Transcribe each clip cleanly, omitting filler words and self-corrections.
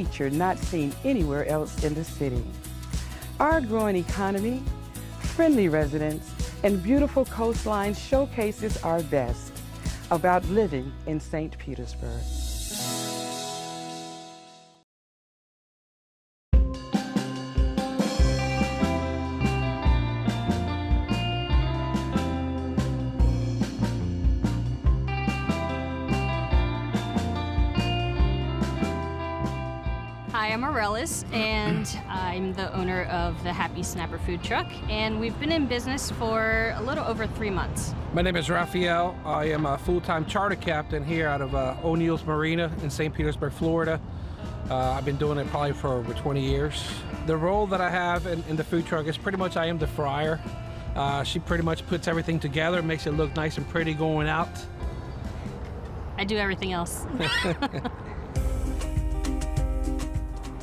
feature not seen anywhere else in the city. Our growing economy, friendly residents, and beautiful coastline showcases our best about living in St. Petersburg. Hi, I'm Aurelis, and I'm the owner of the Happy Snapper food truck, and we've been in business for a little over 3 months. My name is Raphael. I am a full-time charter captain here out of O'Neill's Marina in St. Petersburg, Florida. I've been doing it probably for over 20 years. The role that I have in the food truck is pretty much I am the fryer. She pretty much puts everything together, makes it look nice and pretty going out. I do everything else.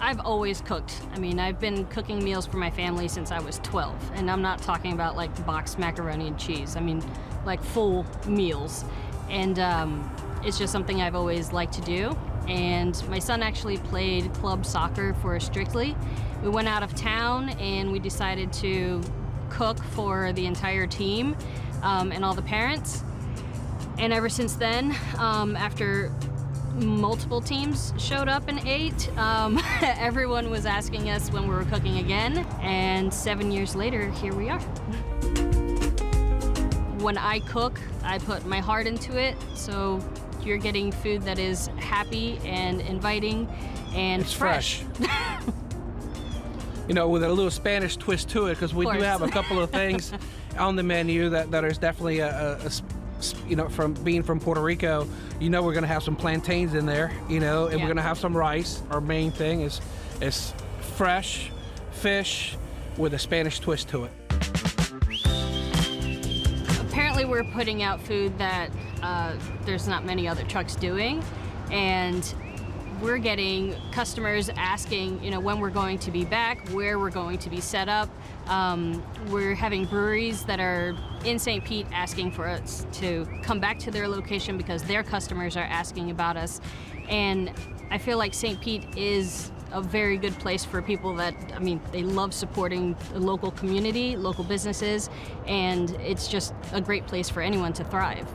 I've always cooked. I mean, I've been cooking meals for my family since I was 12, and I'm not talking about like boxed macaroni and cheese. I mean, like full meals. And it's just something I've always liked to do. And my son actually played club soccer for Strictly. We went out of town and we decided to cook for the entire team and all the parents. And ever since then, after multiple teams showed up and ate, everyone was asking us when we were cooking again, and 7 years later, here we are. When I cook, I put my heart into it, so you're getting food that is happy and inviting and it's fresh. You know, with a little Spanish twist to it, because we do have a couple of things on the menu that is definitely you know, from being from Puerto Rico, you know, we're gonna have some plantains in there, you know, and we're gonna have some rice. Our main thing is fresh fish with a Spanish twist to it. Apparently we're putting out food that there's not many other trucks doing, and we're getting customers asking, you know, when we're going to be back, where we're going to be set up. We're having breweries that are in St. Pete asking for us to come back to their location because their customers are asking about us. And I feel like St. Pete is a very good place for people that, I mean, they love supporting the local community, local businesses, and it's just a great place for anyone to thrive.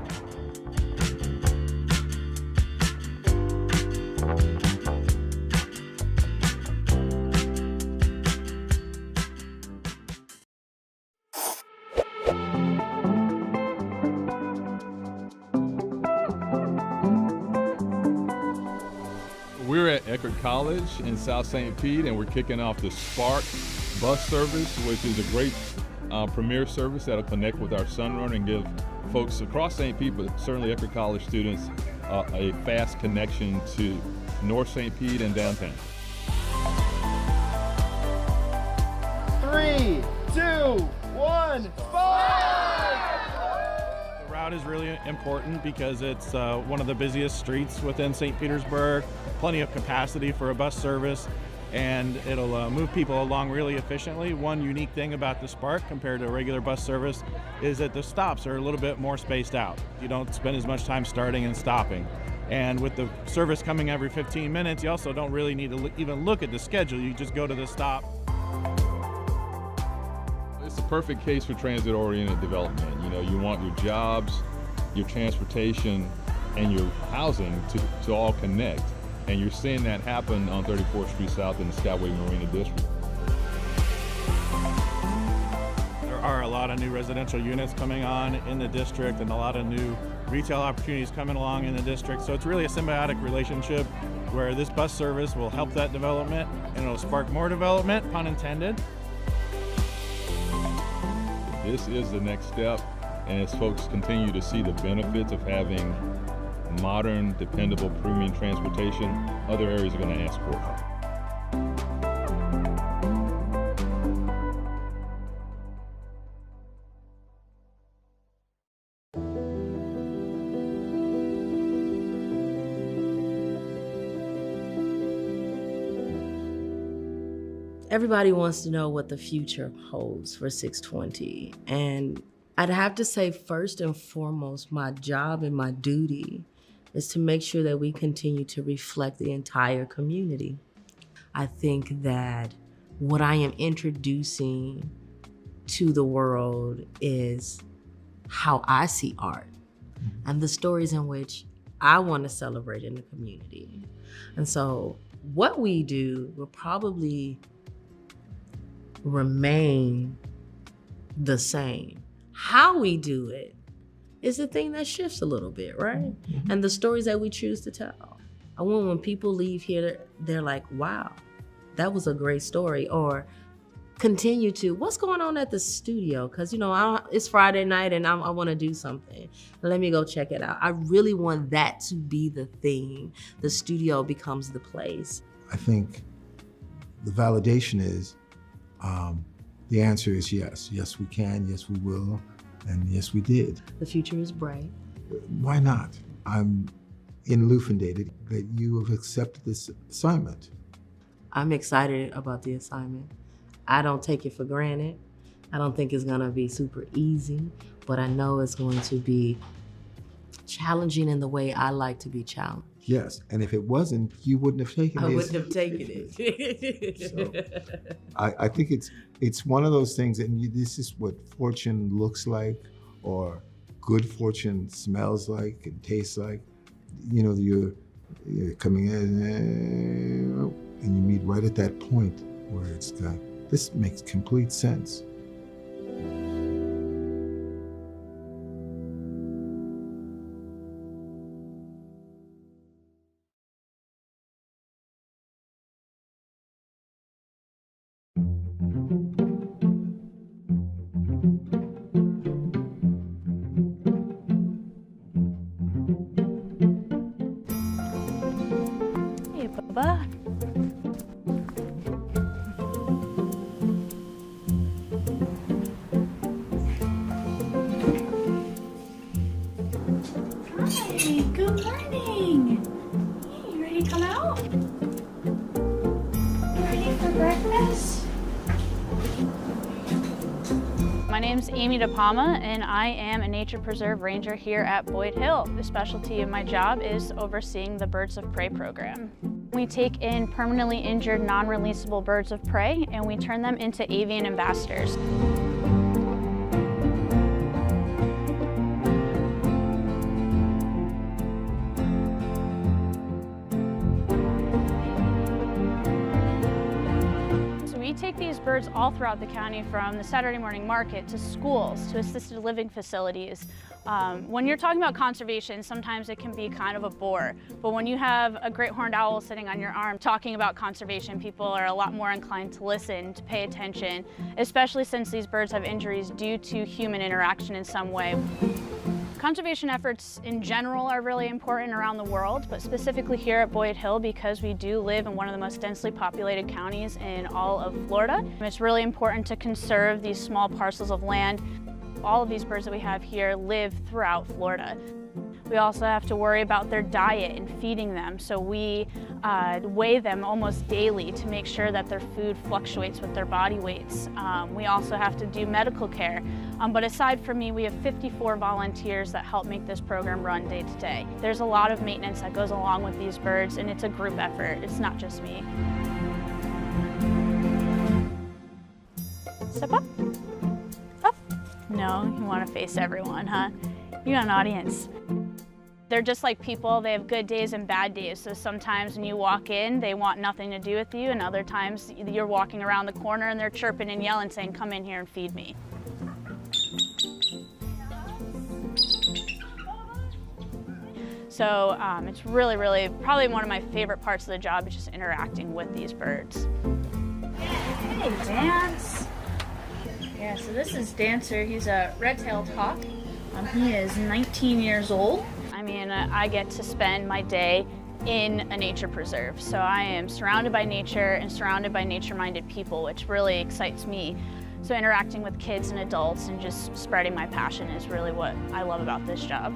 We're at Eckerd College in South St. Pete, and we're kicking off the Spark bus service, which is a great premier service that'll connect with our Sunrunner and give folks across St. Pete, but certainly Eckerd College students, a fast connection to North St. Pete and downtown. 3, 2, 1, fire! The route is really important because it's one of the busiest streets within St. Petersburg, plenty of capacity for a bus service, and it'll move people along really efficiently. One unique thing about the Spark compared to a regular bus service is that the stops are a little bit more spaced out. You don't spend as much time starting and stopping. And with the service coming every 15 minutes, you also don't really need to even look at the schedule. You just go to the stop. It's a perfect case for transit-oriented development. You know, you want your jobs, your transportation, and your housing to all connect. And you're seeing that happen on 34th Street South in the Skyway Marina District. There are a lot of new residential units coming on in the district and a lot of new retail opportunities coming along in the district. So it's really a symbiotic relationship where this bus service will help that development and it'll spark more development, pun intended. This is the next step, and as folks continue to see the benefits of having modern, dependable, premium transportation, other areas are going to ask for it. Everybody wants to know what the future holds for 620. And I'd have to say, first and foremost, my job and my duty is to make sure that we continue to reflect the entire community. I think that what I am introducing to the world is how I see art and the stories in which I want to celebrate in the community. And so what we do will probably remain the same. How we do it is the thing that shifts a little bit, right? And the stories that we choose to tell. I want when people leave here, they're like, wow, that was a great story. Or continue to, what's going on at the studio? Because, it's Friday night and I want to do something. Let me go check it out. I really want that to be the thing. The studio becomes the place. I think the validation is, the answer is yes. Yes, we can. Yes, we will. And yes, we did. The future is bright. Why not? I'm elucidated that you have accepted this assignment. I'm excited about the assignment. I don't take it for granted. I don't think it's gonna be super easy, but I know it's going to be challenging in the way I like to be challenged. Yes, and if it wasn't, you wouldn't have taken it. I wouldn't have taken it. So, I think it's one of those things, and this is what fortune looks like, or good fortune smells like and tastes like. You're coming in, and you meet right at that point where it's this makes complete sense. Hey, Bubba. Hi, good morning. Hey, you ready to come out? You ready for breakfast? My name's Amy DePalma, and I am a nature preserve ranger here at Boyd Hill. The specialty of my job is overseeing the Birds of Prey program. We take in permanently injured, non-releasable birds of prey, and we turn them into avian ambassadors. We take these birds all throughout the county, from the Saturday morning market to schools to assisted living facilities. When you're talking about conservation, sometimes it can be kind of a bore, but when you have a great horned owl sitting on your arm talking about conservation, people are a lot more inclined to listen, to pay attention, especially since these birds have injuries due to human interaction in some way. Conservation efforts in general are really important around the world, but specifically here at Boyd Hill, because we do live in one of the most densely populated counties in all of Florida. It's really important to conserve these small parcels of land. All of these birds that we have here live throughout Florida. We also have to worry about their diet and feeding them, so we weigh them almost daily to make sure that their food fluctuates with their body weights. We also have to do medical care, but aside from me, we have 54 volunteers that help make this program run day to day. There's a lot of maintenance that goes along with these birds, and it's a group effort. It's not just me. Step up. Up. No, you want to face everyone, huh? You got an audience. They're just like people. They have good days and bad days. So sometimes when you walk in, they want nothing to do with you, and other times you're walking around the corner and they're chirping and yelling, saying, "Come in here and feed me." So it's really, really, probably one of my favorite parts of the job is just interacting with these birds. Hey, Dance. Yeah, so this is Dancer. He's a red-tailed hawk. He is 19 years old. I mean, I get to spend my day in a nature preserve. So I am surrounded by nature and surrounded by nature-minded people, which really excites me. So interacting with kids and adults and just spreading my passion is really what I love about this job.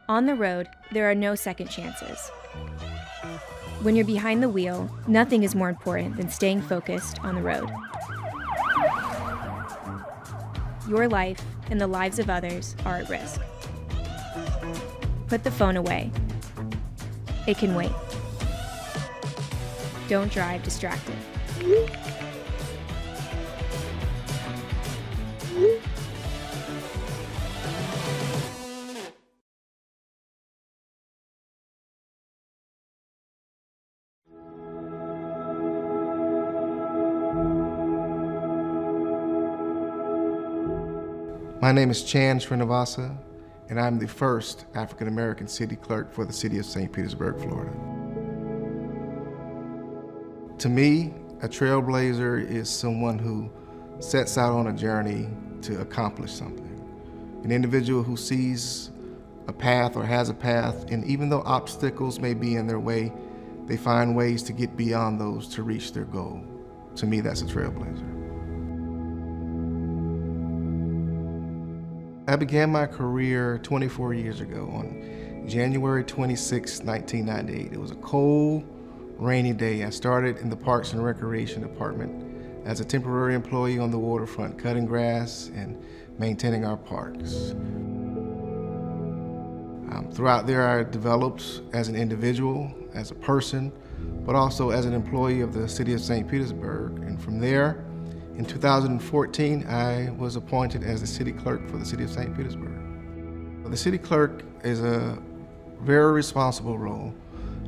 On the road, there are no second chances. When you're behind the wheel, nothing is more important than staying focused on the road. Your life and the lives of others are at risk. Put the phone away. It can wait. Don't drive distracted. My name is Chan Srinivasa, and I'm the first African-American city clerk for the city of St. Petersburg, Florida. To me, a trailblazer is someone who sets out on a journey to accomplish something. An individual who sees a path or has a path, and even though obstacles may be in their way, they find ways to get beyond those to reach their goal. To me, that's a trailblazer. I began my career 24 years ago on January 26, 1998. It was a cold, rainy day. I started in the Parks and Recreation Department as a temporary employee on the waterfront, cutting grass and maintaining our parks. Throughout there, I developed as an individual, as a person, but also as an employee of the city of St. Petersburg. And from there, in 2014, I was appointed as the city clerk for the city of St. Petersburg. The city clerk is a very responsible role.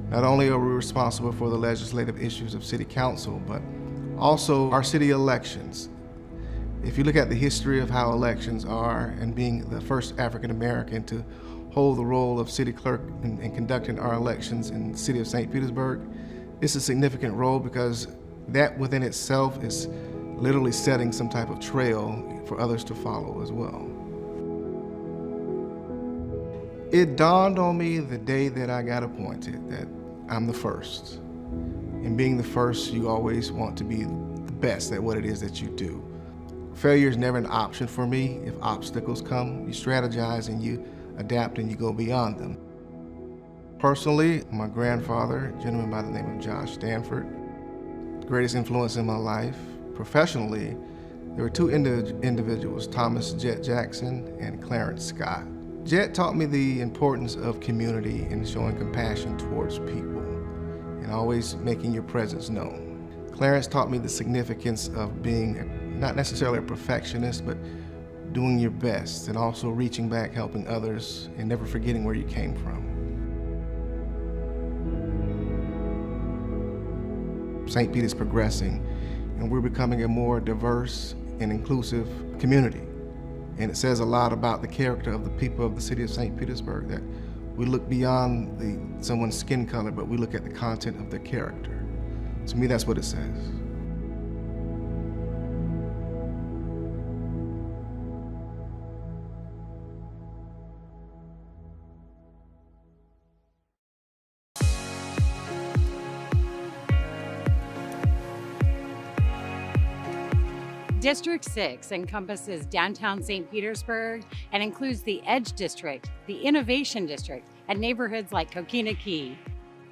Not only are we responsible for the legislative issues of city council, but also our city elections. If you look at the history of how elections are, and being the first African American to hold the role of city clerk in conducting our elections in the city of St. Petersburg, it's a significant role because that within itself is literally setting some type of trail for others to follow as well. It dawned on me the day that I got appointed that I'm the first. And being the first, you always want to be the best at what it is that you do. Failure is never an option for me. If obstacles come, you strategize and you adapt and you go beyond them. Personally, my grandfather, a gentleman by the name of Josh Stanford, the greatest influence in my life. Professionally, there were two individuals, Thomas Jet Jackson and Clarence Scott. Jet taught me the importance of community and showing compassion towards people and always making your presence known. Clarence taught me the significance of being not necessarily a perfectionist, but doing your best and also reaching back, helping others, and never forgetting where you came from. St. Pete is progressing, and we're becoming a more diverse and inclusive community. And it says a lot about the character of the people of the city of St. Petersburg, that we look beyond someone's skin color, but we look at the content of their character. To me, that's what it says. District 6 encompasses downtown St. Petersburg and includes the Edge District, the Innovation District, and neighborhoods like Coquina Key.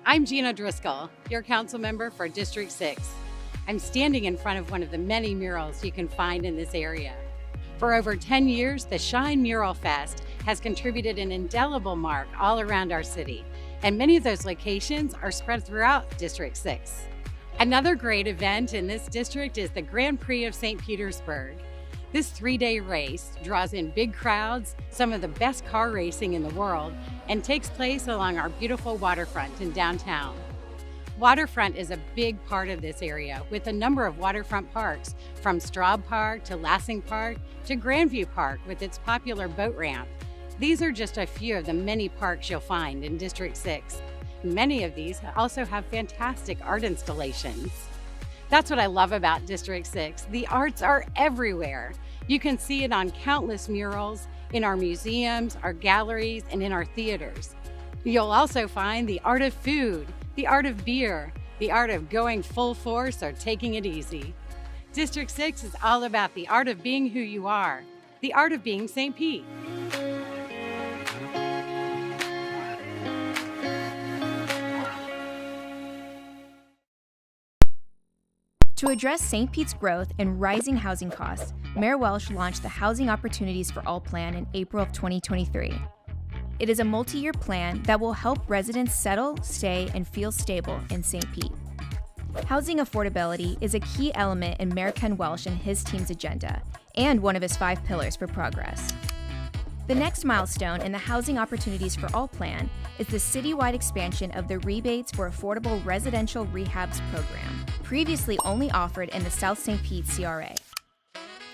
I'm Gina Driscoll, your council member for District 6. I'm standing in front of one of the many murals you can find in this area. For over 10 years, the Shine Mural Fest has contributed an indelible mark all around our city, and many of those locations are spread throughout District 6. Another great event in this district is the Grand Prix of St. Petersburg. This 3-day race draws in big crowds, some of the best car racing in the world, and takes place along our beautiful waterfront in downtown. Waterfront is a big part of this area with a number of waterfront parks, from Straub Park to Lassing Park to Grandview Park with its popular boat ramp. These are just a few of the many parks you'll find in District 6. Many of these also have fantastic art installations. That's what I love about District 6. The arts are everywhere. You can see it on countless murals, in our museums, our galleries, and in our theaters. You'll also find the art of food, the art of beer, the art of going full force or taking it easy. District 6 is all about the art of being who you are, the art of being St. Pete. To address St. Pete's growth and rising housing costs, Mayor Welsh launched the Housing Opportunities for All plan in April of 2023. It is a multi-year plan that will help residents settle, stay, and feel stable in St. Pete. Housing affordability is a key element in Mayor Ken Welsh and his team's agenda, and one of his 5 pillars for progress. The next milestone in the Housing Opportunities for All plan is the citywide expansion of the Rebates for Affordable Residential Rehabs program, previously only offered in the South St. Pete CRA.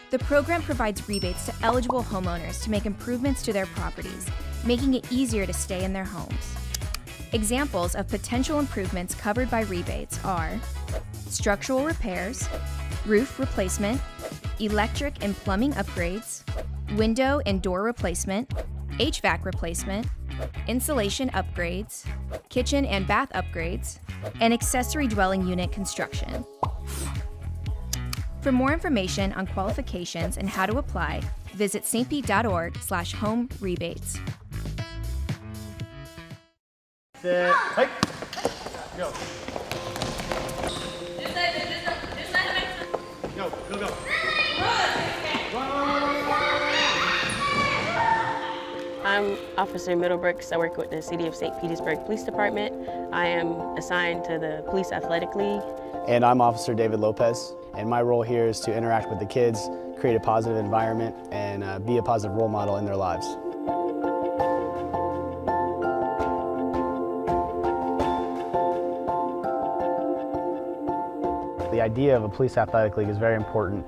The program provides rebates to eligible homeowners to make improvements to their properties, making it easier to stay in their homes. Examples of potential improvements covered by rebates are structural repairs, roof replacement, electric and plumbing upgrades, window and door replacement, HVAC replacement, insulation upgrades, kitchen and bath upgrades, and accessory dwelling unit construction. For more information on qualifications and how to apply, visit stpete.org/home rebates. Sit. Hike. Go. Go, go, go. I'm Officer Middlebrooks. I work with the City of St. Petersburg Police Department. I am assigned to the Police Athletic League. And I'm Officer David Lopez, and my role here is to interact with the kids, create a positive environment, and be a positive role model in their lives. The idea of a police athletic league is very important.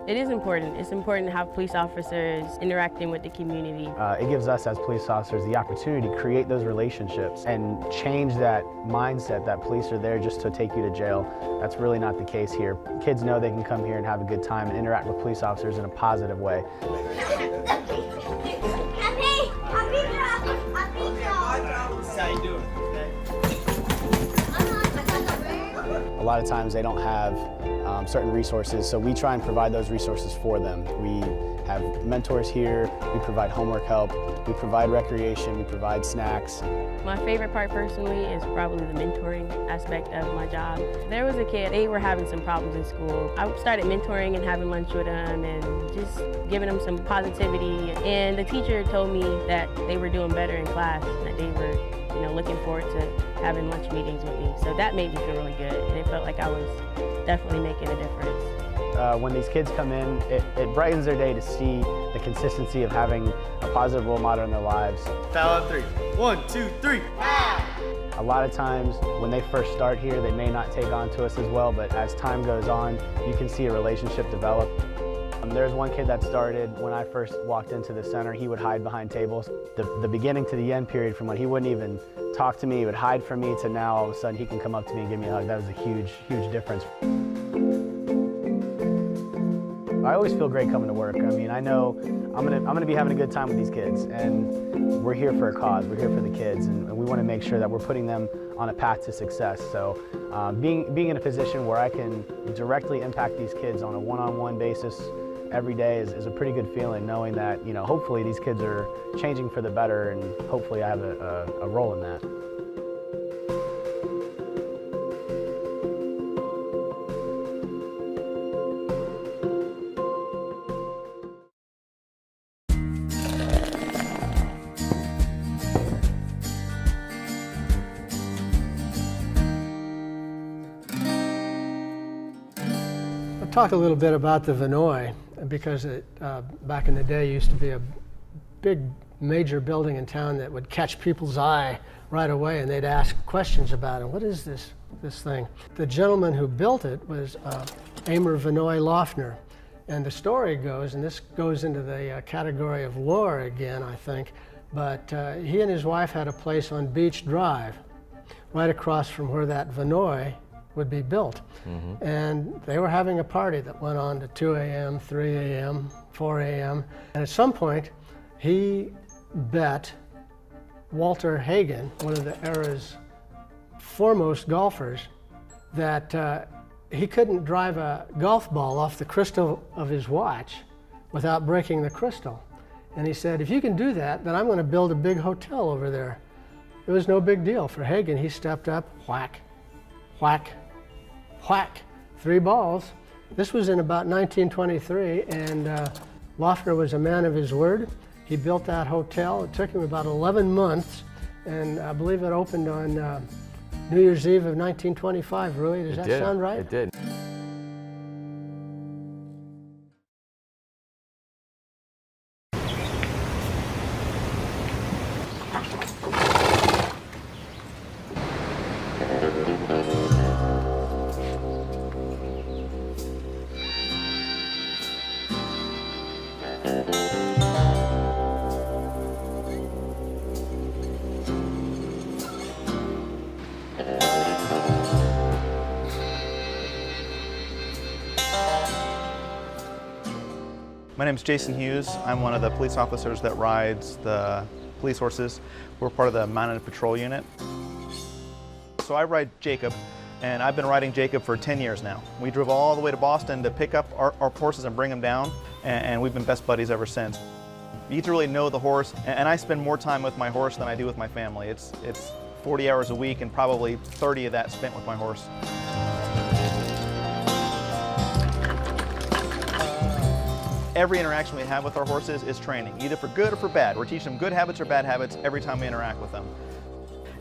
It is important. It's important to have police officers interacting with the community. It gives us as police officers the opportunity to create those relationships and change that mindset that police are there just to take you to jail. That's really not the case here. Kids know they can come here and have a good time and interact with police officers in a positive way. A lot of times they don't have certain resources, so we try and provide those resources for them. We have mentors here, we provide homework help, we provide recreation, we provide snacks. My favorite part personally is probably the mentoring aspect of my job. There was a kid, they were having some problems in school. I started mentoring and having lunch with them and just giving them some positivity. And the teacher told me that they were doing better in class, that they were looking forward to having lunch meetings with me. So that made me feel really good, and it felt like I was definitely making a difference. When these kids come in, it brightens their day to see the consistency of having a positive role model in their lives. Foul on 3. 1, 2, 3. A lot of times when they first start here, they may not take on to us as well, but as time goes on, you can see a relationship develop. There's one kid that started when I first walked into the center. He would hide behind tables. The beginning to the end period, from when he wouldn't even talk to me, he would hide from me, to now all of a sudden he can come up to me and give me a hug. That was a huge, huge difference. I always feel great coming to work. I mean, I know I'm gonna be having a good time with these kids, and we're here for a cause. We're here for the kids, and we want to make sure that we're putting them on a path to success. So being in a position where I can directly impact these kids on a one-on-one basis every day is a pretty good feeling, knowing that, hopefully these kids are changing for the better, and hopefully I have a role in that. I'll talk a little bit about the Vinoy, because it, back in the day, used to be a big, major building in town that would catch people's eye right away, and they'd ask questions about it. What is this thing? The gentleman who built it was Amer Vinoy Lofner. And the story goes, and this goes into the category of lore again, I think, but he and his wife had a place on Beach Drive, right across from where that Vinoy would be built. Mm-hmm. And they were having a party that went on to 2 a.m., 3 a.m., 4 a.m. And at some point, he bet Walter Hagen, one of the era's foremost golfers, that he couldn't drive a golf ball off the crystal of his watch without breaking the crystal. And he said, if you can do that, then I'm going to build a big hotel over there. It was no big deal for Hagen. He stepped up, whack, whack, whack, 3 balls. This was in about 1923, and Lofner was a man of his word. He built that hotel. It took him about 11 months, and I believe it opened on New Year's Eve of 1925. Rui, does that sound right? It did. My name is Jason Hughes. I'm one of the police officers that rides the police horses. We're part of the Mounted Patrol Unit. So I ride Jacob, and I've been riding Jacob for 10 years now. We drove all the way to Boston to pick up our horses and bring them down, and we've been best buddies ever since. You get to really know the horse, and I spend more time with my horse than I do with my family. It's 40 hours a week, and probably 30 of that spent with my horse. Every interaction we have with our horses is training, either for good or for bad. We're teaching them good habits or bad habits every time we interact with them.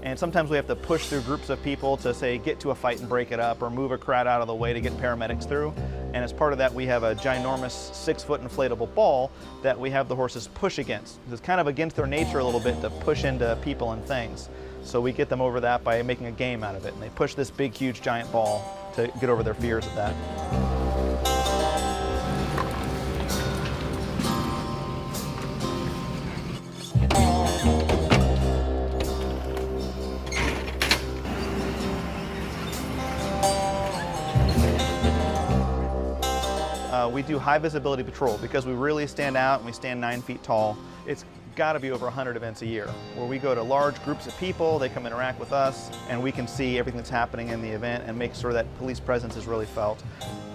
And sometimes we have to push through groups of people to, say, get to a fight and break it up, or move a crowd out of the way to get paramedics through. And as part of that, we have a ginormous 6-foot inflatable ball that we have the horses push against. It's kind of against their nature a little bit to push into people and things. So we get them over that by making a game out of it. And they push this big, huge, giant ball to get over their fears of that. We do high visibility patrol because we really stand out and we stand 9 feet tall. It's got to be over 100 events a year where we go to large groups of people, they come interact with us, and we can see everything that's happening in the event and make sure that police presence is really felt.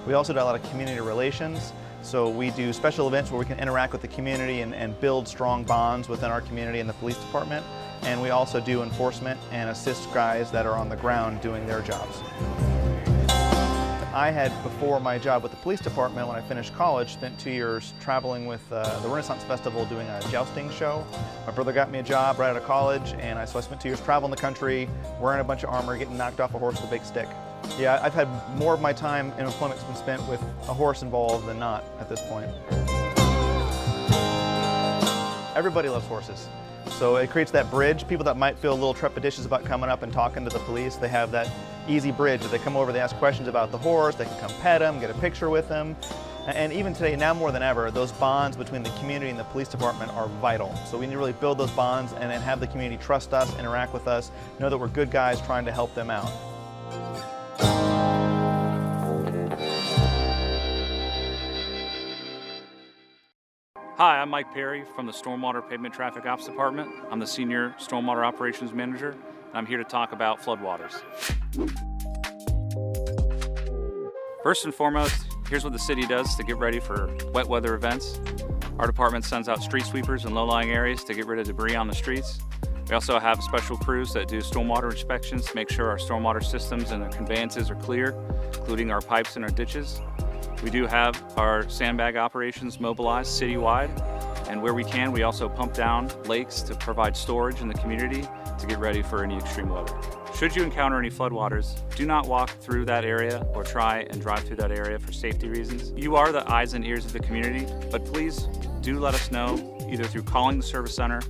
We also do a lot of community relations. So we do special events where we can interact with the community and build strong bonds within our community and the police department. And we also do enforcement and assist guys that are on the ground doing their jobs. I had, before my job with the police department, when I finished college, spent 2 years traveling with the Renaissance Festival doing a jousting show. My brother got me a job right out of college, and so I spent 2 years traveling the country, wearing a bunch of armor, getting knocked off a horse with a big stick. Yeah, I've had more of my time in employment been spent with a horse involved than not at this point. Everybody loves horses. So it creates that bridge. People that might feel a little trepidatious about coming up and talking to the police, they have that easy bridge. If they come over, they ask questions about the horse, they can come pet him, get a picture with him. And even today, now more than ever, those bonds between the community and the police department are vital. So we need to really build those bonds and have the community trust us, interact with us, know that we're good guys trying to help them out. Hi, I'm Mike Perry from the Stormwater Pavement Traffic Ops Department. I'm the Senior Stormwater Operations Manager, and I'm here to talk about floodwaters. First and foremost, here's what the city does to get ready for wet weather events. Our department sends out street sweepers in low-lying areas to get rid of debris on the streets. We also have special crews that do stormwater inspections to make sure our stormwater systems and our conveyances are clear, including our pipes and our ditches. We do have our sandbag operations mobilized citywide, and where we can, we also pump down lakes to provide storage in the community to get ready for any extreme weather. Should you encounter any floodwaters, do not walk through that area or try and drive through that area for safety reasons. You are the eyes and ears of the community, but please do let us know either through calling the service center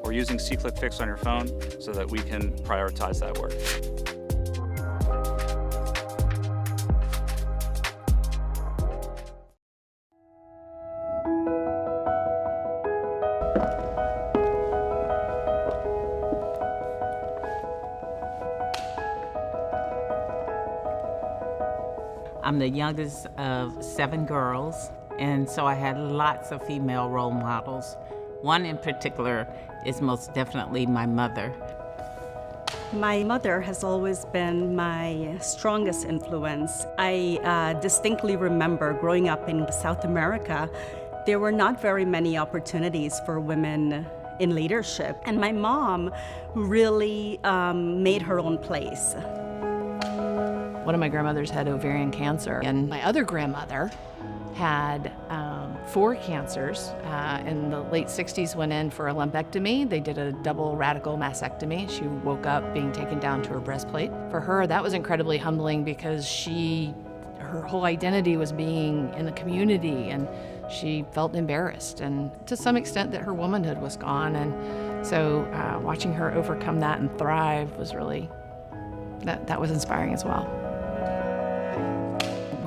or using C-Click Fix on your phone so that we can prioritize that work. I'm the youngest of 7 girls, and so I had lots of female role models. One in particular is most definitely my mother. My mother has always been my strongest influence. I distinctly remember growing up in South America, there were not very many opportunities for women in leadership, and my mom really made her own place. One of my grandmothers had ovarian cancer, and my other grandmother had 4 cancers. In the late 60s, went in for a lumpectomy. They did a double radical mastectomy. She woke up being taken down to her breastplate. For her, that was incredibly humbling because her whole identity was being in the community, and she felt embarrassed, and to some extent that her womanhood was gone. And so watching her overcome that and thrive was really, that was inspiring as well.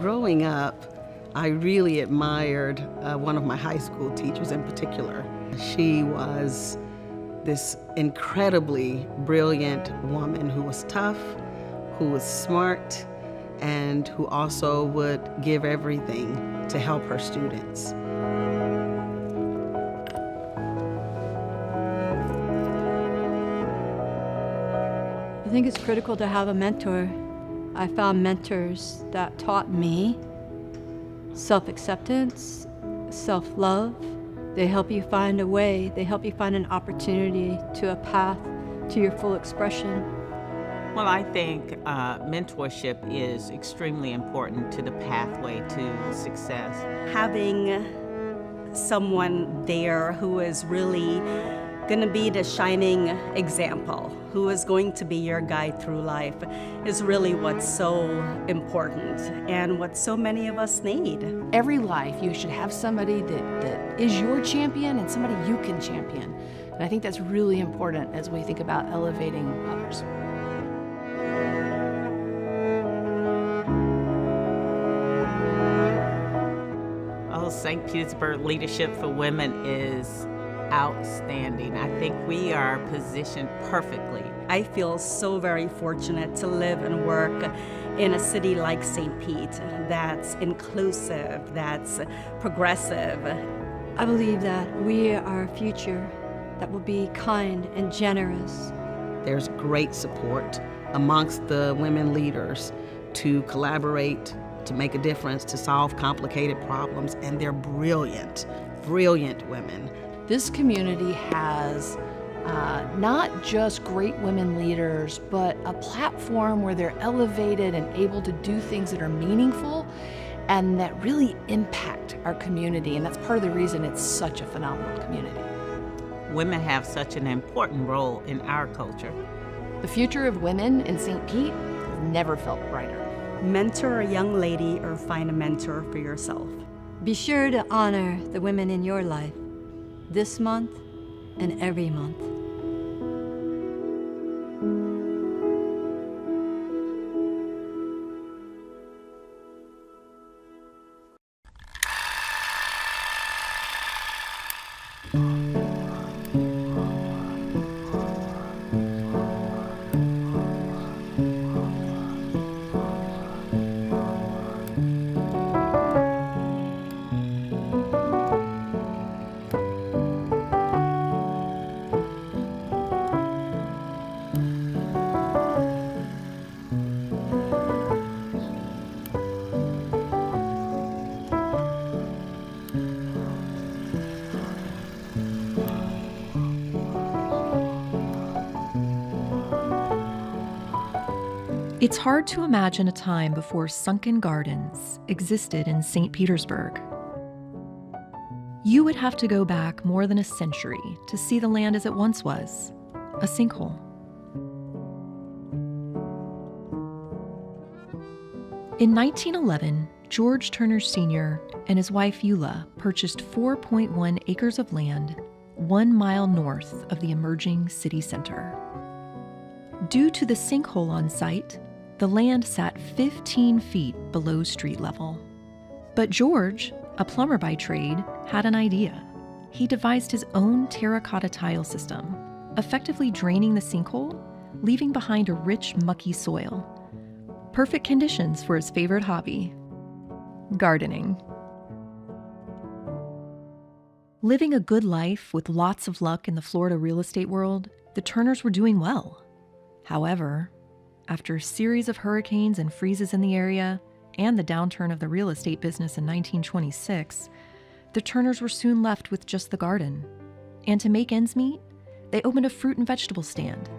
Growing up, I really admired one of my high school teachers in particular. She was this incredibly brilliant woman who was tough, who was smart, and who also would give everything to help her students. I think it's critical to have a mentor. I found mentors that taught me self-acceptance, self-love. They help you find a way. They help you find an opportunity to a path to your full expression. Well, I think mentorship is extremely important to the pathway to success. Having someone there who is really going to be the shining example, who is going to be your guide through life, is really what's so important and what so many of us need. Every life, you should have somebody that is your champion and somebody you can champion. And I think that's really important as we think about elevating others. Oh, St. Petersburg Leadership for Women is outstanding. I think we are positioned perfectly. I feel so very fortunate to live and work in a city like St. Pete that's inclusive, that's progressive. I believe that we are a future that will be kind and generous. There's great support amongst the women leaders to collaborate, to make a difference, to solve complicated problems, and they're brilliant, brilliant women. This community has not just great women leaders, but a platform where they're elevated and able to do things that are meaningful and that really impact our community. And that's part of the reason it's such a phenomenal community. Women have such an important role in our culture. The future of women in St. Pete has never felt brighter. Mentor a young lady or find a mentor for yourself. Be sure to honor the women in your life this month and every month. It's hard to imagine a time before sunken gardens existed in St. Petersburg. You would have to go back more than a century to see the land as it once was, a sinkhole. In 1911, George Turner Sr. and his wife Eula purchased 4.1 acres of land 1 mile north of the emerging city center. Due to the sinkhole on site, the land sat 15 feet below street level. But George, a plumber by trade, had an idea. He devised his own terracotta tile system, effectively draining the sinkhole, leaving behind a rich, mucky soil. Perfect conditions for his favorite hobby, gardening. Living a good life with lots of luck in the Florida real estate world, the Turners were doing well. However, after a series of hurricanes and freezes in the area and the downturn of the real estate business in 1926, the Turners were soon left with just the garden. And to make ends meet, they opened a fruit and vegetable stand.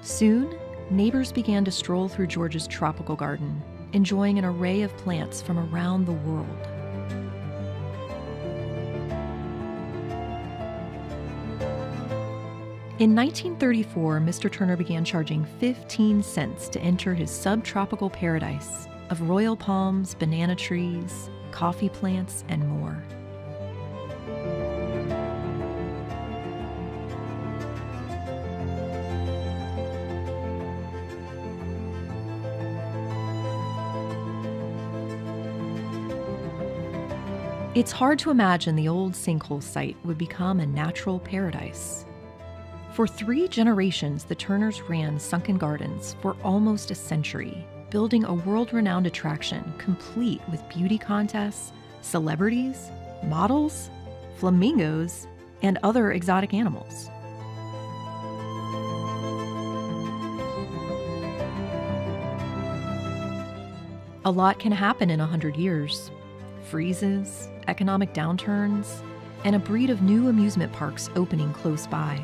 Soon, neighbors began to stroll through George's tropical garden, enjoying an array of plants from around the world. In 1934, Mr. Turner began charging 15 cents to enter his subtropical paradise of royal palms, banana trees, coffee plants, and more. It's hard to imagine the old sinkhole site would become a natural paradise. For 3 generations, the Turners ran Sunken Gardens for almost a century, building a world-renowned attraction complete with beauty contests, celebrities, models, flamingos, and other exotic animals. A lot can happen in 100 years. Freezes, economic downturns, and a breed of new amusement parks opening close by.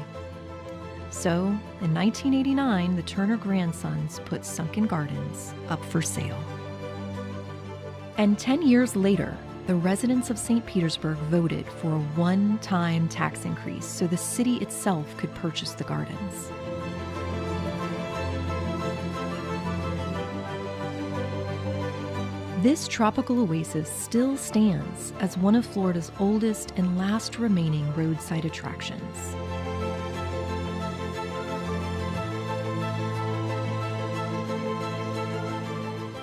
So, in 1989, the Turner grandsons put Sunken Gardens up for sale. And 10 years later, the residents of St. Petersburg voted for a one-time tax increase so the city itself could purchase the gardens. This tropical oasis still stands as one of Florida's oldest and last remaining roadside attractions.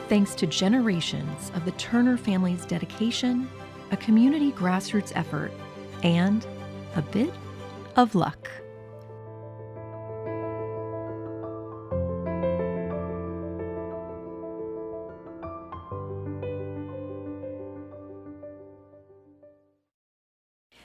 Thanks to generations of the Turner family's dedication, a community grassroots effort, and a bit of luck.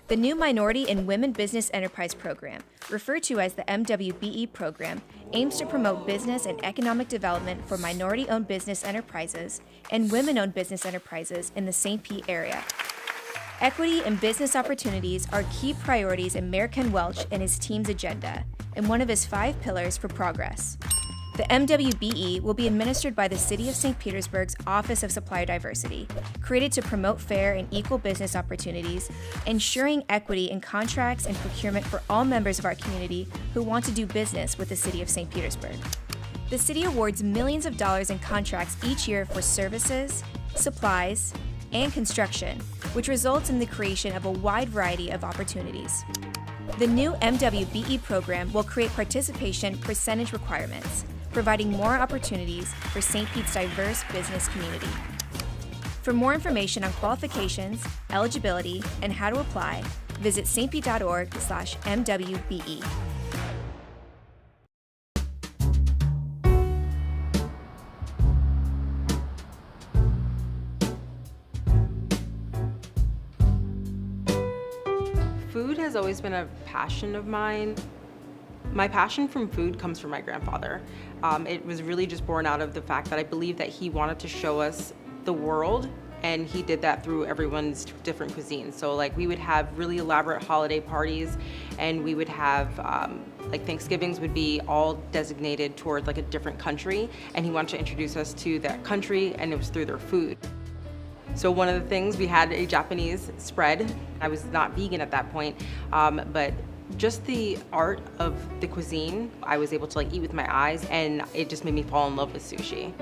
The new Minority and Women Business Enterprise Program, referred to as the MWBE program, aims to promote business and economic development for minority-owned business enterprises and women-owned business enterprises in the St. Pete area. Equity and business opportunities are key priorities in Mayor Ken Welch and his team's agenda, and one of his 5 pillars for progress. The MWBE will be administered by the City of St. Petersburg's Office of Supplier Diversity, created to promote fair and equal business opportunities, ensuring equity in contracts and procurement for all members of our community who want to do business with the City of St. Petersburg. The city awards millions of dollars in contracts each year for services, supplies, and construction, which results in the creation of a wide variety of opportunities. The new MWBE program will create participation percentage requirements, providing more opportunities for St. Pete's diverse business community. For more information on qualifications, eligibility, and how to apply, visit stpete.org/MWBE. Food has always been a passion of mine. My passion from food comes from my grandfather. It was really just born out of the fact that I believe that he wanted to show us the world, and he did that through everyone's different cuisines. So like we would have really elaborate holiday parties, and we would have like Thanksgivings would be all designated toward like a different country, and he wanted to introduce us to that country, and it was through their food. So one of the things, we had a Japanese spread. I was not vegan at that point, but just the art of the cuisine, I was able to like eat with my eyes, and it just made me fall in love with sushi.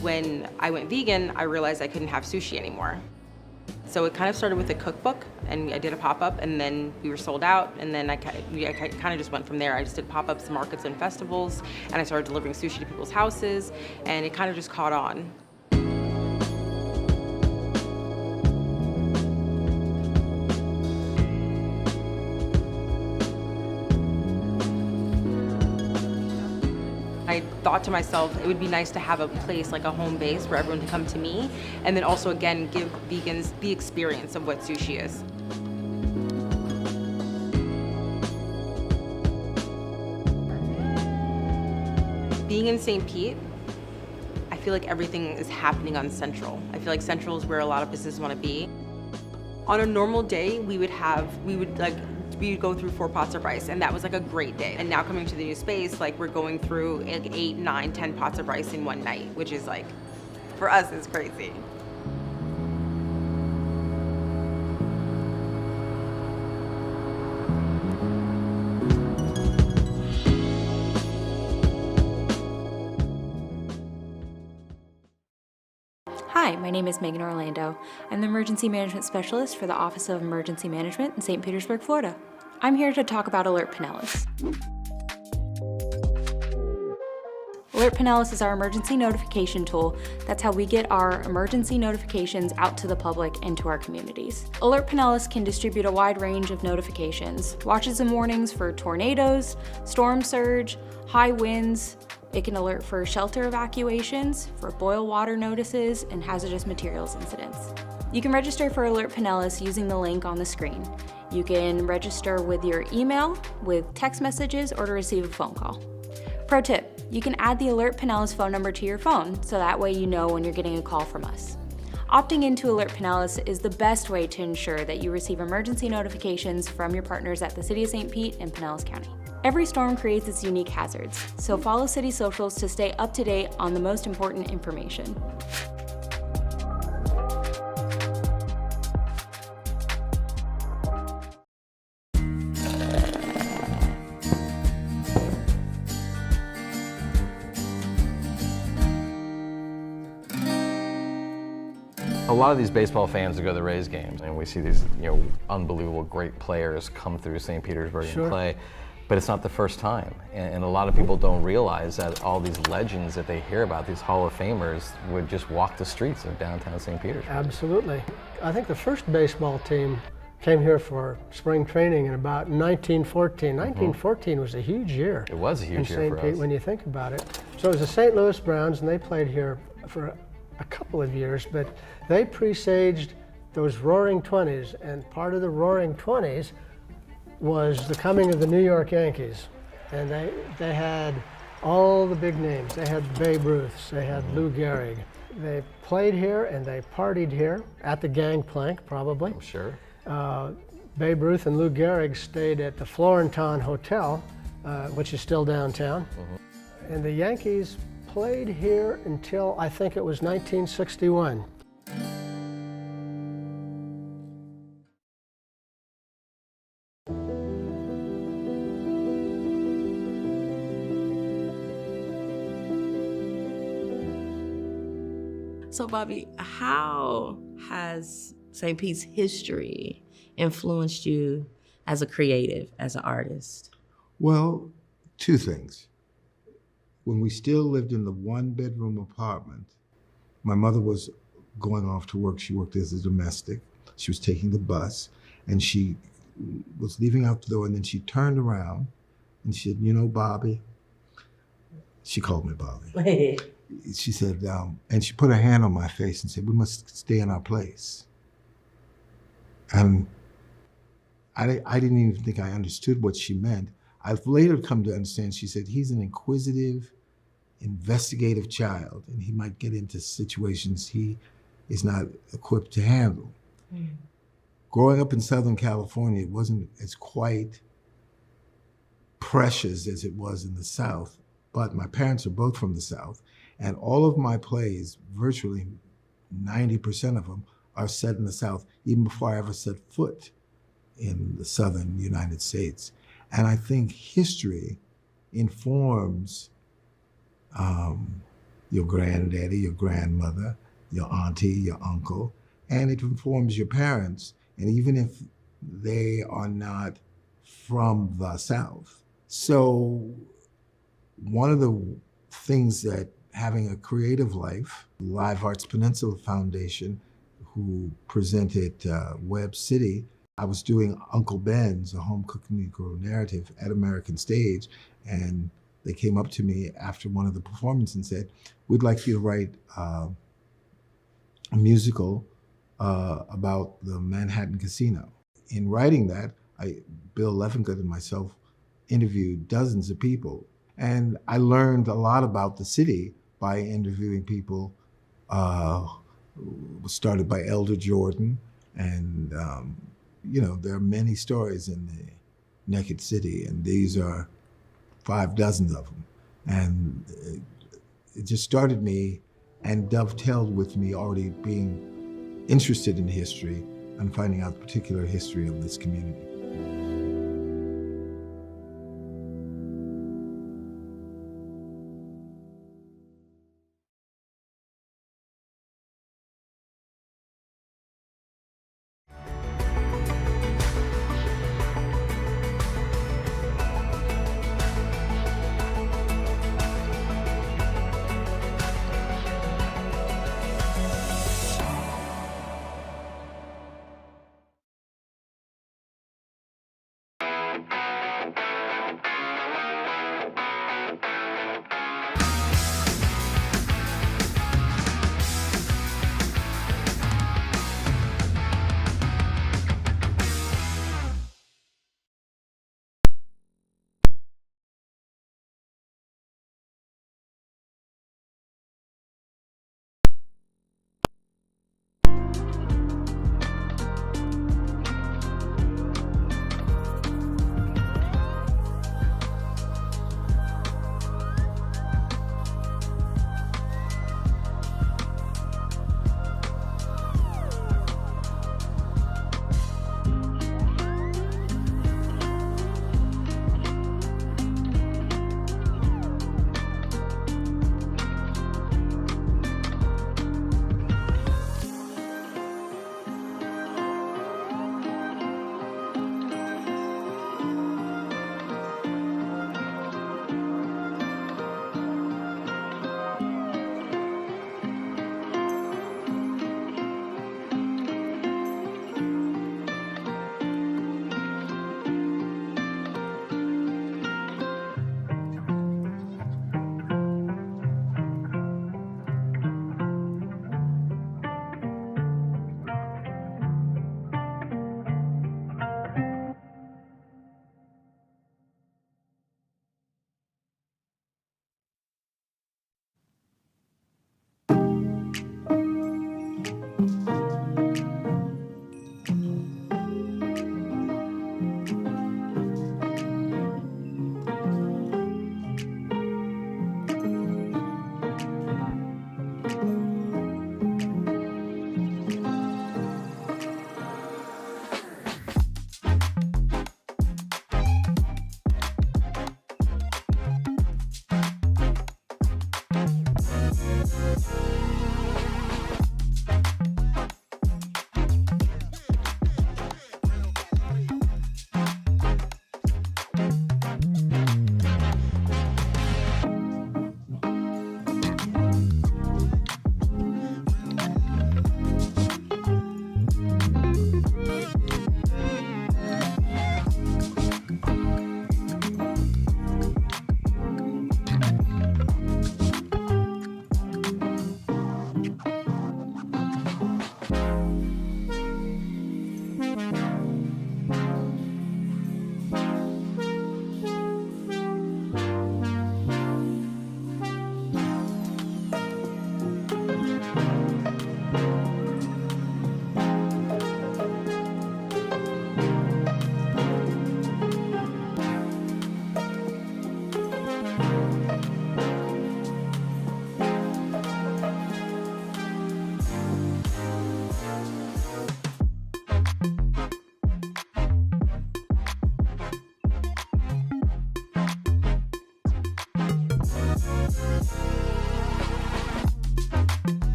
When I went vegan, I realized I couldn't have sushi anymore. So it kind of started with a cookbook, and I did a pop-up, and then we were sold out, and then I kind of just went from there. I just did pop-ups, markets, and festivals, and I started delivering sushi to people's houses, and it kind of just caught on. I thought to myself, it would be nice to have a place, like a home base, for everyone to come to me, and then also, again, give vegans the experience of what sushi is. Being in St. Pete, I feel like everything is happening on Central. I feel like Central is where a lot of businesses want to be. On a normal day, we would go through 4 pots of rice, and that was like a great day. And now coming to the new space, like we're going through like 8, 9, 10 pots of rice in one night, which is like, for us, is crazy. Hi, my name is Megan Orlando. I'm the Emergency Management Specialist for the Office of Emergency Management in St. Petersburg, Florida. I'm here to talk about Alert Pinellas. Alert Pinellas is our emergency notification tool. That's how we get our emergency notifications out to the public and to our communities. Alert Pinellas can distribute a wide range of notifications, watches and warnings for tornadoes, storm surge, high winds. It can alert for shelter evacuations, for boil water notices, and hazardous materials incidents. You can register for Alert Pinellas using the link on the screen. You can register with your email, with text messages, or to receive a phone call. Pro tip, you can add the Alert Pinellas phone number to your phone, so that way you know when you're getting a call from us. Opting into Alert Pinellas is the best way to ensure that you receive emergency notifications from your partners at the City of St. Pete and Pinellas County. Every storm creates its unique hazards, so follow city socials to stay up to date on the most important information. A lot of these baseball fans that go to the Rays games, and we see these, unbelievable great players come through St. Petersburg and play, but it's not the first time. And a lot of people don't realize that all these legends that they hear about, these Hall of Famers, would just walk the streets of downtown St. Petersburg. Absolutely. I think the first baseball team came here for spring training in about 1914. 1914 was a huge year. It was a huge year for us. in St. Pete when you think about it. So it was the St. Louis Browns, and they played here for a couple of years, but they presaged those Roaring 20s, and part of the Roaring 20s was the coming of the New York Yankees. And they had all the big names. They had Babe Ruth, they had Lou Gehrig. They played here and they partied here at the Gangplank, probably. I'm sure. Babe Ruth and Lou Gehrig stayed at the Florenton Hotel, which is still downtown. And the Yankees played here until I think it was 1961. So Bobby, how has St. Pete's history influenced you as a creative, as an artist? Well, 2 things. When we still lived in the 1-bedroom apartment, my mother was going off to work. She worked as a domestic. She was taking the bus, and she was leaving out the door, and then she turned around and she said, Bobby, she called me Bobby. She said, and she put her hand on my face and said, we must stay in our place. And I didn't even think I understood what she meant. I've later come to understand, she said, he's an inquisitive, investigative child, and he might get into situations he is not equipped to handle. Growing up in Southern California, it wasn't as quite precious as it was in the South, but my parents are both from the South, and all of my plays, virtually 90% of them, are set in the South, even before I ever set foot in the Southern United States. And I think history informs your granddaddy, your grandmother, your auntie, your uncle, and it informs your parents, and even if they are not from the South. So one of the things that having a creative life, Live Arts Peninsula Foundation, who presented Web City, I was doing Uncle Ben's, a home cooking Negro narrative at American Stage, and they came up to me after one of the performances and said, "We'd like you to write a musical about the Manhattan Casino." In writing that, Bill Leffington and myself interviewed dozens of people, and I learned a lot about the city by interviewing people. Was started by Elder Jordan, and there are many stories in the Naked City, and these are 5 dozen of them. And it just started me and dovetailed with me already being interested in history and finding out the particular history of this community.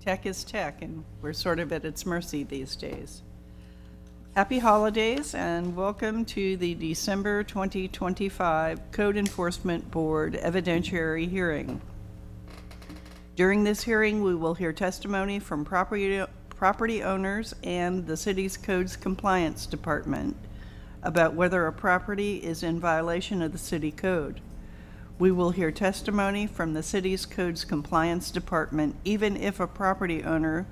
Tech is tech, and we're sort of at its mercy these days. Happy holidays and welcome to the December 2025 Code Enforcement Board evidentiary hearing. During this hearing, we will hear testimony from property owners and the city's Codes Compliance Department about whether a property is in violation of the city code. We will hear testimony from the city's Codes Compliance Department even if a property owner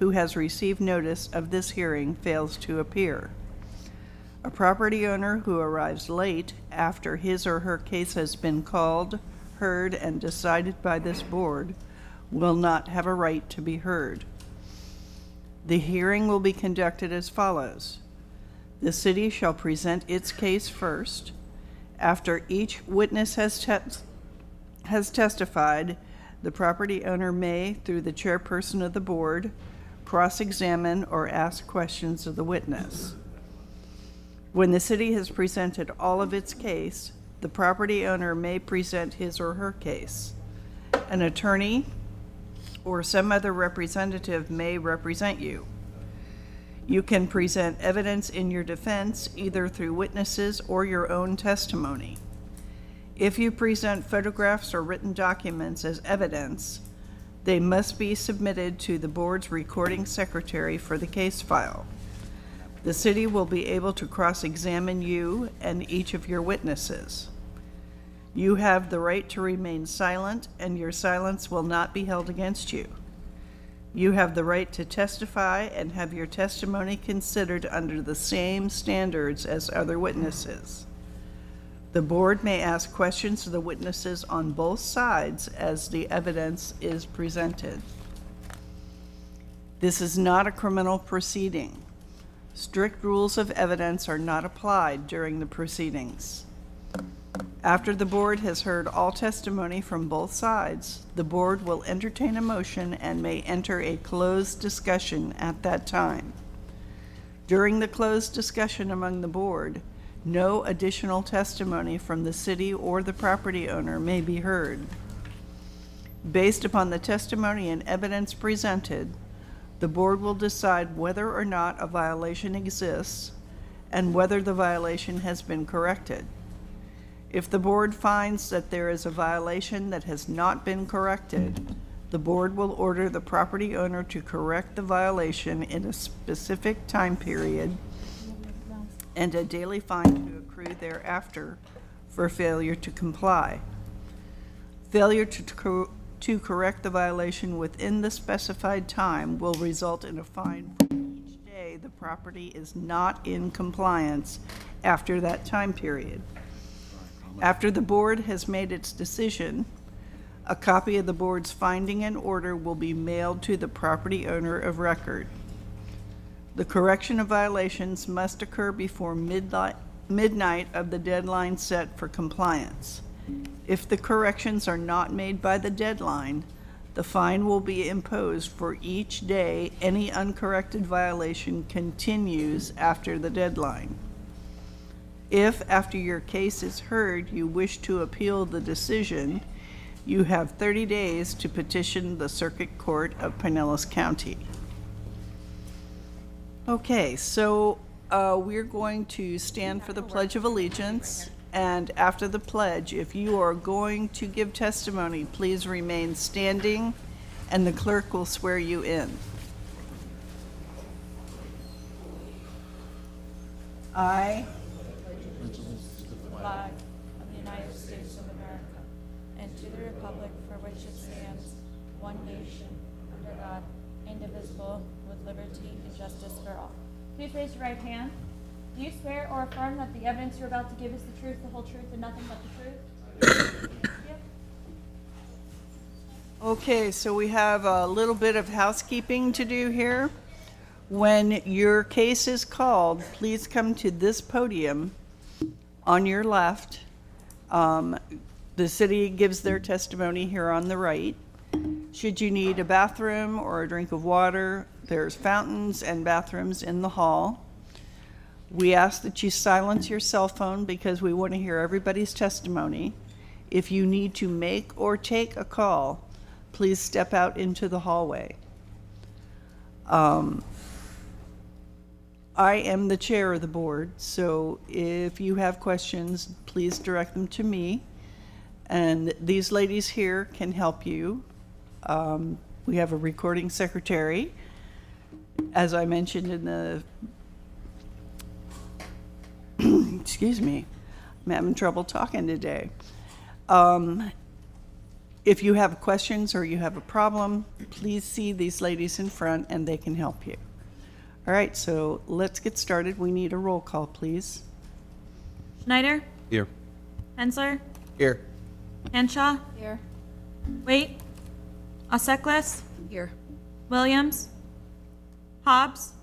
who has received notice of this hearing fails to appear. A property owner who arrives late after his or her case has been called, heard, and decided by this board will not have a right to be heard. The hearing will be conducted as follows. The city shall present its case first. After each witness has testified, the property owner may, through the chairperson of the board, cross-examine or ask questions of the witness. When the city has presented all of its case, the property owner may present his or her case. An attorney or some other representative may represent you. You can present evidence in your defense either through witnesses or your own testimony. If you present photographs or written documents as evidence, they must be submitted to the board's recording secretary for the case file. The city will be able to cross-examine you and each of your witnesses. You have the right to remain silent, and your silence will not be held against you. You have the right to testify and have your testimony considered under the same standards as other witnesses. The board may ask questions of the witnesses on both sides as the evidence is presented. This is not a criminal proceeding. Strict rules of evidence are not applied during the proceedings. After the board has heard all testimony from both sides, the board will entertain a motion and may enter a closed discussion at that time. During the closed discussion among the board, no additional testimony from the city or the property owner may be heard. Based upon the testimony and evidence presented, the board will decide whether or not a violation exists and whether the violation has been corrected. If the board finds that there is a violation that has not been corrected, the board will order the property owner to correct the violation in a specific time period and a daily fine to accrue thereafter for failure to comply. Failure to correct the violation within the specified time will result in a fine for each day the property is not in compliance after that time period. After the board has made its decision, a copy of the board's finding and order will be mailed to the property owner of record. The correction of violations must occur before midnight of the deadline set for compliance. If the corrections are not made by the deadline, the fine will be imposed for each day any uncorrected violation continues after the deadline. If, after your case is heard, you wish to appeal the decision, you have 30 days to petition the Circuit Court of Pinellas County. Okay, so we're going to stand for the Pledge of Allegiance, and after the pledge, if you are going to give testimony, please remain standing, and the clerk will swear you in. I flag of the United States of America and to the republic for which it stands, one nation, under God, indivisible, with liberty and justice for all. Please raise your right hand. Do you swear or affirm that the evidence you're about to give is the truth, the whole truth, and nothing but the truth? Yep. Okay, so we have a little bit of housekeeping to do here. When your case is called, please come to this podium on your left. The city gives their testimony here on the right. Should you need a bathroom or a drink of water, there's fountains and bathrooms in the hall. We ask that you silence your cell phone because we want to hear everybody's testimony. If you need to make or take a call, please step out into the hallway. I am the chair of the board, so if you have questions, please direct them to me. And these ladies here can help you. We have a recording secretary. As I mentioned in the, excuse me, I'm having trouble talking today. If you have questions or you have a problem, please see these ladies in front and they can help you. All right, so let's get started. We need a roll call, please. Schneider? Here. Hensler? Here. Henshaw? Here. Wait. Oseklis? Here. Williams? Hobbs?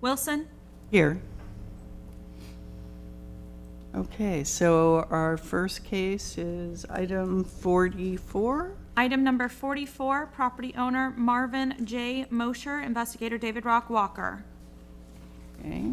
Wilson? Here. Okay, so our first case is item 44. Item number 44, property owner Marvin J. Mosher, investigator David Rock Walker. Okay.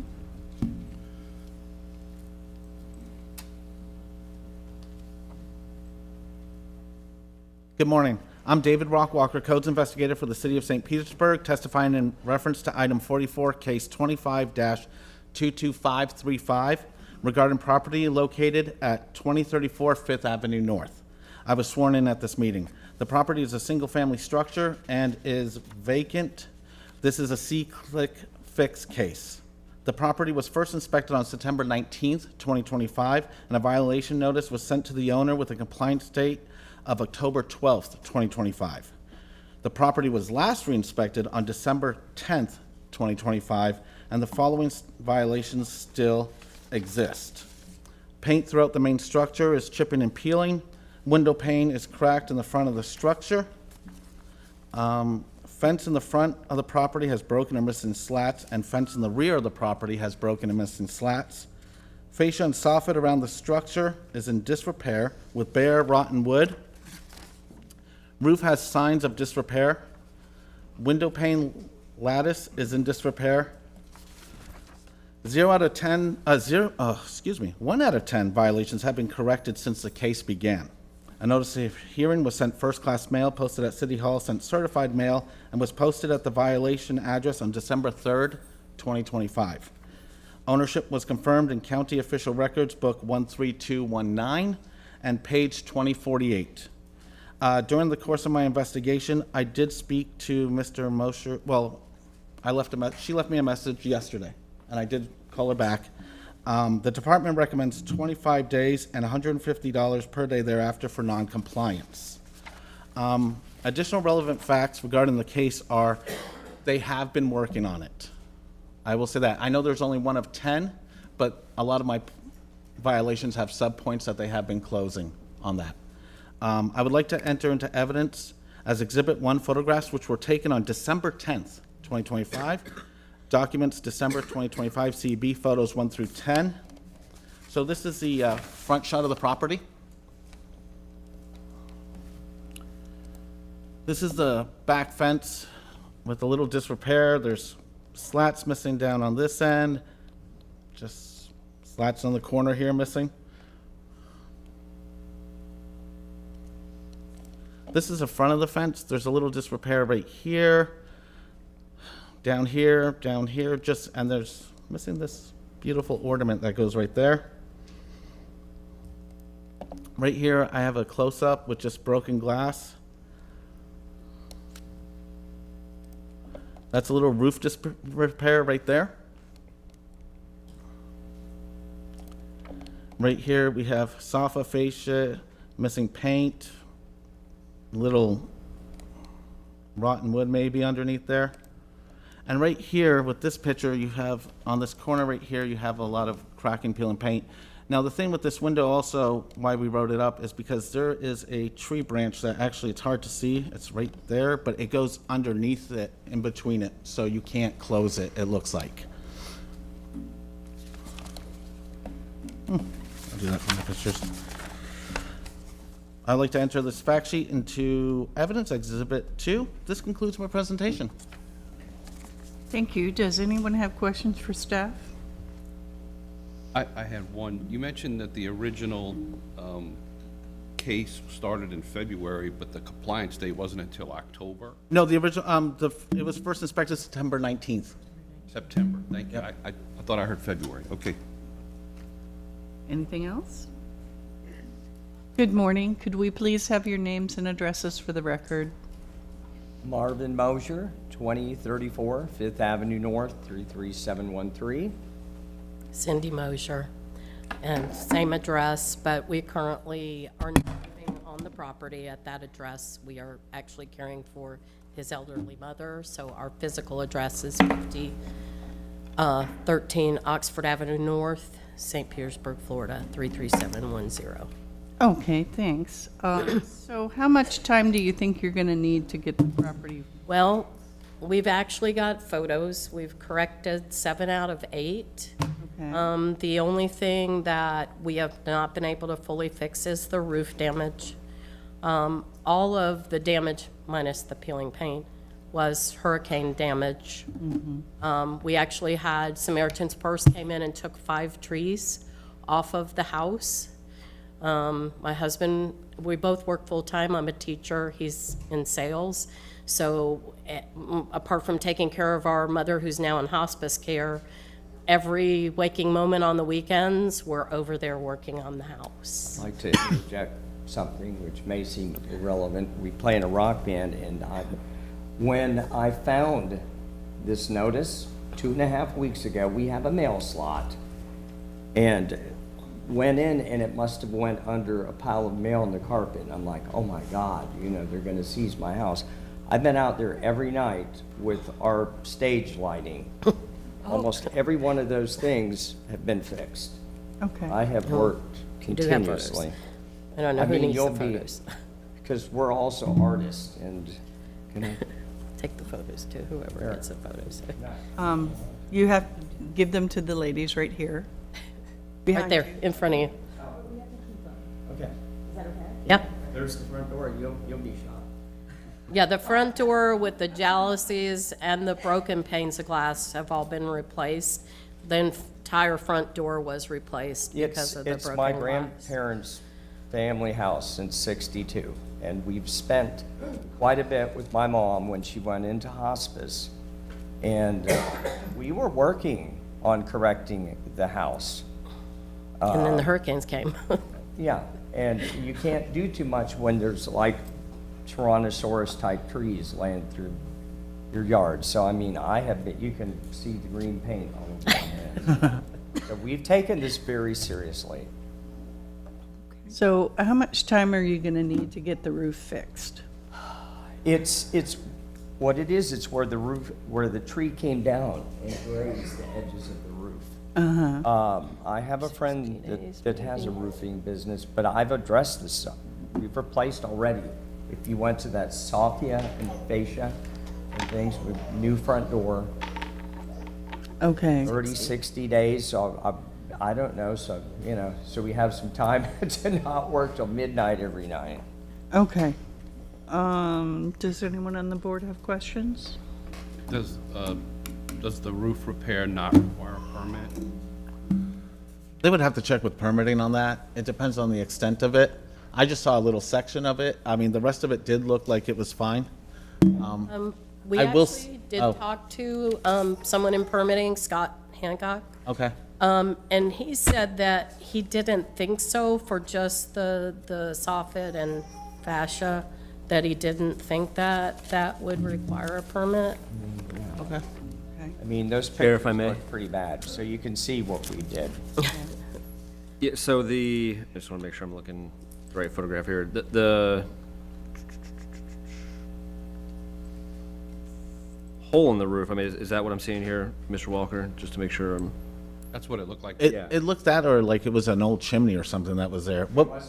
Good morning. I'm David Rock Walker, Codes Investigator for the City of St. Petersburg, testifying in reference to item 44, case 25-22535, regarding property located at 2034 Fifth Avenue North. I was sworn in at this meeting. The property is a single-family structure and is vacant. This is a C-click fix case. The property was first inspected on September 19th, 2025, and a violation notice was sent to the owner with a compliance date of October 12th, 2025. The property was last re-inspected on December 10th, 2025, and the following violations still exist. Paint throughout the main structure is chipping and peeling. Window pane is cracked in the front of the structure. Fence in the front of the property has broken or missing slats, and fence in the rear of the property has broken and missing slats. Fascia and soffit around the structure is in disrepair with bare, rotten wood. Roof has signs of disrepair. Window pane lattice is in disrepair. 1 out of 10 violations have been corrected since the case began. A notice of hearing was sent first-class mail, posted at City Hall, sent certified mail, and was posted at the violation address on December 3rd, 2025. Ownership was confirmed in County Official Records, Book 13219 and page 2048. During the course of my investigation, I did speak to Mr. Mosher. Well, she left me a message yesterday, and I did call her back. The department recommends 25 days and $150 per day thereafter for non-compliance. Additional relevant facts regarding the case are they have been working on it. I will say that. I know there's only one of 10, but a lot of my violations have sub-points that they have been closing on that. I would like to enter into evidence as Exhibit 1 photographs, which were taken on December 10th, 2025. Documents December 2025, CB photos 1 through 10. So this is the front shot of the property. This is the back fence with a little disrepair. There's slats missing down on this end. Just slats on the corner here missing. This is the front of the fence. There's a little disrepair right here. Down here, and there's missing this beautiful ornament that goes right there. Right here, I have a close-up with just broken glass. That's a little roof repair right there. Right here, we have sofa fascia, missing paint, little rotten wood maybe underneath there. And right here with this picture, you have on this corner right here, you have a lot of cracking, peeling paint. Now the thing with this window also, why we wrote it up, is because there is a tree branch that actually it's hard to see. It's right there, but it goes underneath it, in between it, so you can't close it, it looks like. I'll do that from the pictures. I'd like to enter this fact sheet into evidence, Exhibit 2. This concludes my presentation. Thank you. Does anyone have questions for staff? I had one. You mentioned that the original case started in February, but the compliance date wasn't until October? No, the original, it was first inspected September 19th. September, thank you. I thought I heard February, okay. Anything else? Good morning. Could we please have your names and addresses for the record? Marvin Mosier, 2034 Fifth Avenue North, 33713. Cindy Mosier, and same address, but we currently are not living on the property at that address. We are actually caring for his elderly mother, so our physical address is 13 Oxford Avenue North, St. Petersburg, Florida, 33710. Okay, thanks. So how much time do you think you're going to need to get the property? Well, we've actually got photos. We've corrected 7 out of 8. Okay. The only thing that we have not been able to fully fix is the roof damage. All of the damage, minus the peeling paint, was hurricane damage. We actually had Samaritan's Purse came in and took 5 trees off of the house. My husband, we both work full-time. I'm a teacher. He's in sales. So apart from taking care of our mother who's now in hospice care, every waking moment on the weekends, we're over there working on the house. I'd like to interject something which may seem irrelevant. We play in a rock band, and when I found this notice 2.5 weeks ago, we have a mail slot, and went in, and it must have went under a pile of mail in the carpet. And I'm like, oh my God, you know, they're gonna seize my house. I've been out there every night with our stage lighting. Almost every one of those things have been fixed. Okay. I have worked continuously. I don't know who needs the photos. Because we're also artists, and can I take the photos too, whoever gets the photos. You have, give them to the ladies right here. Right there, in front of you. Okay. Is that okay? Yep. There's the front door, you'll be shot. Yeah, the front door with the jalousies and the broken panes of glass have all been replaced. The entire front door was replaced because of the broken glass. It's my grandparents' family house since '62, and we've spent quite a bit with my mom when she went into hospice, and we were working on correcting the house. And then the hurricanes came. Yeah, and you can't do too much when there's like Tyrannosaurus type trees laying through your yard. So I mean, you can see the green paint all over my head. So we've taken this very seriously. So how much time are you going to need to get the roof fixed? It's what it is. It's where the tree came down and grazed the edges of the roof. I have a friend that has a roofing business, but I've addressed this stuff. We've replaced already. If you went to that soffia and fascia and things with new front door. Okay. 30, 60 days, so I don't know, so, you know, so we have some time to not work till midnight every night. Okay. Does anyone on the board have questions? Does the roof repair not require a permit? They would have to check with permitting on that. It depends on the extent of it. I just saw a little section of it. I mean, the rest of it did look like it was fine. We actually did talk to someone in permitting, Scott Hancock. Okay. And he said that he didn't think so for just the soffit and fascia, that he didn't think that would require a permit. Okay. I mean, those pictures look pretty bad, so you can see what we did. Yeah, so I just want to make sure I'm looking at the right photograph here. The hole in the roof, I mean, is that what I'm seeing here, Mr. Walker? Just to make sure I'm... That's what it looked like. It looked that, or like it was an old chimney or something that was there. What?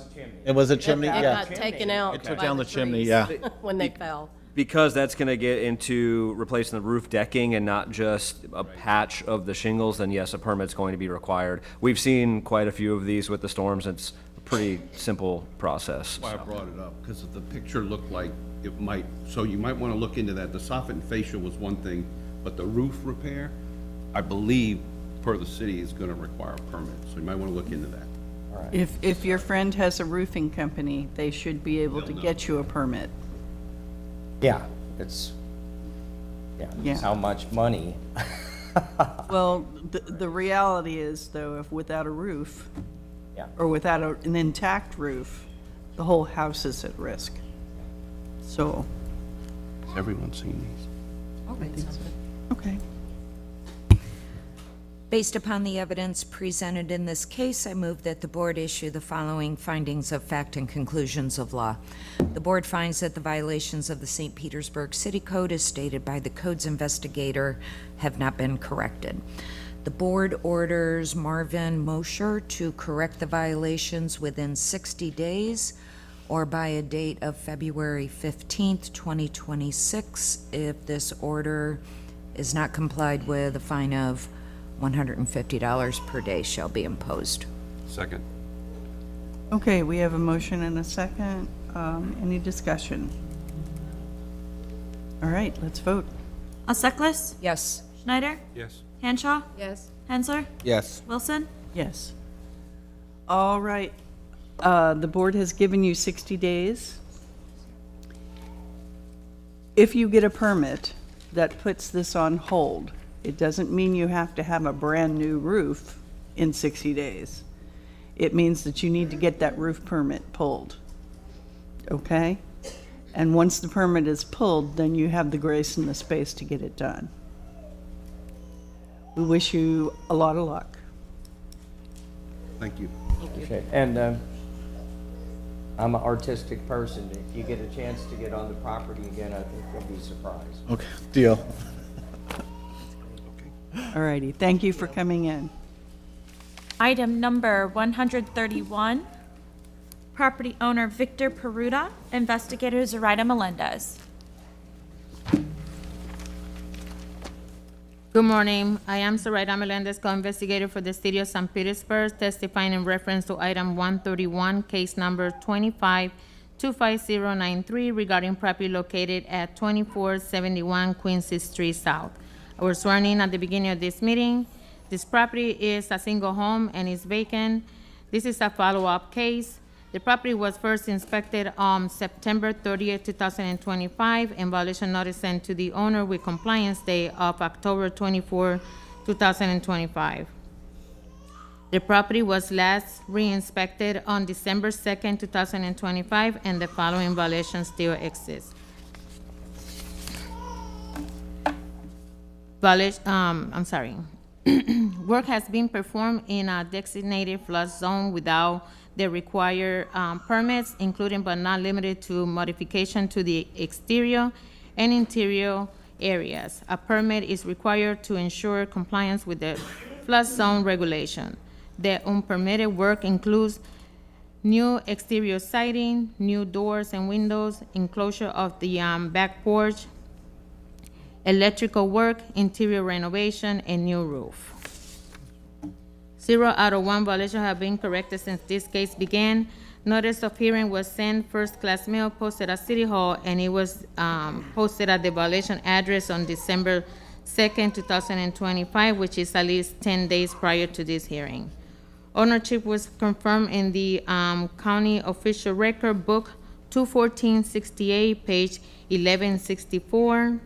It was a chimney. It Yeah. got taken out. It took by down the trees chimney. Yeah. when they fell. Because that's going to get into replacing the roof decking and not just a patch of the shingles, then yes, a permit's going to be required. We've seen quite a few of these with the storms. It's a pretty simple process. That's why I brought it up, because the picture looked like it might, so you might want to look into that. The soffit and fascia was one thing, but the roof repair, I believe, per the city, is going to require a permit, so you might want to look into that. All right. If your friend has a roofing company, they should be able to get you a permit. Yeah, it's, Yeah. how much money? Well, the reality is, though, if without a roof, Yeah. or without an intact roof, the whole house is at risk. So, Has everyone seen these? okay. Based upon the evidence presented in this case, I move that the board issue the following findings of fact and conclusions of law. The board finds that the violations of the St. Petersburg City Code as stated by the code's investigator have not been corrected. The board orders Marvin Mosher to correct the violations within 60 days or by a date of February 15th, 2026. If this order is not complied with, a fine of $150 per day shall be imposed. Second. Okay, we have a motion and a second. Any discussion? All right, let's vote. Alseklis? Yes. Schneider? Yes. Hanshaw? Yes. Hensler? Yes. Wilson? Yes. All right. The board has given you 60 days. If you get a permit, that puts this on hold. It doesn't mean you have to have a brand-new roof in 60 days. It means that you need to get that roof permit pulled, okay? And once the permit is pulled, then you have the grace and the space to get it done. We wish you a lot of luck. Thank you. Okay. And I'm an artistic person. If you get a chance to get on the property again, I think you'll be surprised. Okay, deal. All righty, thank you for coming in. Item number 131, property owner Victor Peruta, investigator Zoraida Melendez. Good morning. I am Zoraida Melendez, co-investigator for the City of St. Petersburg, testifying in reference to item 131, case number 25-25093 regarding property located at 2471 Quincy Street South. I was sworn in at the beginning of this meeting. This property is a single home and is vacant. This is a follow-up case. The property was first inspected on September 30th, 2025, and violation notice sent to the owner with compliance date of October 24, 2025. The property was last re-inspected on December 2nd, 2025, and the following violations still exist. Work has been performed in a designated flood zone without the required permits, including but not limited to modification to the exterior and interior areas. A permit is required to ensure compliance with the flood zone regulation. The unpermitted work includes new exterior siding, new doors and windows, enclosure of the back porch, electrical work, interior renovation, and new roof. 0 out of 1 violations have been corrected since this case began. Notice of hearing was sent first-class mail, posted at City Hall, and it was posted at the violation address on December 2nd, 2025, which is at least 10 days prior to this hearing. Ownership was confirmed in the County Official Record Book 21468, page 1164.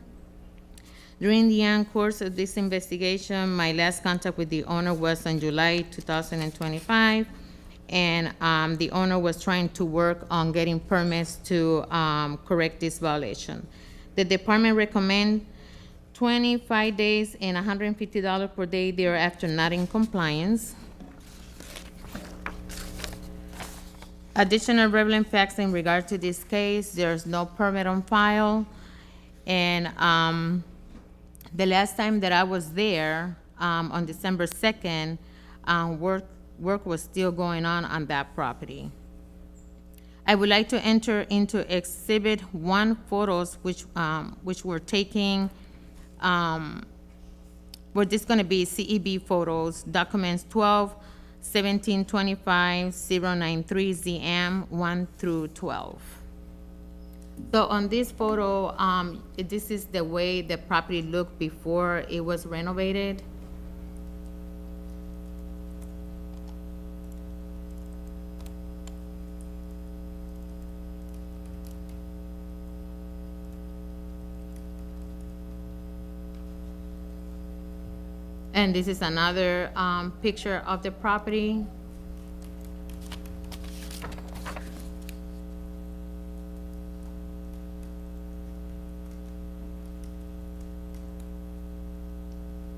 During the course of this investigation, my last contact with the owner was in July 2025, and the owner was trying to work on getting permits to correct this violation. The department recommends 25 days and $150 per day thereafter not in compliance. Additional relevant facts in regard to this case: there's no permit on file, and the last time that I was there, on December 2nd, work was still going on that property. I would like to enter into Exhibit 1 photos, which were taking, well, this is going to be CEB photos, documents 12-17-25-093 ZM 1 through 12. So on this photo, this is the way the property looked before it was renovated. And this is another picture of the property.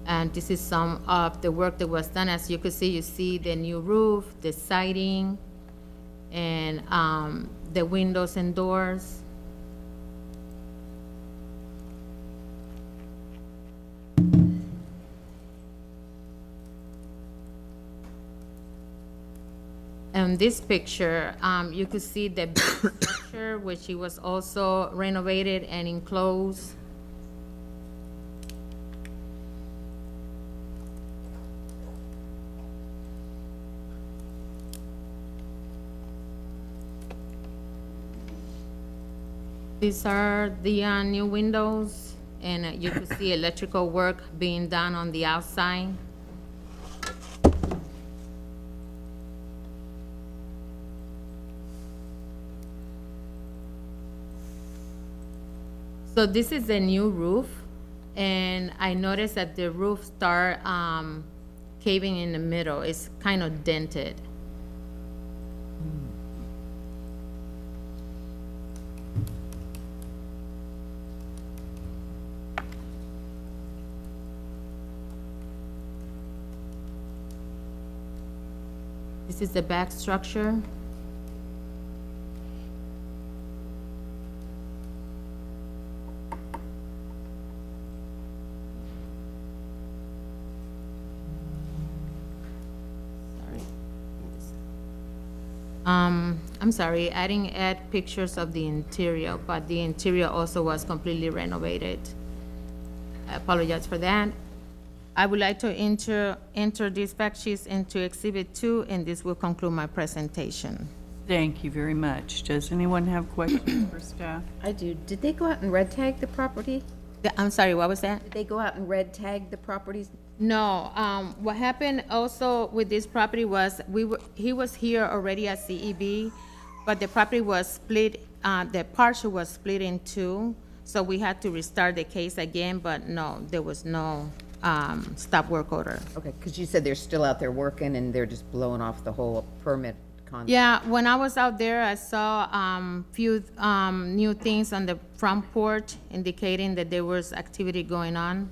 And this is some of the work that was done. As you can see, you see the new roof, the siding, and the windows and doors. And this picture, you could see the structure, which it was also renovated and enclosed. These are the new windows, and you can see electrical work being done on the outside. So this is the new roof, and I noticed that the roof start caving in the middle. It's kind of dented. This is the back structure. I'm sorry, I didn't add pictures of the interior, but the interior also was completely renovated. I apologize for that. I would like to enter these fact sheets into Exhibit 2, and this will conclude my presentation. Thank you very much. Does anyone have questions for staff? I do. Did they go out and red tag the property? I'm sorry, what was that? Did they go out and red tag the properties? No, what happened also with this property was he was here already at CEB, but the property was split, the parcel was split in two, so we had to restart the case again, but no, there was no stop work order. Okay, because you said they're still out there working and they're just blowing off the whole permit concept. Yeah, when I was out there, I saw few new things on the front porch indicating that there was activity going on.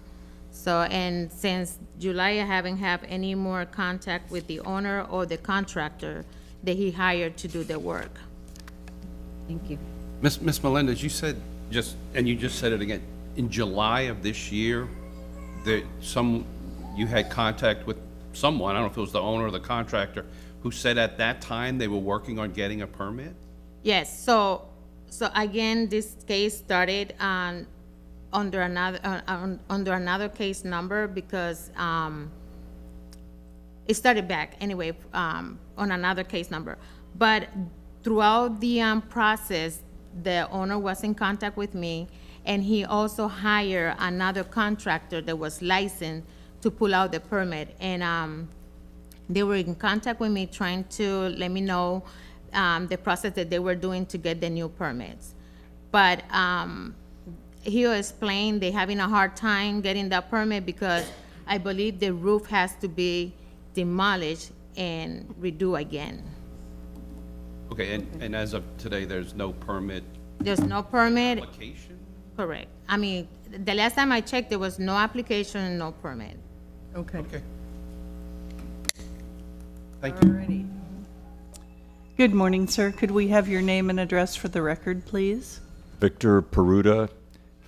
So, and since July, I haven't had any more contact with the owner or the contractor that he hired to do the work. Thank you. Miss Melendez, you said you just said it again, in July of this year, that you had contact with someone, I don't know if it was the owner or the contractor, who said at that time they were working on getting a permit? Yes, so again, this case started under another case number because it started back anyway on another case number. But throughout the process, the owner was in contact with me, and he also hired another contractor that was licensed to pull out the permit. And they were in contact with me trying to let me know the process that they were doing to get the new permits. But he explained they're having a hard time getting that permit because I believe the roof has to be demolished and redo again. Okay, and as of today, there's no permit? There's no permit. Application? Correct. I mean, the last time I checked, there was no application and no permit. Okay. Okay. Thank you. Alrighty. Good morning, sir. Could we have your name and address for the record, please? Victor Peruta,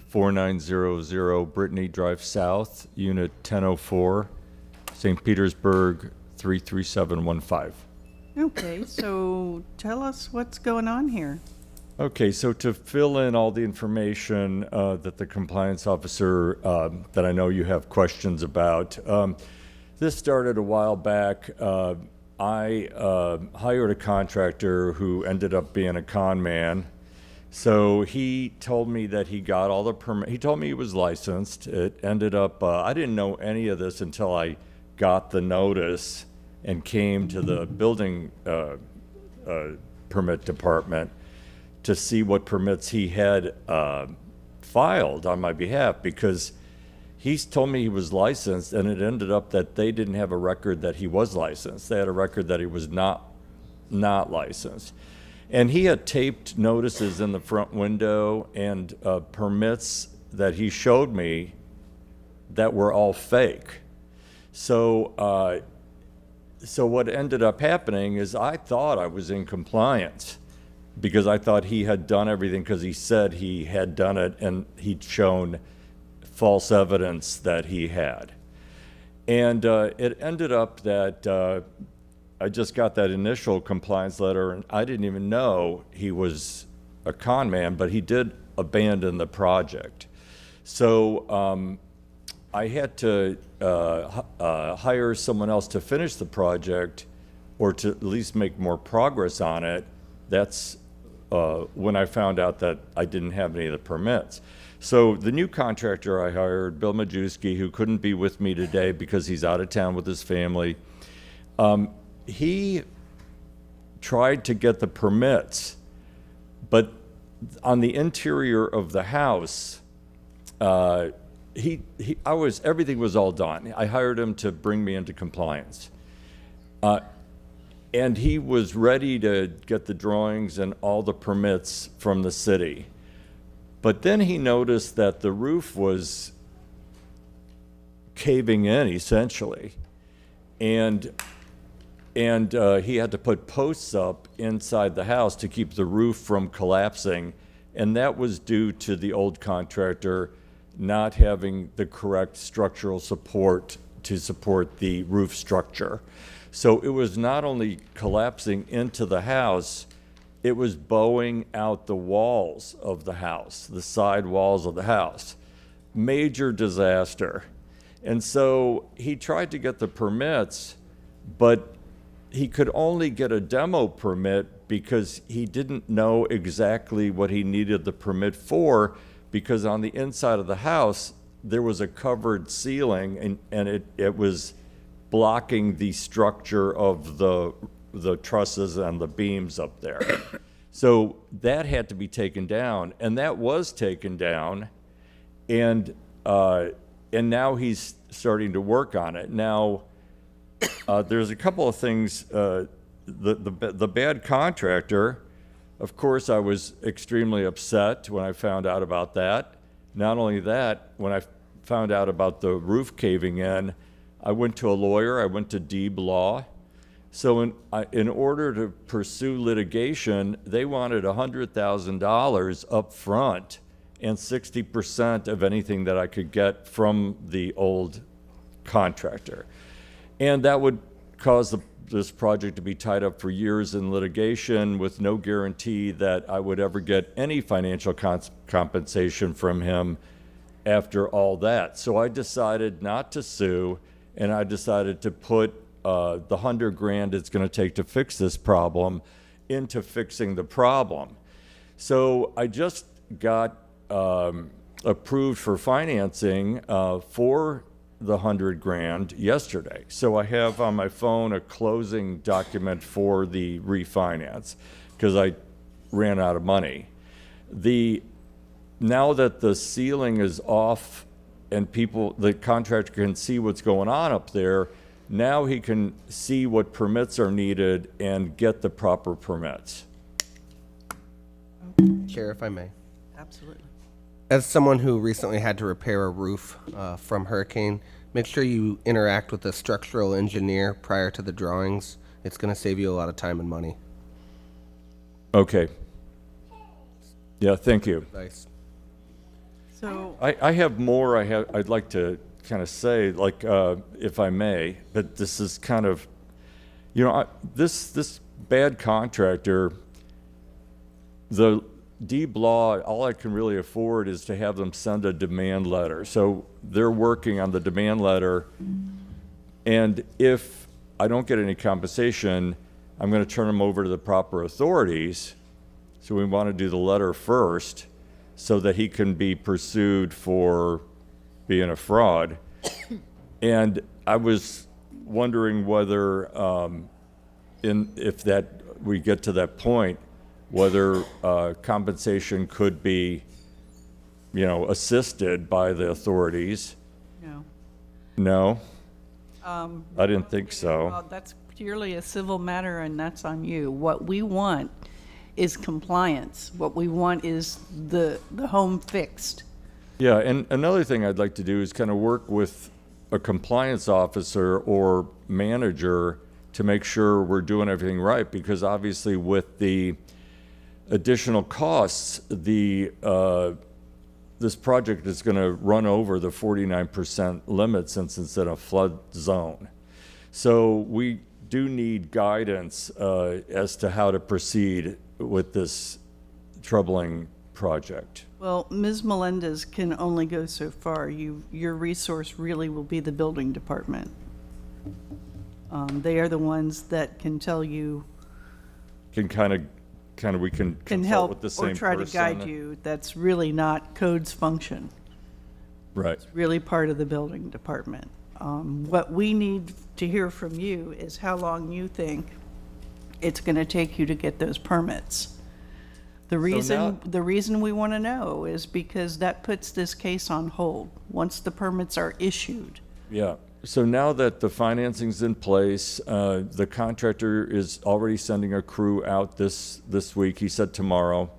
4900 Brittany Drive South, Unit 1004, St. Petersburg 33715. Okay, so tell us what's going on here. Okay, so to fill in all the information that the compliance officer, that I know you have questions about, this started a while back. I hired a contractor who ended up being a con man. So he told me that he got all the permit. He told me he was licensed. It ended up, I didn't know any of this until I got the notice and came to the building permit department to see what permits he had filed on my behalf, because He's told me he was licensed, and it ended up that they didn't have a record that he was licensed. They had a record that he was not licensed. And he had taped notices in the front window and permits that he showed me that were all fake. So, so what ended up happening is I thought I was in compliance because I thought he had done everything because he said he had done it and he'd shown false evidence that he had. And it ended up that I just got that initial compliance letter, and I didn't even know he was a con man, but he did abandon the project. So I had to hire someone else to finish the project or to at least make more progress on it. That's when I found out that I didn't have any of the permits. So the new contractor I hired, Bill Majewski, who couldn't be with me today because he's out of town with his family, he tried to get the permits, but on the interior of the house, everything was all done. I hired him to bring me into compliance. And he was ready to get the drawings and all the permits from the city. But then he noticed that the roof was caving in, essentially. And he had to put posts up inside the house to keep the roof from collapsing. And that was due to the old contractor not having the correct structural support to support the roof structure. So it was not only collapsing into the house, it was bowing out the walls of the house, the side walls of the house. Major disaster. And so he tried to get the permits, but he could only get a demo permit because he didn't know exactly what he needed the permit for, because on the inside of the house, there was a covered ceiling and it was blocking the structure of the trusses and the beams up there. So that had to be taken down, and that was taken down, and now he's starting to work on it. Now, there's a couple of things. The bad contractor, of course, I was extremely upset when I found out about that. Not only that, when I found out about the roof caving in, I went to a lawyer. I went to Deeb Law. So in order to pursue litigation, they wanted $100,000 up front and 60% of anything that I could get from the old contractor. And that would cause this project to be tied up for years in litigation with no guarantee that I would ever get any financial compensation from him after all that. So I decided not to sue, and I decided to put the $100,000 it's going to take to fix this problem into fixing the problem. So I just got approved for financing for the $100,000 yesterday. So I have on my phone a closing document for the refinance because I ran out of money. Now that the ceiling is off and the contractor can see what's going on up there, now he can see what permits are needed and get the proper permits. Chair, if I may. Absolutely. As someone who recently had to repair a roof from hurricane, make sure you interact with a structural engineer prior to the drawings. It's going to save you a lot of time and money. Okay. Yeah, thank you. Nice. So I have more I'd like to kind of say, like, if I may, but this is kind of, this bad contractor, the Deeb Law, all I can really afford is to have them send a demand letter. So they're working on the demand letter, and if I don't get any compensation, I'm going to turn them over to the proper authorities. So we want to do the letter first so that he can be pursued for being a fraud. And I was wondering whether, if we get to that point, whether compensation could be, assisted by the authorities. No. No? Um, I didn't think so. Well, that's purely a civil matter, and that's on you. What we want is compliance. What we want is the home fixed. Yeah, and another thing I'd like to do is kind of work with a compliance officer or manager to make sure we're doing everything right, because obviously with the additional costs, this project is going to run over the 49% limit since it's in a flood zone. So we do need guidance as to how to proceed with this troubling project. Well, Ms. Melendez can only go so far. Your resource really will be the building department. They are the ones that can tell you, We can consult help with the same or try person. to guide you. That's really not code's function. Right. It's really part of the building department. What we need to hear from you is how long you think it's going to take you to get those permits. The reason we want to know is because that puts this case on hold once the permits are issued. Yeah. So now that the financing's in place, the contractor is already sending a crew out this week, he said tomorrow,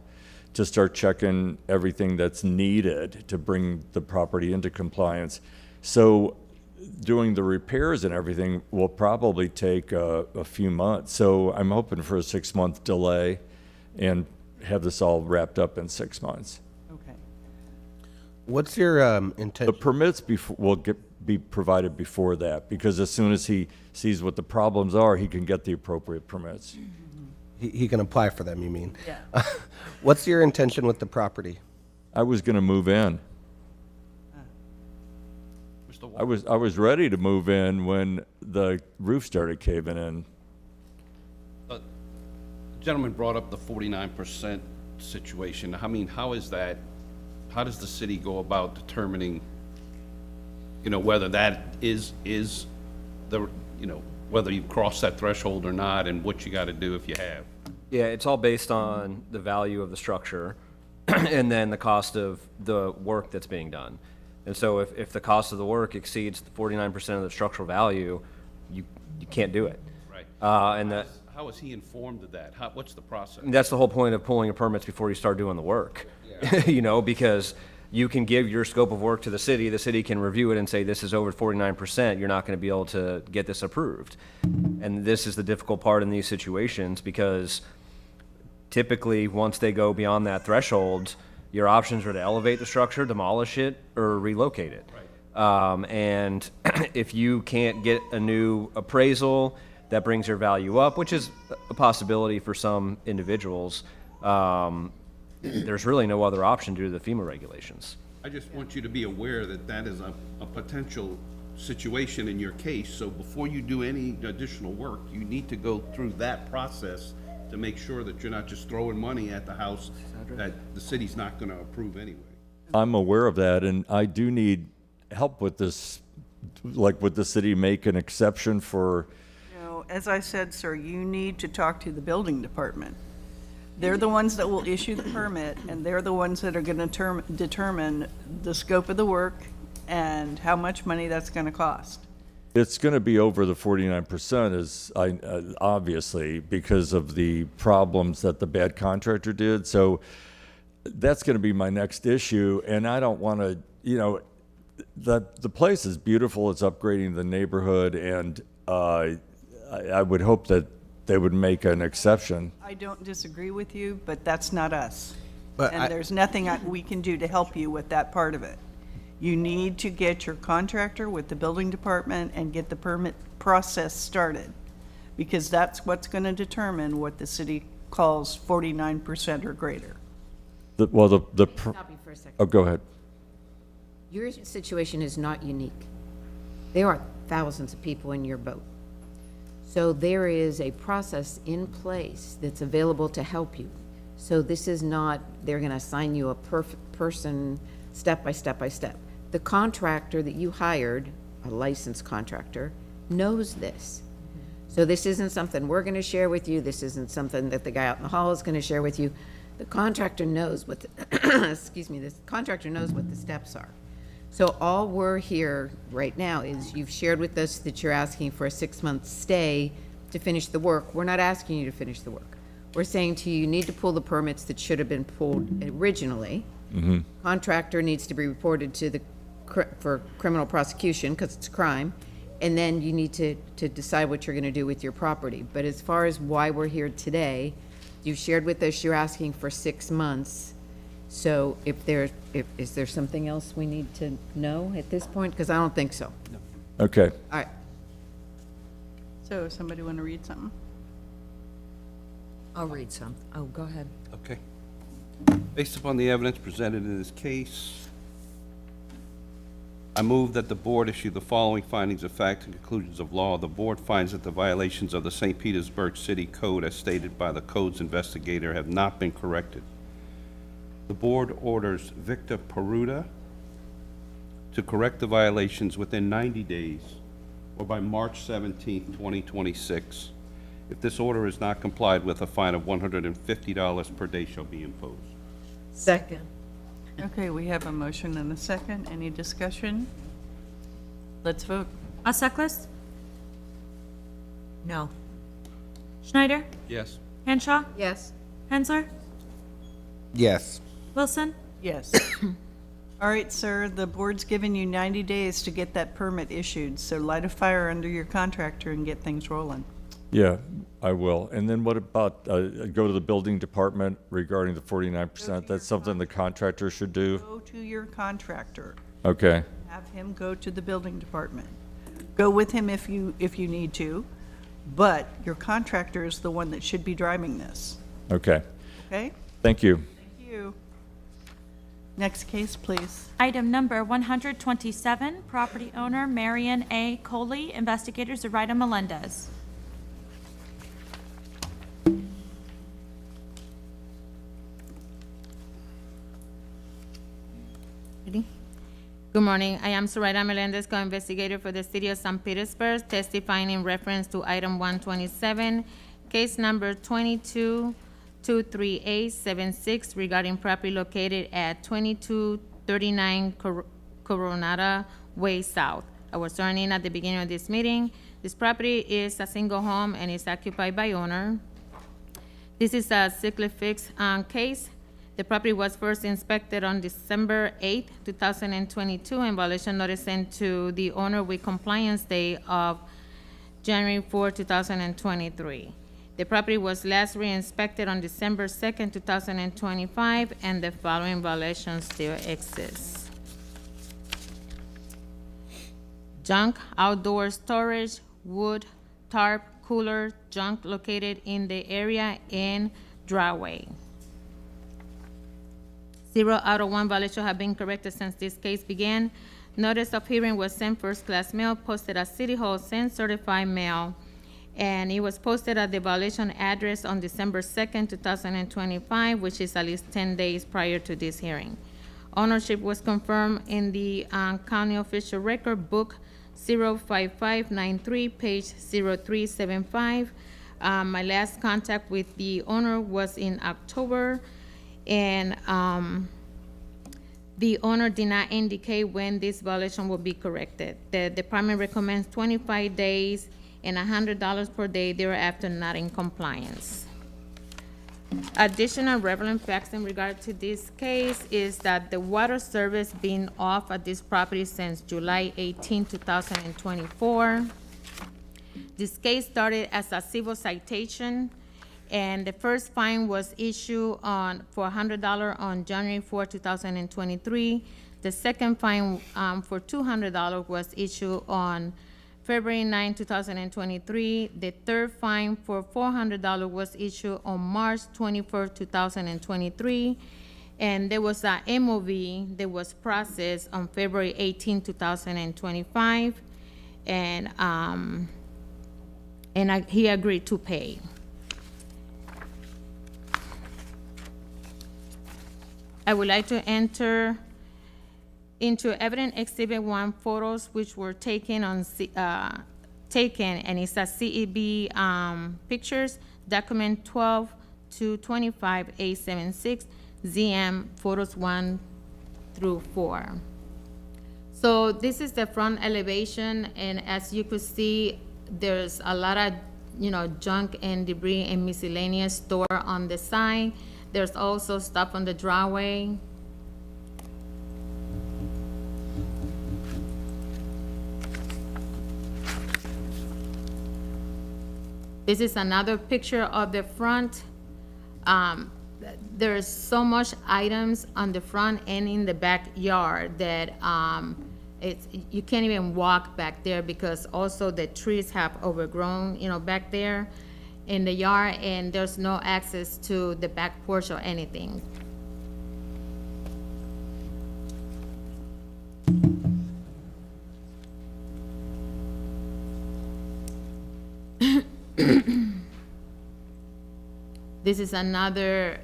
to start checking everything that's needed to bring the property into compliance. So doing the repairs and everything will probably take a few months. So I'm hoping for a 6-month delay and have this all wrapped up in 6 months. Okay. What's your intention? The permits will be provided before that, because as soon as he sees what the problems are, he can get the appropriate permits. He can apply for them, you mean? Yeah. What's your intention with the property? I was going to move in. I was ready to move in when the roof started caving in. The gentleman brought up the 49% situation. I mean, how does the city go about determining, whether that is the, whether you cross that threshold or not, and what you got to do if you have? Yeah, it's all based on the value of the structure and then the cost of the work that's being done. And so if the cost of the work exceeds the 49% of the structural value, you can't do it. Right. How is he informed of that? What's the process? That's the whole point of pulling your permits before you start doing the work. Yeah. Because you can give your scope of work to the city can review it and say, this is over 49%, you're not going to be able to get this approved. And this is the difficult part in these situations, because typically once they go beyond that threshold, your options are to elevate the structure, demolish it, or relocate it. Right. And if you can't get a new appraisal that brings your value up, which is a possibility for some individuals, there's really no other option due to the FEMA regulations. I just want you to be aware that is a potential situation in your case. So before you do any additional work, you need to go through that process to make sure that you're not just throwing money at the house that the city's not going to approve anyway. I'm aware of that, and I do need help with this, like would the city make an exception for... As I said, sir, you need to talk to the building department. They're the ones that will issue the permit, and they're the ones that are going to determine the scope of the work and how much money that's going to cost. It's going to be over the 49%, obviously, because of the problems that the bad contractor did. So that's going to be my next issue, and I don't want to, the place is beautiful. It's upgrading the neighborhood, and I would hope that they would make an exception. I don't disagree with you, but that's not us. But there's nothing we can do to help you with that part of it. You need to get your contractor with the building department and get the permit process started, because that's what's going to determine what the city calls 49% or greater. Stop you for a second. Oh, go ahead. Your situation is not unique. There are thousands of people in your boat. So there is a process in place that's available to help you. So this is not, they're going to assign you a perfect person step by step by step. The contractor that you hired, a licensed contractor, knows this. So this isn't something we're going to share with you. This isn't something that the guy out in the hall is going to share with you. The contractor knows what the, excuse me, this contractor knows what the steps are. So all we're here right now is you've shared with us that you're asking for a 6-month stay to finish the work. We're not asking you to finish the work. We're saying to you, you need to pull the permits that should have been pulled originally. Contractor needs to be reported to the, for criminal prosecution, because it's a crime. And then you need to decide what you're gonna do with your property. But as far as why we're here today, you shared with us you're asking for 6 months. So is there something else we need to know at this point? Because I don't think so. Okay. All right. So somebody want to read something? I'll read some. Oh, go ahead. Okay. Based upon the evidence presented in this case, I move that the board issue the following findings of fact and conclusions of law. The board finds that the violations of the St. Petersburg City Code as stated by the code's investigator have not been corrected. The board orders Victor Peruta to correct the violations within 90 days or by March 17, 2026. If this order is not complied with, a fine of $150 per day shall be imposed. Second. Okay, we have a motion and a second. Any discussion? Let's vote. Sutcliffe? No. Schneider? Yes. Henshaw? Yes. Hensler? Yes. Wilson? Yes. All right, sir, the board's given you 90 days to get that permit issued, so light a fire under your contractor and get things rolling. Yeah, I will. And then what about, go to the building department regarding the 49%? That's something the contractor should do? Go to your contractor. Okay. Have him go to the building department. Go with him if you need to, but your contractor is the one that should be driving this, Okay. okay? Thank you. Thank you. Next case, please. Item number 127, property owner Marion A. Coley, investigators Zoraida Melendez. Ready? Good morning. I am Zoraida Melendez, co-investigator for the City of St. Petersburg, testifying in reference to item 127, case number 22-23876 regarding property located at 2239 Coronada Way South. I was sworn in at the beginning of this meeting. This property is a single home and is occupied by owner. This is a cyclic fix case. The property was first inspected on December 8, 2022, and violation notice sent to the owner with compliance date of January 4, 2023. The property was last re-inspected on December 2, 2025, and the following violations still exist. Junk, outdoor storage, wood, tarp, cooler, junk located in the area and driveway. 0 out of 1 violations have been corrected since this case began. Notice of hearing was sent first-class mail, posted at City Hall, sent certified mail, and it was posted at the violation address on December 2nd, 2025, which is at least 10 days prior to this hearing. Ownership was confirmed in the County Official Record Book 05593, page 0375. My last contact with the owner was in October, and the owner did not indicate when this violation will be corrected. The department recommends 25 days and $100 per day thereafter not in compliance. Additional relevant facts in regard to this case is that the water service been off at this property since July 18, 2024. This case started as a civil citation, and the first fine was issued for $100 on January 4, 2023. The second fine for $200 was issued on February 9, 2023. The third fine for $400 was issued on March 21, 2023. And there was a MOV that was processed on February 18, 2025. And he agreed to pay. I would like to enter into evidence exhibit 1 photos which were taken on and it's a CEB pictures, document 12 to 25 A76 ZM photos 1 through 4. So this is the front elevation, and as you could see, there's a lot of, junk and debris and miscellaneous store on the side. There's also stuff on the driveway. This is another picture of the front. There's so much items on the front and in the backyard that you can't even walk back there, because also the trees have overgrown, back there in the yard, and there's no access to the back porch or anything. This is another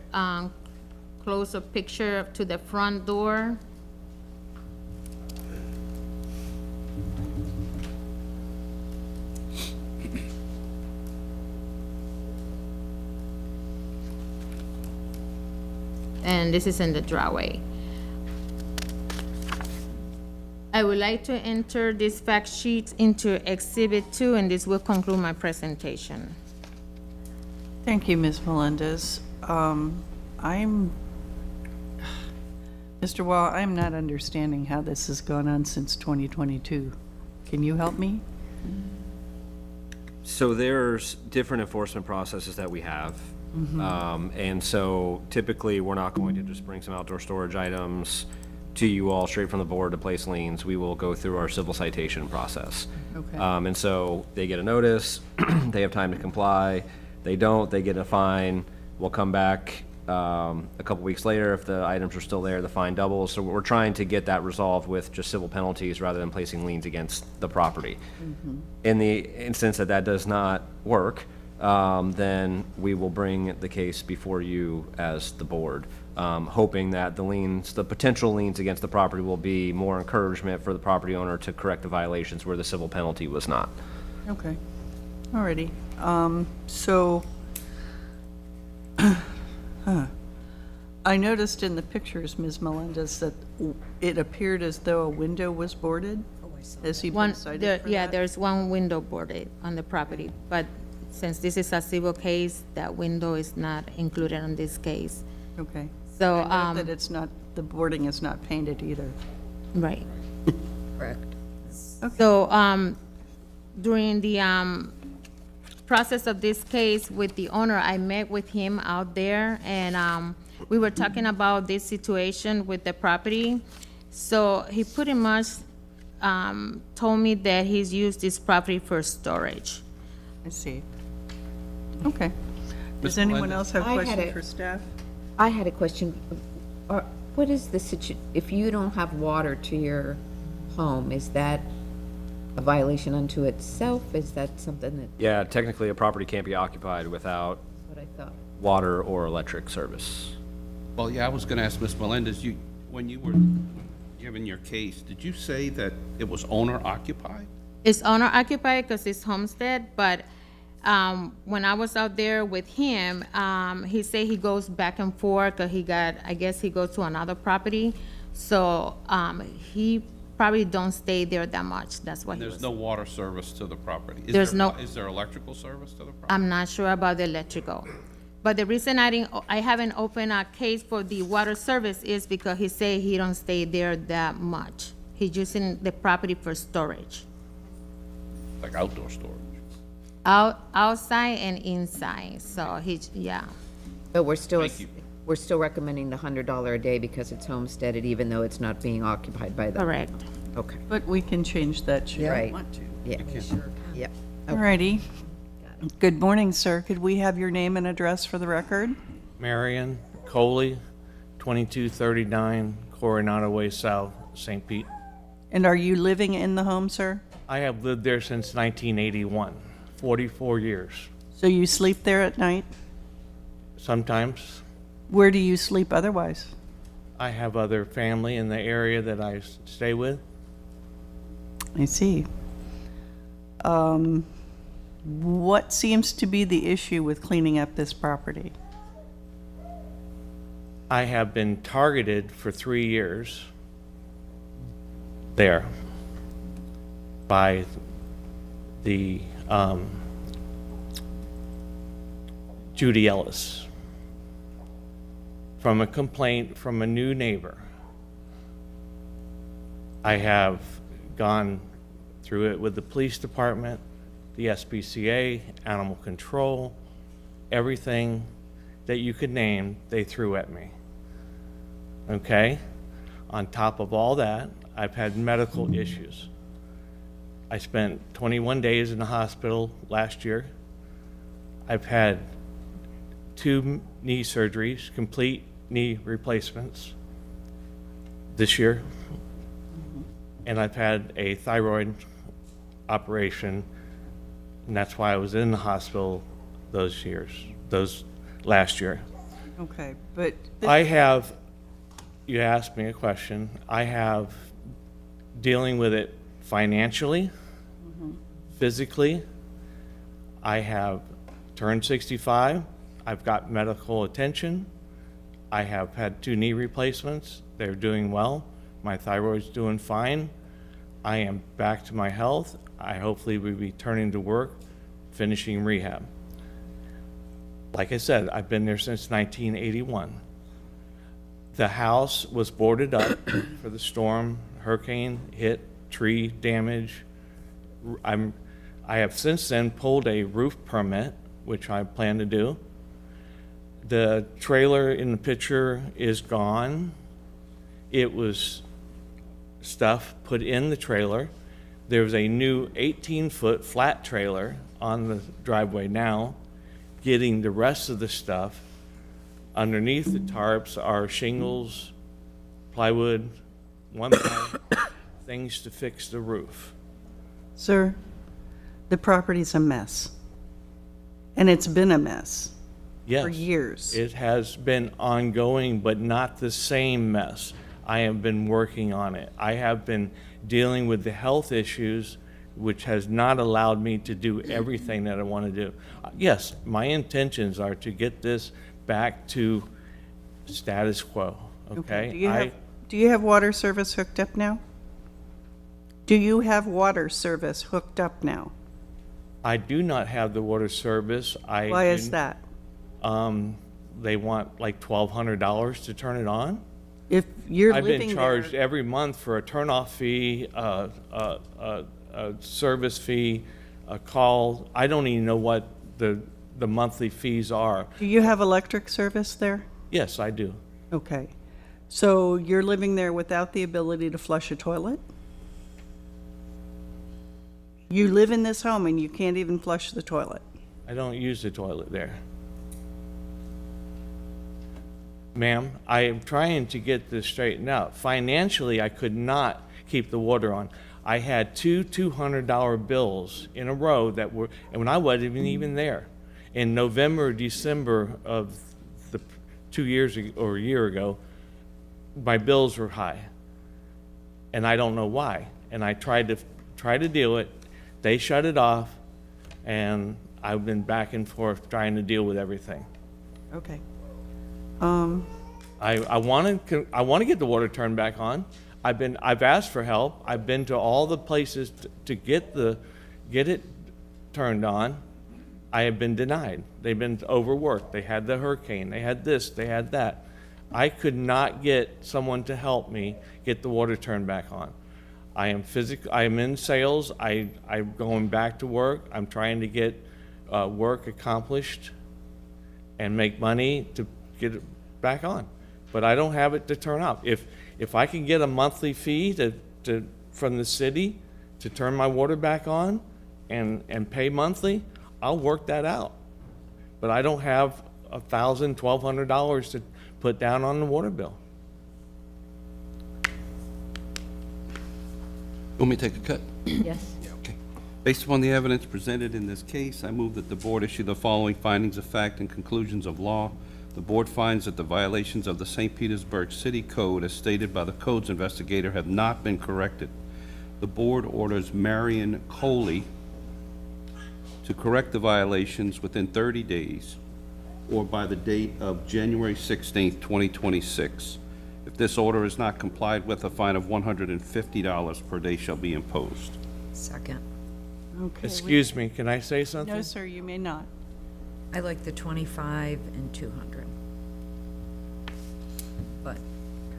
close-up picture to the front door. And this is in the driveway. I would like to enter this fact sheet into Exhibit 2, and this will conclude my presentation. Thank you, Ms. Melendez. Mr. Wall, I'm not understanding how this has gone on since 2022. Can you help me? So there's different enforcement processes that we have. And so typically, we're not going to just bring some outdoor storage items to you all straight from the board to place liens. We will go through our civil citation process. Okay. And so they get a notice, they have time to comply. They don't, they get a fine. We'll come back a couple weeks later. If the items are still there, the fine doubles. So we're trying to get that resolved with just civil penalties rather than placing liens against the property. In the instance that that does not work, then we will bring the case before you as the board, hoping that the potential liens against the property will be more encouragement for the property owner to correct the violations where the civil penalty was not. Okay. Alrighty. So, I noticed in the pictures, Ms. Melendez, that it appeared as though a window was boarded. Has he been cited for Yeah, that? there's one window boarded on the property, but since this is a civil case, that window is not included on this case. Okay. So, I note that it's not, the boarding is not painted either. right. Correct. So, during the process of this case with the owner, I met with him out there, and we were talking about this situation with the property. So he pretty much told me that he's used this property for storage. I see. Okay. Does anyone else have I had questions a- for staff? I had a question. What is the if you don't have water to your home, is that a violation unto itself? Is that something that, Yeah, technically, a property can't be occupied without what I thought? water or electric service. Well, yeah, I was going to ask Ms. Melendez, when you were given your case, did you say that it was owner occupied? It's owner occupied because it's homestead, but when I was out there with him, he said he goes back and forth because I guess he goes to another property. So he probably don't stay there that much. That's what And he there's was. no water service to the property? There's no- Is there electrical service to the property? I'm not sure about the electrical. But the reason I haven't opened a case for the water service is because he said he don't stay there that much. He's using the property for storage. Like outdoor storage? Outside and inside, so yeah. But we're still, Thank you. we're still recommending the $100 a day because it's homesteaded, even though it's not being occupied by the. Correct. Okay. But we can change that should we Right. want to. Yeah. Yep. Okay. Alrighty. Good morning, sir. Could we have your name and address for the record? Marion Coley, 2239 Coronado Way South, St. Pete. And are you living in the home, sir? I have lived there since 1981, 44 years. So you sleep there at night? Sometimes Where do you sleep otherwise? I have other family in the area that I stay with. I see. What seems to be the issue with cleaning up this property? I have been targeted for 3 years there by the Judy Ellis from a complaint from a new neighbor. I have gone through it with the police department, the SPCA, animal control, everything that you could name, they threw at me. Okay? On top of all that, I've had medical issues. I spent 21 days in the hospital last year. I've had 2 knee surgeries, complete knee replacements this year. And I've had a thyroid operation, and that's why I was in the hospital those last year. Okay, but You asked me a question. I have dealing with it financially, physically. I have turned 65. I've got medical attention. I have had 2 knee replacements. They're doing well. My thyroid's doing fine. I am back to my health. I hopefully will be turning to work, finishing rehab. Like I said, I've been there since 1981. The house was boarded up for the storm, hurricane hit, tree damage. I have since then pulled a roof permit, which I plan to do. The trailer in the picture is gone. It was stuff put in the trailer. There's a new 18-foot flat trailer on the driveway now, getting the rest of the stuff. Underneath the tarps are shingles, plywood, things to fix the roof. Sir, the property's a mess. And it's been a mess for years. It has been ongoing, but not the same mess. I have been working on it. I have been dealing with the health issues, which has not allowed me to do everything that I want to do. Yes, my intentions are to get this back to status quo, okay? Do you have water service hooked up now? Do you have water service hooked up now? I do not have the water service. Why is that? They want like $1,200 to turn it on. If you're I've living been charged there, every month for a turnoff fee, a service fee, a call. I don't even know what the monthly fees are. do you have electric service there? Yes, I do. Okay. So you're living there without the ability to flush a toilet? You live in this home and you can't even flush the toilet? I don't use the toilet there. Ma'am, I am trying to get this straightened out. Financially, I could not keep the water on. I had 2 $200 bills in a row that were, and when I wasn't even there. In November, December of the 2 years ago, or a year ago, my bills were high. And I don't know why. And I tried to deal it. They shut it off, and I've been back and forth trying to deal with everything. Okay. I want to get the water turned back on. I've asked for help. I've been to all the places to get it turned on. I have been denied. They've been overworked. They had the hurricane. They had this. They had that. I could not get someone to help me get the water turned back on. I am in sales. I'm going back to work. I'm trying to get work accomplished and make money to get it back on. But I don't have it to turn off. If I can get a monthly fee from the city to turn my water back on and pay monthly, I'll work that out. But I don't have $1,000, $1,200 to put down on the water bill. Want me to take a cut? Yes. Yeah, okay. Based upon the evidence presented in this case, I move that the board issue the following findings of fact and conclusions of law. The board finds that the violations of the St. Petersburg City Code, as stated by the codes investigator, have not been corrected. The board orders Marion Coley to correct the violations within 30 days or by the date of January 16th, 2026. If If this order is not complied with, a fine of $150 per day shall be imposed. Second. Okay. Excuse me, can I say something? No, sir, you may not. I like the 25 and 200. But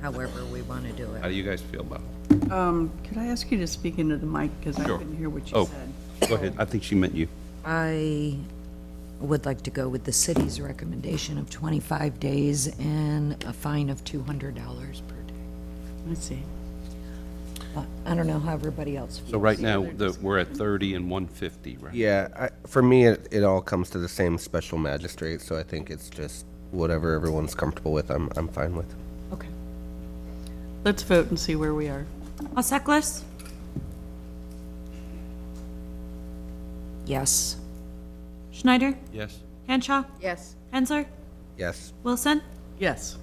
however we want to do How it. do you guys feel about it? Could I ask you to speak into the mic, because I Sure. couldn't hear what you Oh, said. go ahead. I think she meant you. I would like to go with the city's recommendation of 25 days and a fine of $200 per day. I see. But I don't know how everybody else feels. So right now, we're at 30 and 150, right? Yeah, for me, it all comes to the same special magistrate, so I think it's just whatever everyone's comfortable with, I'm fine with. Okay. Let's vote and see where we are. Alseklis? Yes. Schneider? Yes. Henshaw? Yes. Hensler? Yes. Wilson? Yes.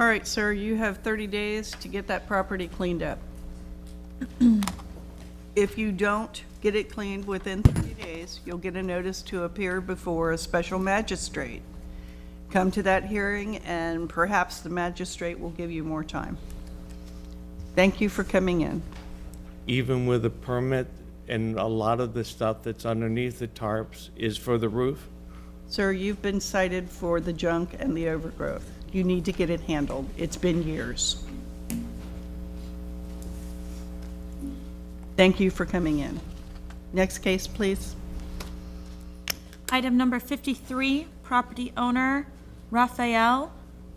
All right, sir, you have 30 days to get that property cleaned up. If you don't get it cleaned within 30 days, you'll get a notice to appear before a special magistrate. Come to that hearing, and perhaps the magistrate will give you more time. Thank you for coming in. Even with a permit and a lot of the stuff that's underneath the tarps is for the roof? Sir, you've been cited for the junk and the overgrowth. You need to get it handled. It's been years. Thank you for coming in. Next case, please. Item number 53, property owner Rafael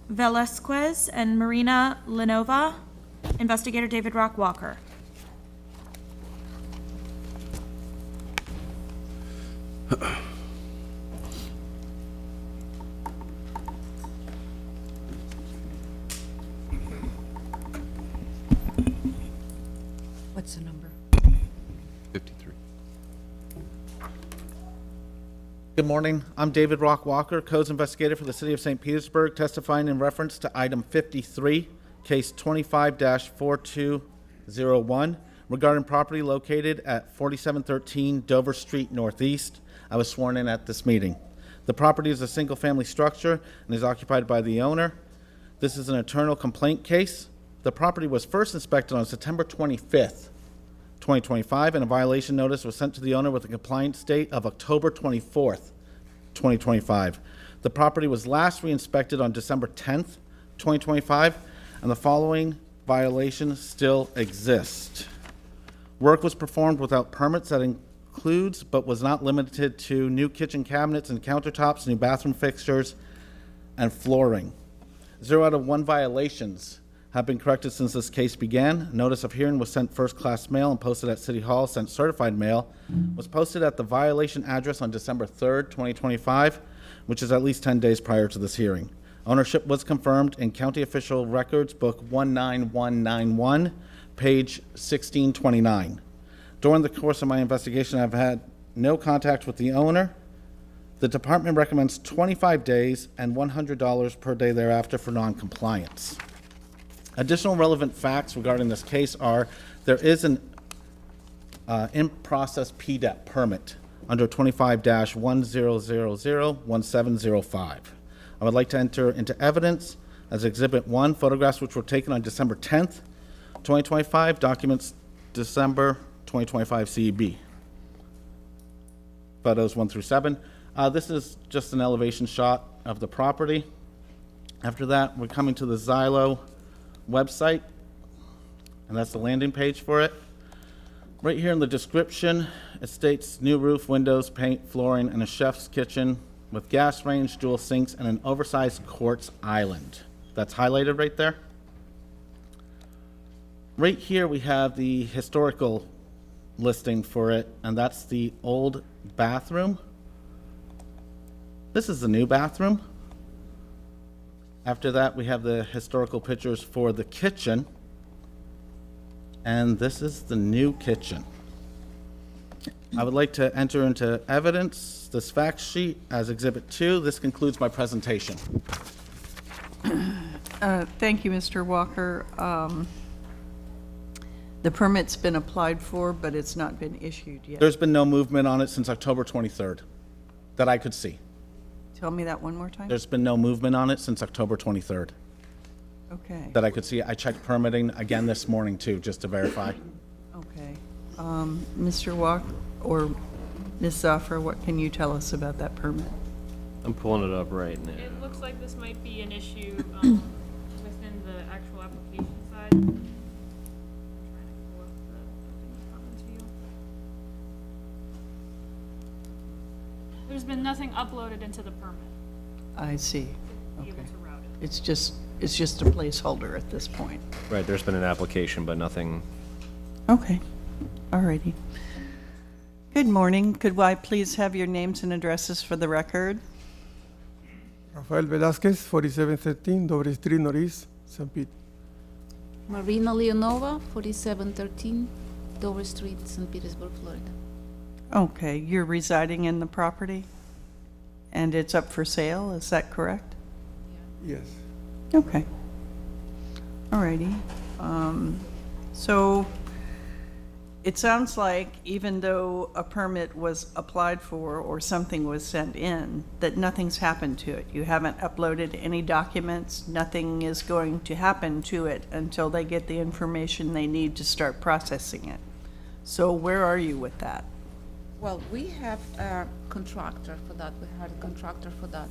Velasquez and Marina Lenova. Investigator David Rock Walker. What's the number? 53. Good morning. I'm David Rock Walker, Codes Investigator for the City of St. Petersburg, testifying in reference to item 53, case 25-4201, regarding property located at 4713 Dover Street Northeast. I was sworn in at this meeting. The property is a single-family structure and is occupied by the owner. This is an eternal complaint case. The property was first inspected on September 25th, 2025, and a violation notice was sent to the owner with a compliance date of October 24th, 2025. The property was last re-inspected on December 10th, 2025, and the following violations still exist. Work was performed without permits that includes but was not limited to new kitchen cabinets and countertops, new bathroom fixtures, and flooring. 0 out of 1 violations have been corrected since this case began. Notice of hearing was sent first-class mail and posted at City Hall. Sent certified mail was posted at the violation address on December 3rd, 2025, which is at least 10 days prior to this hearing. Ownership was confirmed in County Official Records, Book 19191, page 1629. During the course of my investigation, I've had no contact with the owner. The department recommends 25 days and $100 per day thereafter for non-compliance. Additional relevant facts regarding this case are there is an in-process PDEP permit under 25-10001705. I would like to enter into evidence as Exhibit 1, photographs which were taken on December 10th, 2025, documents December 2025 CEB. Photos 1 through 7. This is just an elevation shot of the property. After that, we're coming to the Xylo website, and that's the landing page for it. Right here in the description, it states new roof, windows, paint, flooring, and a chef's kitchen with gas range, dual sinks, and an oversized quartz island. That's highlighted right there. Right here we have the historical listing for it, and that's the old bathroom. This is the new bathroom. After that, we have the historical pictures for the kitchen. And this is the new kitchen. I would like to enter into evidence this fact sheet as Exhibit 2. This concludes my presentation. Thank you, Mr. Walker. The permit's been applied for, but it's not been issued yet. There's been no movement on it since October 23rd that I could see. Tell me that one more time. There's been no movement on it since October 23rd. Okay. that I could see. I checked permitting again this morning too, just to verify. Okay. Mr. Walk or Ms. Zaffer, what can you tell us about that permit? I'm pulling it up right now. It looks like this might be an issue within the actual application side. I'm trying to pull up the building department's view. There's been nothing uploaded into the permit. I see. To be able Okay. to route it. It's just a placeholder at this point. Right, there's been an application, but nothing. Okay. Alrighty. Good morning. Could I please have your names and addresses for the record? Rafael Velázquez, 4713 Dover Street Northeast, St. Pete. Marina Leonova, 4713 Dover Street, St. Petersburg, Florida. Okay, you're residing in the property? And it's up for sale, is that correct? Yes. Okay. Alrighty. So it sounds like even though a permit was applied for or something was sent in, that nothing's happened to it. You haven't uploaded any documents, nothing is going to happen to it until they get the information they need to start processing it. So where are you with that? Well, we have a contractor for that. We had a contractor for that.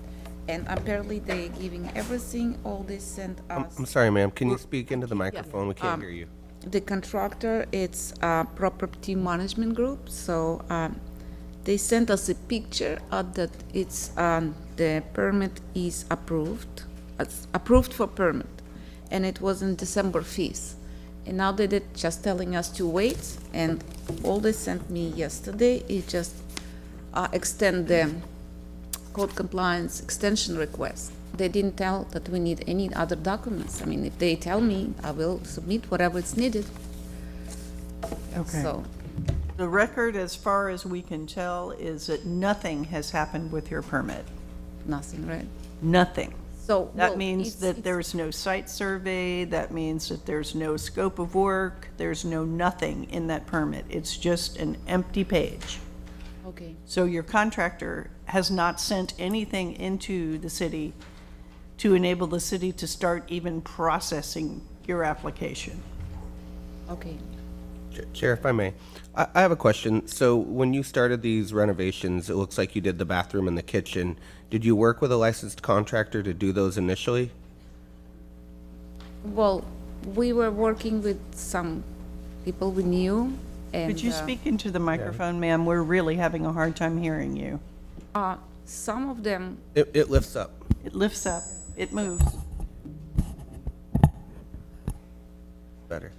And apparently they're giving everything, all they sent us. I'm sorry, ma'am. Can you speak into the microphone? We can't hear you. The contractor, it's a property management group, so they sent us a picture that it's the permit is approved. It's approved for permit, and it was on December 5th. And now they're just telling us to wait, and all they sent me yesterday is just extend the code compliance extension request. They didn't tell that we need any other documents. I mean, if they tell me, I will submit whatever is needed. Okay. So, The record, as far as we can tell, is that nothing has happened with your permit. nothing, right? Nothing. So, That well, means it's- that there's no site survey, that means that there's no scope of work, there's no nothing in that permit. It's just an empty page. Okay. So your contractor has not sent anything into the city to enable the city to start even processing your application. Okay. Chair, if I may, I have a question. So when you started these renovations, it looks like you did the bathroom and the kitchen. Did you work with a licensed contractor to do those initially? Well, we were working with some people we knew, and Could you speak into the microphone, ma'am? We're really having a hard time hearing you. some of them. It lifts up. It lifts up, it moves. Better.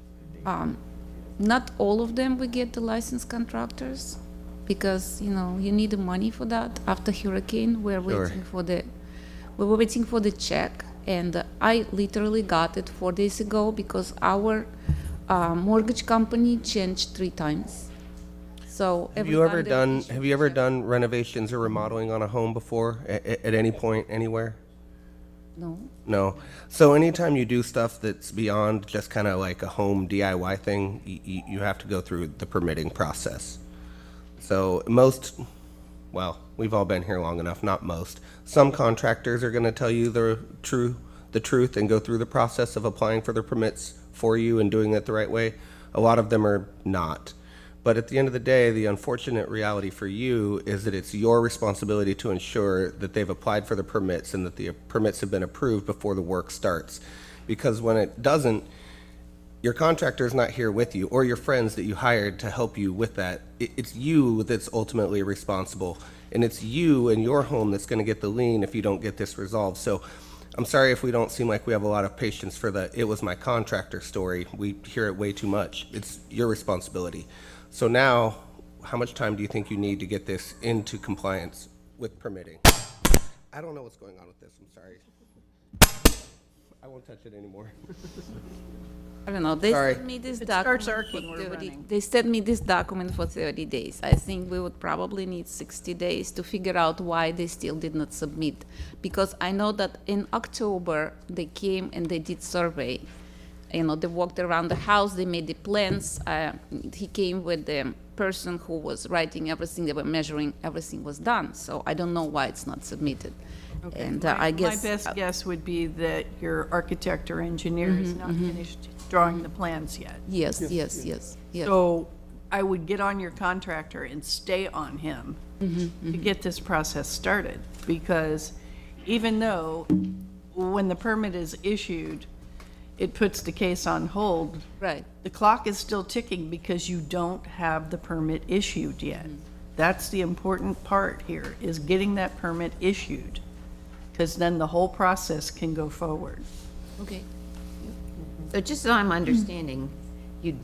Not all of them we get the licensed contractors, because you need the money for that. After hurricane, we were waiting for the check, and I literally got it 4 days ago because our mortgage company changed 3 times. So Have you ever done renovations or remodeling on a home before at any point anywhere? No. No. So anytime you do stuff that's beyond just kind of like a home DIY thing, you have to go through the permitting process. So we've all been here long enough, not most. Some contractors are going to tell you the truth and go through the process of applying for their permits for you and doing it the right way. A lot of them are not. But at the end of the day, the unfortunate reality for you is that it's your responsibility to ensure that they've applied for the permits and that the permits have been approved before the work starts. Because when it doesn't, your contractor is not here with you, or your friends that you hired to help you with that. It's you that's ultimately responsible. And it's you and your home that's going to get the lien if you don't get this resolved. So I'm sorry if we don't seem like we have a lot of patience for the "it was my contractor" story. We hear it way too much. It's your responsibility. So now, how much time do you think you need to get this into compliance with permitting? I don't know what's going on with this. I'm sorry. I won't touch it anymore. I don't know. They Sorry. sent me this It document starts arcing, for we're 30. running. They sent me this document for 30 days. I think we would probably need 60 days to figure out why they still did not submit. Because I know that in October they came and they did survey, they walked around the house, they made the plans. He came with the person who was writing everything, they were measuring, everything was done. So I don't know why it's not submitted. Okay. And My I guess. my best guess would be that your architect or engineer is not finished drawing the plans yet. Yes. So I would get on your contractor and stay on him to get this process started, because even though when the permit is issued, it puts the case on hold. Right. The clock is still ticking because you don't have the permit issued yet. That's the important part here, is getting that permit issued, because then the whole process can go forward. Okay. So just so I'm understanding, you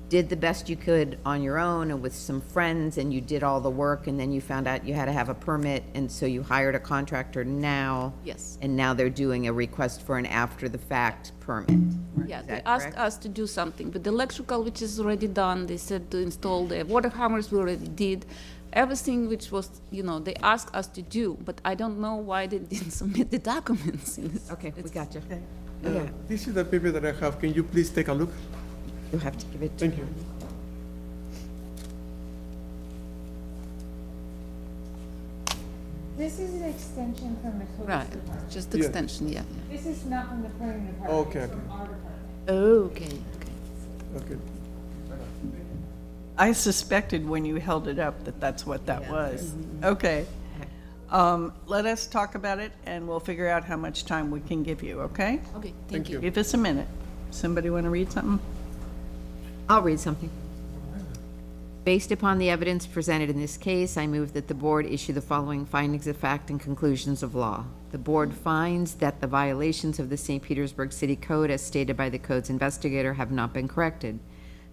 did the best you could on your own and with some friends, and you did all the work, and then you found out you had to have a permit, and so you hired a contractor now? Yes. And now they're doing a request for an after-the-fact permit? Yeah, Is they that asked correct? us to do something, but the electrical, which is already done, they said to install the water hammers, we already did. Everything which was, they asked us to do, but I don't know why they didn't submit the documents in this. Okay, we got you. This is the paper that I have. Can you please take a look? You have to give it to Thank you. This is an extension from the code Right, department. just Yeah. extension, yeah. This is not from the planning department. Okay, It's from okay. our department. Okay. Okay. I suspected when you held it up that that's what that was. Okay. Let us talk about it, and we'll figure out how much time we can give you, okay? Okay, thank you. Give us a minute. Somebody want to read something? I'll read something. Based upon the evidence presented in this case, I move that the board issue the following findings of fact and conclusions of law. The board finds that the violations of the St. Petersburg City Code as stated by the code's investigator have not been corrected.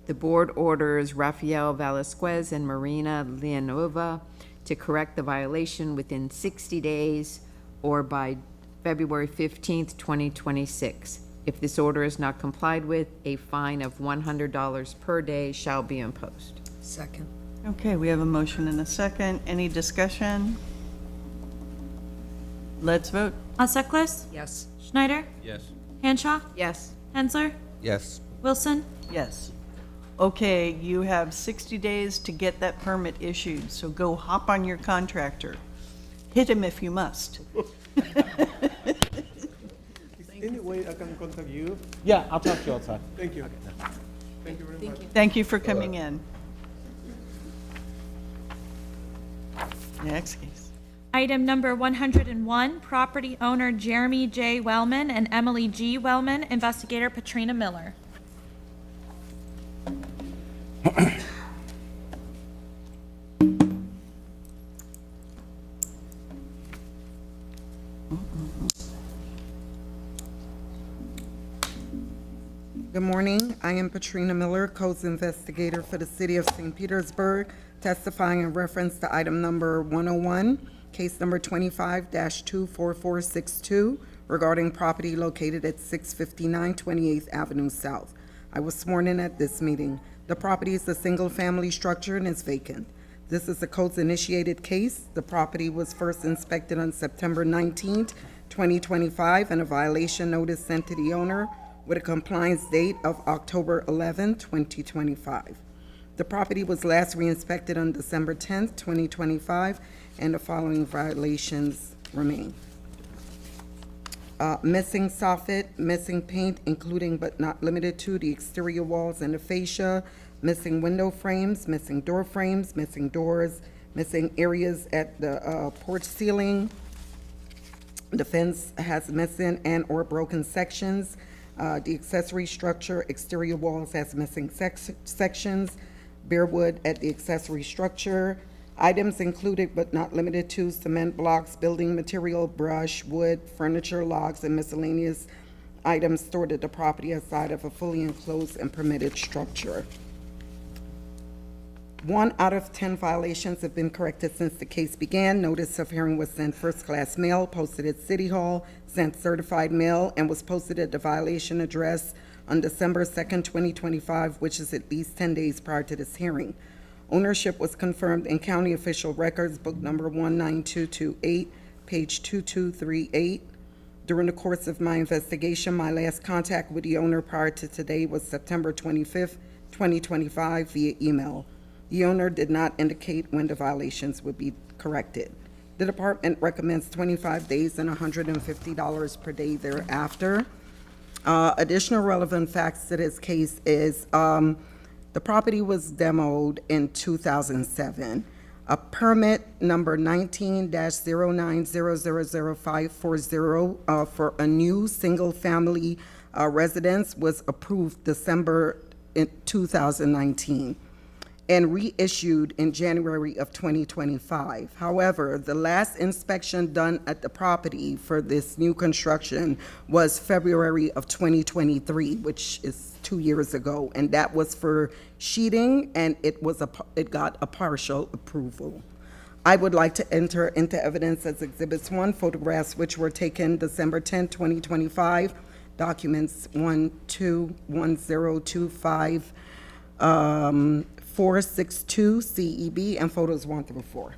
The board orders Rafael Velasquez and Marina Leonova to correct the violation within 60 days or by February 15th, 2026. If this order is not complied with, a fine of $100 per day shall be imposed. Second. Okay, we have a motion and a second. Any discussion? Let's vote. Alseklis? Yes. Schneider? Yes. Hanshaw? Yes. Hensler? Yes. Wilson? Yes. Okay, you have 60 days to get that permit issued, so go hop on your contractor. Hit him if you must. Any way I can contact you? Yeah, I'll talk to you outside. Thank you. Thank you very much. Thank you for coming in. Next case. Item number 101, property owner Jeremy J. Wellman and Emily G. Wellman, investigator Patrina Miller. Good morning. I am Patrina Miller, Codes Investigator for the City of St. Petersburg, testifying in reference to item number 101, case number 25-24462, regarding property located at 659 28th Avenue South. I was sworn in at this meeting. The property is a single-family structure and is vacant. This is a codes-initiated case. The property was first inspected on September 19th, 2025, and a violation notice sent to the owner with a compliance date of October 11, 2025. The property was last re-inspected on December 10th, 2025, and the following violations remain. Missing soffit, missing paint, including but not limited to the exterior walls and the fascia, missing window frames, missing door frames, missing doors, missing areas at the porch ceiling. The fence has missing and or broken sections. The accessory structure, exterior walls has missing sections, bare wood at the accessory structure. Items included but not limited to cement blocks, building material, brush, wood, furniture, logs, and miscellaneous items stored at the property outside of a fully enclosed and permitted structure. 1 out of 10 violations have been corrected since the case began. Notice of hearing was sent first-class mail, posted at City Hall, sent certified mail, and was posted at the violation address on December 2nd, 2025, which is at least 10 days prior to this hearing. Ownership was confirmed in county official records, book number 19228, page 2238. During the course of my investigation, my last contact with the owner prior to today was September 25th, 2025 via email. The owner did not indicate when the violations would be corrected. The department recommends 25 days and $150 per day thereafter. Additional relevant facts to this case is the property was demoed in 2007. A permit number 19-09000540 for a new single-family residence was approved December in 2019 and reissued in January of 2025. However, the last inspection done at the property for this new construction was February of 2023, which is 2 years ago, and that was for sheeting, and it got a partial approval. I would like to enter into evidence as Exhibits 1, photographs which were taken December 10, 2025, documents 121025, 462 CEB, and photos 1 through 4.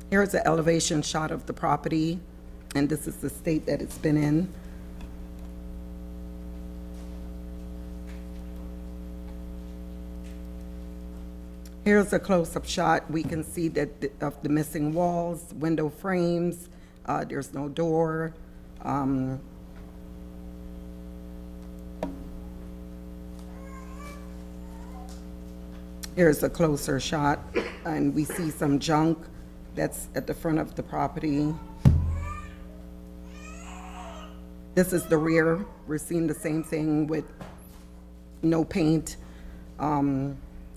Here's an elevation shot of the property, and this is the state that it's been in. Here's a close-up shot. We can see that of the missing walls, window frames, there's no door. Here's a closer shot, and we see some junk that's at the front of the property. This is the rear. We're seeing the same thing with no paint,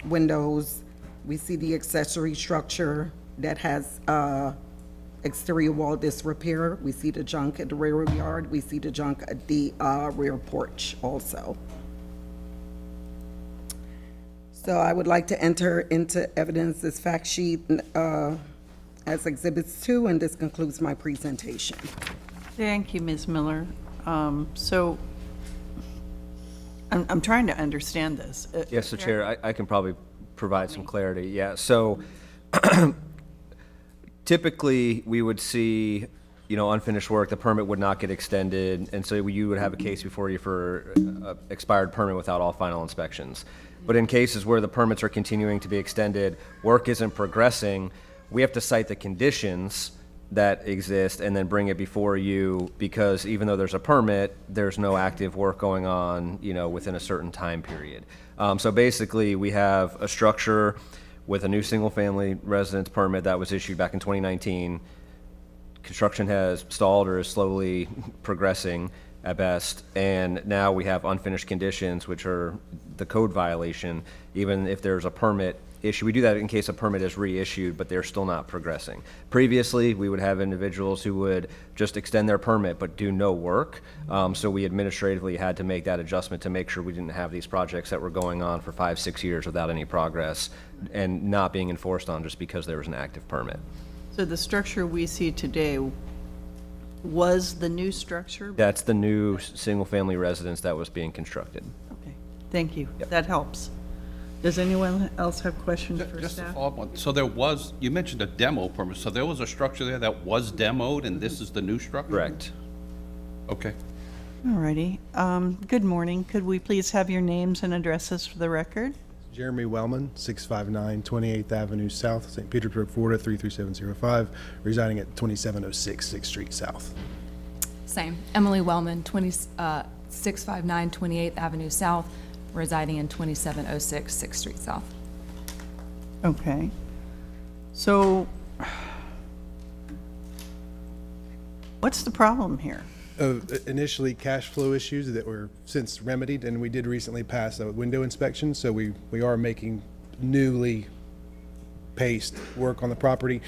windows. We see the accessory structure that has exterior wall disrepair. We see the junk at the rear yard. We see the junk at the rear porch also. So I would like to enter into evidence this fact sheet as Exhibits 2, and this concludes my presentation. Thank you, Ms. Miller. So I'm trying to understand this. Yes, so Chair, I can probably provide some clarity. Yeah, so typically we would see, unfinished work, the permit would not get extended, and so you would have a case before you for expired permit without all final inspections. But in cases where the permits are continuing to be extended, work isn't progressing, we have to cite the conditions that exist and then bring it before you, because even though there's a permit, there's no active work going on, within a certain time period. So basically, we have a structure with a new single-family residence permit that was issued back in 2019. Construction has stalled or is slowly progressing at best, and now we have unfinished conditions, which are the code violation, even if there's a permit issue. We do that in case a permit is reissued, but they're still not progressing. Previously, we would have individuals who would just extend their permit but do no work, so we administratively had to make that adjustment to make sure we didn't have these projects that were going on for 5-6 years without any progress and not being enforced on just because there was an active permit. So the structure we see today was the new structure? That's the new single-family residence that was being constructed. Okay, thank you. Yep. That helps. Does anyone else have questions for Just to staff? follow up on, so you mentioned a demo permit, so there was a structure there that was demoed, and this is the new structure? Correct. Okay. All righty. Good morning. Could we please have your names and addresses for the record? Jeremy Wellman, 659 28th Avenue South, St. Petersburg, Florida, 33705, residing at 2706 6th Street South. Same. Emily Wellman, 659 28th Avenue South, residing in 2706 6th Street South. Okay. So what's the problem here? Initially, cash flow issues that were since remedied, and we did recently pass a window inspection, so we are making newly paced work on the property.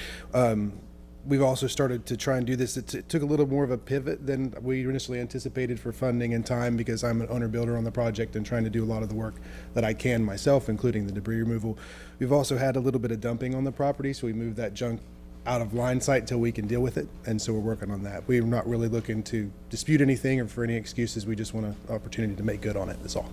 We've also started to try and do this. It took a little more of a pivot than we initially anticipated for funding and time, because I'm an owner-builder on the project and trying to do a lot of the work that I can myself, including the debris removal. We've also had a little bit of dumping on the property, so we moved that junk out of line sight until we can deal with it, and so we're working on that. We're not really looking to dispute anything or for any excuses. We just want an opportunity to make good on it, that's all.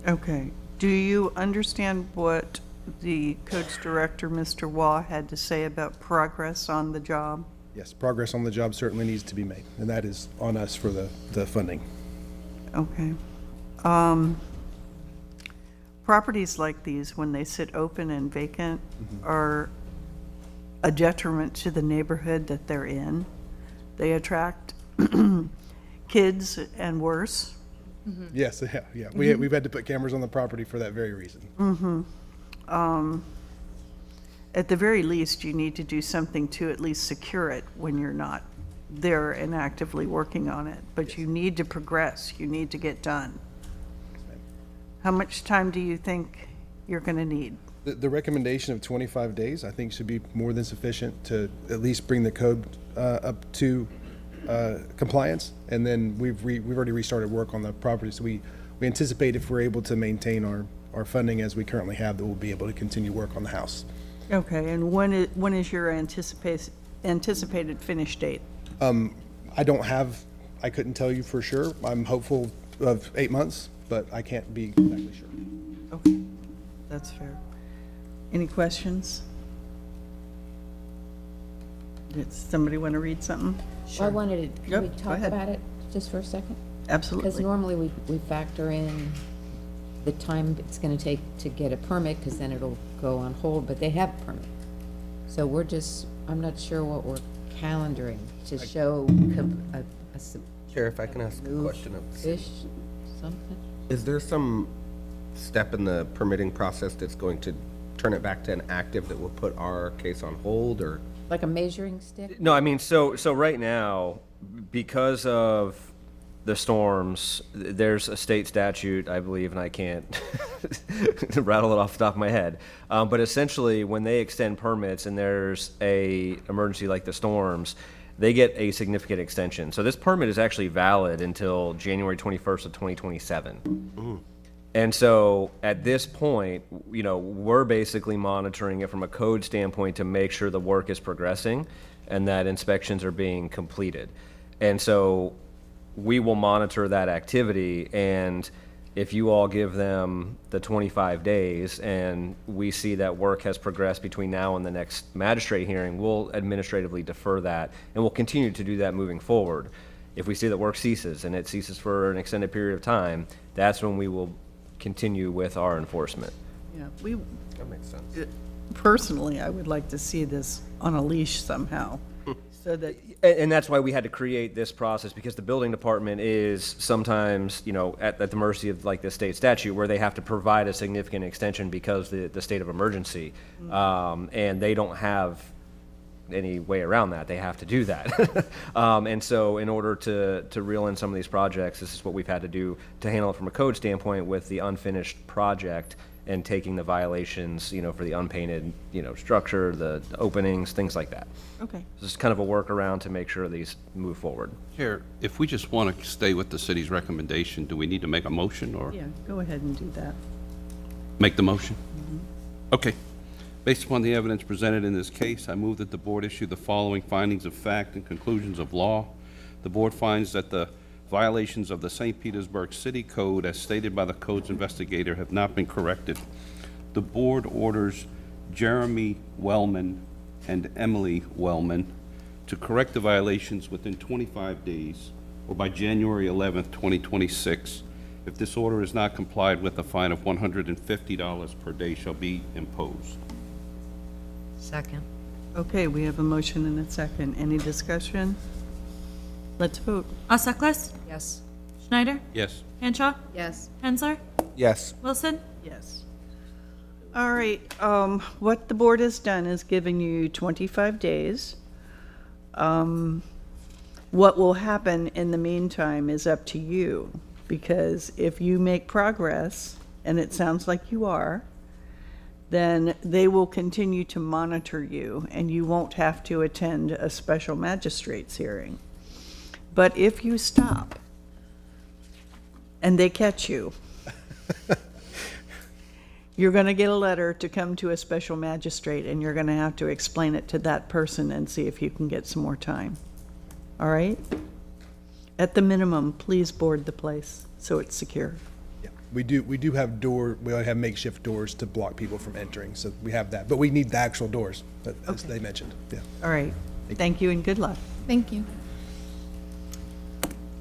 Okay. Do you understand what the codes director, Mr. Waugh, had to say about progress on the job? Yes, progress on the job certainly needs to be made, and that is on us for the funding. Okay. Properties like these, when they sit open and vacant, are a detriment to the neighborhood that they're in. They attract kids and worse. Yes, yeah. We've had to put cameras on the property for that very reason. At the very least, you need to do something to at least secure it when you're not there and actively working on it. But you need to progress. You need to get done. How much time do you think you're going to need? The recommendation of 25 days, I think, should be more than sufficient to at least bring the code up to compliance. And then we've already restarted work on the property, so we anticipate if we're able to maintain our funding as we currently have, that we'll be able to continue work on the house. Okay, and when is your anticipated finish date? I couldn't tell you for sure. I'm hopeful of 8 months, but I can't be exactly sure. Okay, that's fair. Any questions? Did somebody want to read something? I wanted to, can we Yep, go talk ahead. about it just for a second? Absolutely. Because normally we factor in the time it's gonna take to get a permit, because then it'll go on hold, but they have a permit. So we're just, I'm not sure what we're calendaring to show Chair, if I can ask a question of fish, something? Is there some step in the permitting process that's going to turn it back to an active that will put our case on hold, or? Like a measuring stick? No, I mean, so right now, because of the storms, there's a state statute, I believe, and I can't rattle it off the top of my head. But essentially, when they extend permits and there's a emergency like the storms, they get a significant extension. So this permit is actually valid until January 21st of 2027. And so at this point, we're basically monitoring it from a code standpoint to make sure the work is progressing and that inspections are being completed. And so we will monitor that activity, and if you all give them the 25 days and we see that work has progressed between now and the next magistrate hearing, we'll administratively defer that, and we'll continue to do that moving forward. If we see that work ceases and it ceases for an extended period of time, that's when we will continue with our enforcement. Yeah, That makes sense. Personally, I would like to see this on a leash somehow, so that. And that's why we had to create this process, because the building department is sometimes, at the mercy of like the state statute, where they have to provide a significant extension because the state of emergency, and they don't have any way around that. They have to do that. And so in order to reel in some of these projects, this is what we've had to do to handle it from a code standpoint with the unfinished project and taking the violations, for the unpainted, structure, the openings, things like that. Okay. This is kind of a workaround to make sure these move forward. Chair, if we just want to stay with the city's recommendation, do we need to make a motion or Yeah, go ahead and do that. make the motion? Okay. Based upon the evidence presented in this case, I move that the board issue the following findings of fact and conclusions of law. The board finds that the violations of the St. Petersburg City Code, as stated by the code's investigator, have not been corrected. The board orders Jeremy Wellman and Emily Wellman to correct the violations within 25 days or by January 11th, 2026. If this order is not complied with, a fine of $150 per day shall be imposed. Second. Okay, we have a motion and a second. Any discussion? Let's vote. Osaklis? Yes. Schneider? Yes. Henshaw? Yes. Hensler? Yes. Wilson? Yes. All right, what the board has done is given you 25 days. What will happen in the meantime is up to you, because if you make progress, and it sounds like you are, then they will continue to monitor you, and you won't have to attend a special magistrate's hearing. But if you stop and they catch you, you're going to get a letter to come to a special magistrate, and you're going to have to explain it to that person and see if you can get some more time. All right? At the minimum, please board the place so it's secure. Yeah, We do have we have makeshift doors to block people from entering, so we have that. But we need the actual doors, as they mentioned, yeah. All right. Thank you and good luck. Thank you.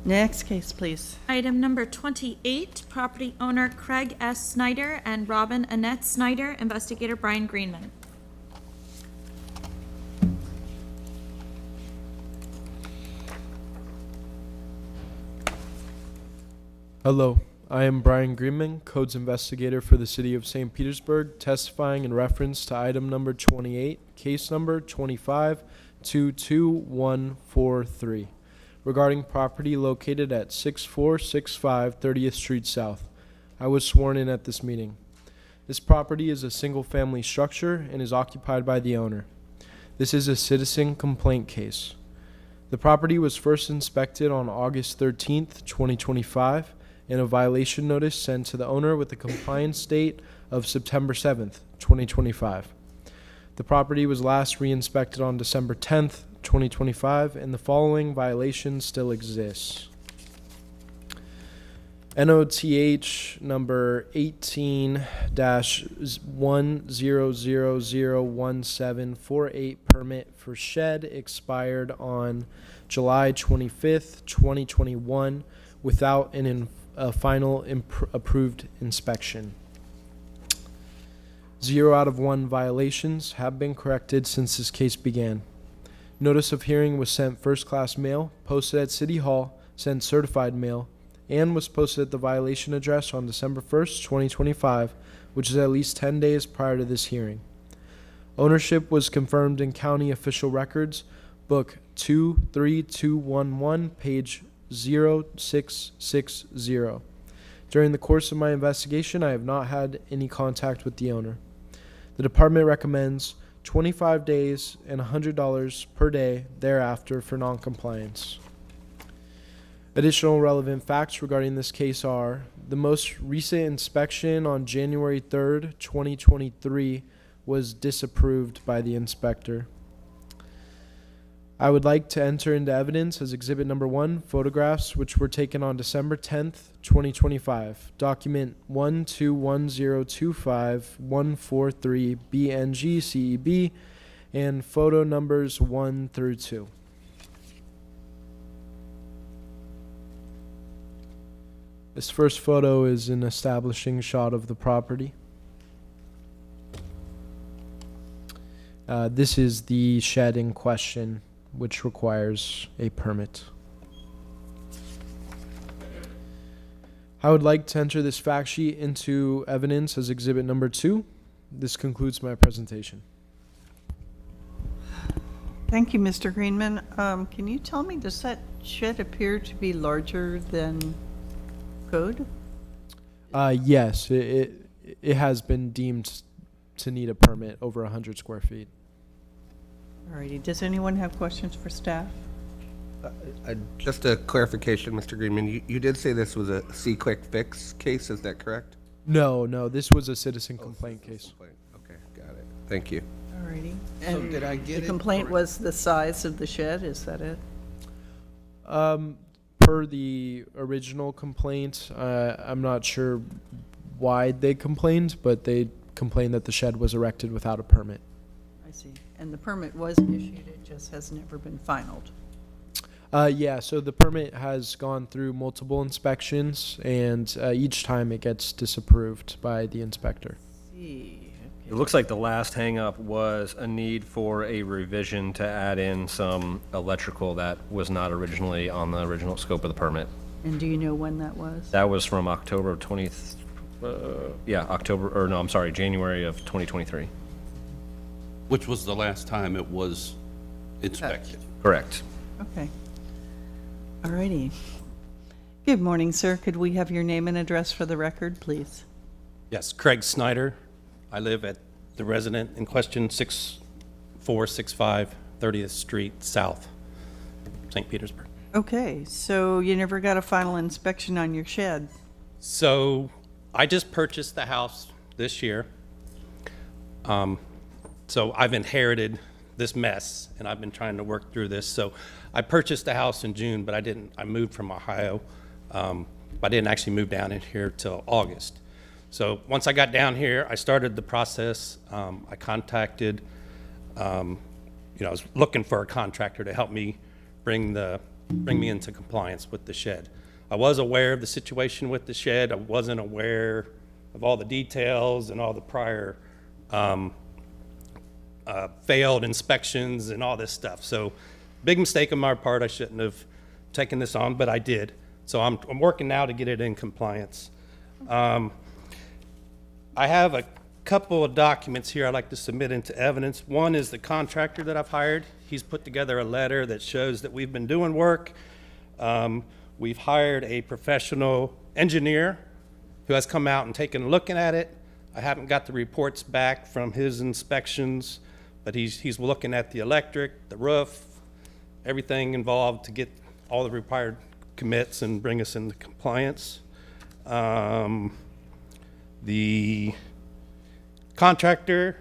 Next case, please. Item number 28, property owner Craig S. Snyder and Robin Annette Snyder, investigator Brian Greenman. Hello, I am Brian Greenman, Codes Investigator for the City of St. Petersburg, testifying in reference to item number 28, case number 25-22143, regarding property located at 6465 30th Street South. I was sworn in at this meeting. This property is a single-family structure and is occupied by the owner. This is a citizen complaint case. The property was first inspected on August 13th, 2025, and a violation notice sent to the owner with a compliance date of September 7th, 2025. The property was last re-inspected on December 10th, 2025, and the following violation still exists. NOTH number 18-100001748 permit for shed expired on July 25th, 2021 without a final approved inspection. 0 out of 1 violations have been corrected since this case began. Notice of hearing was sent first-class mail, posted at City Hall, sent certified mail, and was posted at the violation address on December 1st, 2025, which is at least 10 days prior to this hearing. Ownership was confirmed in county official records, book 23211, page 0660. During the course of my investigation, I have not had any contact with the owner. The department recommends 25 days and $100 per day thereafter for noncompliance. Additional relevant facts regarding this case are: the most recent inspection on January 3rd, 2023 was disapproved by the inspector. I would like to enter into evidence as Exhibit Number 1, photographs which were taken on December 10th, 2025. Document 121025143BNG-CEB and photo numbers 1 through 2. This first photo is an establishing shot of the property. This is the shed in question, which requires a permit. I would like to enter this fact sheet into evidence as Exhibit Number 2. This concludes my presentation. Thank you, Mr. Greenman. Can you tell me, does that shed appear to be larger than code? Yes, it has been deemed to need a permit over 100 square feet. Alrighty, does anyone have questions for staff? Just a clarification, Mr. Greenman, you did say this was a C-Quick Fix case, is that correct? No, this was a citizen complaint case. Okay, got it. Thank you. Alrighty. So And did I get the it complaint correct? was the size of the shed, is that it? Per the original complaint, I'm not sure why they complained, but they complained that the shed was erected without a permit. I see. And the permit was issued, it just has never been finalized. Yeah, so the permit has gone through multiple inspections, and each time it gets disapproved by the inspector. It looks like the last hang-up was a need for a revision to add in some electrical that was not originally on the original scope of the permit. And do you know when that was? That was from October of January of 2023. Which was the last time it was inspected. Correct. Okay. Alrighty. Good morning, sir. Could we have your name and address for the record, please? Yes, Craig Snyder. I live at the resident in question, 6465 30th Street South, St. Petersburg. Okay, so you never got a final inspection on your shed? So I just purchased the house this year. So I've inherited this mess, and I've been trying to work through this. So I purchased the house in June, but I moved from Ohio I didn't actually move down in here till August. So once I got down here, I started the process. I contacted, I was looking for a contractor to help me bring me into compliance with the shed. I was aware of the situation with the shed. I wasn't aware of all the details and all the prior failed inspections and all this stuff. So big mistake on my part. I shouldn't have taken this on, but I did. So I'm working now to get it in compliance. I have a couple of documents here I'd like to submit into evidence. One is the contractor that I've hired. He's put together a letter that shows that we've been doing work. We've hired a professional engineer who has come out and taken a look at it. I haven't got the reports back from his inspections, but he's looking at the electric, the roof, everything involved to get all the required commits and bring us into compliance. The contractor,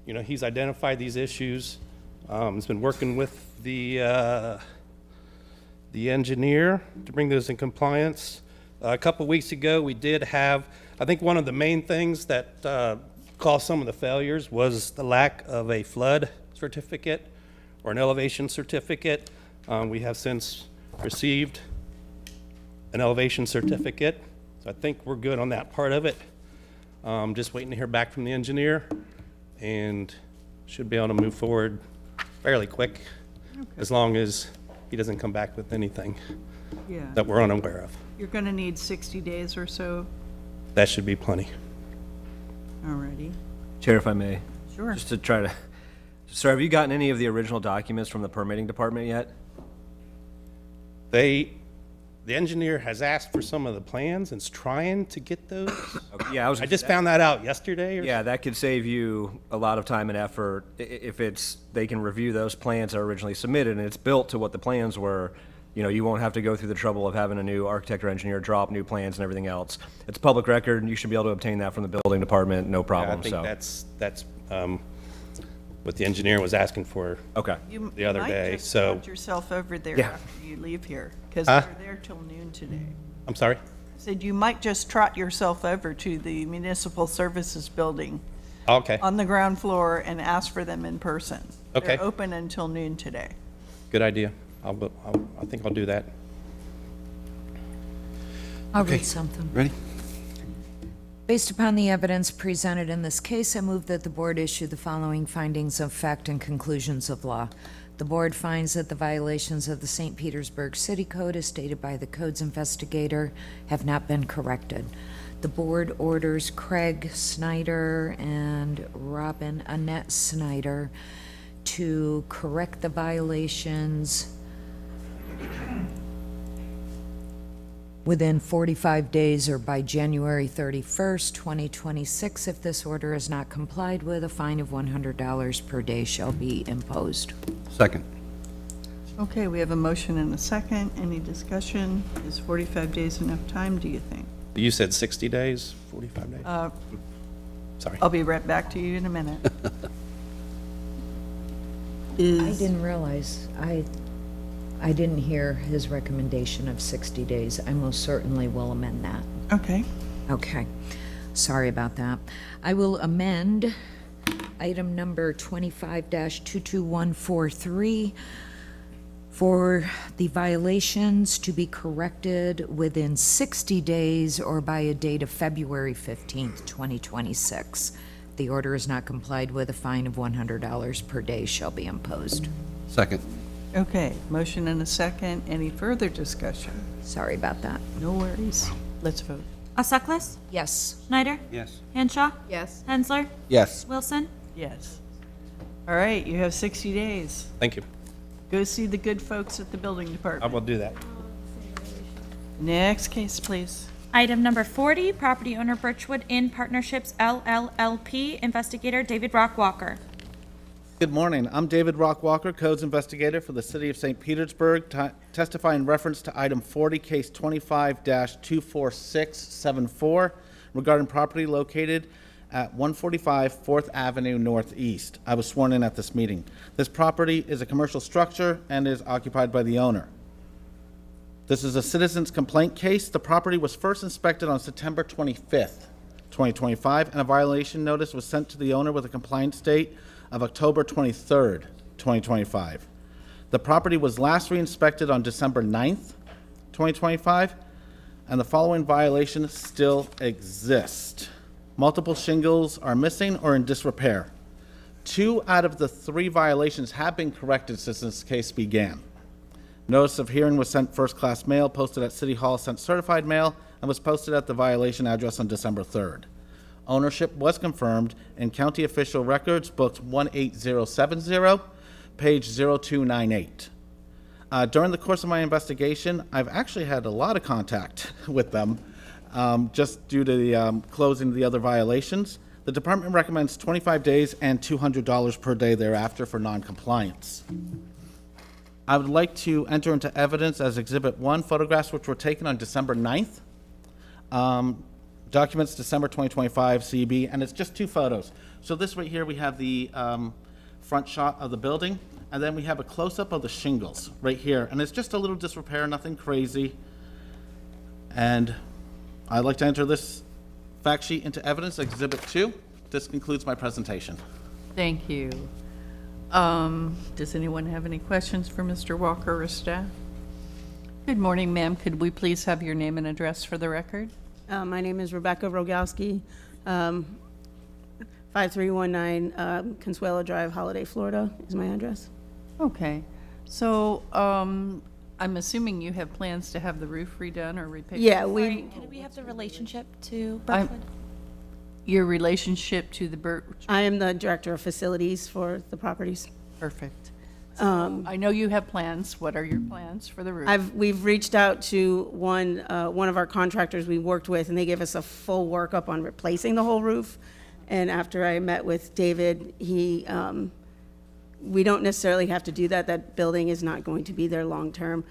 he's identified these issues. He's been working with the engineer to bring those in compliance. A couple weeks ago, we did have, I think one of the main things that caused some of the failures was the lack of a flood certificate or an elevation certificate. We have since received an elevation certificate, so I think we're good on that part of it. Just waiting to hear back from the engineer, and should be able to move forward fairly quick, as long as he doesn't come back with anything that we're unaware of. You're going to need 60 days or so. That should be plenty. Alrighty. Chair, if I may. Sure. Just to try to, sir, have you gotten any of the original documents from the permitting department yet? The engineer has asked for some of the plans and is trying to get those. Okay, yeah, I just found that out yesterday. Yeah, that could save you a lot of time and effort if they can review those plans that are originally submitted and it's built to what the plans were. You won't have to go through the trouble of having a new architect or engineer drop new plans and everything else. It's public record, and you should be able to obtain that from the building department, no problem. Yeah, I think that's what the engineer was asking for. Okay. The other day. You might just So trot yourself over there Yeah. after you leave here, because Huh? they're there till noon today. I'm sorry. I said you might just trot yourself over to the Municipal Services Building Okay. on the ground floor and ask for them in person. Okay. They're open until noon today. Good idea. I think I'll do that. I'll read something. Ready? Based upon the evidence presented in this case, I move that the board issue the following findings of fact and conclusions of law. The board finds that the violations of the St. Petersburg City Code as stated by the codes investigator have not been corrected. The board orders Craig Snyder and Robin Annette Snyder to correct the violations within 45 days or by January 31st, 2026. If this order is not complied with, a fine of $100 per day shall be imposed. Second. Okay, we have a motion and a second. Any discussion? Is 45 days enough time, do you think? You said 60 days, 45 days? Sorry. I'll be right back to you in a minute. I didn't realize, I didn't hear his recommendation of 60 days. I most certainly will amend that. Okay. Okay, sorry about that. I will amend item number 25-22143 for the violations to be corrected within 60 days or by a date of February 15th, 2026. If the order is not complied with, a fine of $100 per day shall be imposed. Second. Okay, motion and a second. Any further discussion? Sorry about that. No worries. Let's vote. Asuklis? Yes. Schneider? Yes. Henshaw? Yes. Hensler? Yes. Wilson? Yes. All right, you have 60 days. Thank you. Go see the good folks at the building I department. will do that. Next case, please. Item number 40, property owner Birchwood Inn Partnerships LLLP, investigator David Rock Walker. Good morning. I'm David Rockwalker, Codes Investigator for the City of St. Petersburg, testifying in reference to item 40, case 25-24674, regarding property located at 145 4th Avenue Northeast. I was sworn in at this meeting. This property is a commercial structure and is occupied by the owner. This is a citizen's complaint case. The property was first inspected on September 25th, 2025, and a violation notice was sent to the owner with a compliance date of October 23rd, 2025. The property was last re-inspected on December 9th, 2025, and the following violations still exist. Multiple shingles are missing or in disrepair. 2 out of the 3 violations have been corrected since this case began. Notice of hearing was sent first-class mail, posted at City Hall, sent certified mail, and was posted at the violation address on December 3rd. Ownership was confirmed in County Official Records, booked 18070, page 0298. During the course of my investigation, I've actually had a lot of contact with them, just due to the closing of the other violations. The department recommends 25 days and $200 per day thereafter for non-compliance. I would like to enter into evidence as Exhibit 1, photographs which were taken on December 9th. Documents December 2025 CB, and it's just 2 photos. So this right here, we have the front shot of the building, and then we have a close-up of the shingles right here. And it's just a little disrepair, nothing crazy. And I'd like to enter this fact sheet into evidence, Exhibit 2. This concludes my presentation. Thank you. Does anyone have any questions for Mr. Walker or staff? Good morning, ma'am. Could we please have your name and address for the record? My name is Rebecca Rogowski, 5319 Consuelo Drive, Holiday, Florida is my address. Okay. So I'm assuming you have plans to have the roof redone or repaired? Yeah, Can we have the relationship to I'm- Birchwood? Your relationship to the Birch? I am the director of facilities for the properties. Perfect. I know you have plans. What are your plans for the roof? We've reached out to one of our contractors we worked with, and they gave us a full workup on replacing the whole roof. And after I met with David, we don't necessarily have to do that. That building is not going to be there long-term.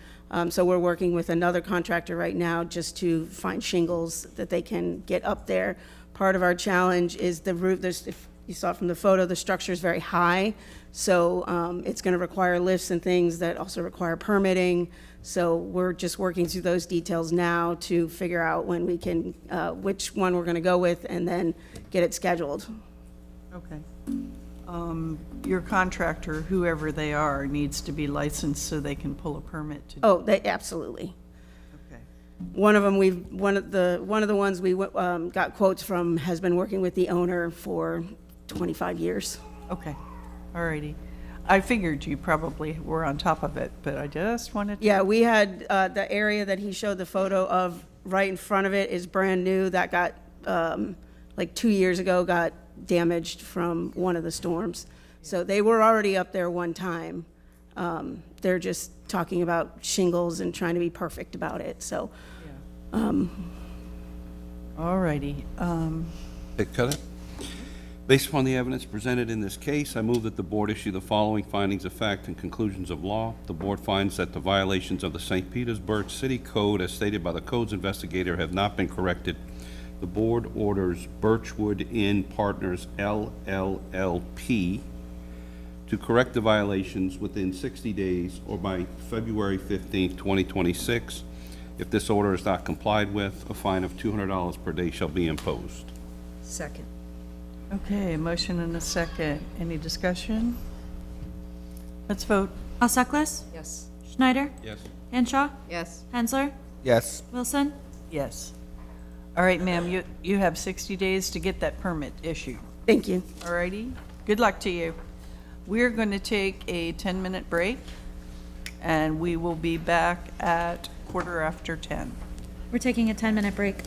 So we're working with another contractor right now just to find shingles that they can get up there. Part of our challenge is the roof. If you saw from the photo, the structure is very high. So it's going to require lifts and things that also require permitting. So we're just working through those details now to figure out when we can, which one we're going to go with, and then get it scheduled. Okay. Your contractor, whoever they are, needs to be licensed so they can pull a permit to. Oh, they absolutely. Okay. One of them, one of the ones we got quotes from has been working with the owner for 25 years. Okay. All righty. I figured you probably were on top of it, but I just wanted to. Yeah, we had the area that he showed the photo of right in front of it is brand new. That got, like 2 years ago, got damaged from one of the storms. So they were already up there one time. They're just talking about shingles and trying to be perfect about it, so. All righty. Cut it. Based upon the evidence presented in this case, I move that the board issue the following findings of fact and conclusions of law. The board finds that the violations of the St. Petersburg City Code, as stated by the codes investigator, have not been corrected. The board orders Birchwood Inn Partners LLLP to correct the violations within 60 days or by February 15th, 2026. If this order is not complied with, a fine of $200 per day shall be imposed. Second. Okay, a motion and a second. Any discussion? Let's vote. Alsaklis? Yes. Schneider? Yes. Henshaw? Yes. Hensler? Yes. Wilson? Yes. All right, ma'am, you have 60 days to get that permit issued. Thank you. All righty. Good luck to you. We're going to take a 10-minute break, and we will be back at 10:15. We're taking a 10-minute break.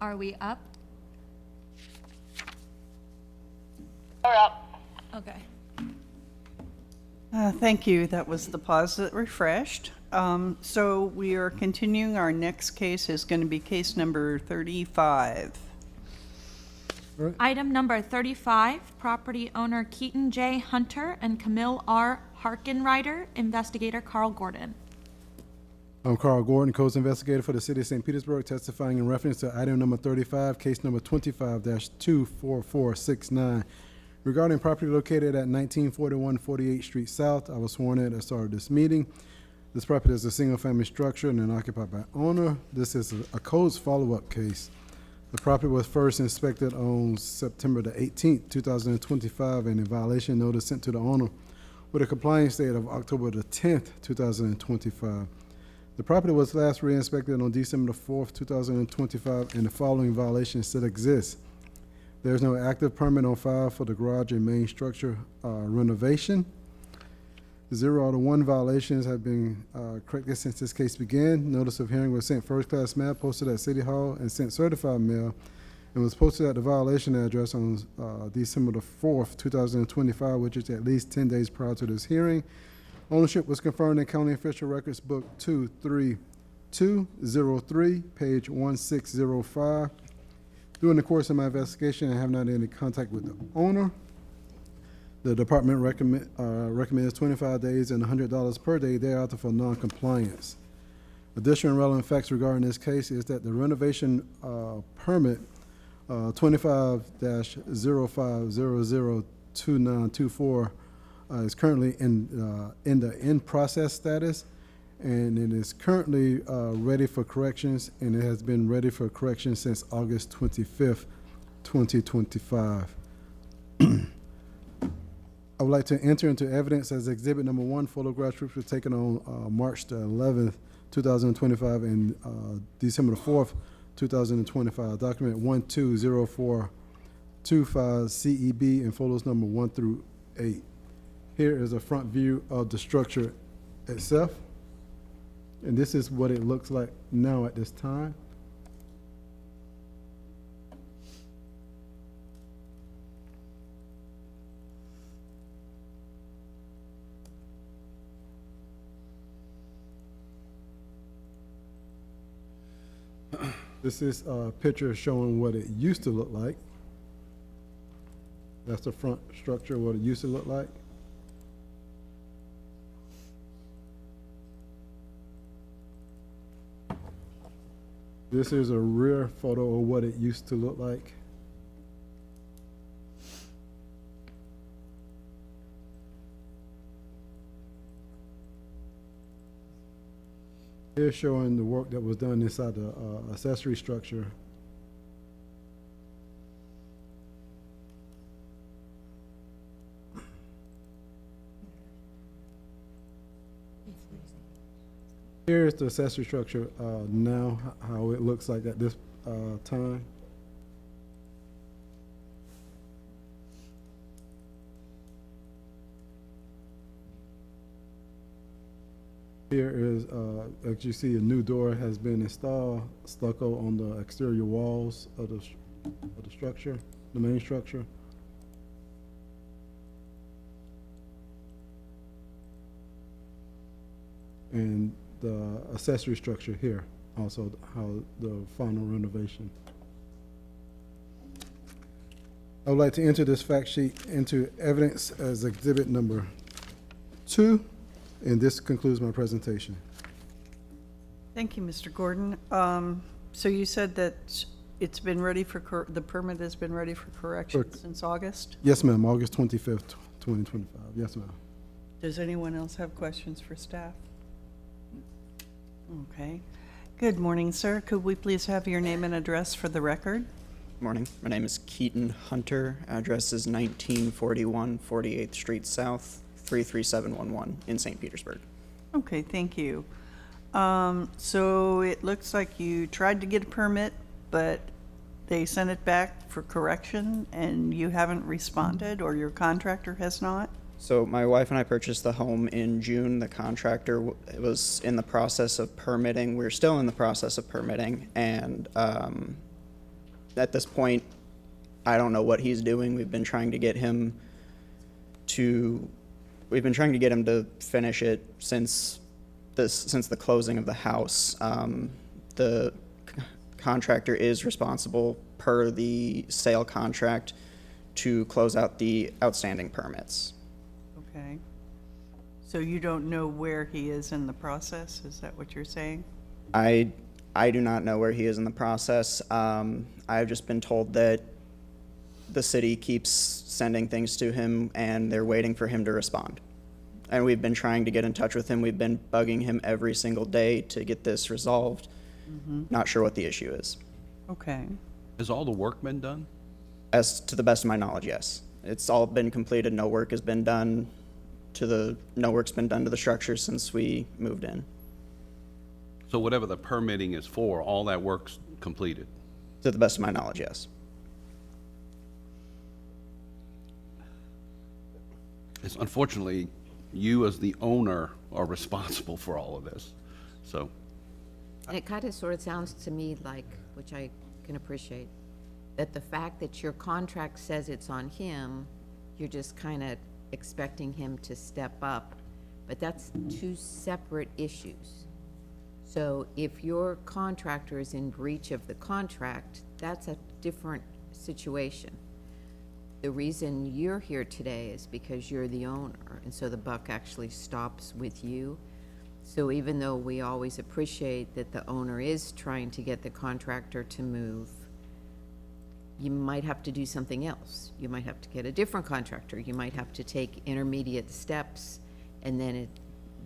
Are we up? We're up. Okay. Thank you. That was the pause that refreshed. So we are continuing. Our next case is going to be case number 35. Item number 35, property owner Keaton J. Hunter and Camille R. Harkenrider, investigator Carl Gordon. I'm Carl Gordon, Codes Investigator for the City of St. Petersburg, testifying in reference to item number 35, case number 25-24469, regarding property located at 1941 48th Street South. I was sworn in at the start of this meeting. This property is a single-family structure and occupied by owner. This is a codes follow-up case. The property was first inspected on September the 18th, 2025, and a violation notice sent to the owner with a compliance date of October the 10th, 2025. The property was last re-inspected on December the 4th, 2025, and the following violations still exist. There's no active permit on file for the garage and main structure renovation. 0 out of 1 violations have been corrected since this case began. Notice of hearing was sent first-class mail, posted at City Hall, and sent certified mail, and was posted at the violation address on December the 4th, 2025, which is at least 10 days prior to this hearing. Ownership was confirmed in County Official Records Book 23203, page 1605. During the course of my investigation, I have not had any contact with the owner. The department recommends 25 days and $100 per day thereafter for non-compliance. Additional relevant facts regarding this case is that the renovation permit 25-05002924 is currently in the in-process status, and it is currently ready for corrections, and it has been ready for correction since August 25th, 2025. I would like to enter into evidence as exhibit number 1, photographs which were taken on March the 11th, 2025, and December the 4th, 2025. Document 120425 CEB and photos number 1 through 8. Here is a front view of the structure itself, and this is what it looks like now at this time. This is a picture showing what it used to look like. That's the front structure, what it used to look like. This is a rear photo of what it used to look like. Here showing the work that was done inside the accessory structure. Here's the accessory structure now, how it looks like at this time. Here is, as you see, a new door has been installed, stucco on the exterior walls of the structure, the main structure. And the accessory structure here, also how the final renovation. I would like to enter this fact sheet into evidence as exhibit number 2. And this concludes my presentation. Thank you, Mr. Gordon. So you said that it's been ready for, the permit has been ready for correction since August? Yes, ma'am, August 25th, 2025. Yes, ma'am. Does anyone else have questions for staff? Okay. Good morning, sir. Could we please have your name and address for the record? Morning. My name is Keaton Hunter. Address is 1941 48th Street South, 33711 in St. Petersburg. Okay, thank you. So it looks like you tried to get a permit, but they sent it back for correction and you haven't responded, or your contractor has not? So my wife and I purchased the home in June. The contractor was in the process of permitting. We're still in the process of permitting, and at this point, I don't know what he's doing. We've been trying to get him to finish it since the closing of the house. The contractor is responsible per the sale contract to close out the outstanding permits. Okay. So you don't know where he is in the process? Is that what you're saying? I do not know where he is in the process. I've just been told that the city keeps sending things to him and they're waiting for him to respond. And we've been trying to get in touch with him. We've been bugging him every single day to get this resolved. Not sure what the issue is. Okay. Has all the work been done? As to the best of my knowledge, yes. It's all been completed. No work's been done to the structure since we moved in. So whatever the permitting is for, all that work's completed? To the best of my knowledge, yes. It's unfortunately, you as the owner are responsible for all of this, so. And it kind of sort of sounds to me like, which I can appreciate, that the fact that your contract says it's on him, you're just kind of expecting him to step up, but that's two separate issues. So if your contractor is in breach of the contract, that's a different situation. The reason you're here today is because you're the owner, and so the buck actually stops with you. So even though we always appreciate that the owner is trying to get the contractor to move, you might have to do something else. You might have to get a different contractor. You might have to take intermediate steps and then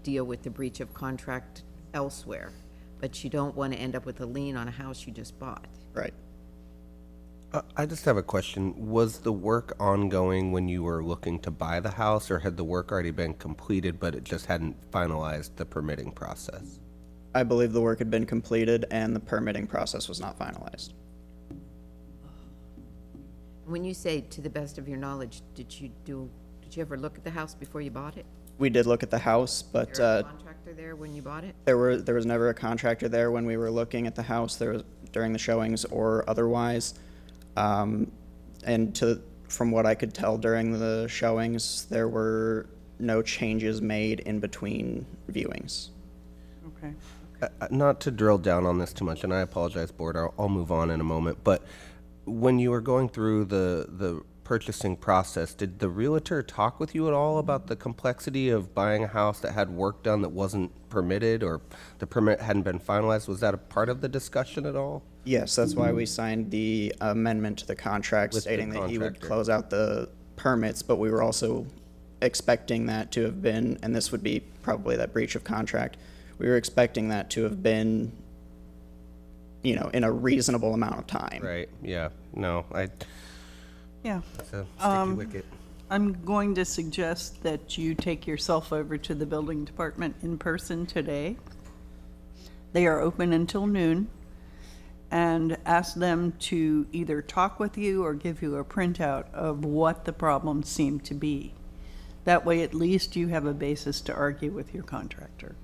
deal with the breach of contract elsewhere. But you don't want to end up with a lien on a house you just bought. Right. I just have a question. Was the work ongoing when you were looking to buy the house, or had the work already been completed, but it just hadn't finalized the permitting process? I believe the work had been completed and the permitting process was not finalized. When you say to the best of your knowledge, did you ever look at the house before you bought it? We did look at the house, but Was there a contractor there when you bought it? there was never a contractor there when we were looking at the house. There was during the showings or otherwise. From what I could tell during the showings, there were no changes made in between viewings. Okay. Not to drill down on this too much, and I apologize, board, I'll move on in a moment, but when you were going through the purchasing process, did the realtor talk with you at all about the complexity of buying a house that had work done that wasn't permitted, or the permit hadn't been finalized? Was that a part of the discussion at all? Yes, that's why we signed the amendment to the contract With the stating that he would contractor. close out the permits, but we were also expecting that to have been, and this would be probably that breach of contract, we were expecting that to have been, in a reasonable amount of time. Right, yeah, no, Yeah. it's a sticky wicket. I'm going to suggest that you take yourself over to the building department in person today. They are open until noon, and ask them to either talk with you or give you a printout of what the problems seem to be. That way, at least you have a basis to argue with your contractor.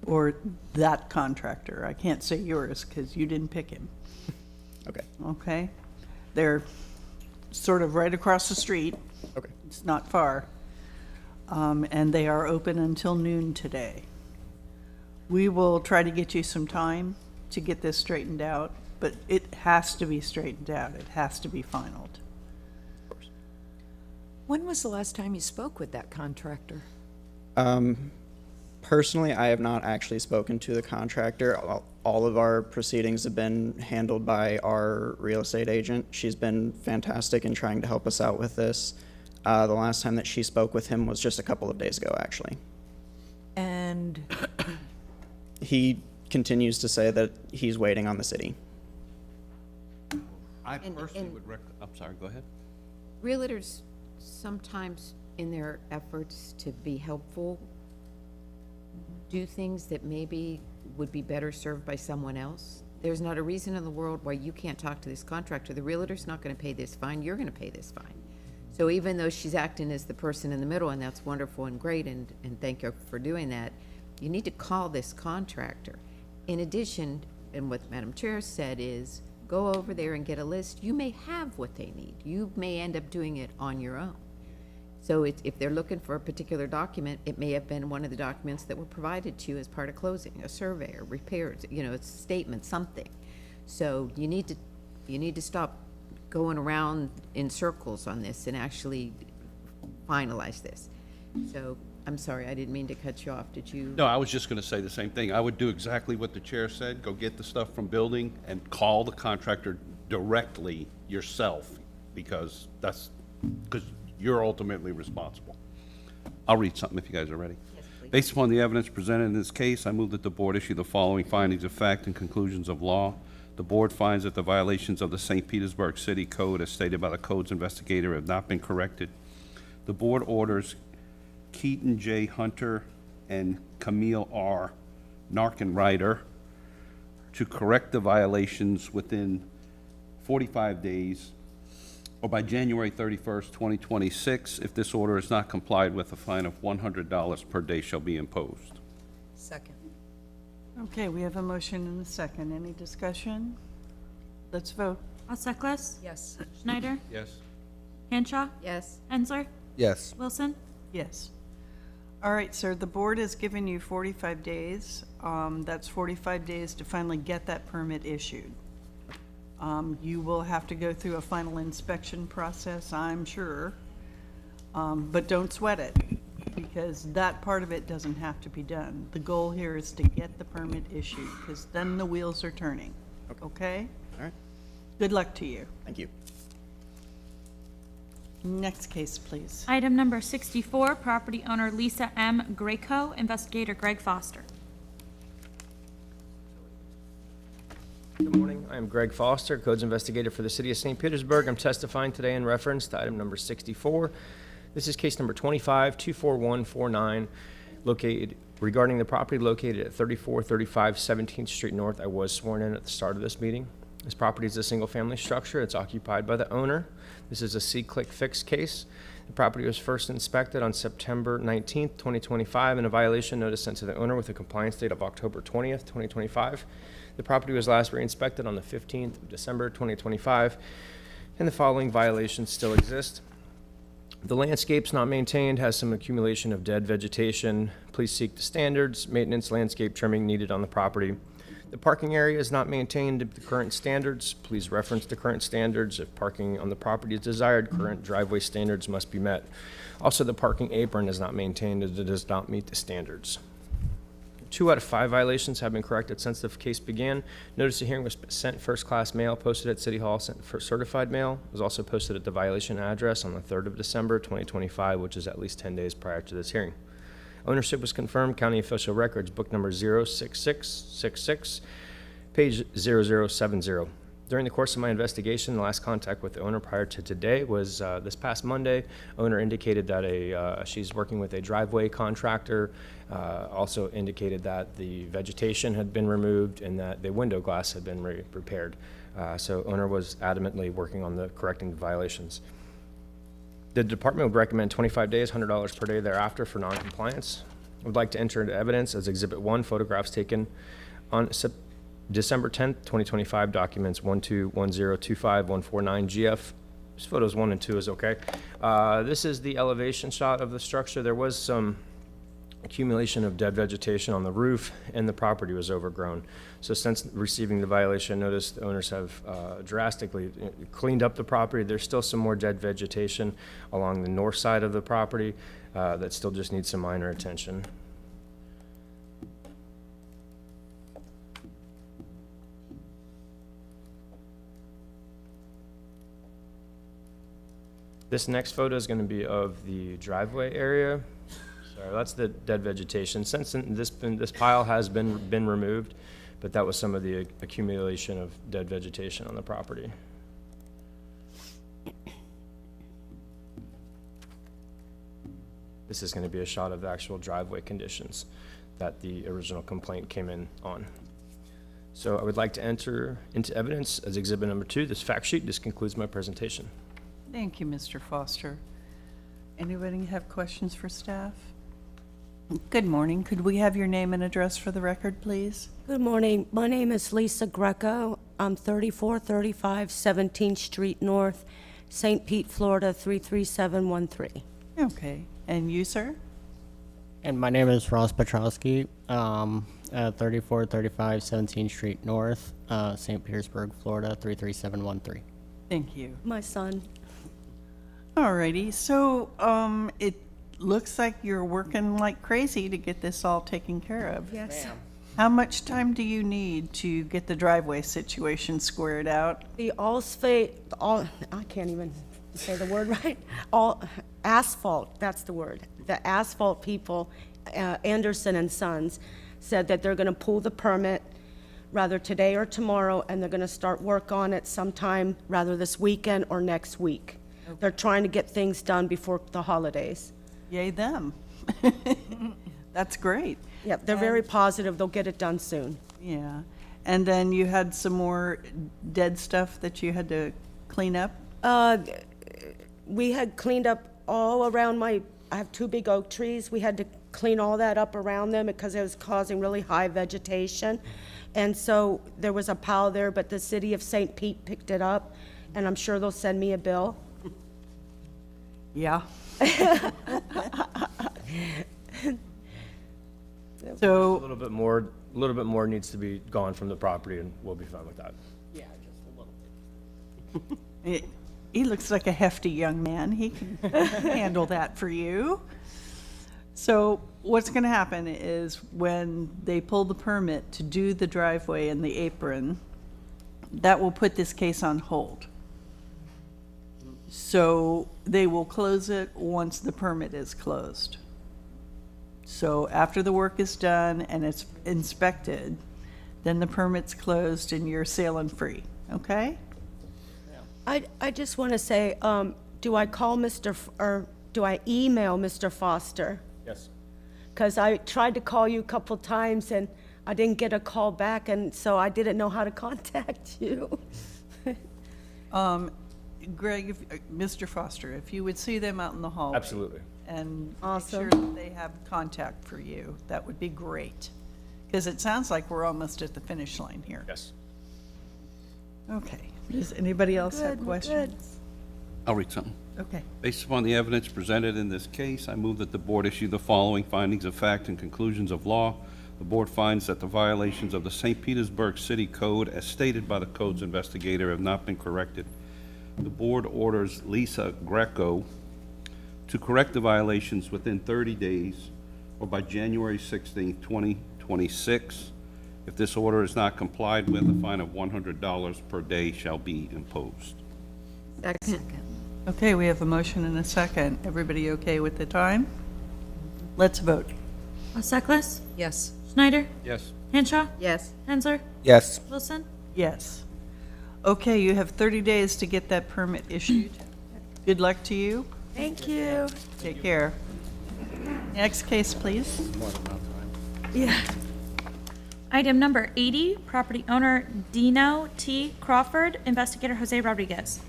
Or that contractor. I can't say yours because you didn't pick him. Okay. Okay? They're sort of right across the street. Okay. It's not far. And they are open until noon today. We will try to get you some time to get this straightened out, but it has to be straightened out. It has to be finalized. When was the last time you spoke with that contractor? Personally, I have not actually spoken to the contractor. All of our proceedings have been handled by our real estate agent. She's been fantastic in trying to help us out with this. The last time that she spoke with him was just a couple of days ago, actually. And He continues to say that he's waiting on the city. I personally would I'm sorry, go ahead. Realtors sometimes, in their efforts to be helpful, do things that maybe would be better served by someone else. There's not a reason in the world why you can't talk to this contractor. The realtor's not going to pay this fine. You're going to pay this fine. So even though she's acting as the person in the middle, and that's wonderful and great, and thank you for doing that, you need to call this contractor. In addition, and what Madam Chair said is, go over there and get a list. You may have what they need. You may end up doing it on your own. So if they're looking for a particular document, it may have been one of the documents that were provided to you as part of closing, a survey or repairs, you know, it's a statement, something. So you need to stop going around in circles on this and actually finalize this. So, I'm sorry, I didn't mean to cut you off. Did you? No, I was just gonna say the same thing. I would do exactly what the chair said, go get the stuff from building and call the contractor directly yourself, because you're ultimately responsible. I'll read something if you guys are ready. Yes, please. Based upon the evidence presented in this case, I move that the board issue the following findings of fact and conclusions of law. The board finds that the violations of the St. Petersburg City Code as stated by the code's investigator have not been corrected. The board orders Keaton J. Hunter and Camille R. Narkenreiter to correct the violations within 45 days or by January 31st, 2026. If this order is not complied with, a fine of $100 per day shall be imposed. Second. Okay, we have a motion and a second. Any discussion? Let's vote. Alseklis? Yes. Schneider? Yes. Hanshaw? Yes. Hensler? Yes. Wilson? Yes. All right, sir, the board has given you 45 days. That's 45 days to finally get that permit issued. You will have to go through a final inspection process, I'm sure, but don't sweat it, because that part of it doesn't have to be done. The goal here is to get the permit issued, because then the wheels are turning, okay? All right. Good luck to you. Thank you. Next case, please. Item number 64, property owner Lisa M. Greco, investigator Greg Foster. Good morning. I am Greg Foster, Codes Investigator for the City of St. Petersburg. I'm testifying today in reference to item number 64. This is case number 25-24149, located regarding the property located at 3435 17th Street North. I was sworn in at the start of this meeting. This property is a single-family structure. It's occupied by the owner. This is a C-click fix case. The property was first inspected on September 19th, 2025, and a violation notice sent to the owner with a compliance date of October 20th, 2025. The property was last re-inspected on the 15th of December, 2025, and the following violations still exist. The landscape's not maintained, has some accumulation of dead vegetation. Please seek the standards, maintenance, landscape trimming needed on the property. The parking area is not maintained to the current standards. Please reference the current standards. If parking on the property is desired, current driveway standards must be met. Also, the parking apron is not maintained as it does not meet the standards. 2 out of 5 violations have been corrected since the case began. Notice of hearing was sent first-class mail, posted at City Hall, sent for certified mail. It was also posted at the violation address on the 3rd of December, 2025, which is at least 10 days prior to this hearing. Ownership was confirmed, County Official Records, book number 06666, page 0070. During the course of my investigation, the last contact with the owner prior to today was this past Monday. Owner indicated that she's working with a driveway contractor, also indicated that the vegetation had been removed and that the window glass had been repaired. So owner was adamantly working on correcting the violations. The department would recommend 25 days, $100 per day thereafter for noncompliance. I would like to enter into evidence as Exhibit 1, photographs taken on December 10th, 2025, documents 121025149GF. This photos 1 and 2 is okay. This is the elevation shot of the structure. There was some accumulation of dead vegetation on the roof, and the property was overgrown. So since receiving the violation notice, the owners have drastically cleaned up the property. There's still some more dead vegetation along the north side of the property that still just needs some minor attention. This next photo is going to be of the driveway area. Sorry, that's the dead vegetation. Since this pile has been removed, but that was some of the accumulation of dead vegetation on the property. This is going to be a shot of the actual driveway conditions that the original complaint came in on. So I would like to enter into evidence as exhibit number 2, this fact sheet. This concludes my presentation. Thank you, Mr. Foster. Anybody have questions for staff? Good morning. Could we have your name and address for the record, please? Good morning. My name is Lisa Greco. 3435 17th Street North, St. Pete, Florida 33713. Okay, and you, sir? And my name is Ross Petrowski, 3435 17th Street North, St. Petersburg, Florida 33713. Thank you. My son. Alrighty, so it looks like you're working like crazy to get this all taken care of. Yes. How much time do you need to get the driveway situation squared out? I can't even say the word right. All asphalt, that's the word. The asphalt people, Anderson and Sons, said that they're gonna pull the permit rather today or tomorrow, and they're gonna start work on it sometime rather this weekend or next week. They're trying to get things done before the holidays. Yay them. That's great. Yep, they're very positive they'll get it done soon. Yeah. And then you had some more dead stuff that you had to clean up? We had cleaned up all around I have 2 big oak trees. We had to clean all that up around them because it was causing really high vegetation. And so there was a pile there, but the city of St. Pete picked it up, and I'm sure they'll send me a bill. Yeah. So a little bit more needs to be gone from the property, and we'll be fine with that. Yeah, just a little bit. He looks like a hefty young man. He can handle that for you. So what's going to happen is when they pull the permit to do the driveway and the apron, that will put this case on hold. So they will close it once the permit is closed. So after the work is done and it's inspected, then the permit's closed and you're sailing free, okay? I just want to say, do I call or do I email Mr. Foster? Yes. Because I tried to call you a couple times and I didn't get a call back, and so I didn't know how to contact you. Greg, Mr. Foster, if you would see them out in the hallway. Absolutely. And Awesome. make sure that they have contact for you, that would be great. Because it sounds like we're almost at the finish line here. Yes. Okay. Does anybody else have Good, we're questions? I'll read something. Okay. Based upon the evidence presented in this case, I move that the board issue the following findings of fact and conclusions of law. The board finds that the violations of the St. Petersburg City Code, as stated by the codes investigator, have not been corrected. The board orders Lisa Greco to correct the violations within 30 days or by January 16, 2026. If this order is not complied with, a fine of $100 per day shall be imposed. Second. Okay, we have a motion and a second. Everybody okay with the time? Let's vote. Seklis, Yes. Schneider, Yes. Henshaw, Yes. Hensler, Yes. Wilson. Yes. Okay, you have 30 days to get that permit issued. Good luck to you. Thank you. Take care. Next case, please. Yeah. Item number 80, property owner Dino T. Crawford, investigator Jose Rodriguez.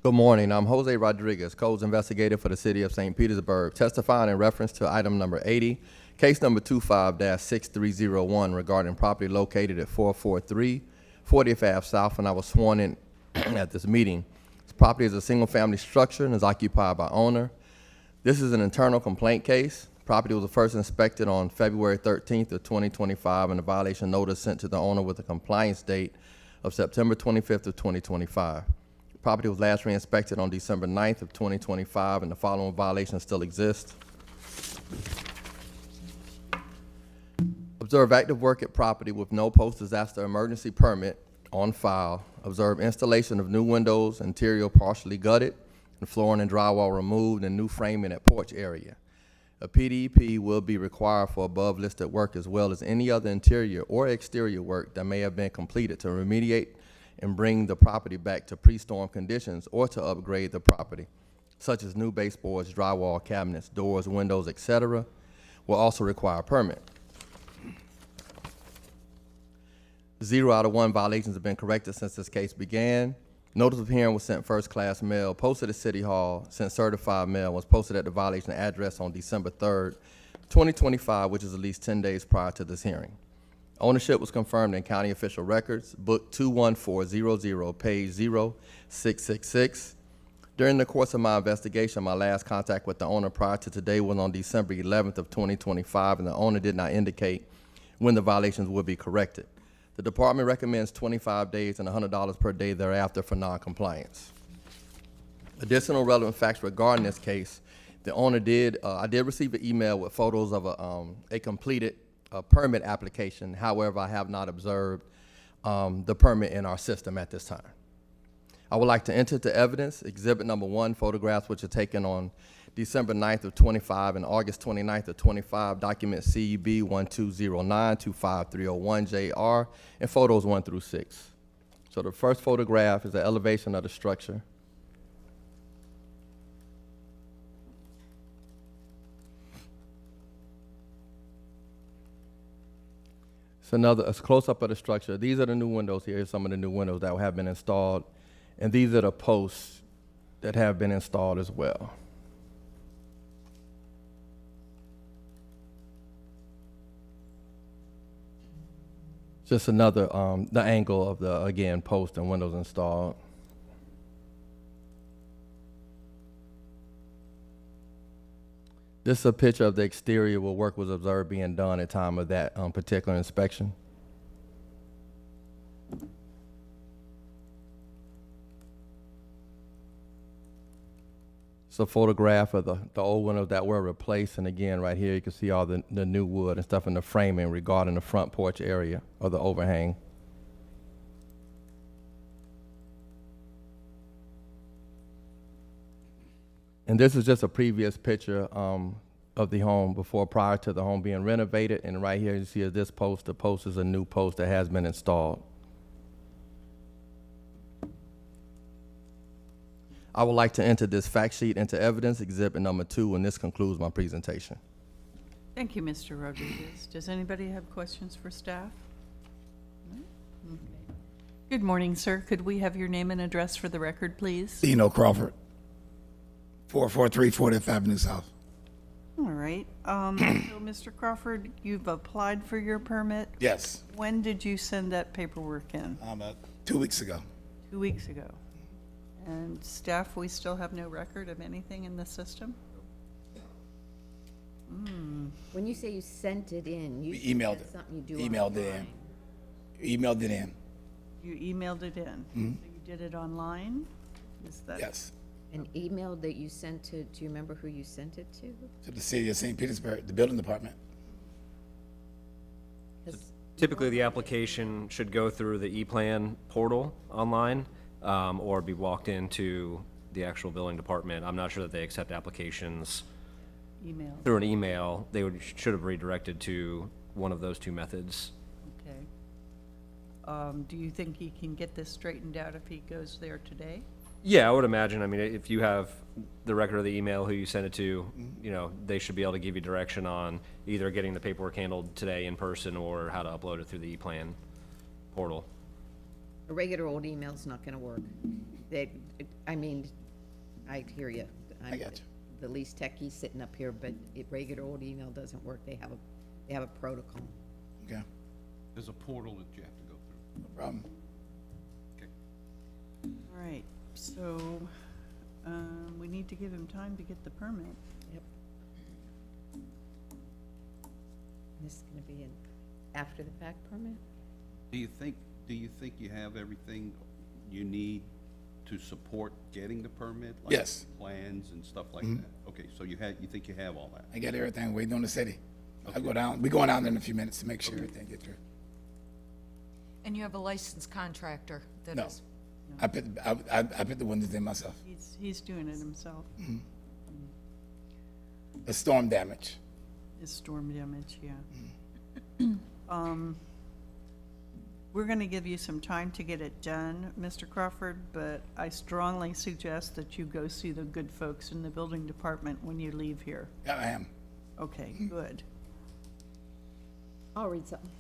Good morning. I'm Jose Rodriguez, codes investigator for the city of St. Petersburg, testifying in reference to item number 80, case number 25-6301 regarding property located at 443 40th Ave South, and I was sworn in at this meeting. This property is a single-family structure and is occupied by owner. This is an internal complaint case. Property was first inspected on February 13th of 2025, and a violation notice sent to the owner with a compliance date of September 25th of 2025. Property was last re-inspected on December 9th of 2025, and the following violations still exist. Observe active work at property with no post-disaster emergency permit on file. Observe installation of new windows, interior partially gutted, and flooring and drywall removed, and new framing at porch area. A PDP will be required for above listed work, as well as any other interior or exterior work that may have been completed to remediate and bring the property back to pre-storm conditions or to upgrade the property, such as new baseboards, drywall, cabinets, doors, windows, etc., will also require a permit. 0 out of 1 violations have been corrected since this case began. Notice of hearing was sent first-class mail, posted at City Hall, sent certified mail, was posted at the violation address on December 3rd, 2025, which is at least 10 days prior to this hearing. Ownership was confirmed in county official records, book 21400, page 0666. During the course of my investigation, my last contact with the owner prior to today was on December 11th of 2025, and the owner did not indicate when the violations would be corrected. The department recommends 25 days and $100 per day thereafter for non-compliance. Additional relevant facts regarding this case: the owner I did receive an email with photos of a completed permit application. However, I have not observed the permit in our system at this time. I would like to enter into evidence Exhibit number 1, photographs which are taken on December 9th of 25 and August 29th of 25, document CEB 1209-25301JR, and photos 1 through 6. So the first photograph is the elevation of the structure. It's a close-up of the structure. These are the new windows here, some of the new windows that have been installed, and these are the posts that have been installed as well. Just another, the angle of the, again, post and windows installed. This is a picture of the exterior where work was observed being done at time of that particular inspection. It's a photograph of the old windows that were replaced, and again, right here you can see all the new wood and stuff in the framing regarding the front porch area or the overhang. And this is just a previous picture of the home prior to the home being renovated. And right here you see this post. The post is a new post that has been installed. I would like to enter this fact sheet into evidence, Exhibit number 2, and this concludes my presentation. Thank you, Mr. Rodriguez. Does anybody have questions for staff? No? Okay. Good morning, sir. Could we have your name and address for the record, please? Dino Crawford, 443 40th Avenue South. All right. So, Mr. Crawford, you've applied for your permit? Yes. When did you send that paperwork in? 2 weeks ago. 2 weeks ago. And staff, we still have no record of anything in the system? When you say you sent it in, We emailed it. Something you do Emailed it online. in. Emailed it in. You emailed it in? Mhm. So you did it online? Is that? Yes. An email that you sent to, do you remember who you sent it to? To the city of St. Petersburg, the building department. Typically, the application should go through the e-plan portal online, or be walked into the actual building department. I'm not sure that they accept applications Email. through an email. They should have redirected to one of those two methods. Okay. Do you think he can get this straightened out if he goes there today? Yeah, I would imagine. I mean, if you have the record of the email, who you sent it to, you know, they should be able to give you direction on either getting the paperwork handled today in person or how to upload it through the e-plan portal. A regular old email's not gonna work. I mean, I hear you. I got you. The least techie sitting up here, but regular old email doesn't work. They have a protocol. Okay. There's a portal that you have to go through. No problem. All right, so, we need to give him time to get the permit. Yep. This is gonna be an after-the-fact permit? Do you think you have everything you need to support getting the permit? Like Yes. Plans and stuff like Mhm. that? Okay, so you think you have all that? I got everything waiting on the city. I'll go down. We're going down there in a few minutes to make sure everything gets through. And you have a licensed contractor that No. is. I put the windows in myself. He's doing it himself. The storm damage. It's storm damage, yeah. We're gonna give you some time to get it done, Mr. Crawford, but I strongly suggest that you go see the good folks in the building department when you leave here. Yeah, I am. Okay, good. I'll read something.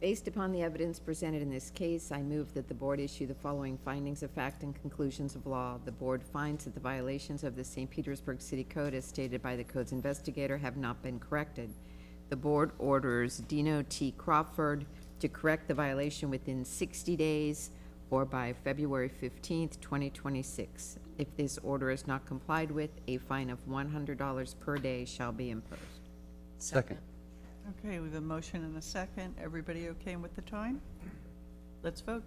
Based upon the evidence presented in this case, I move that the board issue the following findings of fact and conclusions of law. The board finds that the violations of the St. Petersburg City Code as stated by the code's investigator have not been corrected. The board orders Dino T. Crawford to correct the violation within 60 days or by February 15th, 2026. If this order is not complied with, a fine of $100 per day shall be imposed. Second. Okay, we have a motion and a second. Everybody okay with the time? Let's vote.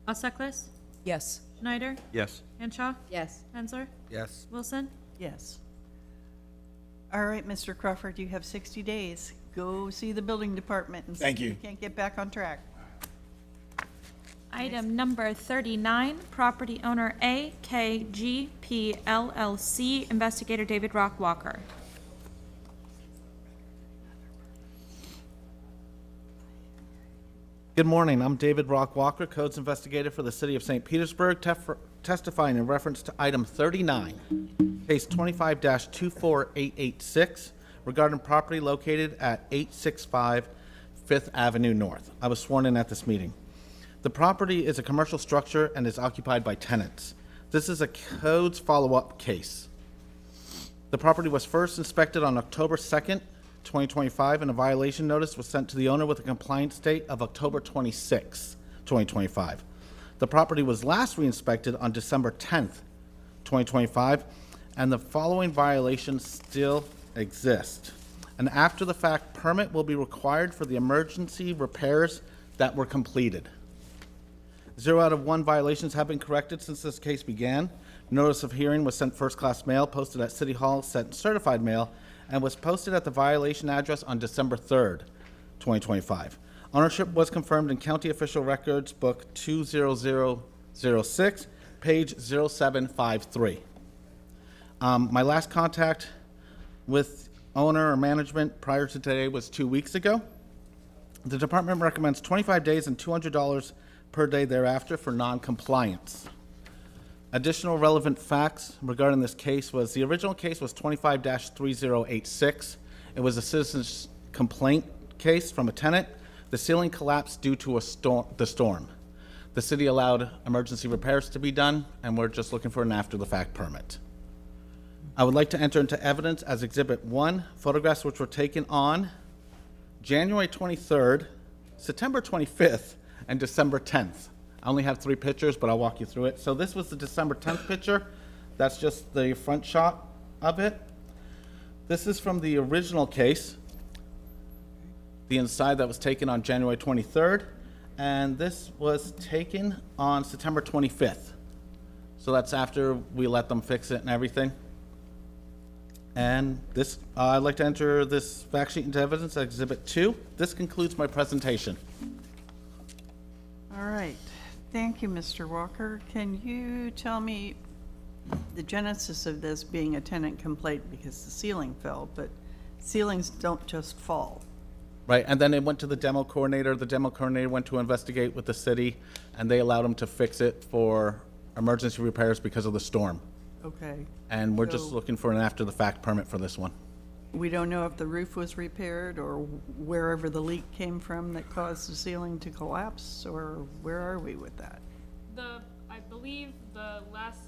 Auseklis? Yes. Schneider? Yes. Henshaw? Yes. Hensler? Yes. Wilson? Yes. All right, Mr. Crawford, you have 60 days. Go see the building department and see Thank if you. you can't get back on track. Item number 39, property owner AKGP LLC, investigator David Rock Walker. Good morning. I'm David Rock Walker, Codes Investigator for the City of St. Petersburg, testifying in reference to item 39, case 25-24886, regarding property located at 865 5th Avenue North. I was sworn in at this meeting. The property is a commercial structure and is occupied by tenants. This is a codes follow-up case. The property was first inspected on October 2nd, 2025, and a violation notice was sent to the owner with a compliance date of October 26, 2025. The property was last re-inspected on December 10th, 2025, and the following violations still exist. An after-the-fact permit will be required for the emergency repairs that were completed. 0 out of 1 violations have been corrected since this case began. Notice of hearing was sent first-class mail, posted at City Hall, sent certified mail, and was posted at the violation address on December 3rd, 2025. Ownership was confirmed in County Official Records, Book 20006, page 0753. My last contact with owner or management prior to today was 2 weeks ago. The department recommends 25 days and $200 per day thereafter for non-compliance. Additional relevant facts regarding this case was the original case was 25-3086. It was a citizen's complaint case from a tenant. The ceiling collapsed due to the storm. The city allowed emergency repairs to be done, and we're just looking for an after-the-fact permit. I would like to enter into evidence as Exhibit 1, photographs which were taken on January 23rd, September 25th, and December 10th. I only have 3 pictures, but I'll walk you through it. So this was the December 10th picture. That's just the front shot of it. This is from the original case, the inside that was taken on January 23rd, and this was taken on September 25th. So that's after we let them fix it and everything. And this, I'd like to enter this fact sheet into evidence, Exhibit 2. This concludes my presentation. All right. Thank you, Mr. Walker. Can you tell me the genesis of this being a tenant complaint because the ceiling fell, but ceilings don't just fall? Right, and then it went to the demo coordinator. The demo coordinator went to investigate with the city, and they allowed them to fix it for emergency repairs because of the storm. Okay. And we're just So- looking for an after-the-fact permit for this one. We don't know if the roof was repaired or wherever the leak came from that caused the ceiling to collapse, or where are we with that? I believe the last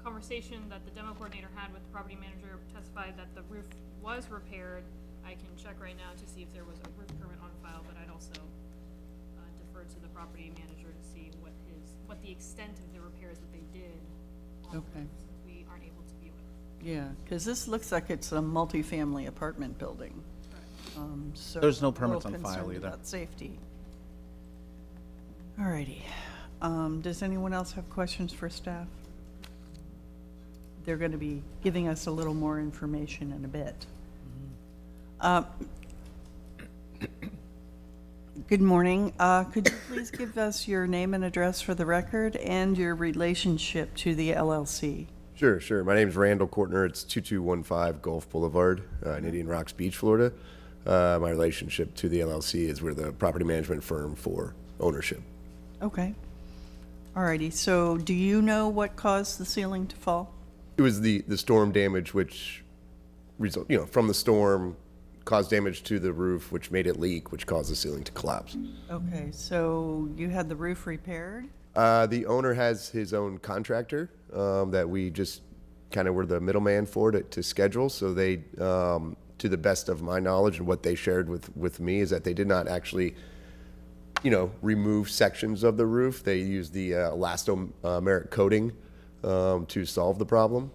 conversation that the demo coordinator had with the property manager testified that the roof was repaired. I can check right now to see if there was a roof permit on file, but I'd also defer to the property manager to see what the extent of the repairs that they did. Okay. We aren't able to view it. Yeah, because this looks like it's a multifamily apartment building. So There's no I'm a little permits on file concerned either. about safety. All righty. Does anyone else have questions for staff? They're going to be giving us a little more information in a bit. Good morning. Could you please give us your name and address for the record and your relationship to the LLC? Sure. My name is Randall Courtner. It's 2215 Gulf Boulevard in Indian Rocks Beach, Florida. My relationship to the LLC is we're the property management firm for ownership. Okay. All righty. So do you know what caused the ceiling to fall? It was the storm damage, which from the storm caused damage to the roof, which made it leak, which caused the ceiling to collapse. Okay, so you had the roof repaired? The owner has his own contractor that we just kind of were the middleman for to schedule. So they, to the best of my knowledge and what they shared with me, is that they did not actually, remove sections of the roof. They used the elastomeric coating to solve the problem.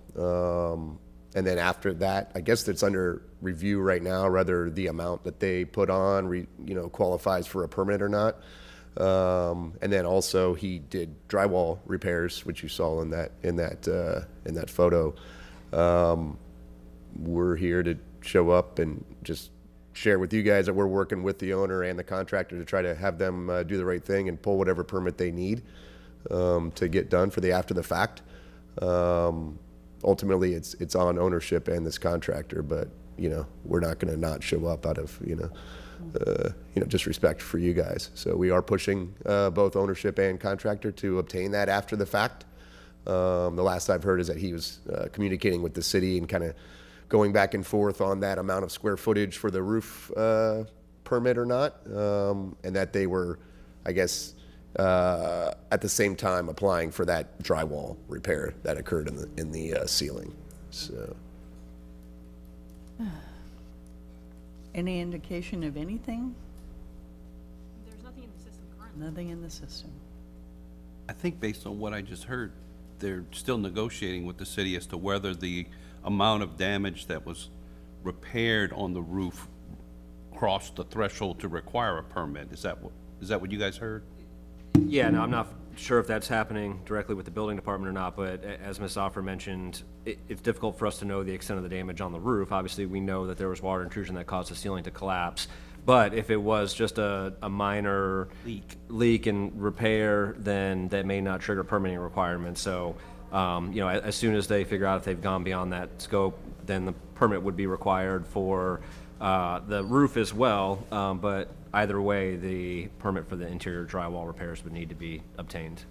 And then after that, I guess that's under review right now, whether the amount that they put on, qualifies for a permit or not. And then also he did drywall repairs, which you saw in that photo. We're here to show up and just share with you guys that we're working with the owner and the contractor to try to have them do the right thing and pull whatever permit they need to get done for the after the fact. Ultimately, it's on ownership and this contractor, but we're not going to not show up out of just respect for you guys. So we are pushing both ownership and contractor to obtain that after the fact. The last I've heard is that he was communicating with the city and kind of going back and forth on that amount of square footage for the roof permit or not, and that they were, I guess, at the same time applying for that drywall repair that occurred in the ceiling. So. Any indication of anything? There's nothing in the system currently. Nothing in the system. I think based on what I just heard, they're still negotiating with the city as to whether the amount of damage that was repaired on the roof crossed the threshold to require a permit. Is that what you guys heard? Yeah, no, I'm not sure if that's happening directly with the building department or not, but as Ms. Offer mentioned, it's difficult for us to know the extent of the damage on the roof. Obviously, we know that there was water intrusion that caused the ceiling to collapse, but if it was just a minor leak and repair, then that may not trigger permitting requirements. So, as soon as they figure out if they've gone beyond that scope, then the permit would be required for the roof as well, but either way, the permit for the interior drywall repairs would need to be obtained.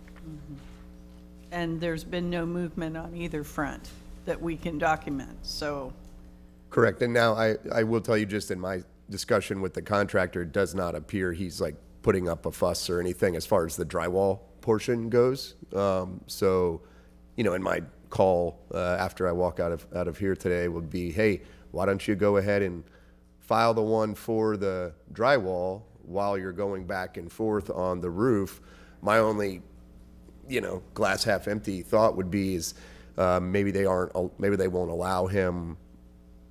And there's been no movement on either front that we can document, so. Correct. And now I will tell you, just in my discussion with the contractor, it does not appear he's like putting up a fuss or anything as far as the drywall portion goes. So, in my call after I walk out of here today would be, hey, why don't you go ahead and file the one for the drywall while you're going back and forth on the roof. My only, glass half empty thought would be is maybe they won't allow him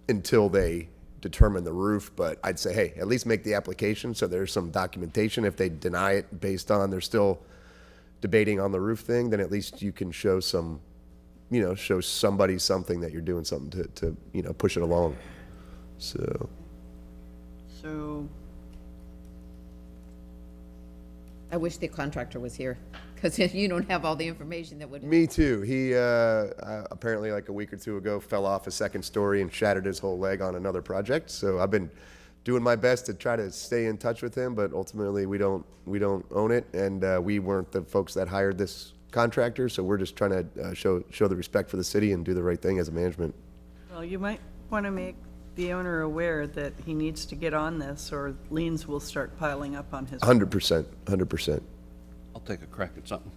until they determine the roof. But I'd say, hey, at least make the application so there's some documentation. If they deny it based on they're still debating on the roof thing, then at least you can show some, show somebody something that you're doing something to push it along. So I wish the contractor was here, because you don't have all the information that would. Me too. He apparently like a week or two ago fell off a second story and shattered his whole leg on another project. So I've been doing my best to try to stay in touch with him, but ultimately we don't own it, and we weren't the folks that hired this contractor. So we're just trying to show the respect for the city and do the right thing as a management. Well, you might want to make the owner aware that he needs to get on this, or liens will start piling up on his. 100%. I'll take a crack at something.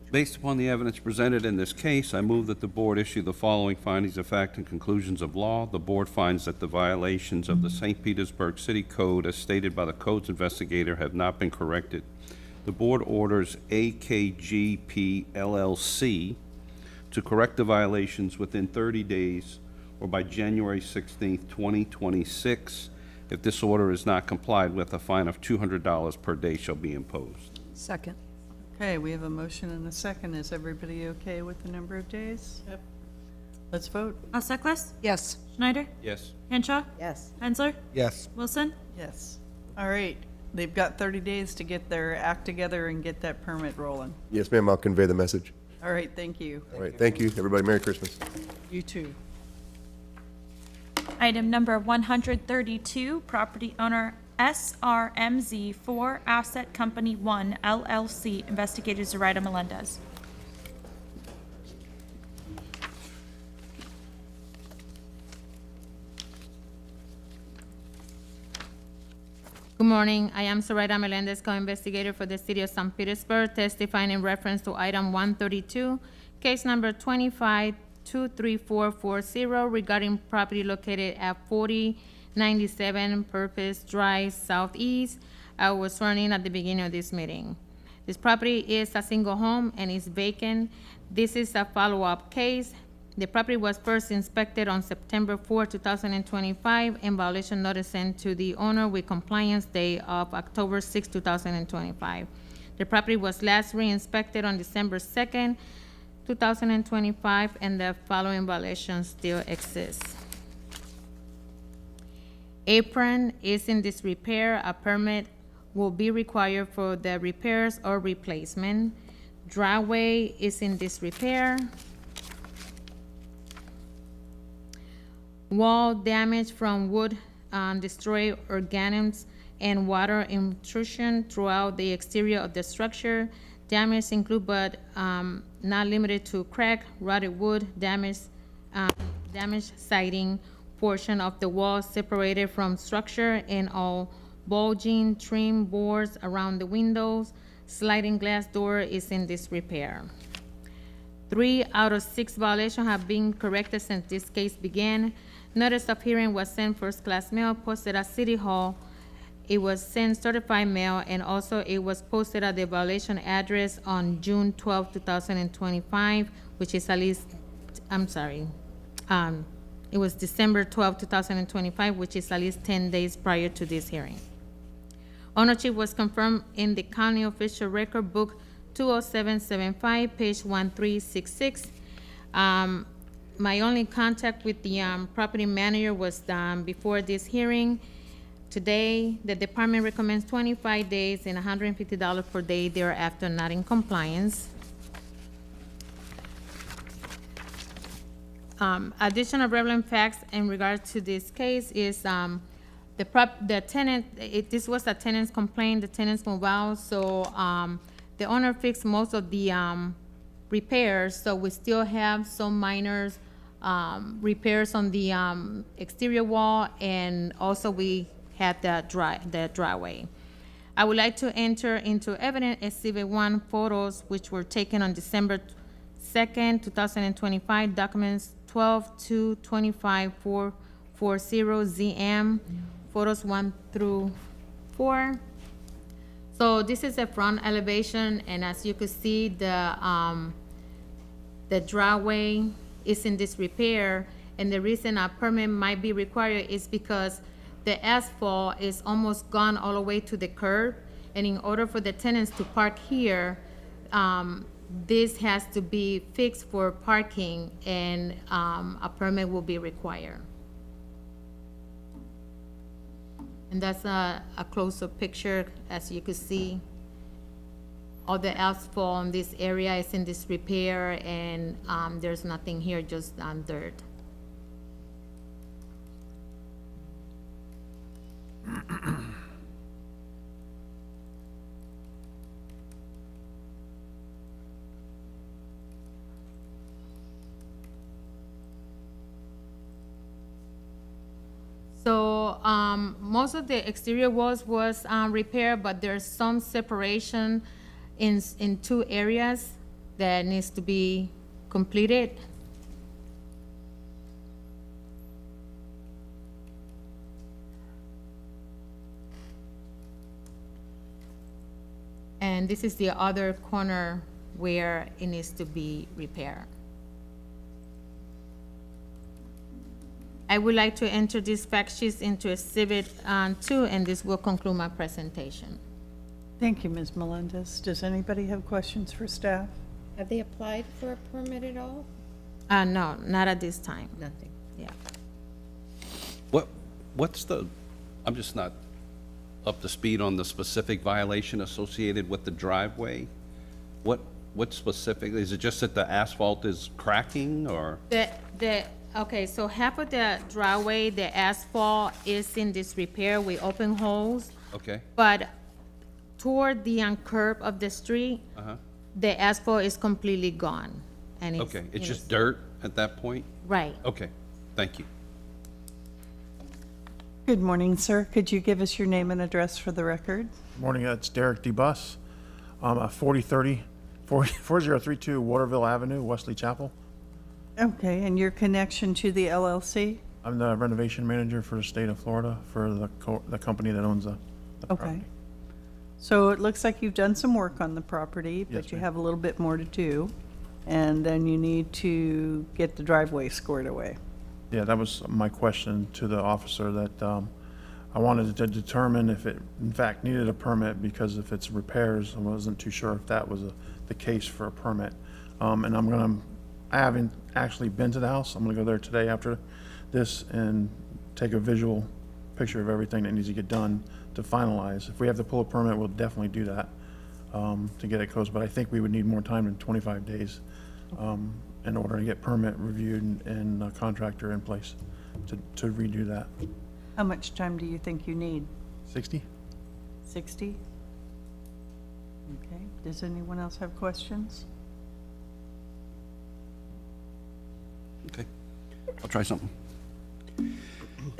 Based upon the evidence presented in this case, I move that the board issue the following findings of fact and conclusions of law. The board finds that the violations of the St. Petersburg City Code as stated by the codes investigator have not been corrected. The board orders AKGP LLC to correct the violations within 30 days or by January 16th, 2026. If this order is not complied with, a fine of $200 per day shall be imposed. Second. Okay, we have a motion and a second. Is everybody okay with the number of days? Yep. Let's vote. Alseklis? Yes. Schneider? Yes. Henshaw? Yes. Hensler? Yes. Wilson? Yes. All right, they've got 30 days to get their act together and get that permit rolling. Yes, ma'am. I'll convey the message. All right, thank you. All right. Thank you, everybody. Merry Christmas. You too. Item number 132, property owner SRMZ 4 Asset Company 1 LLC, investigator Zoraida Melendez. Good morning. I am Zoraida Melendez, co-investigator for the City of St. Petersburg, testifying in reference to item 132, case number 25-23440 regarding property located at 4097 Purpose Drive Southeast. I was sworn in at the beginning of this meeting. This property is a single home and is vacant. This is a follow-up case. The property was first inspected on September 4, 2025, and violation notice sent to the owner with compliance date of October 6, 2025. The property was last re-inspected on December 2nd, 2025, and the following violations still exist. Apron is in disrepair. A permit will be required for the repairs or replacement. Driveway is in disrepair. Wall damage from wood, destroyed organisms, and water intrusion throughout the exterior of the structure. Damage include but not limited to crack, rotted wood, damaged siding, portion of the wall separated from structure, and all bulging trim boards around the windows. Sliding glass door is in disrepair. 3 out of 6 violations have been corrected since this case began. Notice of hearing was sent first-class mail, posted at City Hall. It was sent certified mail, and also it was posted at the violation address on June 12, 2025, which is at least, it was December 12, 2025, which is at least 10 days prior to this hearing. Ownership was confirmed in the County Official Record Book 20775, page 1366. My only contact with the property manager was before this hearing. Today, the department recommends 25 days and $150 per day thereafter not in compliance. Additional relevant facts in regard to this case is the tenant, this was a tenant's complaint, the tenant's moved out, so the owner fixed most of the repairs, so we still have some minor repairs on the exterior wall, and also we had the driveway. I would like to enter into evidence Exhibit 1 photos which were taken on December 2nd, 2025, documents 12-2-25-440 photos 1 through 4. So this is the front elevation, and as you can see, the driveway is in disrepair, and the reason a permit might be required is because the asphalt is almost gone all the way to the curb, and in order for the tenants to park here, this has to be fixed for parking, and a permit will be required. And that's a close-up picture. As you can see, all the asphalt in this area is in disrepair, and there's nothing here, just dirt. So most of the exterior walls was repaired, but there's some separation in 2 areas that needs to be completed. And this is the other corner where it needs to be repaired. I would like to enter these fact sheets into Exhibit 2, and this will conclude my presentation. Thank you, Ms. Melendez. Does anybody have questions for staff? Have they applied for a permit at all? No, not at this time. Nothing. Yeah. What's the, I'm just not up to speed on the specific violation associated with the driveway. What specifically, is it just that the asphalt is cracking, or? Okay, so half of the driveway, the asphalt is in disrepair with open holes. Okay. But toward the curb of the street, the asphalt is completely gone. And it's, okay, it's just dirt at that point? Right. Okay, thank you. Good morning, sir. Could you give us your name and address for the record? Morning, it's Derek DeBus. 4032 Waterville Avenue, Wesley Chapel. Okay, and your connection to the LLC? I'm the renovation manager for the state of Florida for the company that owns the Okay. So it looks like you've done some work on the property, Yes, but you ma'am. have a little bit more to do. And then you need to get the driveway squared away. Yeah, that was my question to the officer, that I wanted to determine if it in fact needed a permit, because if it's repairs, I wasn't too sure if that was the case for a permit. And I haven't actually been to the house. I'm gonna go there today after this and take a visual picture of everything that needs to get done to finalize. If we have to pull a permit, we'll definitely do that to get it closed, but I think we would need more time than 25 days in order to get permit reviewed and a contractor in place to redo that. How much time do you think you need? 60? 60? Okay. Does anyone else have questions? Okay, I'll try something.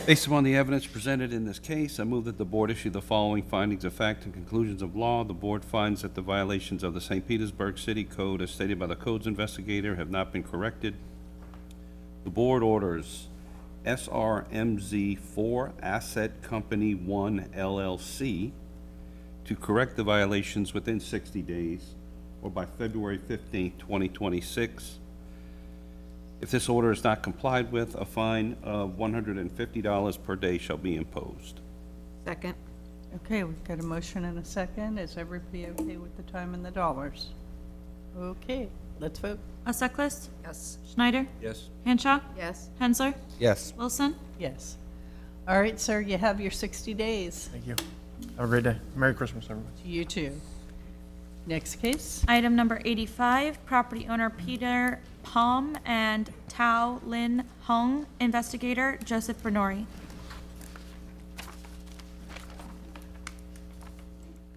Based upon the evidence presented in this case, I move that the board issue the following findings of fact and conclusions of law. The board finds that the violations of the St. Petersburg City Code as stated by the codes investigator have not been corrected. The board orders SRMZ4 Asset Company 1 LLC to correct the violations within 60 days or by February 15th, 2026. If this order is not complied with, a fine of $150 per day shall be imposed. Second. Okay, we've got a motion and a second. Is everybody okay with the time and the dollars? Okay, let's vote. Sutcliffe? Yes. Schneider? Yes. Hanshaw? Yes. Hensler? Yes. Wilson? Yes. All right, sir, you have your 60 days. Thank you. Have a great day. Merry Christmas, everybody. You too. Next case. Item number 85, property owner Peter Palm and Tao Lin Hung, investigator Joseph Bernori.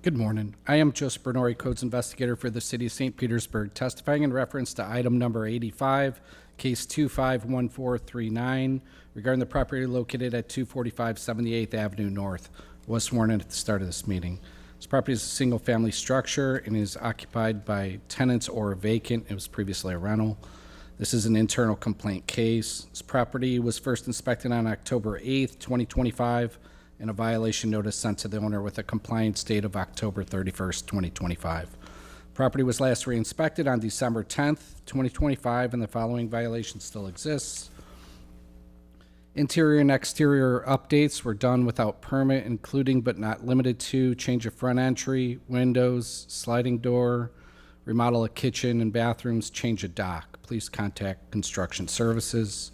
Good morning. I am Joseph Bernori, Codes Investigator for the City of St. Petersburg, testifying in reference to item number 85, case 251439, regarding the property located at 245 78th Avenue North. I was sworn in at the start of this meeting. This property is a single-family structure and is occupied by tenants or vacant. It was previously a rental. This is an internal complaint case. This property was first inspected on October 8th, 2025, and a violation notice sent to the owner with a compliance date of October 31st, 2025. Property was last re-inspected on December 10th, 2025, and the following violation still exists. Interior and exterior updates were done without permit, including but not limited to change of front entry, windows, sliding door, remodel a kitchen and bathrooms, change a dock. Please contact Construction Services.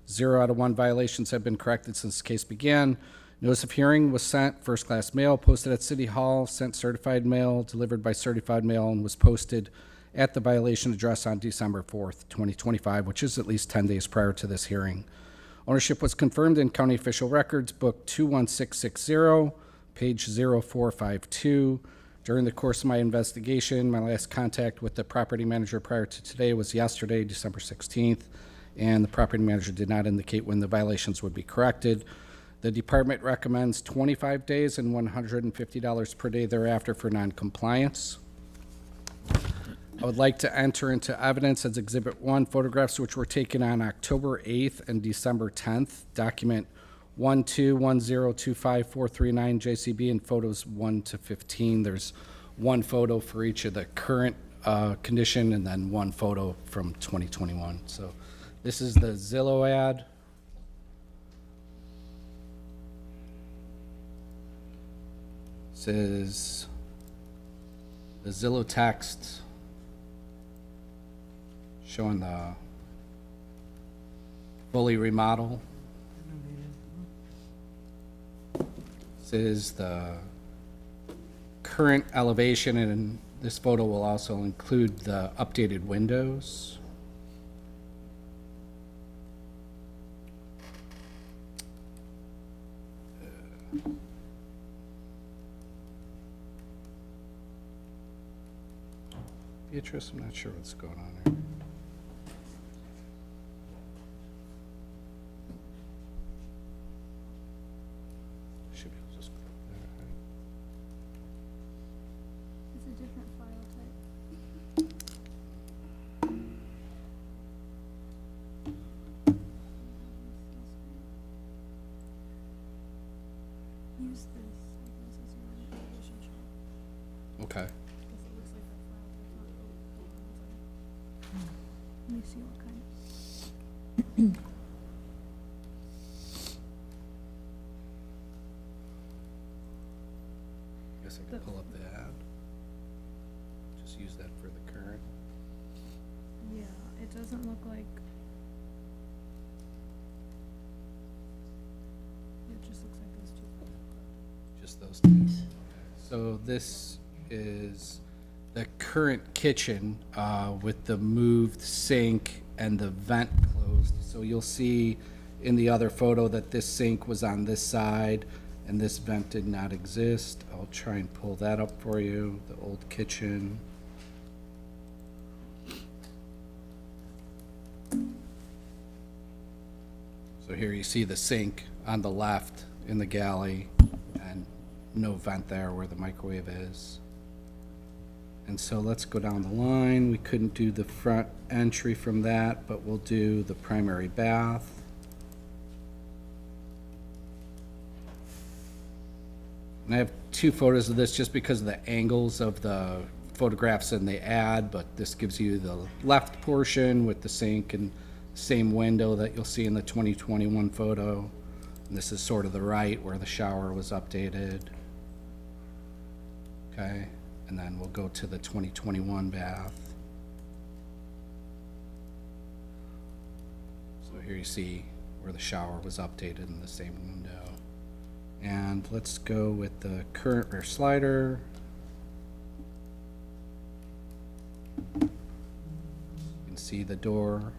0 out of 1 violations have been corrected since the case began. Notice of hearing was sent, first-class mail, posted at City Hall, sent certified mail, delivered by certified mail, and was posted at the violation address on December 4th, 2025, which is at least 10 days prior to this hearing. Ownership was confirmed in County Official Records, Book 21660, page 0452. During the course of my investigation, my last contact with the property manager prior to today was yesterday, December 16th, and the property manager did not indicate when the violations would be corrected. The department recommends 25 days and $150 per day thereafter for noncompliance. I would like to enter into evidence as Exhibit 1 photographs which were taken on October 8th and December 10th, document 121025439 JCB, and photos 1 to 15. There's one photo for each of the current condition and then one photo from 2021. So this is the Zillow ad. This is the Zillow text showing the fully remodel. This is the current elevation, and this photo will also include the updated windows. Beatrice, I'm not sure what's going on here. Okay. Let me see what kind. Guess I can pull up the ad. Just use that for the current. Yeah, it doesn't look like. It just looks like those two. Just those two. So this is the current kitchen with the moved sink and the vent closed. So you'll see in the other photo that this sink was on this side and this vent did not exist. I'll try and pull that up for you, the old kitchen. So here you see the sink on the left in the galley and no vent there where the microwave is. And so let's go down the line. We couldn't do the front entry from that, but we'll do the primary bath. And I have two photos of this just because of the angles of the photographs in the ad, but this gives you the left portion with the sink and same window that you'll see in the 2021 photo. And this is sort of the right where the shower was updated. Okay, and then we'll go to the 2021 bath. So here you see where the shower was updated in the same window. And let's go with the current rear slider. You can see the door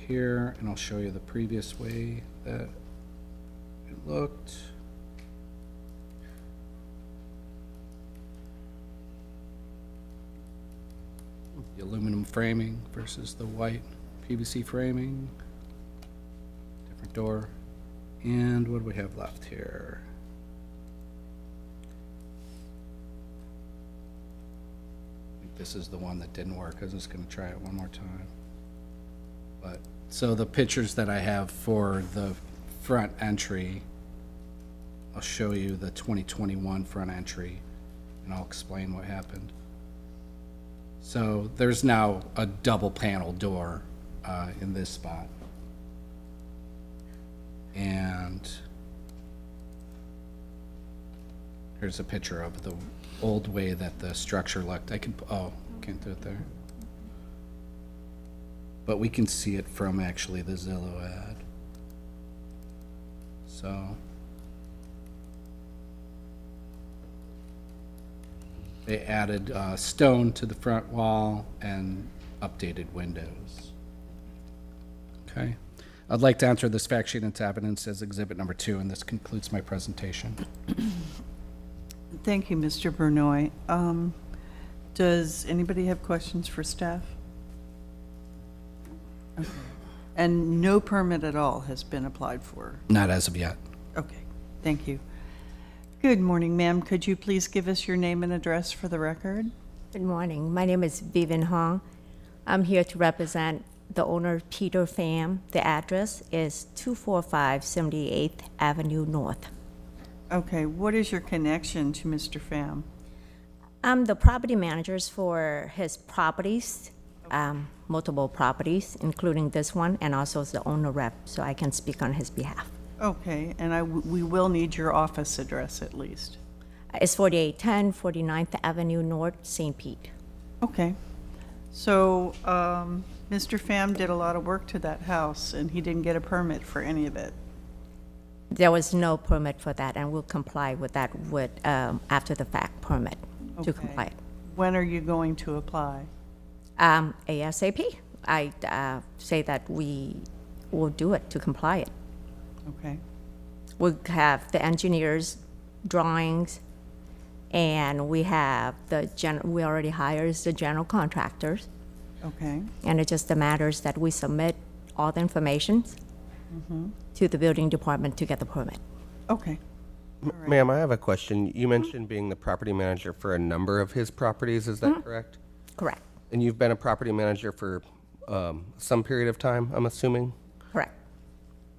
here, and I'll show you the previous way that it looked. The aluminum framing versus the white PVC framing. Different door. And what do we have left here? I think this is the one that didn't work. I was just going to try it one more time. But so the pictures that I have for the front entry, I'll show you the 2021 front entry and I'll explain what happened. So there's now a double panel door in this spot. And here's a picture of the old way that the structure looked. I can, oh, can't do it there. But we can see it from actually the Zillow ad. So they added stone to the front wall and updated windows. Okay. I'd like to enter this fact sheet into evidence as exhibit number 2, and this concludes my presentation. Thank you, Mr. Bernoy. Does anybody have questions for staff? Okay. And no permit at all has been applied for? Not as of yet. Okay, thank you. Good morning, ma'am. Could you please give us your name and address for the record? Good morning. My name is Vivian Hong. I'm here to represent the owner, Peter Pham. The address is 245 78th Avenue North. Okay, what is your connection to Mr. Pham? I'm the property managers for his properties, multiple properties, including this one, and also the owner rep, so I can speak on his behalf. Okay, and we will need your office address at least. It's 4810 49th Avenue North, St. Pete. Okay. So, Mr. Pham did a lot of work to that house, and he didn't get a permit for any of it. There was no permit for that, and we'll comply with that with after the fact permit to comply. When are you going to apply? ASAP. I say that we will do it to comply it. Okay. We have the engineers' drawings, and we have we already hired the general contractors. Okay. And it's just the matters that we submit all the information to the building department to get the permit. Okay. Ma'am, I have a question. You mentioned being the property manager for a number of his properties, is that correct? Correct. And you've been a property manager for some period of time, I'm assuming? Correct.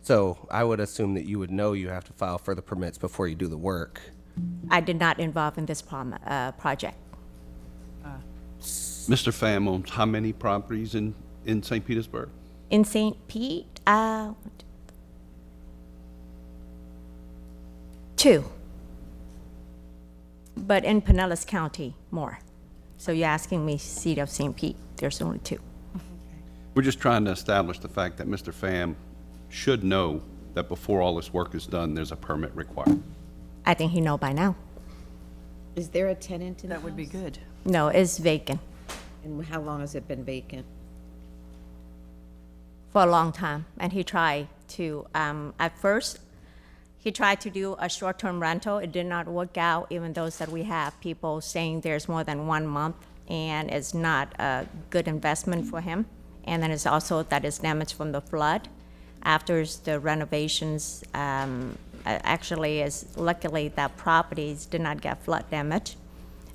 So I would assume that you would know you have to file for the permits before you do the work. I did not involve in this project. Mr. Pham owns how many properties in St. Petersburg? In St. Pete, 2. But in Pinellas County, more. So you're asking me seat of St. Pete, there's only 2. We're just trying to establish the fact that Mr. Pham should know that before all this work is done, there's a permit required. I think he know by now. Is there a tenant in the house? That would be good. No, it's vacant And how long has it been vacant? for a long time. And he tried to, at first, he tried to do a short-term rental. It did not work out, even though that we have people saying there's more than 1 month, and it's not a good investment for him. And then it's also that it's damaged from the flood. After the renovations, actually, is luckily that properties did not get flood damage,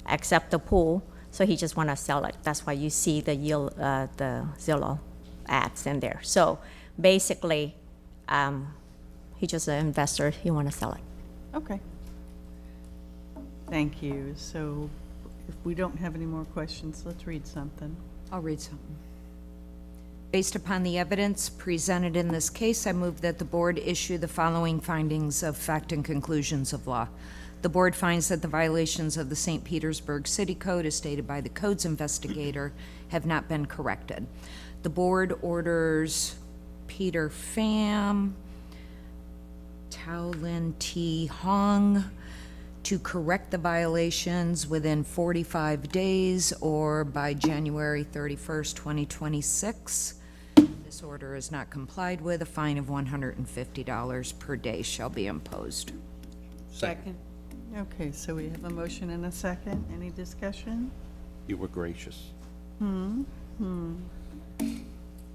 except the pool. So he just want to sell it. That's why you see the Zillow ads in there. So basically, he's just an investor. He want to sell it. Okay. Thank you. So if we don't have any more questions, let's read something. I'll read something. Based upon the evidence presented in this case, I move that the board issue the following findings of fact and conclusions of law. The board finds that the violations of the St. Petersburg City Code, as stated by the codes investigator, have not been corrected. The board orders Peter Pham, Tao Lin T. Hong to correct the violations within 45 days or by January 31st, 2026. This order is not complied with. A fine of $150 per day shall be imposed. Second. Okay, so we have a motion and a second. Any discussion? You were gracious. I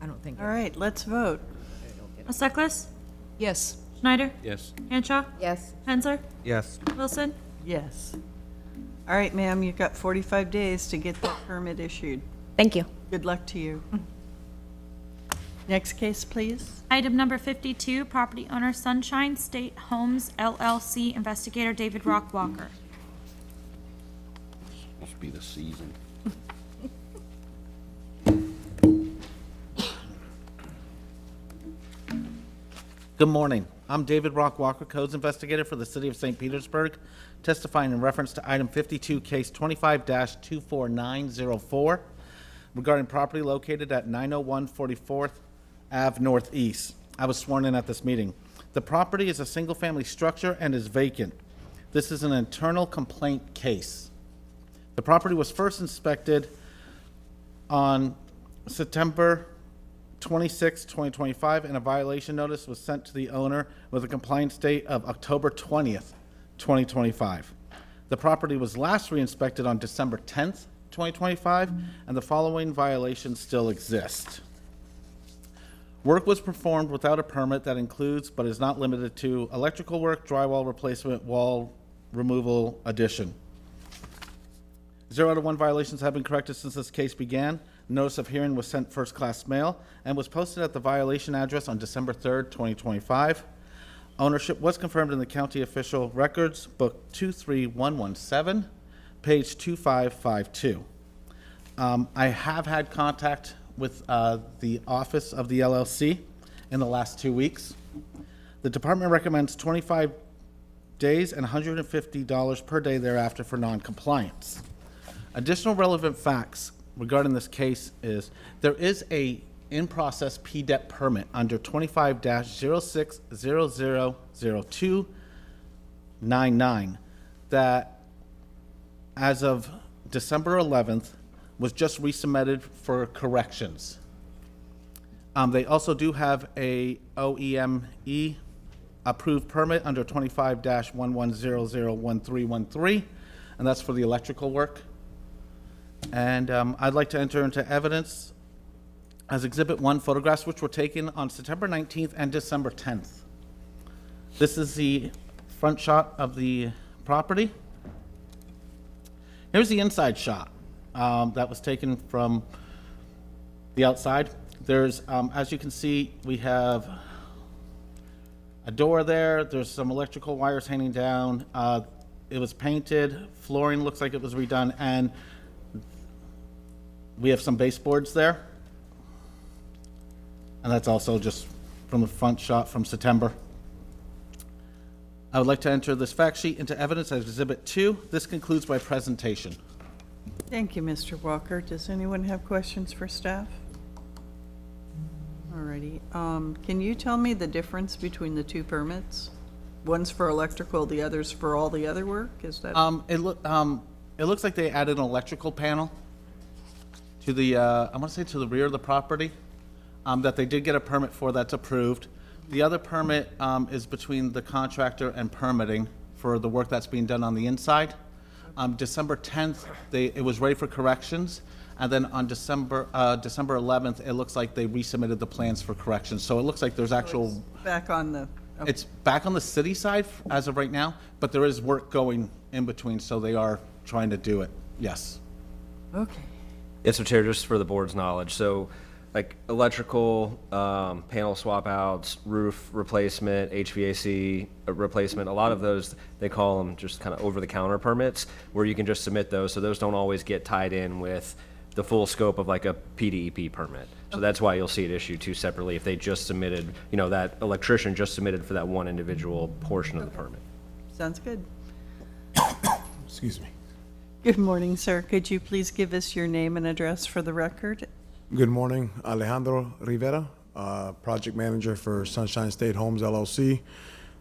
don't think. All right, let's vote. Osteklis? Yes. Schneider? Yes. Hanshaw? Yes. Hensler? Yes. Wilson? Yes. All right, ma'am, you've got 45 days to get that permit issued. Thank you. Good luck to you. Next case, please. Item number 52, property owner Sunshine State Homes LLC, investigator David Rock Walker. Must be the season. Good morning. I'm David Rock Walker, Codes Investigator for the City of St. Petersburg, testifying in reference to item 52, case 25-24904, regarding property located at 901 44th Ave Northeast. I was sworn in at this meeting. The property is a single-family structure and is vacant. This is an internal complaint case. The property was first inspected on September 26, 2025, and a violation notice was sent to the owner with a compliance date of October 20th, 2025. The property was last re-inspected on December 10th, 2025, and the following violations still exist. Work was performed without a permit that includes, but is not limited to, electrical work, drywall replacement, wall removal, addition. 0 out of 1 violations have been corrected since this case began. Notice of hearing was sent first-class mail and was posted at the violation address on December 3rd, 2025. Ownership was confirmed in the county official records, book 23117, page 2552. I have had contact with the office of the LLC in the last 2 weeks. The department recommends 25 days and $150 per day thereafter for non-compliance. Additional relevant facts regarding this case is there is a in-process PDEP permit under 25-06000299 that, as of December 11th, was just resubmitted for corrections. They also do have a OEME approved permit under 25-11001313, and that's for the electrical work. And I'd like to enter into evidence as Exhibit 1 photographs which were taken on September 19th and December 10th. This is the front shot of the property. Here's the inside shot that was taken from the outside. There's, as you can see, we have a door there. There's some electrical wires hanging down. It was painted. Flooring looks like it was redone, and we have some baseboards there. And that's also just from the front shot from September. I would like to enter this fact sheet into evidence as Exhibit 2. This concludes my presentation. Thank you, Mr. Walker. Does anyone have questions for staff? Alrighty. Can you tell me the difference between the two permits? One's for electrical, the other's for all the other work? Is that? It looks like they added an electrical panel to the, I want to say to the rear of the property, that they did get a permit for that's approved. The other permit is between the contractor and permitting for the work that's being done on the inside. December 10th, it was ready for corrections, and then on December 11th, it looks like they resubmitted the plans for corrections. So it looks like there's actual. Back on the. Okay. It's back on the city side as of right now, but there is work going in between, so they are trying to do it, yes. Okay. Yes, Mr. Chair, just for the board's knowledge, so like electrical, panel swap outs, roof replacement, HVAC replacement, a lot of those, they call them just kind of over-the-counter permits, where you can just submit those, so those don't always get tied in with the full scope of like a PDEP permit. So that's why you'll see it issued two separately if they just submitted, you know, that electrician just submitted for that one individual portion of the permit. Sounds good. Excuse me. Good morning, sir. Could you please give us your name and address for the record? Good morning, Alejandro Rivera, project manager for Sunshine State Homes LLC.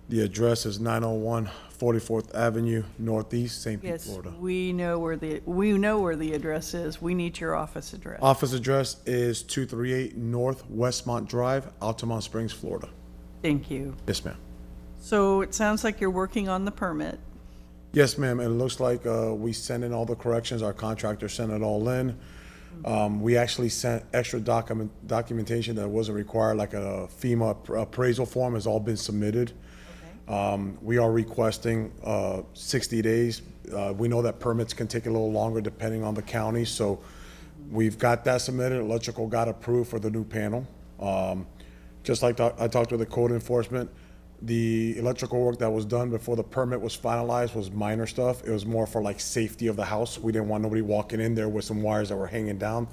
The address is 901 44th Avenue Northeast, St. Pete, Yes, Florida. we know where the address is. We need your office address. Office address is 238 North Westmont Drive, Altamont Springs, Florida. Thank you. Yes, ma'am. So it sounds like you're working on the permit. Yes, ma'am. It looks like we sent in all the corrections. Our contractor sent it all in. We actually sent extra documentation that wasn't required, like a FEMA appraisal form has all been submitted. We are requesting 60 days. We know that permits can take a little longer depending on the county, so we've got that submitted. Electrical got approved for the new panel. Just like I talked with the code enforcement, the electrical work that was done before the permit was finalized was minor stuff. It was more for like safety of the house. We didn't want nobody walking in there with some wires that were hanging down.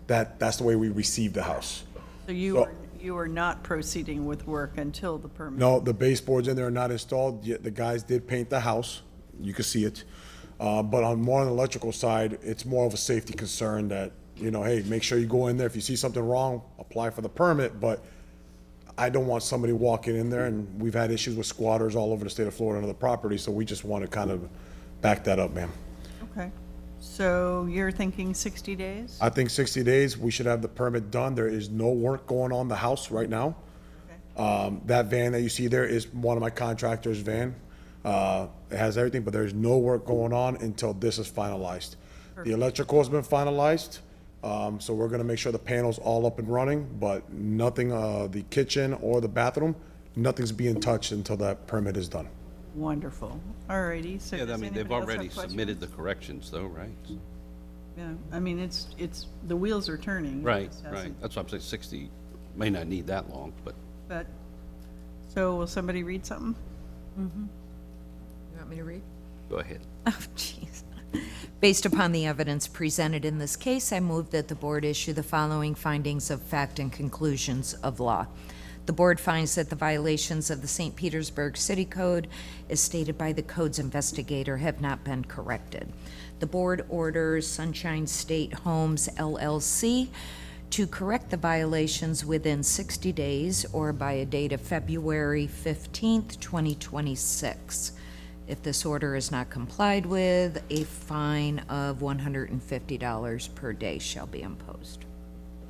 That's the way we received the house. So you are not proceeding with work until the permit? No, the baseboards in there are not installed yet. The guys did paint the house. You can see it. But on more on the electrical side, it's more of a safety concern that, you know, hey, make sure you go in there. If you see something wrong, apply for the permit. But I don't want somebody walking in there, and we've had issues with squatters all over the state of Florida on the property, so we just want to kind of back that up, ma'am. Okay. So you're thinking 60 days? I think 60 days, we should have the permit done. There is no work going on the house right now. That van that you see there is one of my contractor's van. It has everything, but there's no work going on until this is finalized. The electrical has been finalized, so we're gonna make sure the panel's all up and running, but nothing, the kitchen or the bathroom, nothing's being touched until that permit is done. Wonderful. All righty. So Yeah, I does mean, they've anybody else have already questions? submitted the corrections though, right? Yeah, I mean, it's, the wheels are turning. It Right, just right. hasn't- That's why I'm saying 60, may not need that long, but. But, so will somebody read something? You want me to read? Go ahead. Oh, jeez. Based upon the evidence presented in this case, I move that the board issue the following findings of fact and conclusions of law. The board finds that the violations of the St. Petersburg City Code, as stated by the code's investigator, have not been corrected. The board orders Sunshine State Homes LLC to correct the violations within 60 days or by a date of February 15th, 2026. If this order is not complied with, a fine of $150 per day shall be imposed.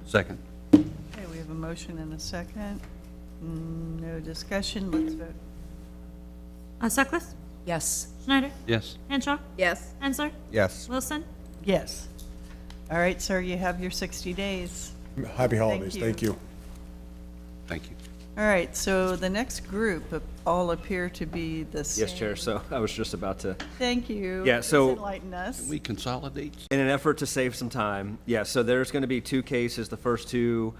Second. Okay, we have a motion and a second. No discussion, let's vote. Sutcliffe? Yes. Schneider? Yes. Henshaw? Yes. Hensler? Yes. Wilson? Yes. All right, sir, you have your 60 days. Happy holidays, you. thank you. Thank you. All right, so the next group all appear to be the same. Yes, Chair, so I was just about to. Thank you. Yeah, so- Please enlighten us. Can we consolidate? In an effort to save some time, yeah, so there's going to be two cases. The first two,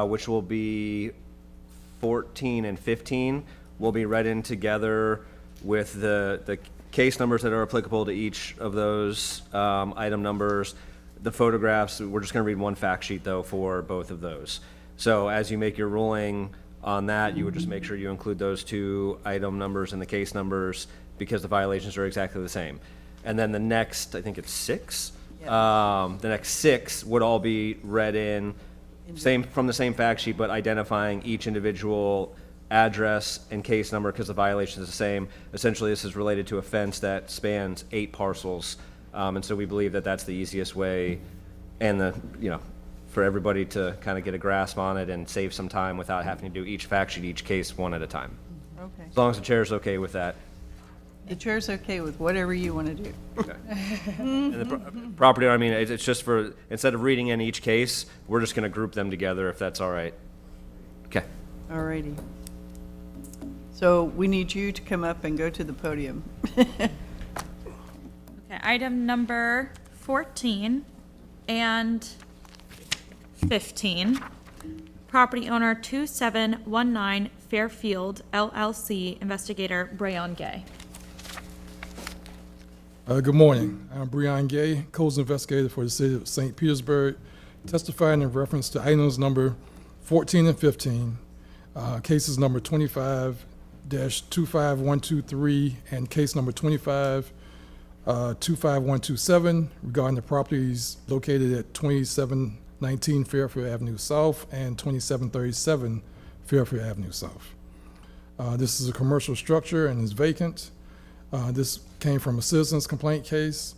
which will be 14 and 15, will be read in together with the case numbers that are applicable to each of those item numbers. The photographs, we're just going to read one fact sheet, though, for both of those. So as you make your ruling on that, you would just make sure you include those two item numbers and the case numbers, because the violations are exactly the same. And then the next, I think it's 6, the next 6 would all be read in, from the same fact sheet, but identifying each individual address and case number, because the violation is the same. Essentially, this is related to a fence that spans 8 parcels. And so we believe that that's the easiest way, and for everybody to kind of get a grasp on it and save some time without having to do each fact sheet, each case one at a time. Okay. As long as the chair's okay with that. The chair's okay with whatever you want to do. And the property owner, I mean, it's just for, instead of reading in each case, we're just going to group them together, if that's all right. Okay. All righty. So we need you to come up and go to the podium. Okay, item number 14 and 15. Property owner 2719 Fairfield LLC, investigator Brayon Gay. Good morning. I'm Breon Gay, codes investigator for the city of St. Petersburg, testifying in reference to items number 14 and 15, cases number 25-25123 and case number 25-25127 regarding the properties located at 2719 Fairfield Avenue South and 2737 Fairfield Avenue South. This is a commercial structure and is vacant. This came from a citizen's complaint case.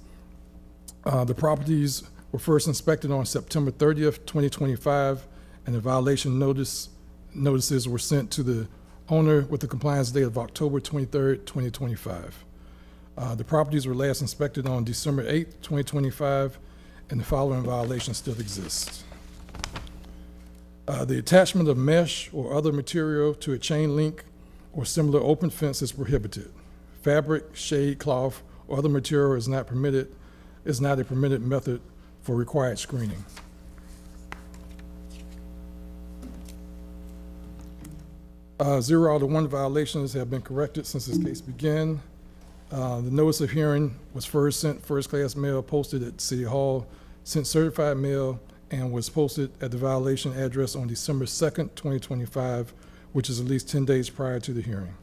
The properties were first inspected on September 30th, 2025, and the violation notices were sent to the owner with the compliance date of October 23rd, 2025. The properties were last inspected on December 8th, 2025, and the following violations still exist. The attachment of mesh or other material to a chain link or similar open fence is prohibited. Fabric, shade, cloth, or other material is not a permitted method for required screening. Zero out of 1 violations have been corrected since this case began. The notice of hearing was first sent first-class mail, posted at City Hall, sent certified mail, and was posted at the violation address on December 2nd, 2025, which is at least 10 days prior to the hearing.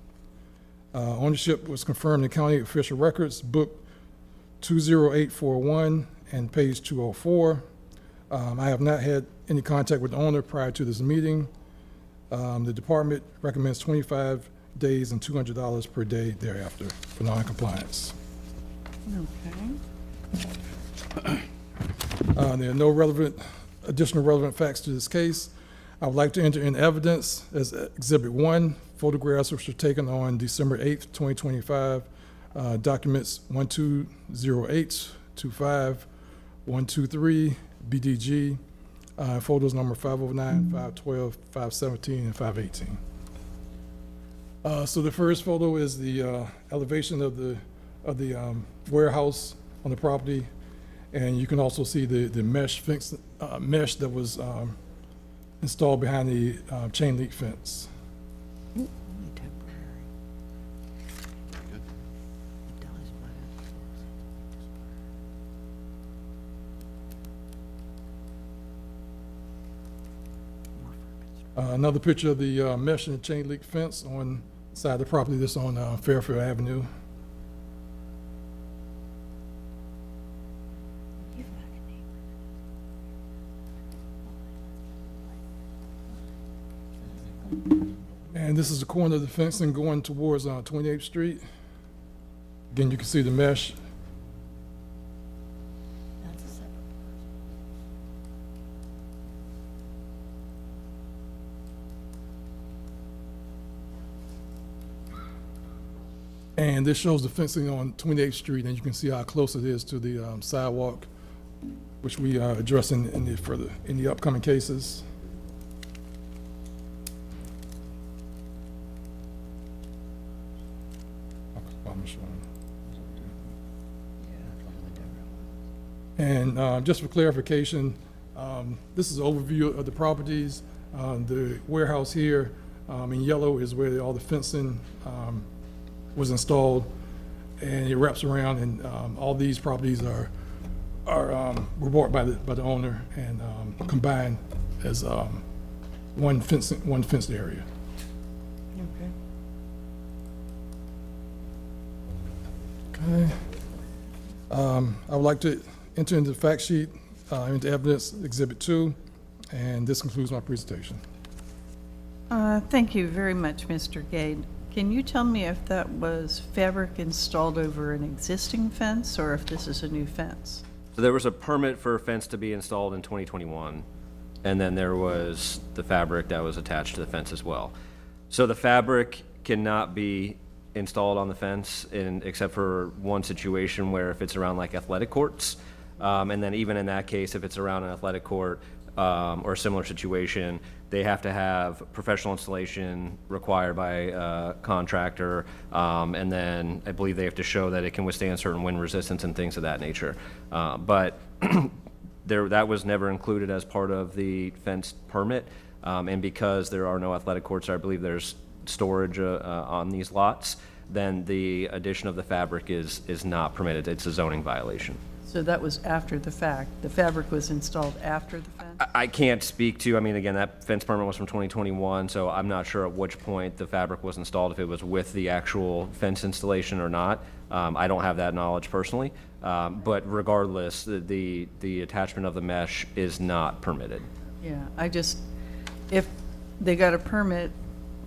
Ownership was confirmed in county official records, book 20841 and page 204. I have not had any contact with the owner prior to this meeting. The department recommends 25 days and $200 per day thereafter for non-compliance. Okay. There are no additional relevant facts to this case. I would like to enter in evidence as Exhibit 1, photographs which were taken on December 8th, 2025, documents 1208, 25, 123, BDG, photos number 509, 512, 517, and 518. So the first photo is the elevation of the warehouse on the property, and you can also see the mesh fence, mesh that was installed behind the chain link fence. Another picture of the mesh and the chain link fence on the side of the property that's on Fairfield Avenue. And this is the corner of the fencing going towards 28th Street. Again, you can see the mesh. And this shows the fencing on 28th Street, and you can see how close it is to the sidewalk, which we are addressing in the upcoming cases. And just for clarification, this is an overview of the properties. The warehouse here in yellow is where all the fencing was installed, and it wraps around, and all these properties are were bought by the owner and combined as one fenced area. Okay. I would like to enter into the fact sheet, into evidence Exhibit 2, and this concludes my presentation. Thank you very much, Mr. Gade. Can you tell me if that was fabric installed over an existing fence or if this is a new fence? So there was a permit for a fence to be installed in 2021, and then there was the fabric that was attached to the fence as well. So the fabric cannot be installed on the fence except for one situation where if it's around like athletic courts, and then even in that case, if it's around an athletic court or a similar situation, they have to have professional installation required by a contractor, and then I believe they have to show that it can withstand certain wind resistance and things of that nature. But that was never included as part of the fence permit, and because there are no athletic courts, I believe there's storage on these lots, then the addition of the fabric is not permitted. It's a zoning violation. So that was after the fact. The fabric was installed after the fence? I can't speak to, I mean, again, that fence permit was from 2021, so I'm not sure at which point the fabric was installed, if it was with the actual fence installation or not. I don't have that knowledge personally, but regardless, the attachment of the mesh is not permitted. Yeah, if they got a permit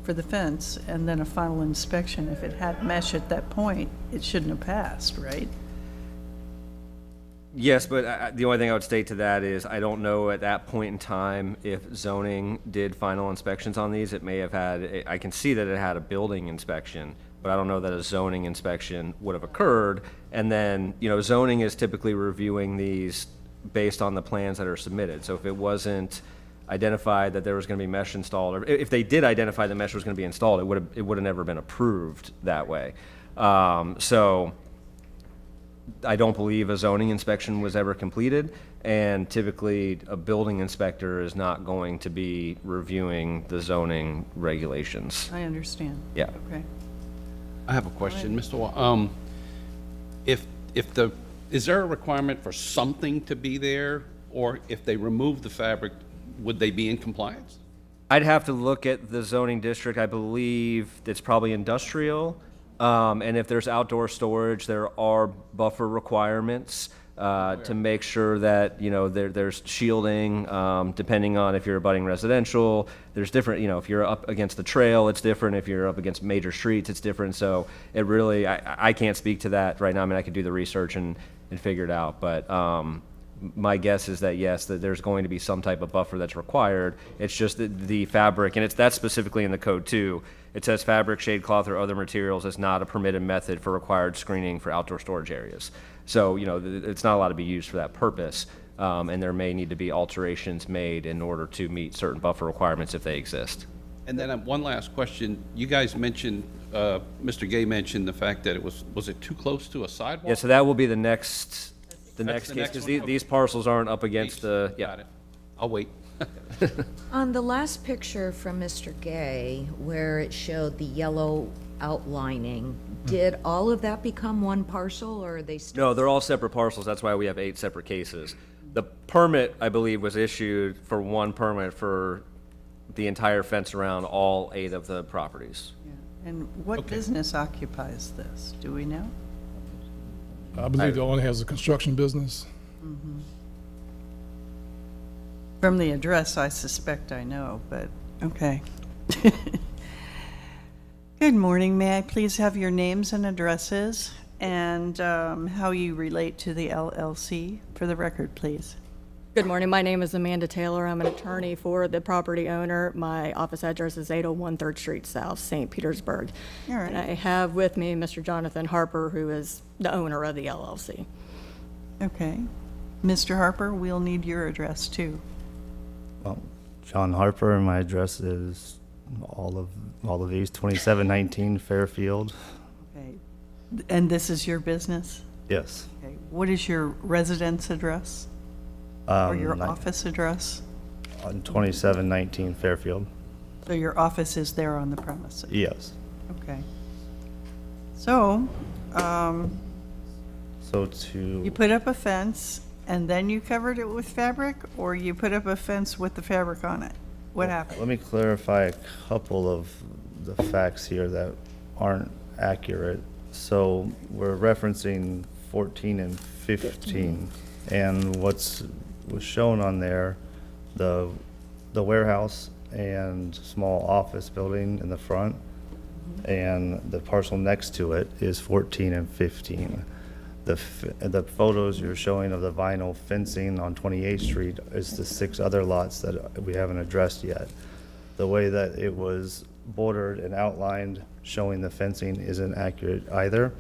for the fence and then a final inspection, if it had mesh at that point, it shouldn't have passed, right? Yes, but the only thing I would state to that is I don't know at that point in time if zoning did final inspections on these. It may have had, I can see that it had a building inspection, but I don't know that a zoning inspection would have occurred. And then, zoning is typically reviewing these based on the plans that are submitted. So if it wasn't identified that there was going to be mesh installed, or if they did identify the mesh was going to be installed, it would have never been approved that way. So I don't believe a zoning inspection was ever completed, and typically a building inspector is not going to be reviewing the zoning regulations. I understand. Yeah. Okay. I have a question, Mr. Wall. Is there a requirement for something to be there, or if they remove the fabric, would they be in compliance? I'd have to look at the zoning district. I believe it's probably industrial. And if there's outdoor storage, there are buffer requirements to make sure that, there's shielding, depending on if you're abutting residential. There's different, if you're up against the trail, it's different. If you're up against major streets, it's different. So it really, I can't speak to that right now. I mean, I could do the research and figure it out. But my guess is that, yes, that there's going to be some type of buffer that's required. It's just the fabric, and that's specifically in the code too. It says fabric, shade cloth, or other materials is not a permitted method for required screening for outdoor storage areas. So, it's not allowed to be used for that purpose, and there may need to be alterations made in order to meet certain buffer requirements if they exist. And then one last question. You guys mentioned, Mr. Gay mentioned the fact that was it too close to a sidewalk? Yeah, so that will be the next case, because one? these parcels aren't up against the, yeah. Got it. I'll wait. On the last picture from Mr. Gay, where it showed the yellow outlining, did all of that become one parcel, or are they still? No, they're all separate parcels. That's why we have 8 separate cases. The permit, I believe, was issued for one permit for the entire fence around all 8 of the properties. Yeah. And what business occupies this? Do we know? I believe the owner has a construction business. Mm-hmm. From the address, I suspect I know, but okay. Good morning. May I please have your names and addresses and how you relate to the LLC? For the record, please. Good morning. My name is Amanda Taylor. I'm an attorney for the property owner. My office address is 801 3rd Street South, St. Petersburg. All right. And I have with me Mr. Jonathan Harper, who is the owner of the LLC. Okay. Mr. Harper, we'll need your address too. Well, John Harper, my address is all of these, 2719 Fairfield. Okay. And this is your business? Yes. Okay. What is your residence address? Or your office address? On 2719 Fairfield. So your office is there on the premises? Yes. Okay. So, So to... you put up a fence and then you covered it with fabric, or you put up a fence with the fabric on it? What happened? Let me clarify a couple of the facts here that aren't accurate. So we're referencing 14 and 15, and was shown on there, the warehouse and small office building in the front, and the parcel next to it is 14 and 15. The photos you're showing of the vinyl fencing on 28th Street is the 6 other lots that we haven't addressed yet. The way that it was bordered and outlined showing the fencing isn't accurate either.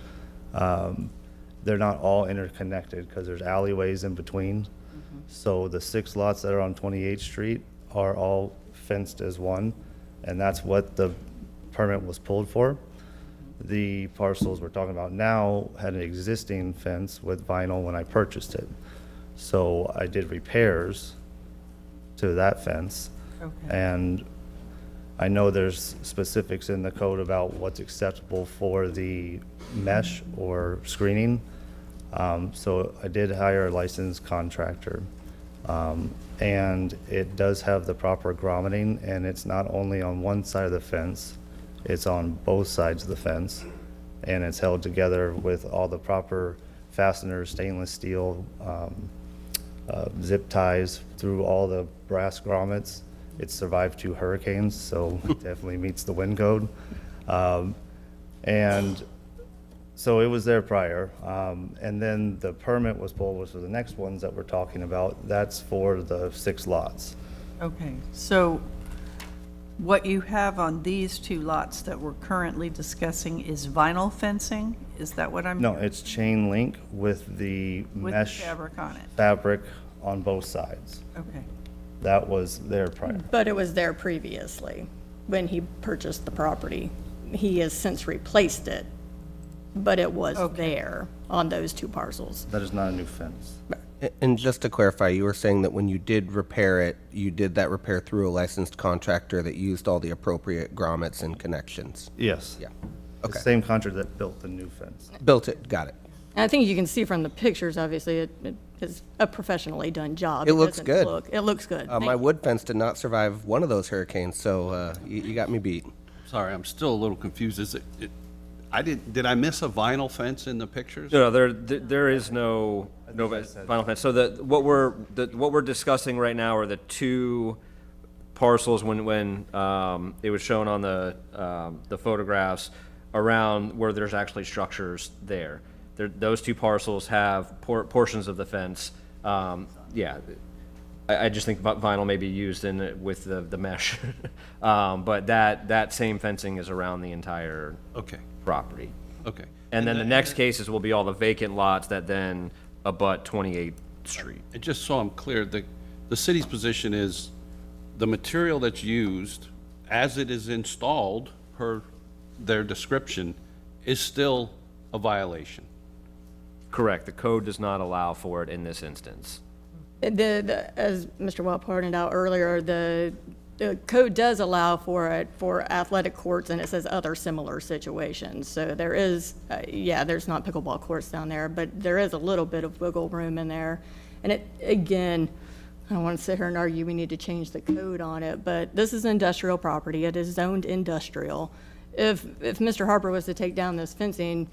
They're not all interconnected because there's alleyways in between. So the 6 lots that are on 28th Street are all fenced as one, and that's what the permit was pulled for. The parcels we're talking about now had an existing fence with vinyl when I purchased it. So I did repairs to that fence. Okay. And I know there's specifics in the code about what's acceptable for the mesh or screening. So I did hire a licensed contractor. And it does have the proper grommeting, and it's not only on one side of the fence, it's on both sides of the fence, and it's held together with all the proper fasteners, stainless steel, zip ties through all the brass grommets. It's survived 2 hurricanes, so it definitely meets the wind code. And so it was there prior. And then the permit was pulled, which was the next ones that we're talking about. That's for the 6 lots. Okay, so what you have on these 2 lots that we're currently discussing is vinyl fencing? Is that what I'm? No, it's chain link with the With mesh fabric on it? fabric on both sides. Okay. That was there prior. But it was there previously when he purchased the property. He has since replaced it, but it was there on those 2 parcels. That is not a new fence. And just to clarify, you were saying that when you did repair it, you did that repair through a licensed contractor that used all the appropriate grommets and connections? Yes. Yeah. The Okay. same contractor that built the new fence. Built it, got it. And I think you can see from the pictures, obviously, it is a professionally done job. It looks doesn't good. It looks good. My wood fence did not survive one of those hurricanes, so you got me beat. Sorry, I'm still a little confused. Is did I miss a vinyl fence in the pictures? No, there is no vinyl fence. So what we're discussing right now are the 2 parcels when it was shown on the photographs around where there's actually structures there. Those 2 parcels have portions of the fence. Yeah, I just think vinyl may be used in it with the mesh. But that same fencing is around the entire property. Okay. And then the next cases will be all the vacant lots that then abut 28th Street. And just so I'm clear, the city's position is the material that's used as it is installed per their description is still a violation. Correct. The code does not allow for it in this instance. As Mr. Watt pointed out earlier, the code does allow for it for athletic courts, and it says other similar situations. So there is, there's not pickleball courts down there, but there is a little bit of wiggle room in there. And again, I don't want to sit here and argue we need to change the code on it, but this is industrial property. It is zoned industrial. If Mr. Harper was to take down this fencing,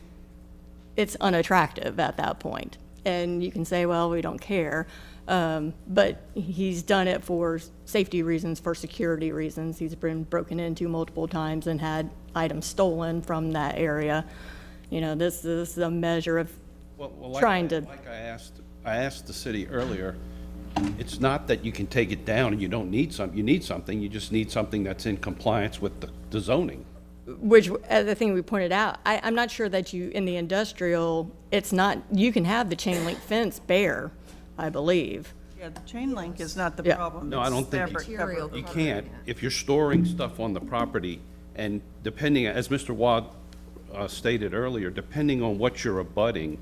it's unattractive at that point. And you can say, well, we don't care. But he's done it for safety reasons, for security reasons. He's been broken into multiple times and had items stolen from that area. You know, this is a measure of trying to. Like I asked the city earlier, it's not that you can take it down and you don't need something. You need something. You just need something that's in compliance with the zoning. Which, as I think we pointed out, I'm not sure that in the industrial, it's not, you can have the chain link fence bare, I believe. Yeah, the chain link is not the problem. No, I don't think you can't. If you're storing stuff on the property, and depending, as Mr. Watt stated earlier, depending on what you're abutting,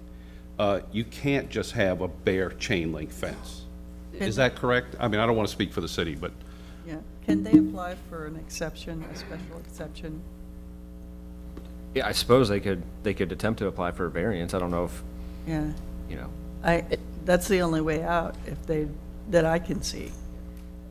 you can't just have a bare chain link fence. Is that correct? I mean, I don't want to speak for the city, but. Yeah, can they apply for an exception, a special exception? Yeah, I suppose they could attempt to apply for a variance. I don't know if, Yeah. you know. That's the only way out that I can see.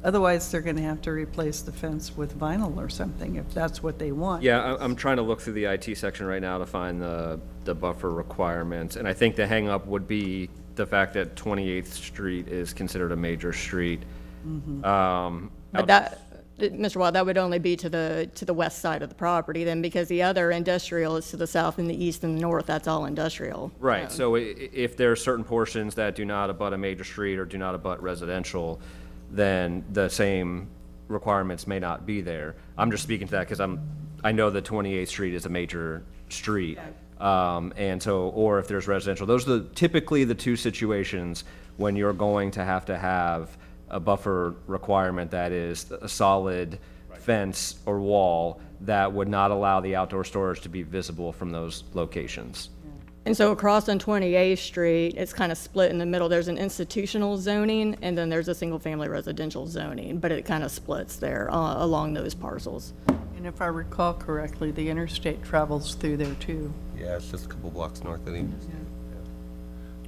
Otherwise, they're gonna have to replace the fence with vinyl or something, if that's what they want. Yeah, I'm trying to look through the IT section right now to find the buffer requirements, and I think the hangup would be the fact that 28th Street is considered a major street. But that, Mr. Watt, that would only be to the west side of the property then, because the other industrial is to the south and the east and the north, that's all industrial. Right, so if there are certain portions that do not abut a major street or do not abut residential, then the same requirements may not be there. I'm just speaking to that because I know that 28th Street is a major street. And so, or if there's residential, those are typically the two situations when you're going to have a buffer requirement that is a solid fence or wall that would not allow the outdoor storage to be visible from those locations. And so across on 28th Street, it's kind of split in the middle. There's an institutional zoning, and then there's a single-family residential zoning, but it kind of splits there along those parcels. And if I recall correctly, the interstate travels through there too. Yeah, it's just a couple blocks north of the.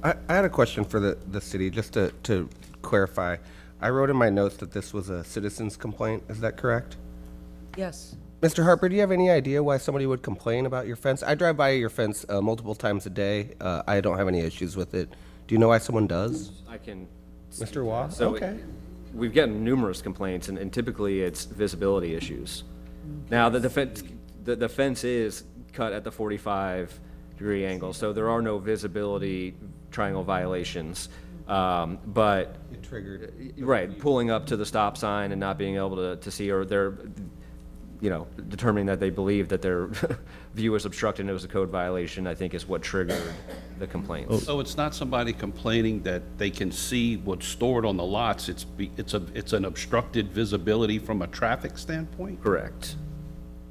I had a question for the city, just to clarify. I wrote in my notes that this was a citizen's complaint. Is that correct? Yes. Mr. Harper, do you have any idea why somebody would complain about your fence? I drive by your fence multiple times a day. I don't have any issues with it. Do you know why someone does? I can. Mr. Waugh? So Okay. we've gotten numerous complaints, and typically it's visibility issues. Now, the fence is cut at the 45-degree angle, so there are no visibility triangle violations. But It triggered. right, pulling up to the stop sign and not being able to see, or they're, determining that they believe that their view was obstructed and it was a code violation, I think is what triggered the complaints. So it's not somebody complaining that they can see what's stored on the lots, it's an obstructed visibility from a traffic standpoint? Correct.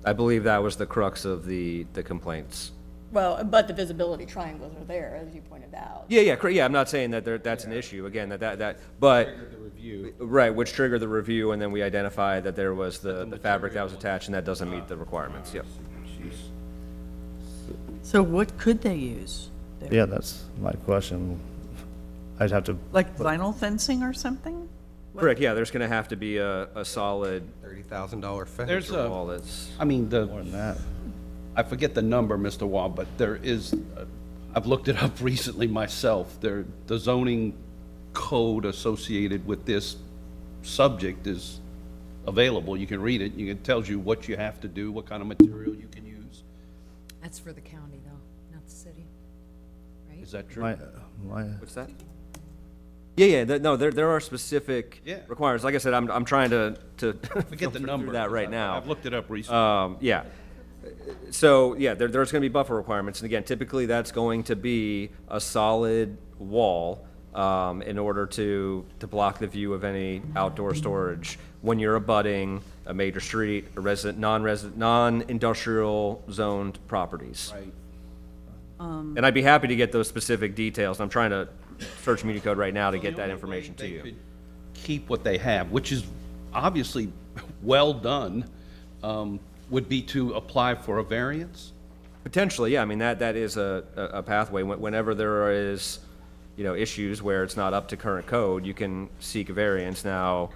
I believe that was the crux of the complaints. Well, but the visibility triangles are there, as you pointed out. Yeah, I'm not saying that that's an issue, again, but. Triggered the review. Right, which triggered the review, and then we identified that there was the fabric that was attached, and that doesn't meet the requirements, yep. So what could they use? there? Yeah, that's my question. I'd have to. Like vinyl fencing or something? Correct, yeah, there's gonna have to be a solid $30,000 fence. There's a, wall that's. I mean, More than that. I forget the number, Mr. Wah, but there is, I've looked it up recently myself. The zoning code associated with this subject is available. You can read it. It tells you what you have to do, what kind of material you can use. That's for the county, though, not the city. Is that true? What's that? Yeah, there are specific Yeah. requirements. Like I said, I'm trying to Forget the filter number. through that right now. I've looked it up recently. Yeah. So, yeah, there's going to be buffer requirements. And again, typically that's going to be a solid wall in order to block the view of any outdoor storage when you're abutting a major street, a non-industrial zoned properties. Right. And I'd be happy to get those specific details. I'm trying to search Muni Code right now to get that information to you. They could keep what they have, which is obviously well done, would be to apply for a variance? Potentially, yeah. I mean, that is a pathway. Whenever there is, issues where it's not up to current code, you can seek a variance. Now,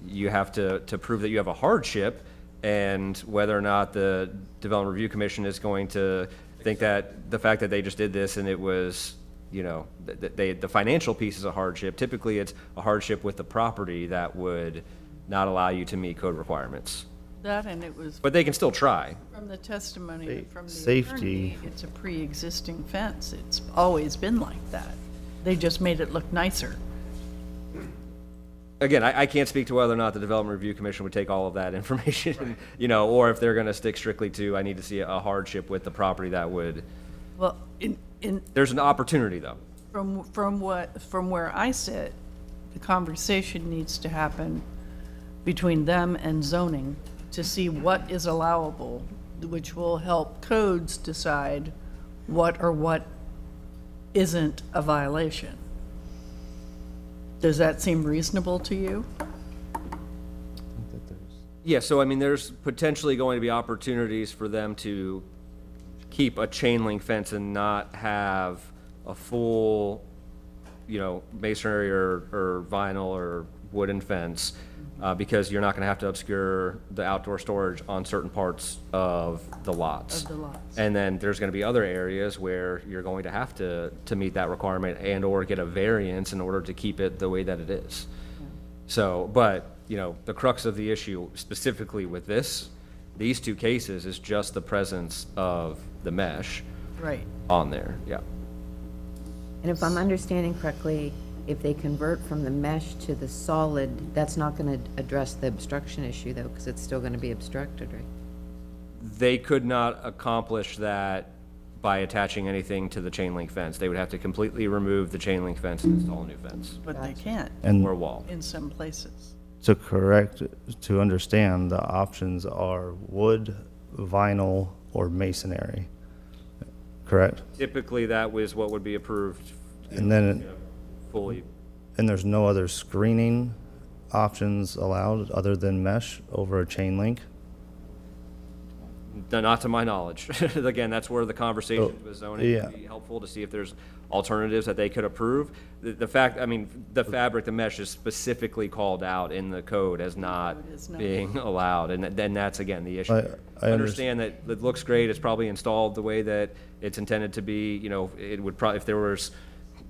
you have to prove that you have a hardship, and whether or not the Development Review Commission is going to think that the fact that they just did this and it was, the financial piece is a hardship. Typically, it's a hardship with the property that would not allow you to meet code requirements. That and it was. But they can still try. From the testimony from the Safety. attorney, it's a pre-existing fence. It's always been like that. They just made it look nicer. Again, I can't speak to whether or not the Development Review Commission would take all of that information, or if they're going to stick strictly to, I need to see a hardship with the property that would. Well, There's an opportunity, though. from where I sit, the conversation needs to happen between them and zoning to see what is allowable, which will help codes decide what or what isn't a violation. Does that seem reasonable to you? Yeah, so I mean, there's potentially going to be opportunities for them to keep a chain link fence and not have a full masonry or vinyl or wooden fence, because you're not gonna have to obscure the outdoor storage on certain parts of the lots. And then there's gonna be other areas where you're going to have to meet that requirement and/or get a variance in order to keep it the way that it is. So, but, the crux of the issue specifically with these two cases is just the presence of the mesh Right. on there, yeah. And if I'm understanding correctly, if they convert from the mesh to the solid, that's not going to address the obstruction issue, though, because it's still going to be obstructed, right? They could not accomplish that by attaching anything to the chain link fence. They would have to completely remove the chain link fence and install a new fence. But they can't And or a wall. in some places. to understand, the options are wood, vinyl, or masonry, correct? Typically, that was what would be approved And then, fully. and there's no other screening options allowed other than mesh over a chain link? No, not to my knowledge. Again, that's where the conversation with zoning yeah. would be helpful to see if there's alternatives that they could approve. The fabric, the mesh is specifically called out in the code as not being allowed, and then that's, again, the issue. I understand that it looks great, it's probably installed the way that it's intended to be, it would probably, if there was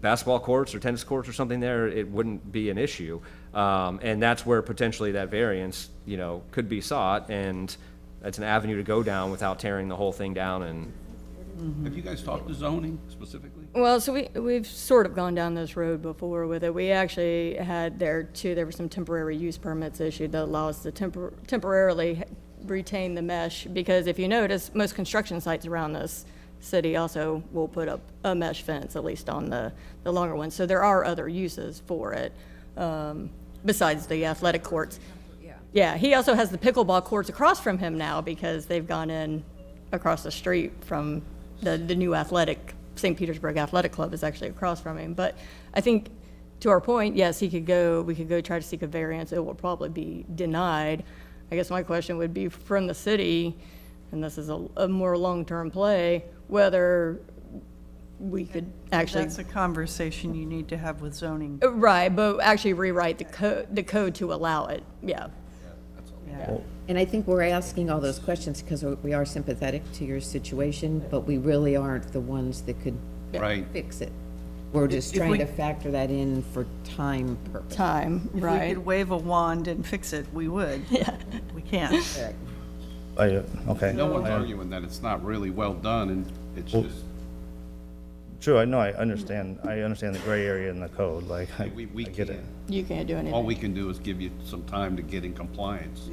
basketball courts or tennis courts or something there, it wouldn't be an issue. And that's where potentially that variance, could be sought, and that's an avenue to go down without tearing the whole thing down. And Have you guys talked to zoning specifically? Well, so we've sort of gone down this road before with it. We actually had there were some temporary use permits issued that allow us to temporarily retain the mesh, because if you notice, most construction sites around this city also will put up a mesh fence, at least on the longer ones. So there are other uses for it, besides the athletic courts. Yeah, he also has the pickleball courts across from him now, because they've gone in across the street from the new St. Petersburg Athletic Club is actually across from him. But I think, to our point, yes, we could go try to seek a variance. It will probably be denied. I guess my question would be from the city, and this is a more long-term play, whether we could actually. That's a conversation you need to have with zoning. Right, but actually rewrite the code to allow it, yeah. And I think we're asking all those questions because we are sympathetic to your situation, but we really aren't the ones that could Right. fix it. We're just If trying we- to factor that in for time purposes. Time, If we right. could wave a wand and fix it, we would. Yeah. We can't. Okay. No one's arguing that it's not really well done, and it's just, True, I know, I understand the gray area in the code, like, I we get it. can't. You can't do anything. All we can do is give you some time to get in compliance.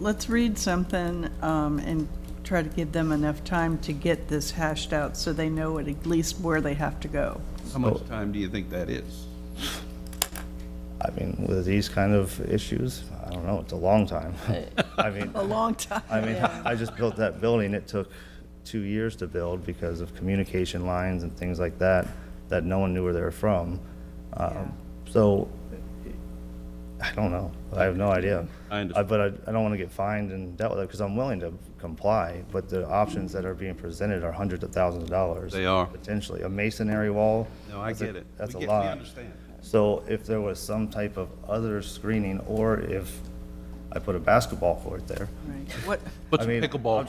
Let's read something and try to give them enough time to get this hashed out so they know at least where they have to go. How much time do you think that is? I mean, with these kind of issues, I don't know, it's a long time. I mean, A long time. I mean, I just built that building, it took 2 years to build because of communication lines and things like that no one knew where they were from. So, I don't know, I have no idea. I understand. But I don't want to get fined and dealt with it, because I'm willing to comply, but the options that are being presented are hundreds of thousands of dollars. They are. Potentially, a masonry wall. No, I get it. That's a We lot. understand. So if there was some type of other screening, or if I put a basketball court there. Right. What, Put I some mean, pickleball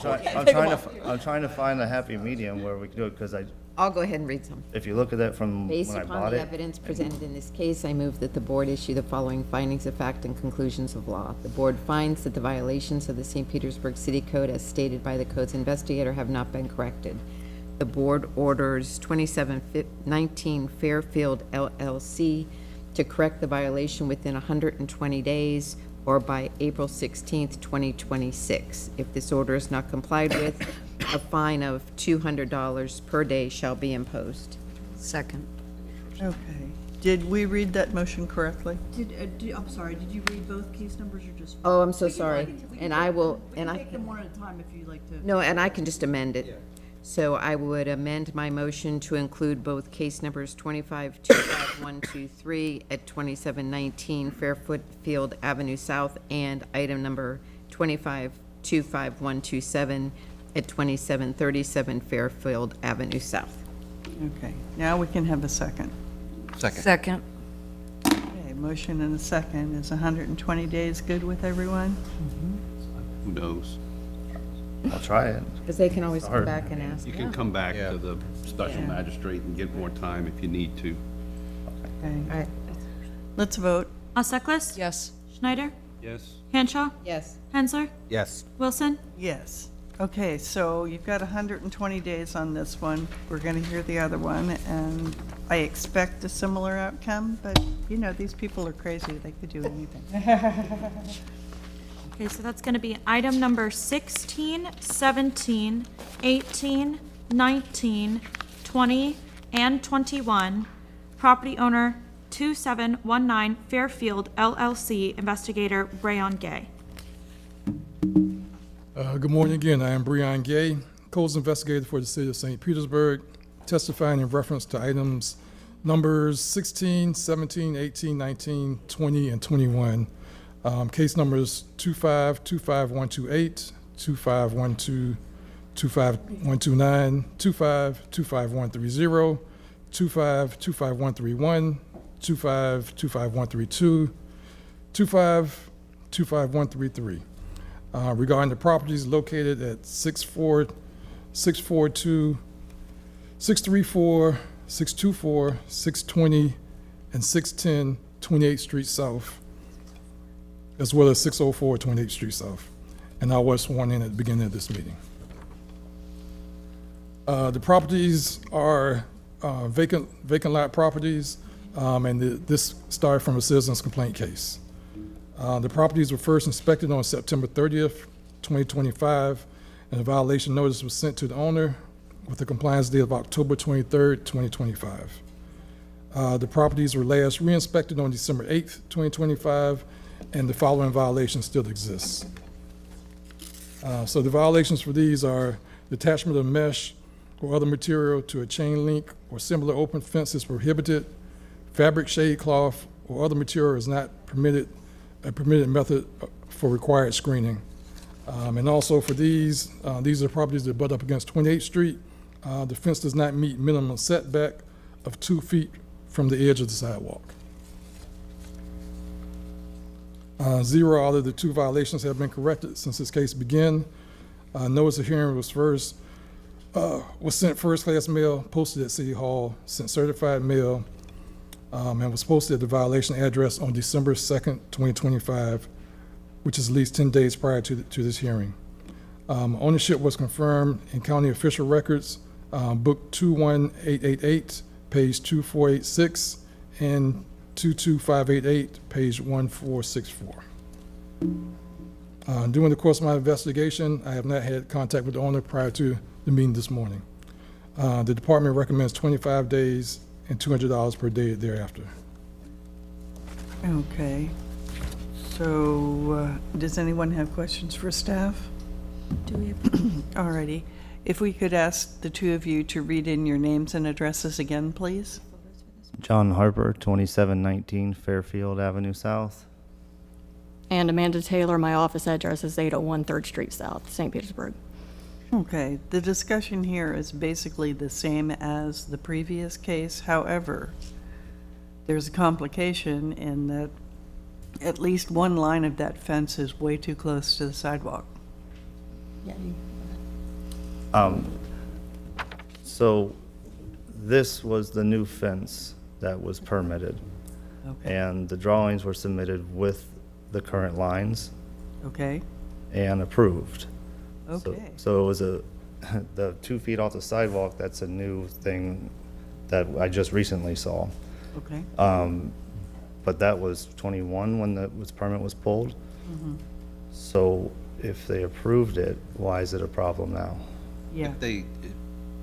I'm trying to find a happy medium where we can do it, because I'll go ahead and read some. if you look at that from Based when I upon bought the it, evidence presented in this case, I move that the board issue the following findings of fact and conclusions of law. The board finds that the violations of the St. Petersburg City Code as stated by the code's investigator have not been corrected. The board orders 2719 Fairfield LLC to correct the violation within 120 days or by April 16th, 2026. If this order is not complied with, a fine of $200 per day shall be imposed. Second. okay. Did we read that motion correctly? I'm sorry, did you read both case numbers or just? Oh, I'm so We can- sorry. we can And I will, We and can I, take them one at a time if you'd like to. no, and I can just amend it. So I would amend my motion to include both case numbers 25-25123 at 2719 Fairfield Avenue South and item number 25-25127 at 2737 Fairfield Avenue South. Okay, now we can have a second. Second. Second. Okay, motion and a second. Is 120 days good with everyone? Who knows? I'll try it. Because they can always come Hard. back and ask. You can come back to the special magistrate and get more time if you need to. Okay, All right. let's vote. Alseklis? Yes. Schneider? Yes. Hanshaw? Yes. Hensler? Yes. Wilson? Yes. Okay, so you've got 120 days on this one. We're going to hear the other one, and I expect a similar outcome, but, you know, these people are crazy. They could do anything. Okay, so that's gonna be item number 16, 17, 18, 19, 20, and 21. Property owner 2719 Fairfield LLC, investigator Brayon Gay. Good morning again. I am Breon Gay, codes investigator for the city of St. Petersburg, testifying in reference to items numbers 16, 17, 18, 19, 20, and 21. Case numbers 2525128, 25122, 25129, 2525130, 2525131, 2525132, 2525133. Regarding the properties located at 642, 634, 624, 620, and 610 28th Street South, as well as 604 28th Street South. And I was sworn in at the beginning of this meeting. The properties are vacant lot properties, and this started from a citizen's complaint case. The properties were first inspected on September 30th, 2025, and a violation notice was sent to the owner with a compliance date of October 23rd, 2025. The properties were last re-inspected on December 8th, 2025, and the following violations still exist. So the violations for these are detachment of mesh or other material to a chain link or similar open fence is prohibited, fabric shade cloth or other material is not permitted, a permitted method for required screening. And also for these are properties that butt up against 28th Street. The fence does not meet minimum setback of 2 feet from the edge of the sidewalk. 0 out of the 2 violations have been corrected since this case began. Notice of hearing was sent first class mail, posted at City Hall, sent certified mail, and was posted at the violation address on December 2nd, 2025, which is at least 10 days prior to this hearing. Ownership was confirmed in county official records, book 21888, page 2486, and 22588, page 1464. During the course of my investigation, I have not had contact with the owner prior to the meeting this morning. The department recommends 25 days and $200 per day thereafter. Okay. So, does anyone have questions for staff? Do we have? Alrighty. If we could ask the two of you to read in your names and addresses again, please. John Harper, 2719 Fairfield Avenue South. And Amanda Taylor, my office address is 801 3rd Street South, St. Petersburg. Okay, the discussion here is basically the same as the previous case. However, there's a complication in that at least one line of that fence is way too close to the sidewalk. Yeah. So this was the new fence that was permitted. Okay. And the drawings were submitted with the current lines Okay, and approved. okay. So it was the 2 feet off the sidewalk, that's a new thing that I just recently saw. Okay. But that was 21 when the permit was pulled. Mhm. So if they approved it, why is it a problem now? Yeah. They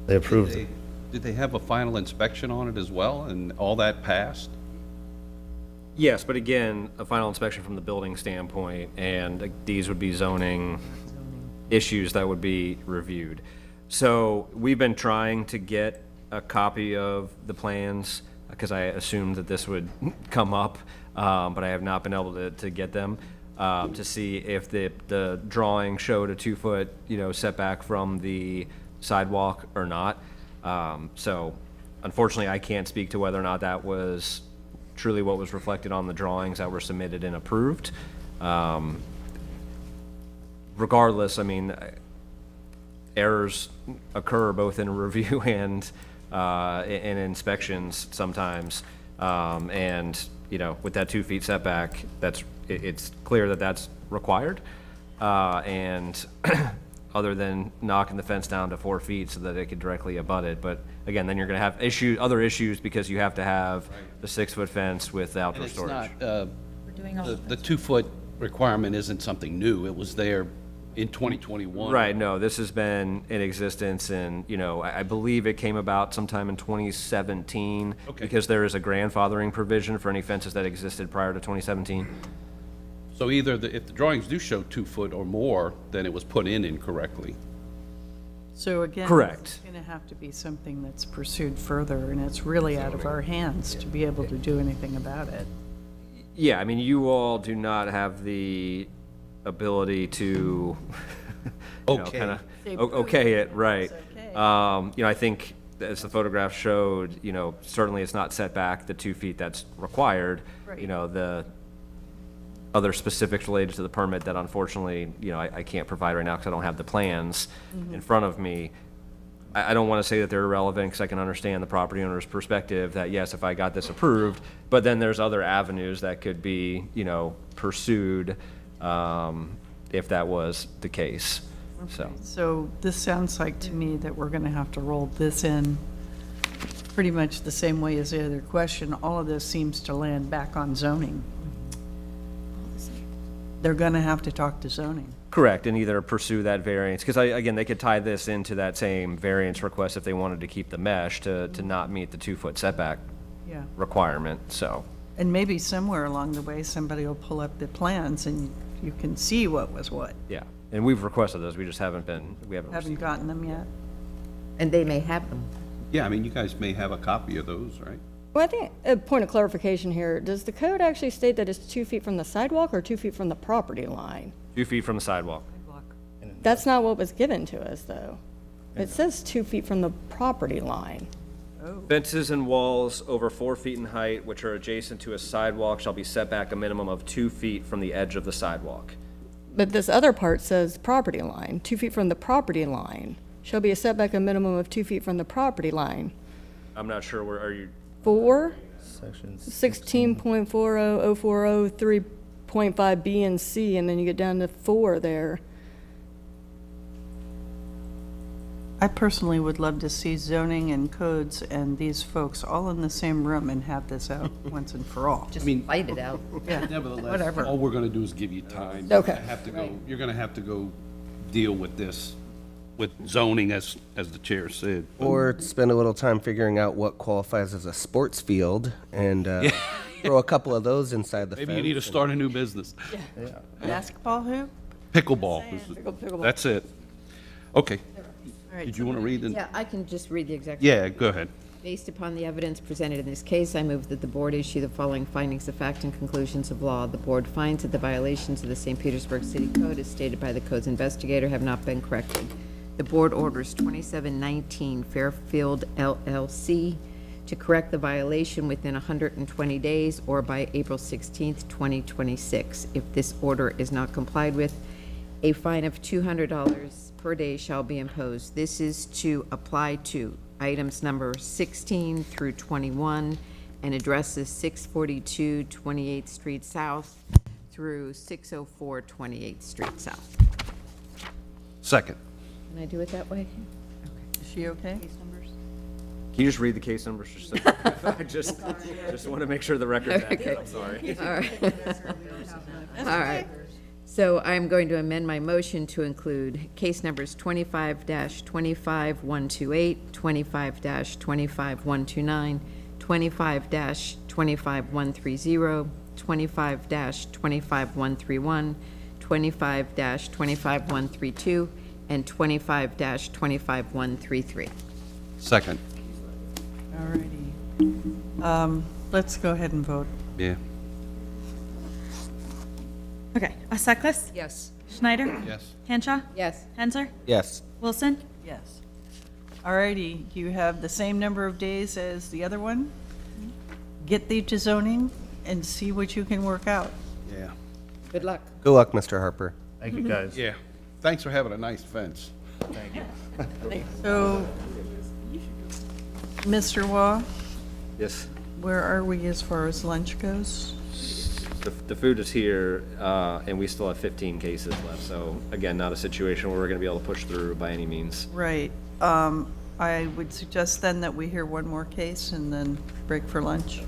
approved it. Did they have a final inspection on it as well, and all that passed? Yes, but again, a final inspection from the building standpoint, and these would be zoning issues that would be reviewed. So we've been trying to get a copy of the plans, because I assumed that this would come up, but I have not been able to get them, to see if the drawing showed a 2-foot, setback from the sidewalk or not. So Unfortunately, I can't speak to whether or not that was truly what was reflected on the drawings that were submitted and approved. Regardless, I mean, errors occur both in review and in inspections sometimes. And, you know, with that 2 feet setback, it's clear that that's required. And other than knocking the fence down to 4 feet so that it could directly abut it. But again, then you're gonna have other issues because you have to have the 6-foot fence with outdoor And it's storage. not, the 2-foot requirement isn't something new. It was there in 2021. Right, no, this has been in existence and, you know, I believe it came about sometime in 2017. Okay. Because there is a grandfathering provision for any fences that existed prior to 2017. So either if the drawings do show 2 foot or more, then it was put in incorrectly. So again, Correct. it's going to have to be something that's pursued further, and it's really out of our hands to be able to do anything about it. Yeah, I mean, you all do not have the ability to, you know, Okay. kind Say of, prove okay it, it, right. okay. You know, I think as the photograph showed, you know, certainly it's not set back the 2 feet that's required. Right. You know, the other specifics related to the permit that unfortunately, you know, I can't provide right now because I don't have the plans in front of me. I don't want to say that they're irrelevant because I can understand the property owner's perspective that, yes, if I got this approved, but then there's other avenues that could be, you know, pursued if that was the case, so. So this sounds like to me that we're going to have to roll this in pretty much the same way as the other question. All of this seems to land back on zoning. They're going to have to talk to zoning. Correct, and either pursue that variance, because again, they could tie this into that same variance request if they wanted to keep the mesh to not meet the 2-foot setback Yeah. requirement, so. And maybe somewhere along the way, somebody will pull up the plans and you can see what was what. Yeah, and we've requested those, we just haven't Haven't received. gotten them yet. And they may have them. Yeah, I mean, you guys may have a copy of those, right? Well, I think a point of clarification here, does the code actually state that it's 2 feet from the sidewalk or 2 feet from the property line? 2 feet from the sidewalk. That's not what was given to us, though. It says 2 feet from the property line. Fences and walls over 4 feet in height, which are adjacent to a sidewalk, shall be set back a minimum of 2 feet from the edge of the sidewalk. But this other part says property line, 2 feet from the property line. Shall be a setback a minimum of 2 feet from the property line. I'm not sure where, are you, 4, Section 16.40040.3.5 B and C, and then you get down to 4 there. I personally would love to see zoning and codes and these folks all in the same room and have this out once and for all. Just fight it out. Nevertheless, Whatever. all we're gonna do is give you time. Okay. You're gonna have to go deal with this, with zoning, as the chair said. Or spend a little time figuring out what qualifies as a sports field and throw a couple of those inside the fence. Maybe you need to start a new business. Basketball hoop? Pickleball. Pickleball. That's it. Okay. All right, Did you want to read the? Yeah, I can just read the exact. Yeah, go ahead. Based upon the evidence presented in this case, I move that the board issue the following findings of fact and conclusions of law. The board finds that the violations of the St. Petersburg City Code, as stated by the code's investigator, have not been corrected. The board orders 2719 Fairfield LLC to correct the violation within 120 days or by April 16th, 2026. If this order is not complied with, a fine of $200 per day shall be imposed. This is to apply to items number 16 through 21 and addresses 642 28th Street South through 604 28th Street South. Second. Can I do it that way? Is she okay? Case numbers? Can you just read the case numbers? I just want to make sure the record's accurate, I'm sorry. All right. All right. So I'm going to amend my motion to include case numbers 25-25128, 25-25129, 25-25130, 25-25131, 25-25132, and 25-25133. Second. All righty. Let's go ahead and vote. Yeah. Okay, Seklis? Yes. Schneider? Yes. Hanshaw? Yes. Henser? Yes. Wilson? Yes. Alrighty, you have the same number of days as the other one. Get thee to zoning and see what you can work out. Yeah. Good luck. Good luck, Mr. Harper. Thank you, guys. Yeah. Thanks for having a nice fence. Thank you. So, Mr. Waugh, Yes, where are we as far as lunch goes? the food is here, and we still have 15 cases left, so again, not a situation where we're gonna be able to push through by any means. Right. I would suggest then that we hear one more case and then break for lunch.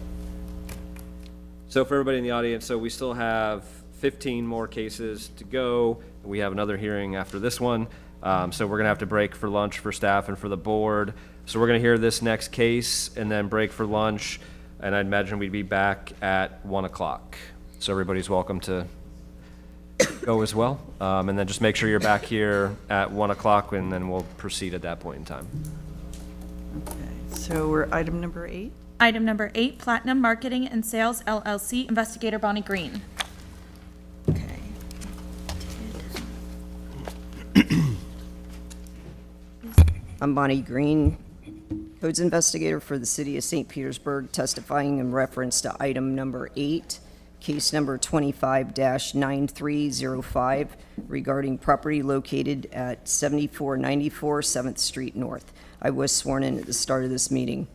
So for everybody in the audience, so we still have 15 more cases to go. We have another hearing after this one. So we're gonna have to break for lunch for staff and for the board. So we're gonna hear this next case and then break for lunch. And I'd imagine we'd be back at 1 o'clock. So everybody's welcome to go as well. And then just make sure you're back here at 1 o'clock and then we'll proceed at that point in time. Okay, so we're item number 8. Item number 8, Platinum Marketing and Sales LLC, Investigator Bonnie Green. Okay. I'm Bonnie Green, Codes Investigator for the City of St. Petersburg, testifying in reference to item number 8, case number 25-9305, regarding property located at 7494 7th Street North. I was sworn in at the start of this meeting.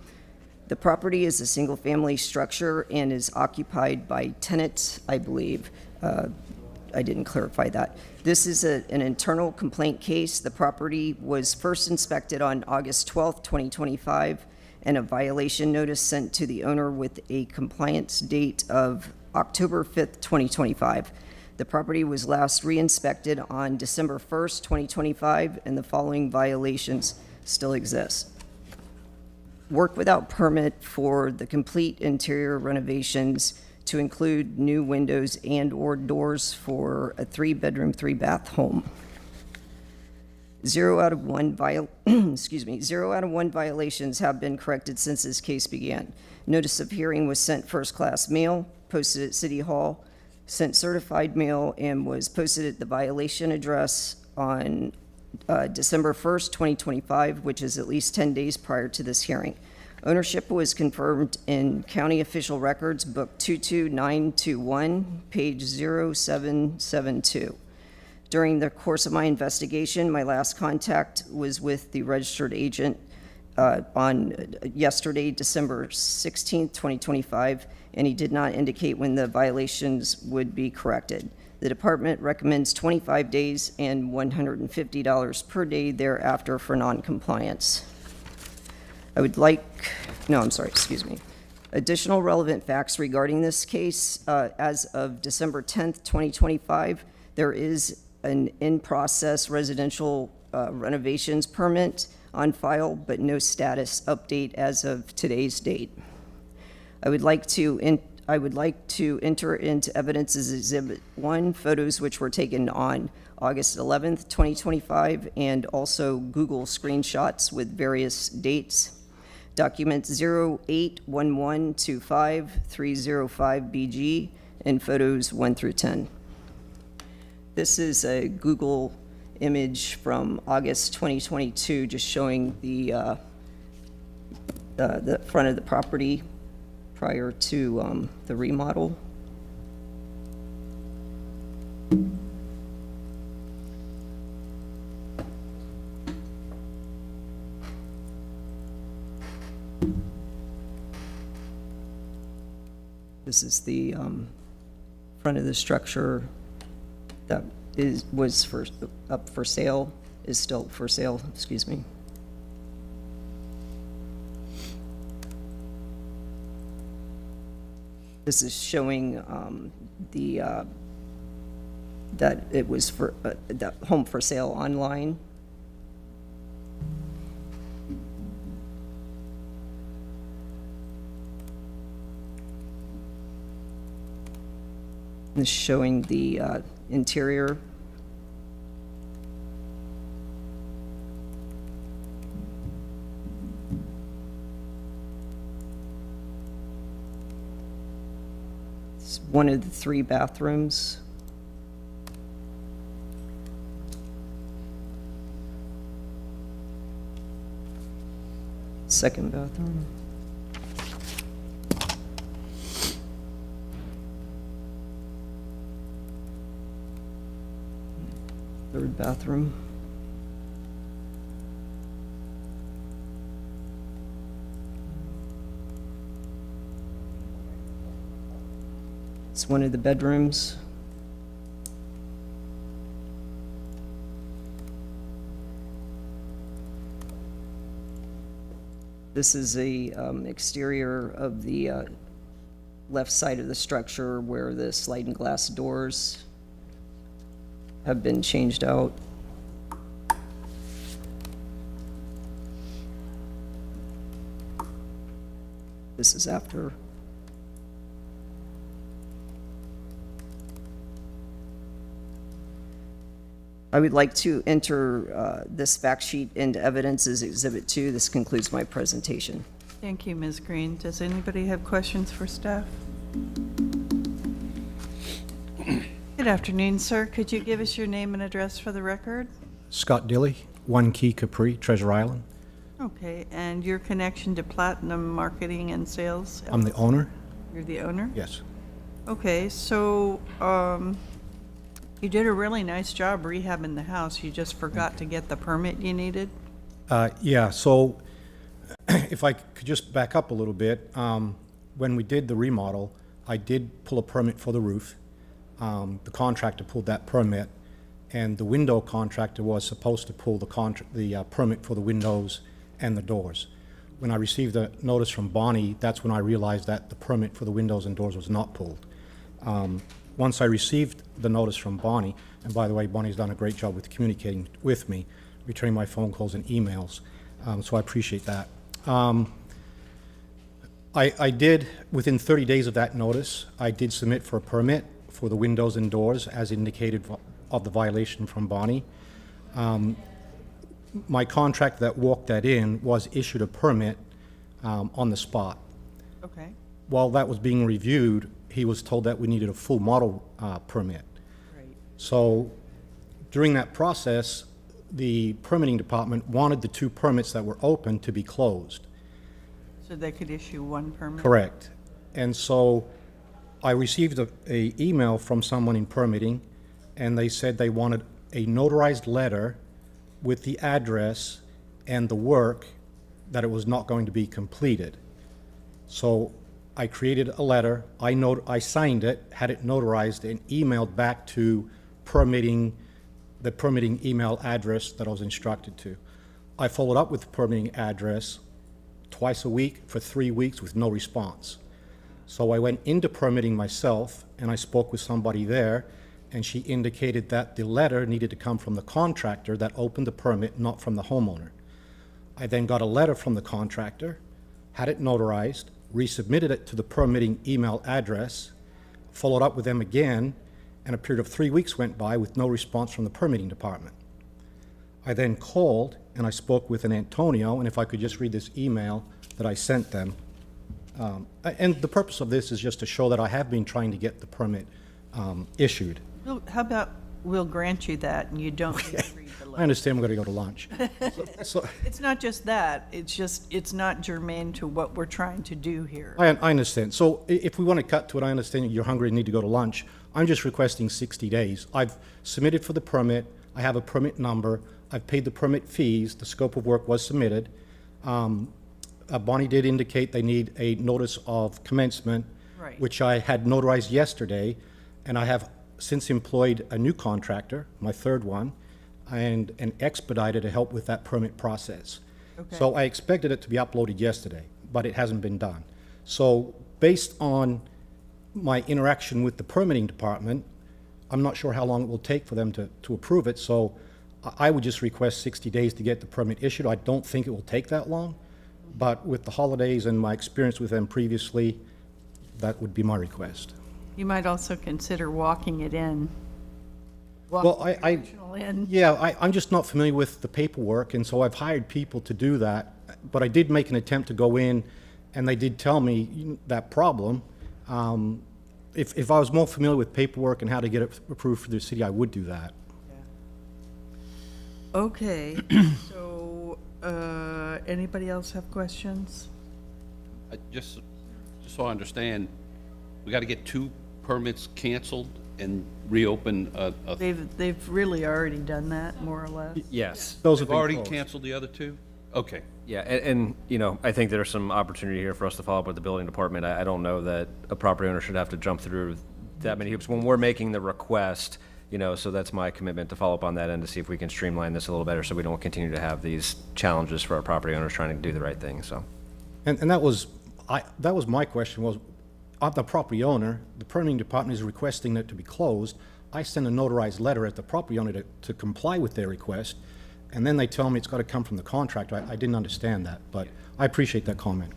The property is a single-family structure and is occupied by tenants, I believe. I didn't clarify that. This is an internal complaint case. The property was first inspected on August 12th, 2025, and a violation notice sent to the owner with a compliance date of October 5th, 2025. The property was last re-inspected on December 1st, 2025, and the following violations still exist. Work without permit for the complete interior renovations to include new windows and/or doors for a 3-bedroom, 3-bath home. 0 out of 1 violations have been corrected since this case began. Notice of hearing was sent first-class mail, posted at City Hall, sent certified mail, and was posted at the violation address on December 1st, 2025, which is at least 10 days prior to this hearing. Ownership was confirmed in County Official Records, Book 22921, page 0772. During the course of my investigation, my last contact was with the registered agent on yesterday, December 16th, 2025, and he did not indicate when the violations would be corrected. The department recommends 25 days and $150 per day thereafter for noncompliance. Additional relevant facts regarding this case. As of December 10th, 2025, there is an in-process residential renovations permit on file, but no status update as of today's date. I would like to enter into evidence as Exhibit 1, photos which were taken on August 11th, 2025, and also Google screenshots with various dates. Document 081125-305BG and photos 1 through 10. This is a Google image from August 2022, just showing the front of the property prior to the remodel. This is the front of the structure that was up for sale, is still for sale, excuse me. This is showing that it was for that home for sale online. This is showing the interior. It's one of the 3 bathrooms. Second bathroom. Third bathroom. It's one of the bedrooms. This is a exterior of the left side of the structure where the sliding glass doors have been changed out. This is after. I would like to enter this fact sheet into evidence as Exhibit 2. This concludes my presentation. Thank you, Ms. Green. Does anybody have questions for staff? Good afternoon, sir. Could you give us your name and address for the record? Scott Dilly, 1 Key Capri, Treasure Island. Okay, and your connection to Platinum Marketing and Sales? I'm the owner. You're the owner? Yes. Okay, so you did a really nice job rehabbing the house. You just forgot to get the permit you needed? Yeah, so if I could just back up a little bit, when we did the remodel, I did pull a permit for the roof. The contractor pulled that permit, and the window contractor was supposed to pull the permit for the windows and the doors. When I received a notice from Bonnie, that's when I realized that the permit for the windows and doors was not pulled. Once I received the notice from Bonnie, and by the way, Bonnie's done a great job with communicating with me, returning my phone calls and emails, so I appreciate that. I did, within 30 days of that notice, I did submit for a permit for the windows and doors as indicated of the violation from Bonnie. My contractor that walked that in was issued a permit on the spot. Okay. While that was being reviewed, he was told that we needed a full model permit. Right. So during that process, the permitting department wanted the 2 permits that were open to be closed. So they could issue 1 permit? Correct. And so I received a email from someone in permitting, and they said they wanted a notarized letter with the address and the work that it was not going to be completed. So I created a letter, I signed it, had it notarized, and emailed back to the permitting email address that I was instructed to. I followed up with the permitting address twice a week for 3 weeks with no response. So I went into permitting myself, and I spoke with somebody there, and she indicated that the letter needed to come from the contractor that opened the permit, not from the homeowner. I then got a letter from the contractor, had it notarized, resubmitted it to the permitting email address, followed up with them again, and a period of 3 weeks went by with no response from the permitting department. I then called and I spoke with an Antonio, and if I could just read this email that I sent them. And the purpose of this is just to show that I have been trying to get the permit issued. Well, how about we'll grant you that and you don't need to read the letter? I understand we're going to go to lunch. It's not just that, it's not germane to what we're trying to do here. I understand. So if we want to cut to it, I understand you're hungry and need to go to lunch. I'm just requesting 60 days. I've submitted for the permit. I have a permit number. I've paid the permit fees. The scope of work was submitted. Bonnie did indicate they need a notice of commencement, Right. which I had notarized yesterday, and I have since employed a new contractor, my 3rd one, and an expediter to help with that permit process. Okay. So I expected it to be uploaded yesterday, but it hasn't been done. So based on my interaction with the permitting department, I'm not sure how long it will take for them to approve it, so I would just request 60 days to get the permit issued. I don't think it will take that long, but with the holidays and my experience with them previously, that would be my request. You might also consider walking it in. Well, in. I'm just not familiar with the paperwork, and so I've hired people to do that. But I did make an attempt to go in, and they did tell me that problem. If I was more familiar with paperwork and how to get it approved for the city, I would do that. Okay, so Anybody else have questions? Just so I understand, we got to get 2 permits canceled and reopen a. They've really already done that, more or less. Yes. Those We've have been already closed. canceled the other 2? Okay. Yeah, and, you know, I think there's some opportunity here for us to follow up with the building department. I don't know that a property owner should have to jump through that many hoops when we're making the request, you know, so that's my commitment to follow up on that end to see if we can streamline this a little better so we don't continue to have these challenges for our property owners trying to do the right thing, so. And that was my question was, I'm the property owner, the permitting department is requesting it to be closed. I send a notarized letter at the property owner to comply with their request, and then they tell me it's got to come from the contractor. I didn't understand that, but I appreciate that comment.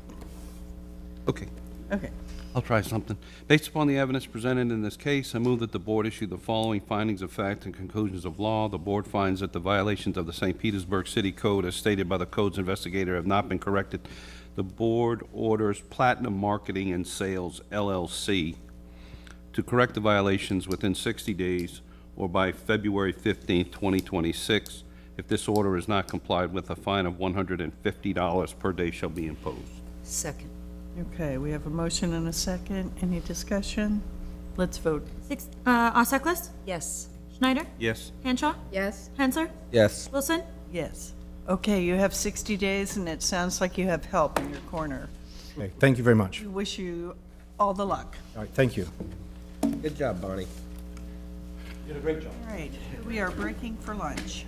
Okay. Okay. I'll try something. Based upon the evidence presented in this case, I move that the board issue the following findings of fact and conclusions of law. The board finds that the violations of the St. Petersburg City Code as stated by the codes investigator have not been corrected. The board orders Platinum Marketing and Sales, LLC, to correct the violations within 60 days or by February 15th, 2026. If this order is not complied with, a fine of $150 per day shall be imposed. Second. Okay, we have a motion and a second. Any discussion? Let's vote. Auseklis? Yes. Schneider? Yes. Hanshaw? Yes? Hensler? Yes. Wilson? Yes. Okay, you have 60 days, and it sounds like you have help in your corner. Okay, thank you very much. We wish you all the luck. All right, thank you. Good job, Bonnie. You did a great job. All right, we are breaking for lunch.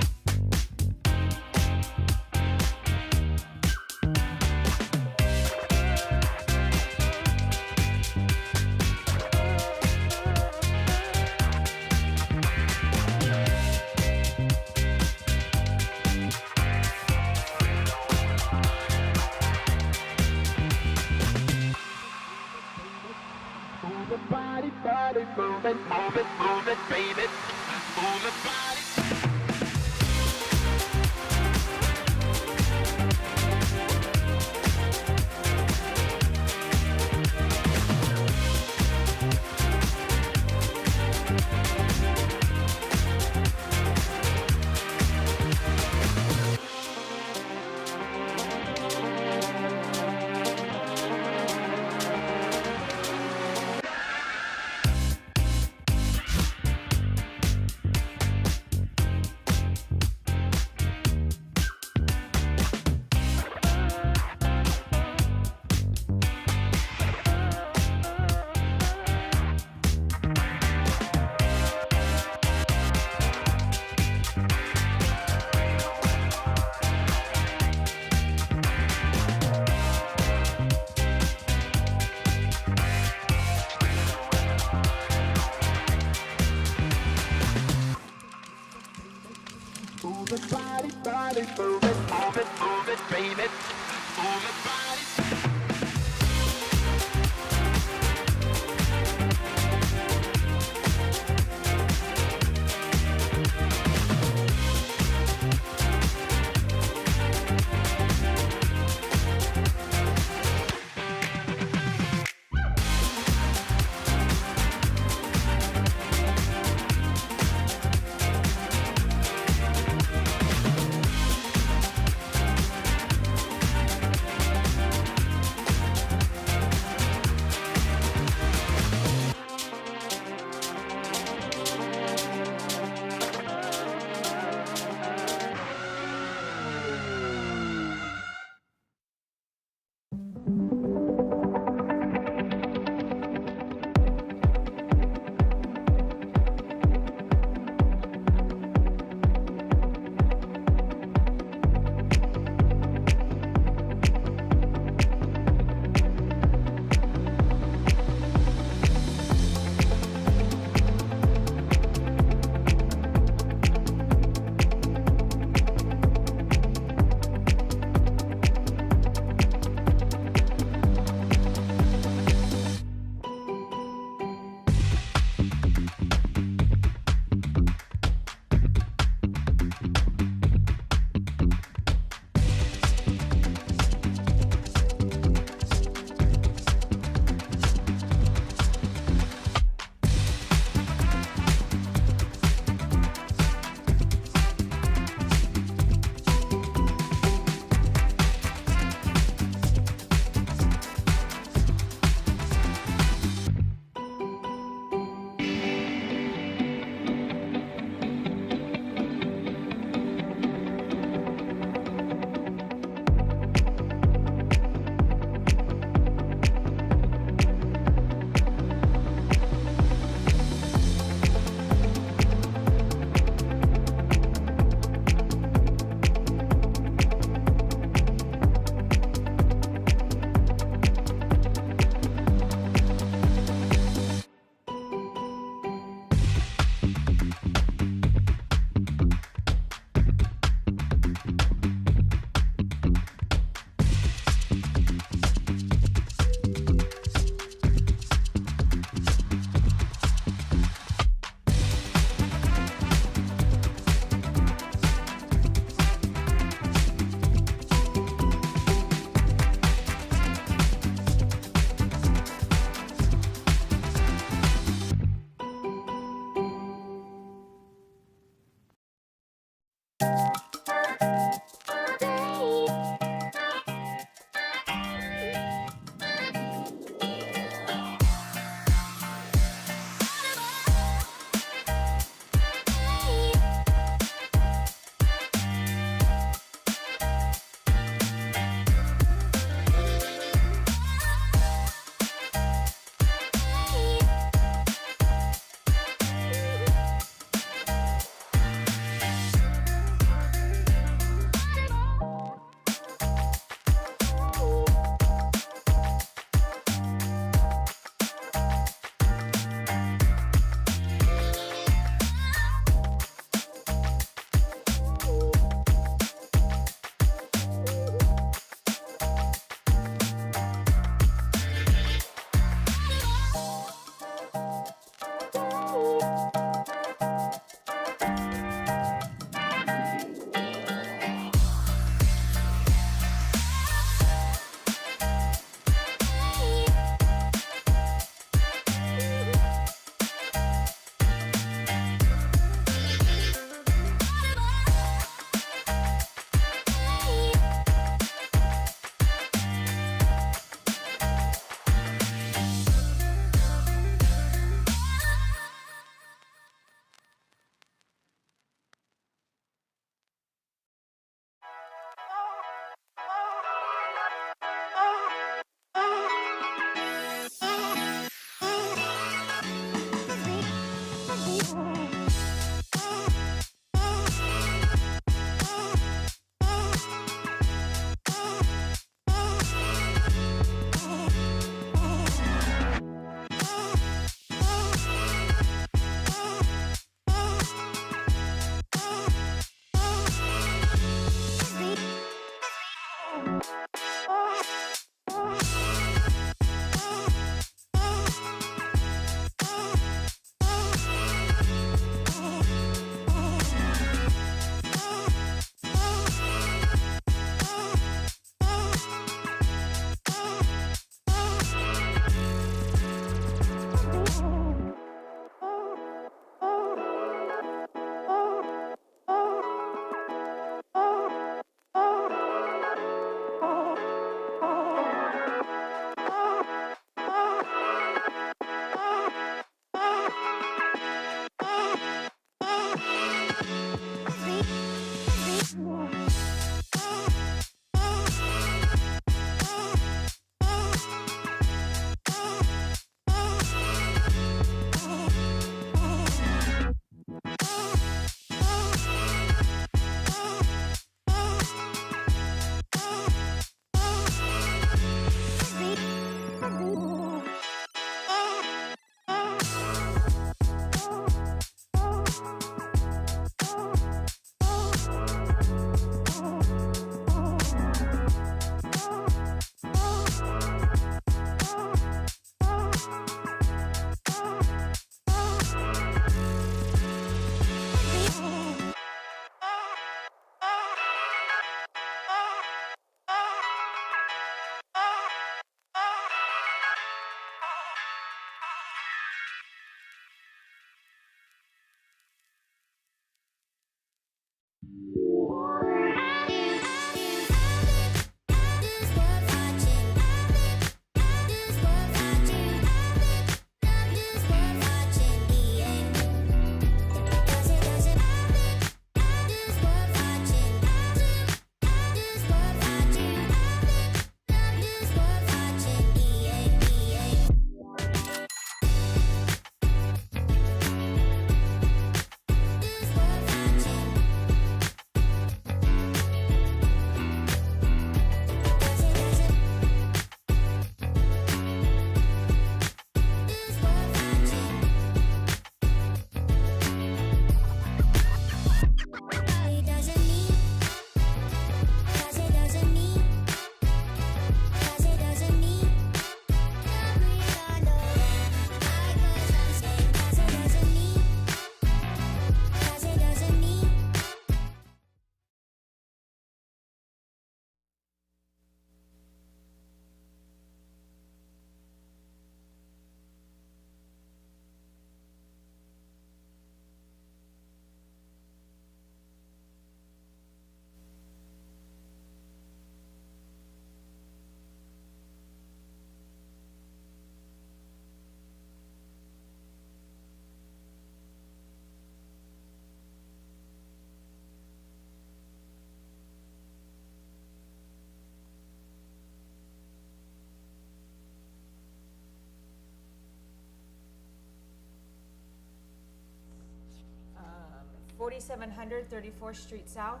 4700 34th Street South.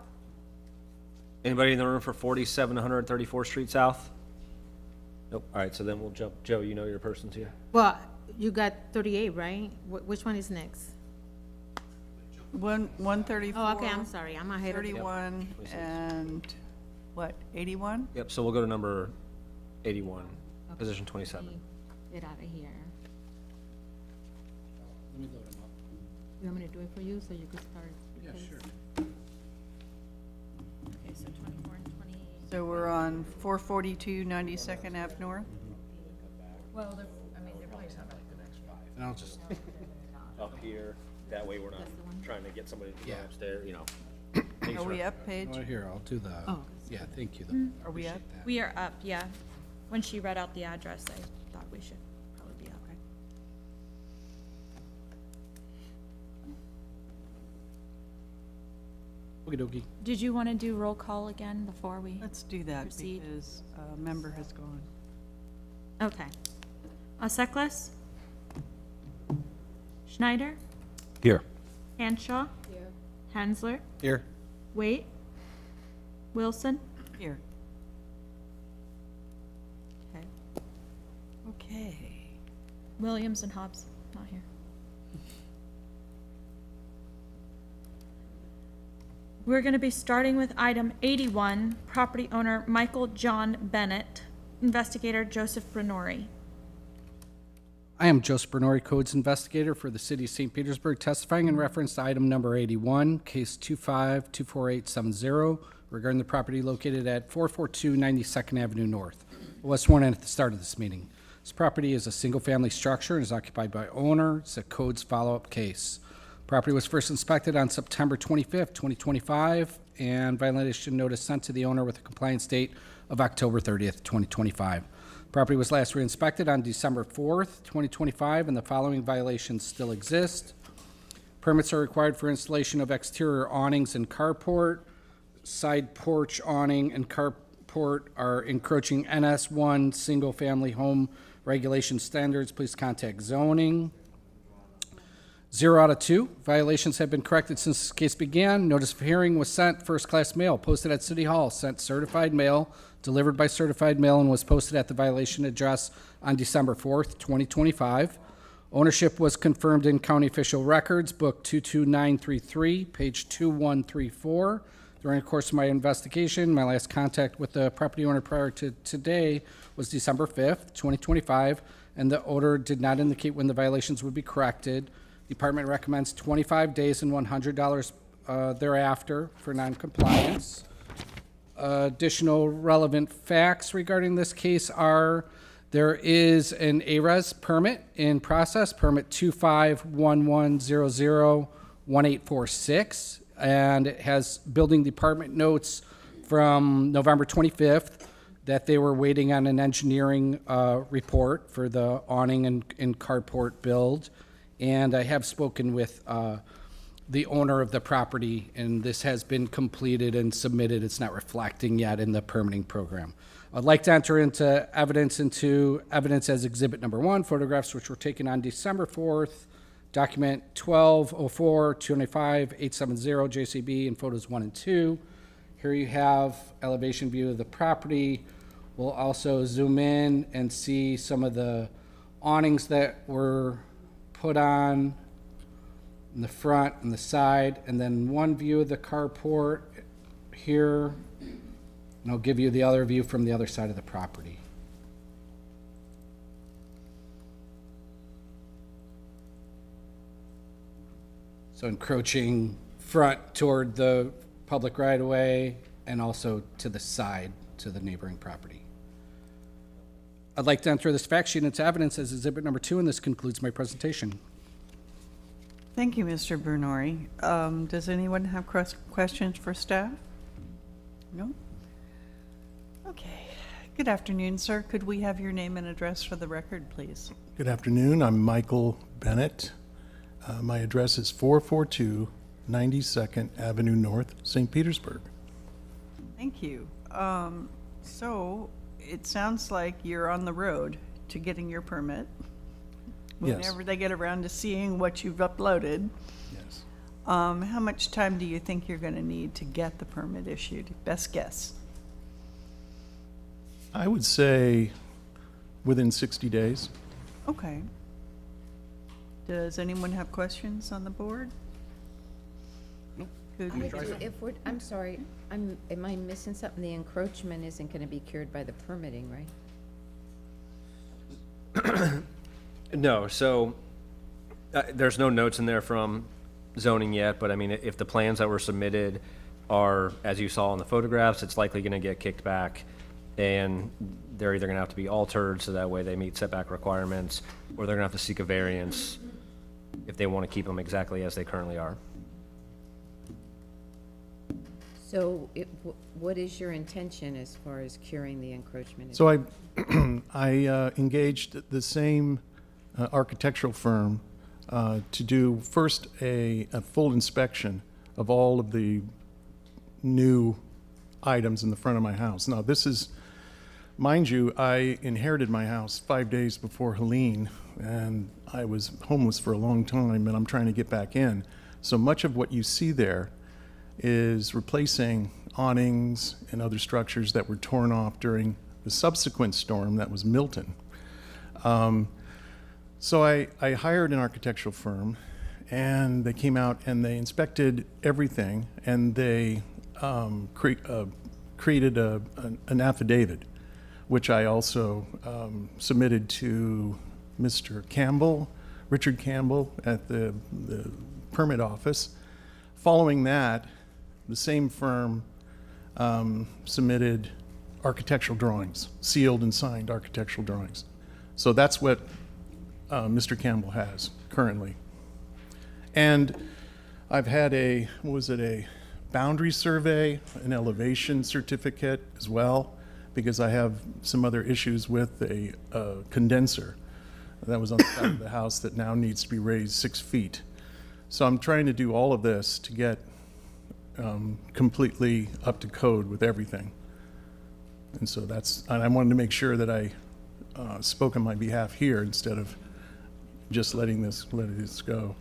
Anybody in the room for 4734th Street South? Nope. All right, so then we'll jump. Joe, you know your person's here. Well, you got 38, right? Which one is next? 134. Oh, okay, I'm sorry, I'm ahead of you. 31 and what, 81? Yep, so we'll go to number 81, position 27. Get out of here. You want me to do it for you so you could start? Yeah, sure. Okay, so 24 and 20. So we're on 442 92nd Ave North? Well, they're probably not like the next 5. And I'll just, Up here, that way we're not trying to get somebody to go Yeah. upstairs, you know. Are we up, Paige? right here, I'll do the, Oh. yeah, thank you. Are we up? We are up, yeah. When she read out the address, I thought we should probably be up. Okey-dokey. Did you want to do roll call again before we? Let's do that Proceed. because a member has gone. Okay. Seklis? Schneider? Here. Hanshaw. Here. Hensler. Here. Wait. Wilson. Here. Okay. Okay. Williams and Hobbs, not here. We're going to be starting with item 81, property owner Michael John Bennett, investigator Joseph Brenori. I am Joseph Bernori, Codes Investigator for the City of St. Petersburg, testifying in reference to item number 81, case 2524870, regarding the property located at 442 92nd Avenue North. I was sworn in at the start of this meeting. This property is a single-family structure and is occupied by owner. It's a codes follow-up case. Property was first inspected on September 25th, 2025, and violation notice sent to the owner with a compliance date of October 30th, 2025. Property was last re-inspected on December 4th, 2025, and the following violations still exist. Permits are required for installation of exterior awnings and carport. Side porch awning and carport are encroaching NS1 single-family home regulation standards. Please contact zoning. 0 out of 2. Violations have been corrected since this case began. Notice of hearing was sent first-class mail, posted at City Hall, sent certified mail, delivered by certified mail, and was posted at the violation address on December 4th, 2025. Ownership was confirmed in County Official Records, Book 22933, page 2134. During the course of my investigation, my last contact with the property owner prior to today was December 5th, 2025, and the owner did not indicate when the violations would be corrected. Department recommends 25 days and $100 thereafter for noncompliance. Additional relevant facts regarding this case are there is an ARES permit in process, permit 2511001846, and it has building department notes from November 25th that they were waiting on an engineering report for the awning and carport build. And I have spoken with the owner of the property, and this has been completed and submitted. It's not reflecting yet in the permitting program. I'd like to enter into evidence as exhibit number 1, photographs which were taken on December 4th, document 1204-295-870 JCB, and photos 1 and 2. Here you have elevation view of the property. We'll also zoom in and see some of the awnings that were put on in the front and the side, and then one view of the carport here, and I'll give you the other view from the other side of the property. So encroaching front toward the public right-of-way and also to the side to the neighboring property. I'd like to enter this fact sheet into evidence as exhibit number 2, and this concludes my presentation. Thank you, Mr. Bernori. Does anyone have questions for staff? No? Okay. Good afternoon, sir. Could we have your name and address for the record, please? Good afternoon. I'm Michael Bennett. My address is 442 92nd Avenue North, St. Petersburg. Thank you. So it sounds like you're on the road to getting your permit. Yes. Whenever they get around to seeing what you've uploaded. Yes. How much time do you think you're going to need to get the permit issued? Best guess. I would say within 60 days. Okay. Does anyone have questions on the board? I'm sorry, am I missing something? The encroachment isn't going to be cured by the permitting, right? No, so there's no notes in there from zoning yet, but I mean, if the plans that were submitted are, as you saw in the photographs, it's likely going to get kicked back, and they're either going to have to be altered so that way they meet setback requirements, or they're going to have to seek a variance if they want to keep them exactly as they currently are. So what is your intention as far as curing the encroachment? So I engaged the same architectural firm to do first a full inspection of all of the new items in the front of my house. Now, this is Mind you, I inherited my house 5 days before Helene, and I was homeless for a long time, and I'm trying to get back in. So much of what you see there is replacing awnings and other structures that were torn off during the subsequent storm that was Milton. So I hired an architectural firm, and they came out and they inspected everything, and they created an affidavit, which I also submitted to Mr. Campbell, Richard Campbell at the permit office. Following that, the same firm submitted architectural drawings, sealed and signed architectural drawings. So that's what Mr. Campbell has currently. And I've had a boundary survey, an elevation certificate as well, because I have some other issues with a condenser that was on the side of the house that now needs to be raised 6 feet. So I'm trying to do all of this to get completely up to code with everything. And so and I wanted to make sure that I spoke on my behalf here instead of just letting this go.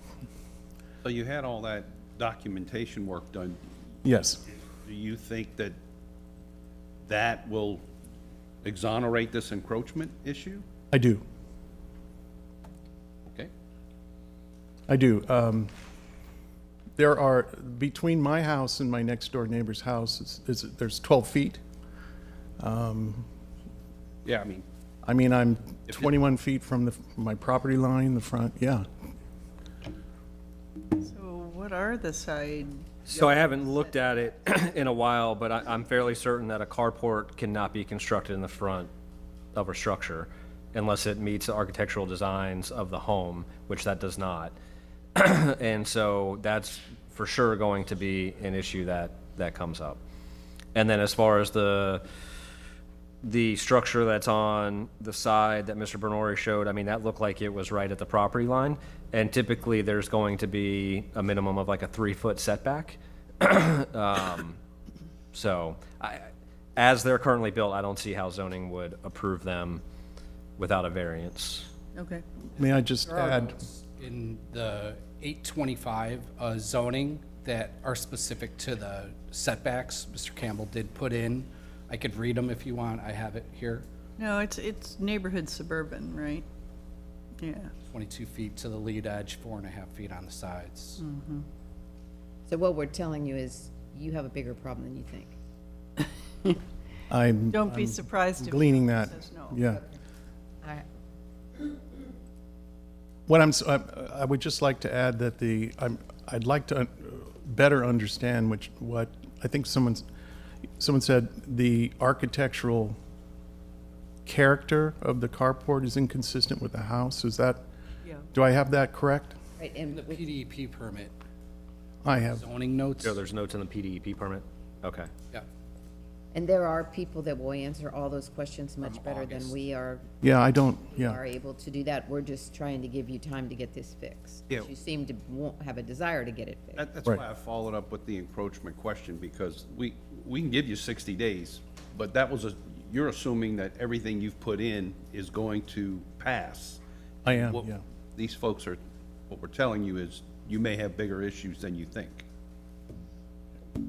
So you had all that documentation work done. Yes. Do you think that that will exonerate this encroachment issue? I do. Okay. I do. There are, between my house and my next door neighbor's house, there's 12 feet. Yeah, I'm 21 feet from my property line, the front, yeah. So what are the side? So I haven't looked at it in a while, but I'm fairly certain that a carport cannot be constructed in the front of a structure unless it meets the architectural designs of the home, which that does not. And so that's for sure going to be an issue that comes up. And then as far as the structure that's on the side that Mr. Bernori showed, that looked like it was right at the property line. And typically there's going to be a minimum of like a 3-foot setback. So as they're currently built, I don't see how zoning would approve them without a variance. Okay. May I just There are add? notes in the 825 zoning that are specific to the setbacks Mr. Campbell did put in. I could read them if you want. I have it here. No, it's neighborhood suburban, right? Yeah. 22 feet to the lead edge, 4.5 feet on the sides. Mm-hmm. So what we're telling you is you have a bigger problem than you think. Don't be surprised if gleaning someone that, says no. yeah. All right. I would just like to add that I'd like to better understand what I think someone said the architectural character of the carport is inconsistent with the house. Is that? Yeah. Do I have that correct? Right, In the PDEP permit, I have. zoning notes. So there's notes in the PDEP permit? Okay. Yeah. And there are people that will answer all those questions much From better than August. we are. Yeah, I don't. We Yeah. are able to do that. We're just trying to give you time to get this fixed. Yeah. You seem to have a desire to get it fixed. That's Right. why I followed up with the encroachment question, because we can give you 60 days, but you're assuming that everything you've put in is going to pass. I am. What Yeah. These folks what we're telling you is you may have bigger issues than you think.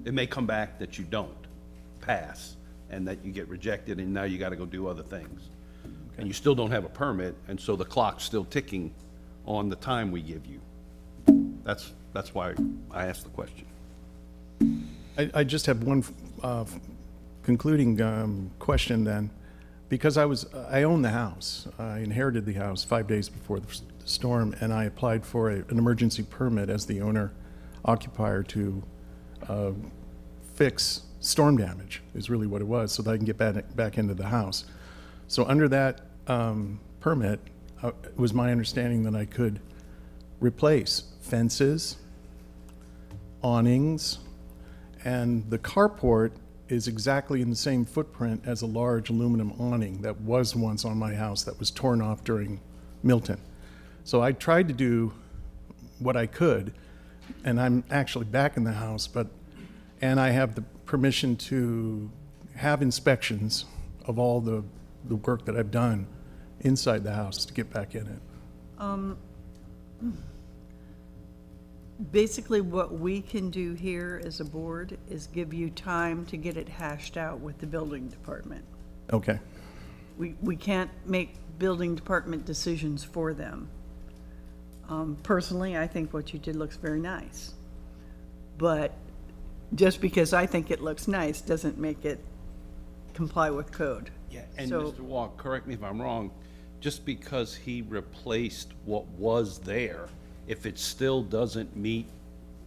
It may come back that you don't pass and that you get rejected and now you got to go do other things. And you still don't have a permit, and so the clock's still ticking on the time we give you. That's why I asked the question. I just have one concluding question then. Because I own the house. I inherited the house 5 days before the storm, and I applied for an emergency permit as the owner occupier to fix storm damage, is really what it was, so that I can get back into the house. So under that permit, it was my understanding that I could replace fences, awnings, and the carport is exactly in the same footprint as a large aluminum awning that was once on my house that was torn off during Milton. So I tried to do what I could, and I'm actually back in the house, and I have the permission to have inspections of all the the work that I've done inside the house to get back in it. Basically, what we can do here as a board is give you time to get it hashed out with the building department. Okay. We can't make building department decisions for them. Personally, I think what you did looks very nice. But just because I think it looks nice doesn't make it comply with code. Yeah, and So- Mr. Walk, correct me if I'm wrong, just because he replaced what was there, if it still doesn't meet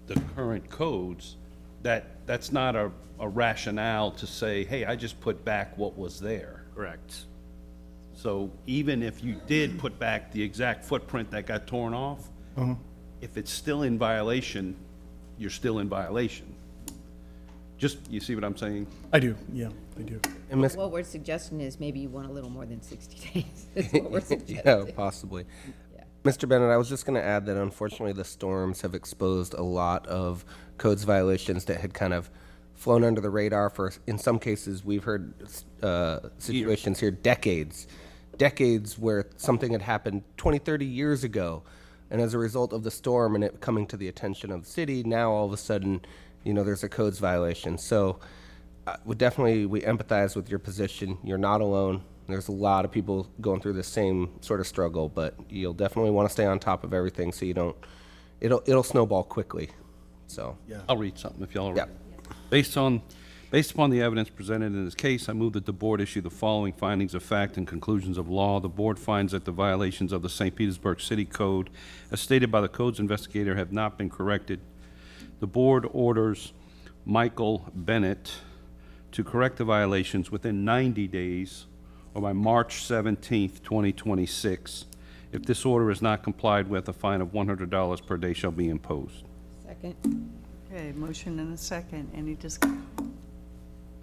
the current codes, that's not a rationale to say, hey, I just put back what was there. Correct. So even if you did put back the exact footprint that got torn off, if it's still in violation, you're still in violation. Just, you see what I'm saying? I do, yeah, I do. And Ms. What we're suggesting is maybe you want a little more than 60 days. That's what we're suggesting. Yeah, possibly. Mr. Bennett, I was just going to add that unfortunately the storms have exposed a lot of codes violations that had kind of flown under the radar for, in some cases, we've heard situations here, decades where something had happened 20, 30 years ago. And as a result of the storm and it coming to the attention of the city, now all of a sudden, there's a codes violation. So we empathize with your position. You're not alone. There's a lot of people going through the same sort of struggle, but you'll definitely want to stay on top of everything so you don't, it'll snowball quickly. So. Yeah. I'll read something if y'all are Yeah. Based upon the evidence presented in this case, I move that the board issue the following findings of fact and conclusions of law. The board finds that the violations of the St. Petersburg City Code, as stated by the codes investigator, have not been corrected. The board orders Michael Bennett to correct the violations within 90 days or by March 17th, 2026. If this order is not complied with, a fine of $100 per day shall be imposed. Second. Okay, motion and a second. Any discussion?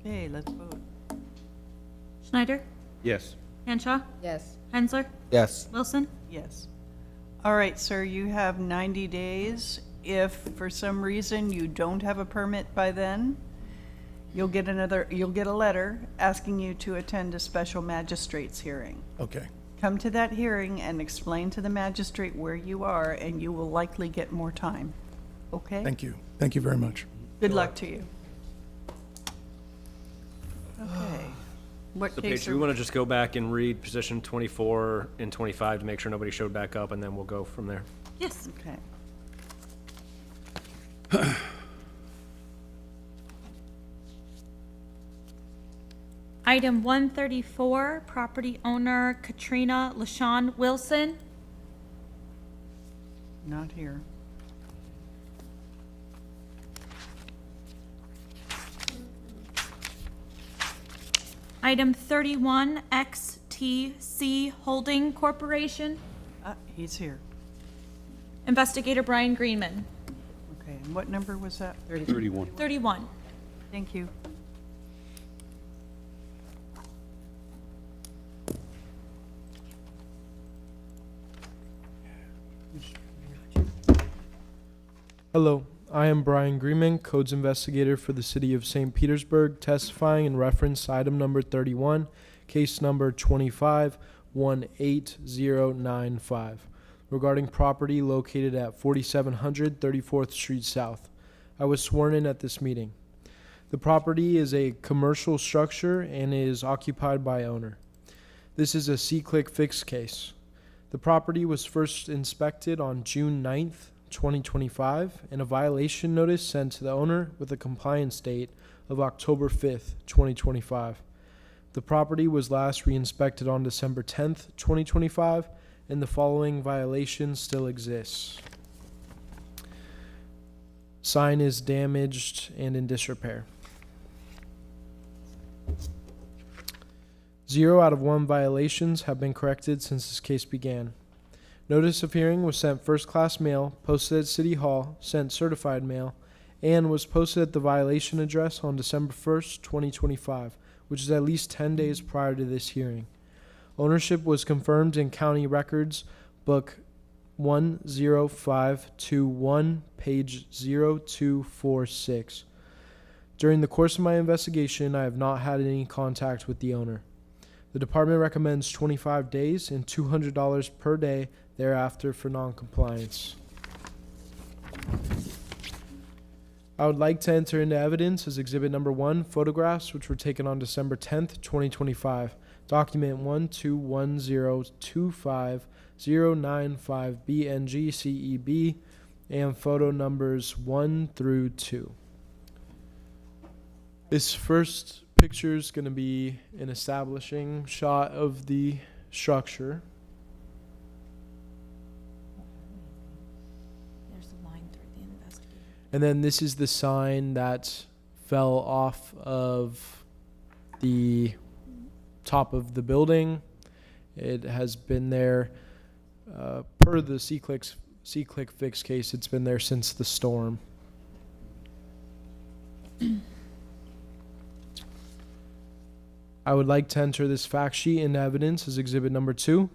Okay, let's vote. Schneider? Yes. Hanshaw? Yes. Hensler? Yes. Wilson? Yes. All right, sir, you have 90 days. If for some reason you don't have a permit by then, you'll get a letter asking you to attend a special magistrate's hearing. Okay. Come to that hearing and explain to the magistrate where you are, and you will likely get more time. Okay? Thank you. Thank you very much. Good luck to you. Okay. What So case Paige, do are we want to just go back and read position 24 and 25 to make sure nobody showed back up, and then we'll go from there? Yes. Okay. Item 134, property owner Katrina LaShawn Wilson. Not here. Item 31, XTC Holding Corporation. He's here. Investigator Brian Greenman. Okay, and what number was that? 31. 31. Thank you. Hello, I am Brian Greenman, Codes Investigator for the City of St. Petersburg, testifying in reference to item number 31, case number 25-18095, regarding property located at 4700 34th Street South. I was sworn in at this meeting. The property is a commercial structure and is occupied by owner. This is a C-click fix case. The property was first inspected on June 9th, 2025, and a violation notice sent to the owner with a compliance date of October 5th, 2025. The property was last re-inspected on December 10th, 2025, and the following violation still exists. Sign is damaged and in disrepair. 0 out of 1 violations have been corrected since this case began. Notice of hearing was sent first-class mail, posted at City Hall, sent certified mail, and was posted at the violation address on December 1st, 2025, which is at least 10 days prior to this hearing. Ownership was confirmed in County Records, Book 10521, page 0246. During the course of my investigation, I have not had any contact with the owner. The department recommends 25 days and $200 per day thereafter for noncompliance. I would like to enter into evidence as Exhibit Number 1, photographs which were taken on December 10th, 2025. Document 121025095BNGCEB and photo numbers 1 through 2. This first picture is going to be an establishing shot of the structure. There's a line through the investigator. And then this is the sign that fell off of the top of the building. It has been there, per the C-Click Fix case, it's been there since the storm. I would like to enter this fact sheet into evidence as Exhibit Number 2.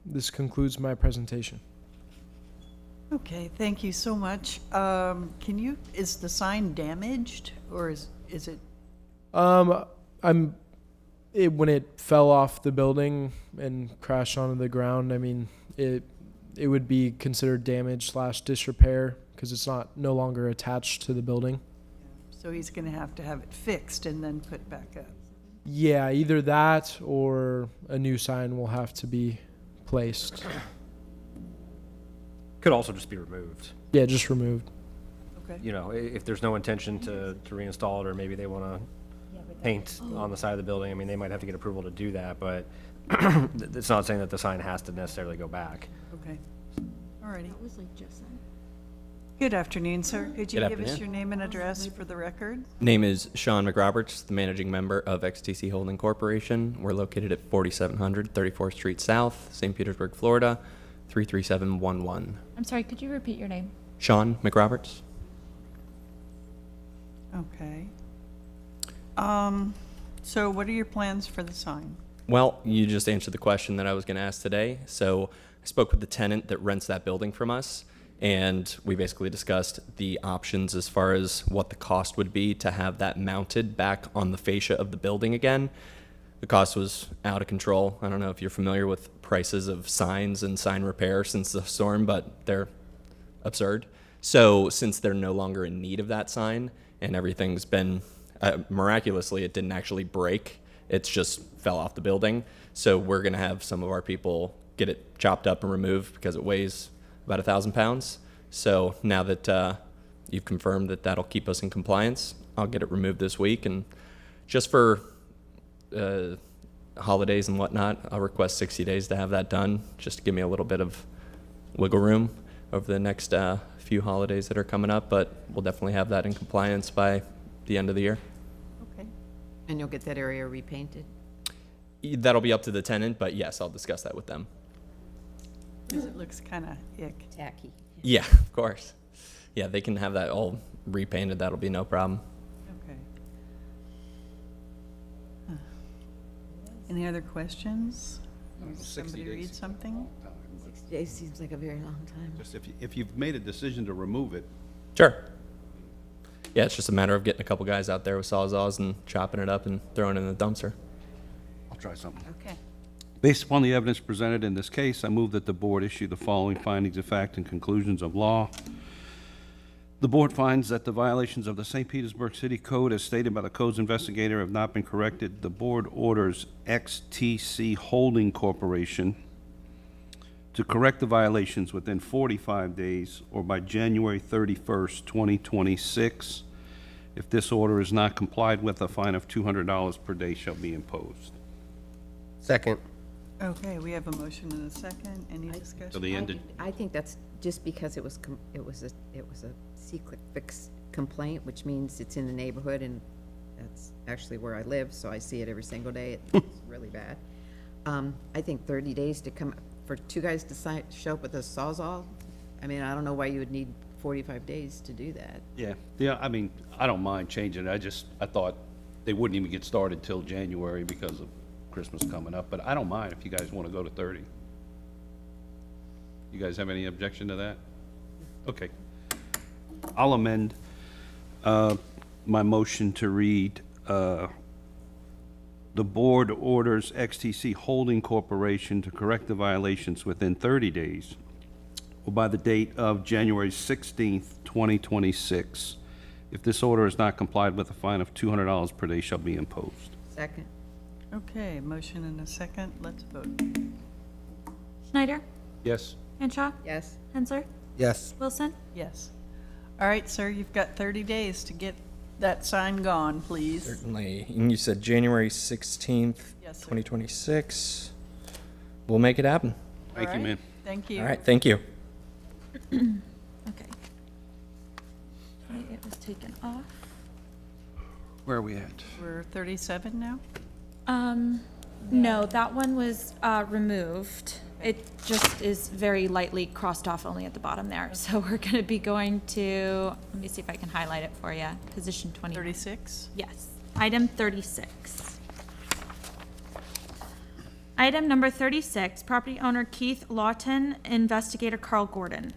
This concludes my presentation. Okay, thank you so much. Is the sign damaged, or is it? When it fell off the building and crashed onto the ground, I mean, it would be considered damage / disrepair because it's no longer attached to the building. So he's gonna have to have it fixed and then put back up. Yeah, either that or a new sign will have to be placed. Could also just be removed. Yeah, just removed. Okay. You know, if there's no intention to reinstall it, or maybe they want to paint on the side of the building, I mean, they might have to get approval to do that, but it's not saying that the sign has to necessarily go back. Okay. All righty. That was like just then. Good afternoon, sir. Could you Good give us afternoon. your name and address for the record? Name is Sean McRoberts, the managing member of XTC Holding Corporation. We're located at 4700 34th Street South, St. Petersburg, Florida, 33711. I'm sorry, could you repeat your name? Sean McRoberts. Okay. So what are your plans for the sign? Well, you just answered the question that I was going to ask today. So I spoke with the tenant that rents that building from us, and we basically discussed the options as far as what the cost would be to have that mounted back on the fascia of the building again. The cost was out of control. I don't know if you're familiar with prices of signs and sign repair since the storm, but they're absurd. So since they're no longer in need of that sign and everything's been, miraculously, it didn't actually break. It's just fell off the building. So we're going to have some of our people get it chopped up and removed because it weighs about 1,000 pounds. So now that you've confirmed that that'll keep us in compliance, I'll get it removed this week. And just for holidays and whatnot, I'll request 60 days to have that done, just to give me a little bit of wiggle room over the next few holidays that are coming up. But we'll definitely have that in compliance by the end of the year. Okay. And you'll get that area repainted? That'll be up to the tenant, but yes, I'll discuss that with them. Because it looks kind of ick. Tacky. Yeah, of course. Yeah, they can have that all repainted. That'll be no problem. Okay. Any other questions? Somebody read something? 60 days seems like a very long time. Just if you've made a decision to remove it, Sure. Yeah, it's just a matter of getting a couple guys out there with sawzalls and chopping it up and throwing it in the dumpster. I'll try something. Okay. Based upon the evidence presented in this case, I move that the board issue the following findings of fact and conclusions of law. The board finds that the violations of the St. Petersburg City Code as stated by the code's investigator have not been corrected. The board orders XTC Holding Corporation to correct the violations within 45 days or by January 31st, 2026. If this order is not complied with, a fine of $200 per day shall be imposed. Second. Okay, we have a motion and a second. Any discussion? So the end. I think that's just because it was a C-Click Fix complaint, which means it's in the neighborhood, and that's actually where I live, so I see it every single day. It's really bad. I think 30 days to come, for two guys to show up with a sawzall, I mean, I don't know why you would need 45 days to do that. Yeah, I mean, I don't mind changing it. I thought they wouldn't even get started till January because of Christmas coming up, but I don't mind if you guys want to go to 30. You guys have any objection to that? Okay. I'll amend my motion to read, the board orders XTC Holding Corporation to correct the violations within 30 days or by the date of January 16th, 2026. If this order is not complied with, a fine of $200 per day shall be imposed. Second. Okay, motion and a second. Let's vote. Schneider? Yes. Henshaw? Yes. Hensler? Yes. Wilson? Yes. All right, sir, you've got 30 days to get that sign gone, please. Certainly. And you said January 16th, Yes, sir. 2026. We'll make it happen. Thank you, man. Thank you. All right, thank you. Okay. It was taken off. Where are we at? We're 37 now? No, that one was removed. It just is very lightly crossed off only at the bottom there. So we're going to be going to, let me see if I can highlight it for you. Position 20. 36? Yes. Item 36. Item number 36, property owner Keith Lawton, investigator Carl Gordon.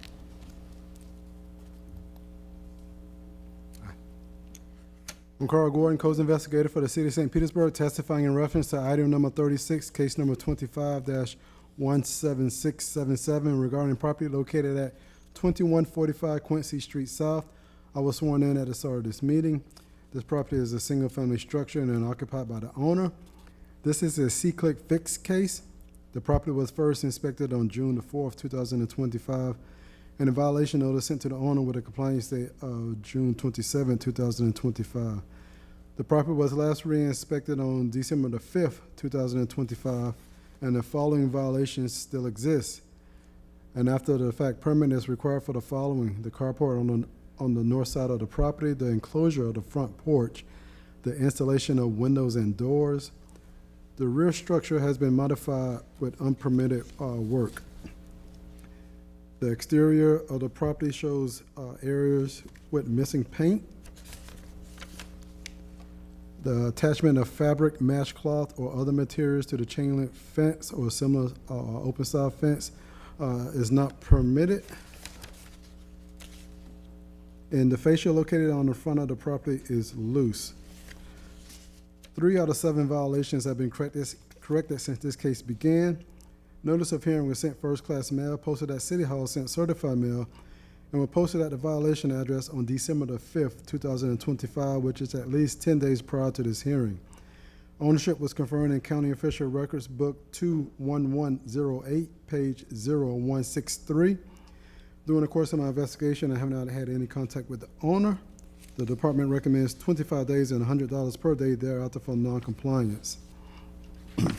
I'm Carl Gordon, codes investigator for the city of St. Petersburg, testifying in reference to item number 36, case number 25-17677 regarding property located at 2145 Quincy Street South. I was sworn in at the start of this meeting. This property is a single-family structure and occupied by the owner. This is a C-Click Fix case. The property was first inspected on June the 4th, 2025, and a violation notice sent to the owner with a compliance date of June 27, 2025. The property was last re-inspected on December the 5th, 2025, and the following violations still exist. And after the fact, permit is required for the following: the carport on the north side of the property, the enclosure of the front porch, the installation of windows and doors. The rear structure has been modified with unpermitted work. The exterior of the property shows areas with missing paint. The attachment of fabric, mesh cloth, or other materials to the chain link fence or similar open style fence is not permitted. And the fascia located on the front of the property is loose. 3 out of 7 violations have been corrected since this case began. Notice of hearing was sent first-class mail, posted at City Hall, sent certified mail, and were posted at the violation address on December the 5th, 2025, which is at least 10 days prior to this hearing. Ownership was confirmed in County Official Records Book 21108, page 0163. During the course of my investigation, I have not had any contact with the owner. The department recommends 25 days and $100 per day thereafter for non-compliance. I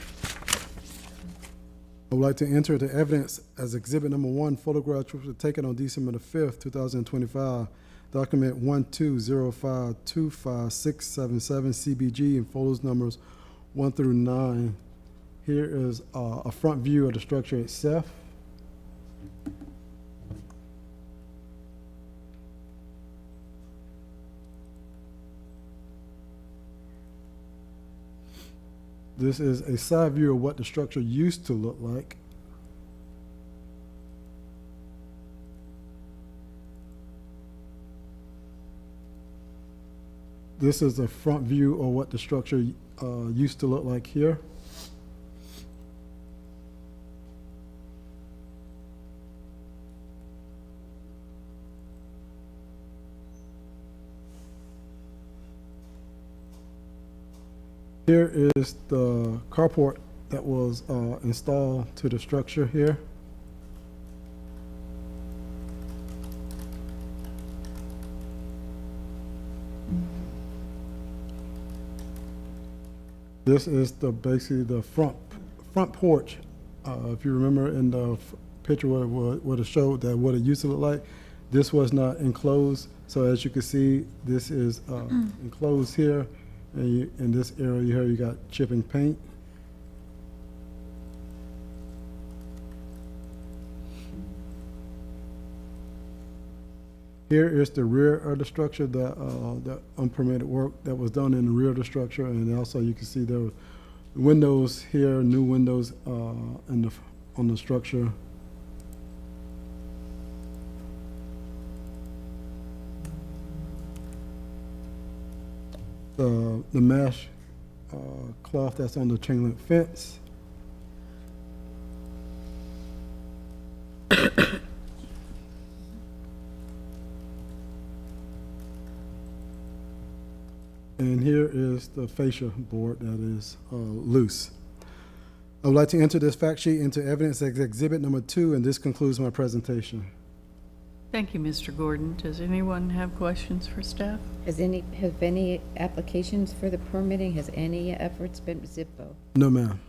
would like to enter the evidence as exhibit number 1, photographs which were taken on December the 5th, 2025, document 120525677 CBG and photos numbers 1 through 9. Here is a front view of the structure itself. This is a side view of what the structure used to look like. This is a front view of what the structure used to look like here. Here is the carport that was installed to the structure here. This is basically the front porch. If you remember in the picture what it showed that what it used to look like, this was not enclosed. So as you can see, this is enclosed here. And in this area here, you got chipping paint. Here is the rear of the structure, the unpermitted work that was done in the rear of the structure, and also you can see there were windows here, new windows on the structure. The mesh cloth that's on the chain link fence. And here is the fascia board that is loose. I would like to enter this fact sheet into evidence as exhibit number 2, and this concludes my presentation. Thank you, Mr. Gordon. Does anyone have questions for staff? Have any applications for the permitting, has any efforts been Zippo? No, ma'am.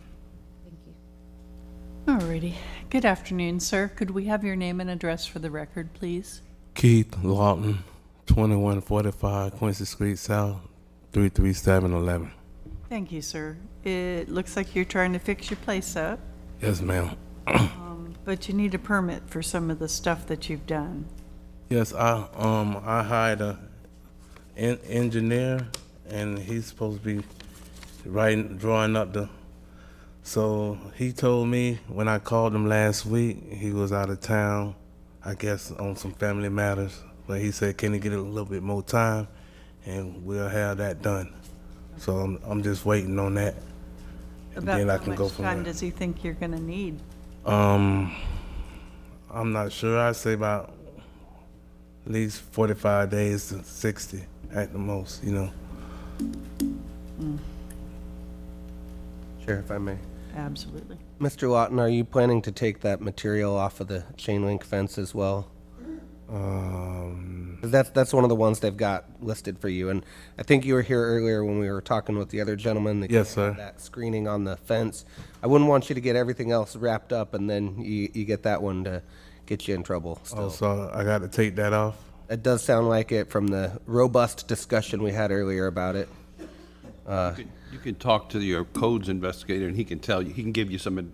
Thank you. All righty. Good afternoon, sir. Could we have your name and address for the record, please? Keith Lawton, 2145 Quincy Street South, 33711. Thank you, sir. It looks like you're trying to fix your place up, Yes, ma'am. but you need a permit for some of the stuff that you've done. Yes, I hired a engineer, and he's supposed to be drawing up the. So he told me when I called him last week, he was out of town, I guess on some family matters. But he said, can he get a little bit more time, and we'll have that done. So I'm just waiting on that, and About then I how can go much from time there. does he think you're going to need? I'm not sure. I'd say about at least 45 days to 60 at the most, you know. Chair, if I may. Absolutely. Mr. Lawton, are you planning to take that material off of the chain link fence as well? 'Cause that's one of the ones they've got listed for you, and I think you were here earlier when we were talking with the other gentleman. That Yes, sir. That screening on the fence. I wouldn't want you to get everything else wrapped up, and then you get that one to get you in trouble still. Oh, so I got to take that off? It does sound like it from the robust discussion we had earlier about it. You can talk to your codes investigator, and he can tell you, he can give you some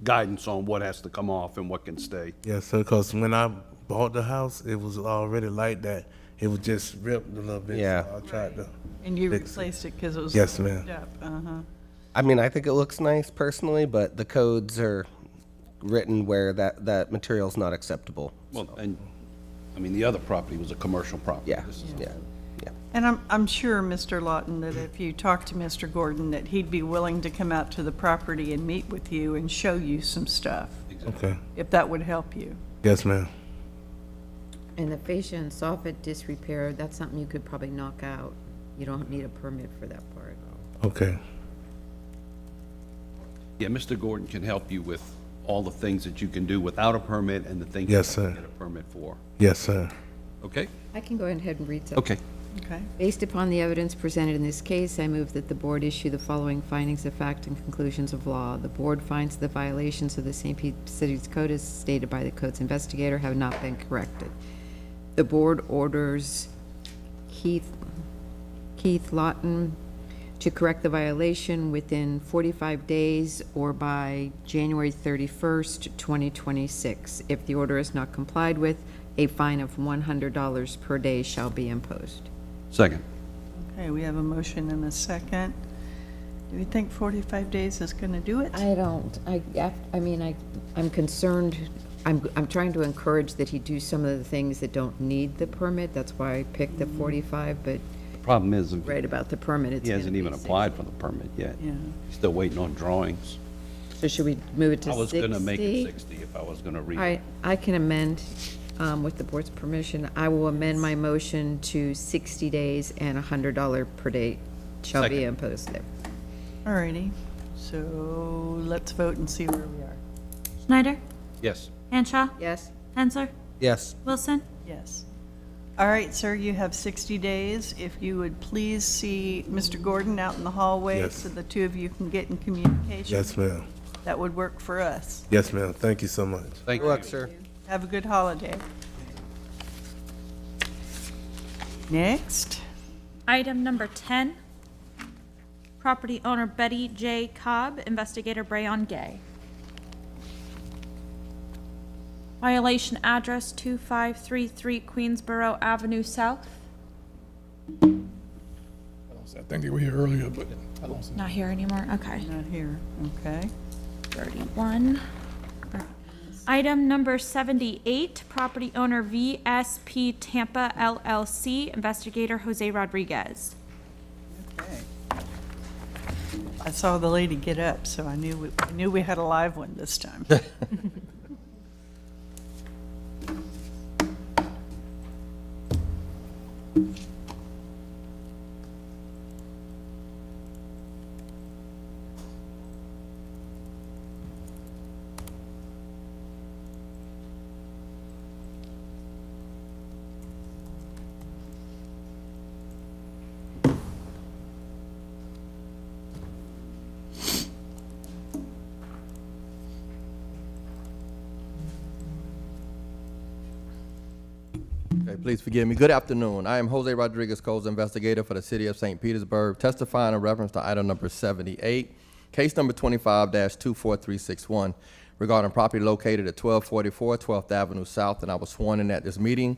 guidance on what has to come off and what can stay. Yes, sir, because when I bought the house, it was already like that. It was just ripped a little bit. Yeah. So I tried to And you fix it. replaced it because it was Yes, ma'am. ripped up. Uh-huh. I mean, I think it looks nice personally, but the codes are written where that material's not acceptable. Well, and, I mean, the other property was a commercial property. Yeah, This is- yeah. And I'm sure, Mr. Lawton, that if you talk to Mr. Gordon, that he'd be willing to come out to the property and meet with you and show you some stuff, Okay. if that would help you. Yes, ma'am. And the fascia and soffit disrepair, that's something you could probably knock out. You don't need a permit for that part. Okay. Yeah, Mr. Gordon can help you with all the things that you can do without a permit and the things Yes, you can sir. get a permit for. Yes, sir. Okay? I can go ahead and read something. Okay. Okay. Based upon the evidence presented in this case, I move that the board issue the following findings of fact and conclusions of law. The board finds the violations of the St. Pete City's Code as stated by the code's investigator have not been corrected. The board orders Keith Lawton to correct the violation within 45 days or by January 31st, 2026. If the order is not complied with, a fine of $100 per day shall be imposed. Second. Okay, we have a motion and a second. Do you think 45 days is going to do it? I don't, I'm concerned, I'm trying to encourage that he do some of the things that don't need the permit, that's why I picked the 45, but The problem is, right about the permit, it's he gonna hasn't be even 60. applied for the permit yet. Yeah. He's still waiting on drawings. So should we move it to 60? I was gonna make it 60 if I was gonna read All it. right, I can amend, with the board's permission, I will amend my motion to 60 days and $100 per day shall be Second. imposed there. All righty. So let's vote and see where we are. Schneider? Yes. Hanshaw? Yes? Hensler? Yes. Wilson? Yes. All right, sir, you have 60 days. If you would please see Mr. Gordon out in the hallway Yes. so the two of you can get in communication. Yes, ma'am. That would work for us. Yes, ma'am. Thank you so much. Thank Good luck, you. sir. Have a good holiday. Next. Item number 10, property owner Betty J. Cobb, investigator Brayon Gay. Violation address 2533 Queensboro Avenue South. I think they were here earlier, but I don't see. Not here anymore, okay. Not here, okay. 31. Item number 78, property owner VSP Tampa LLC, investigator Jose Rodriguez. Okay. I saw the lady get up, so I knew we had a live one this time. Okay, please forgive me. Good afternoon. I am Jose Rodriguez, Codes Investigator for the City of St. Petersburg, testifying in reference to item number 78, case number 25-24361, regarding property located at 1244 12th Avenue South, and I was sworn in at this meeting.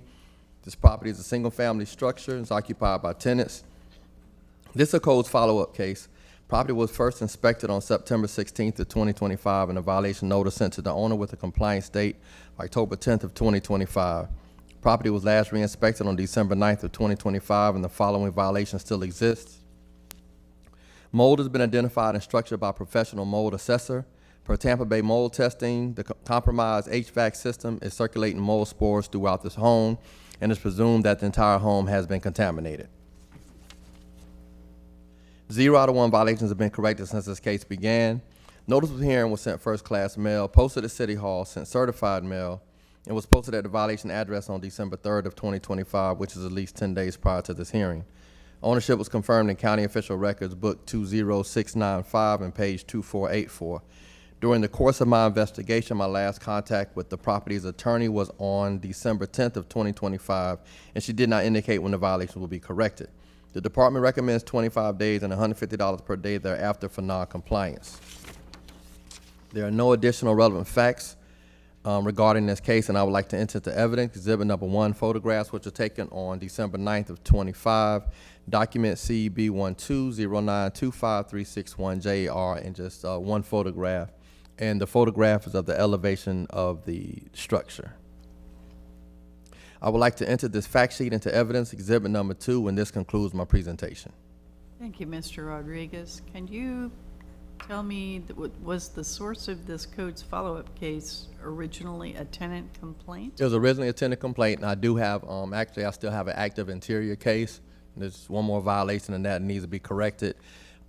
This property is a single-family structure. It's occupied by tenants. This is a codes follow-up case. Property was first inspected on September 16th of 2025, and a violation notice sent to the owner with a compliance date of October 10th of 2025. Property was last re-inspected on December 9th of 2025, and the following violation still exists. Mold has been identified in structure by professional mold assessor. Per Tampa Bay mold testing, the compromised HVAC system is circulating mold spores throughout this home, and it's presumed that the entire home has been contaminated. 0 out of 1 violations have been corrected since this case began. Notice of hearing was sent first-class mail, posted at City Hall, sent certified mail, and was posted at the violation address on December 3rd of 2025, which is at least 10 days prior to this hearing. Ownership was confirmed in County Official Records, Book 20695 and page 2484. During the course of my investigation, my last contact with the property's attorney was on December 10th of 2025, and she did not indicate when the violation will be corrected. The department recommends 25 days and $150 per day thereafter for non-compliance. There are no additional relevant facts regarding this case, and I would like to enter into evidence exhibit number 1, photographs which were taken on December 9th of 25, document CB1209253661JR, and just one photograph. And the photograph is of the elevation of the structure. I would like to enter this fact sheet into evidence exhibit number 2, and this concludes my presentation. Thank you, Mr. Rodriguez. Can you tell me, was the source of this codes follow-up case originally a tenant complaint? It was originally a tenant complaint, and I do have, actually, I still have an active interior case. There's one more violation and that needs to be corrected.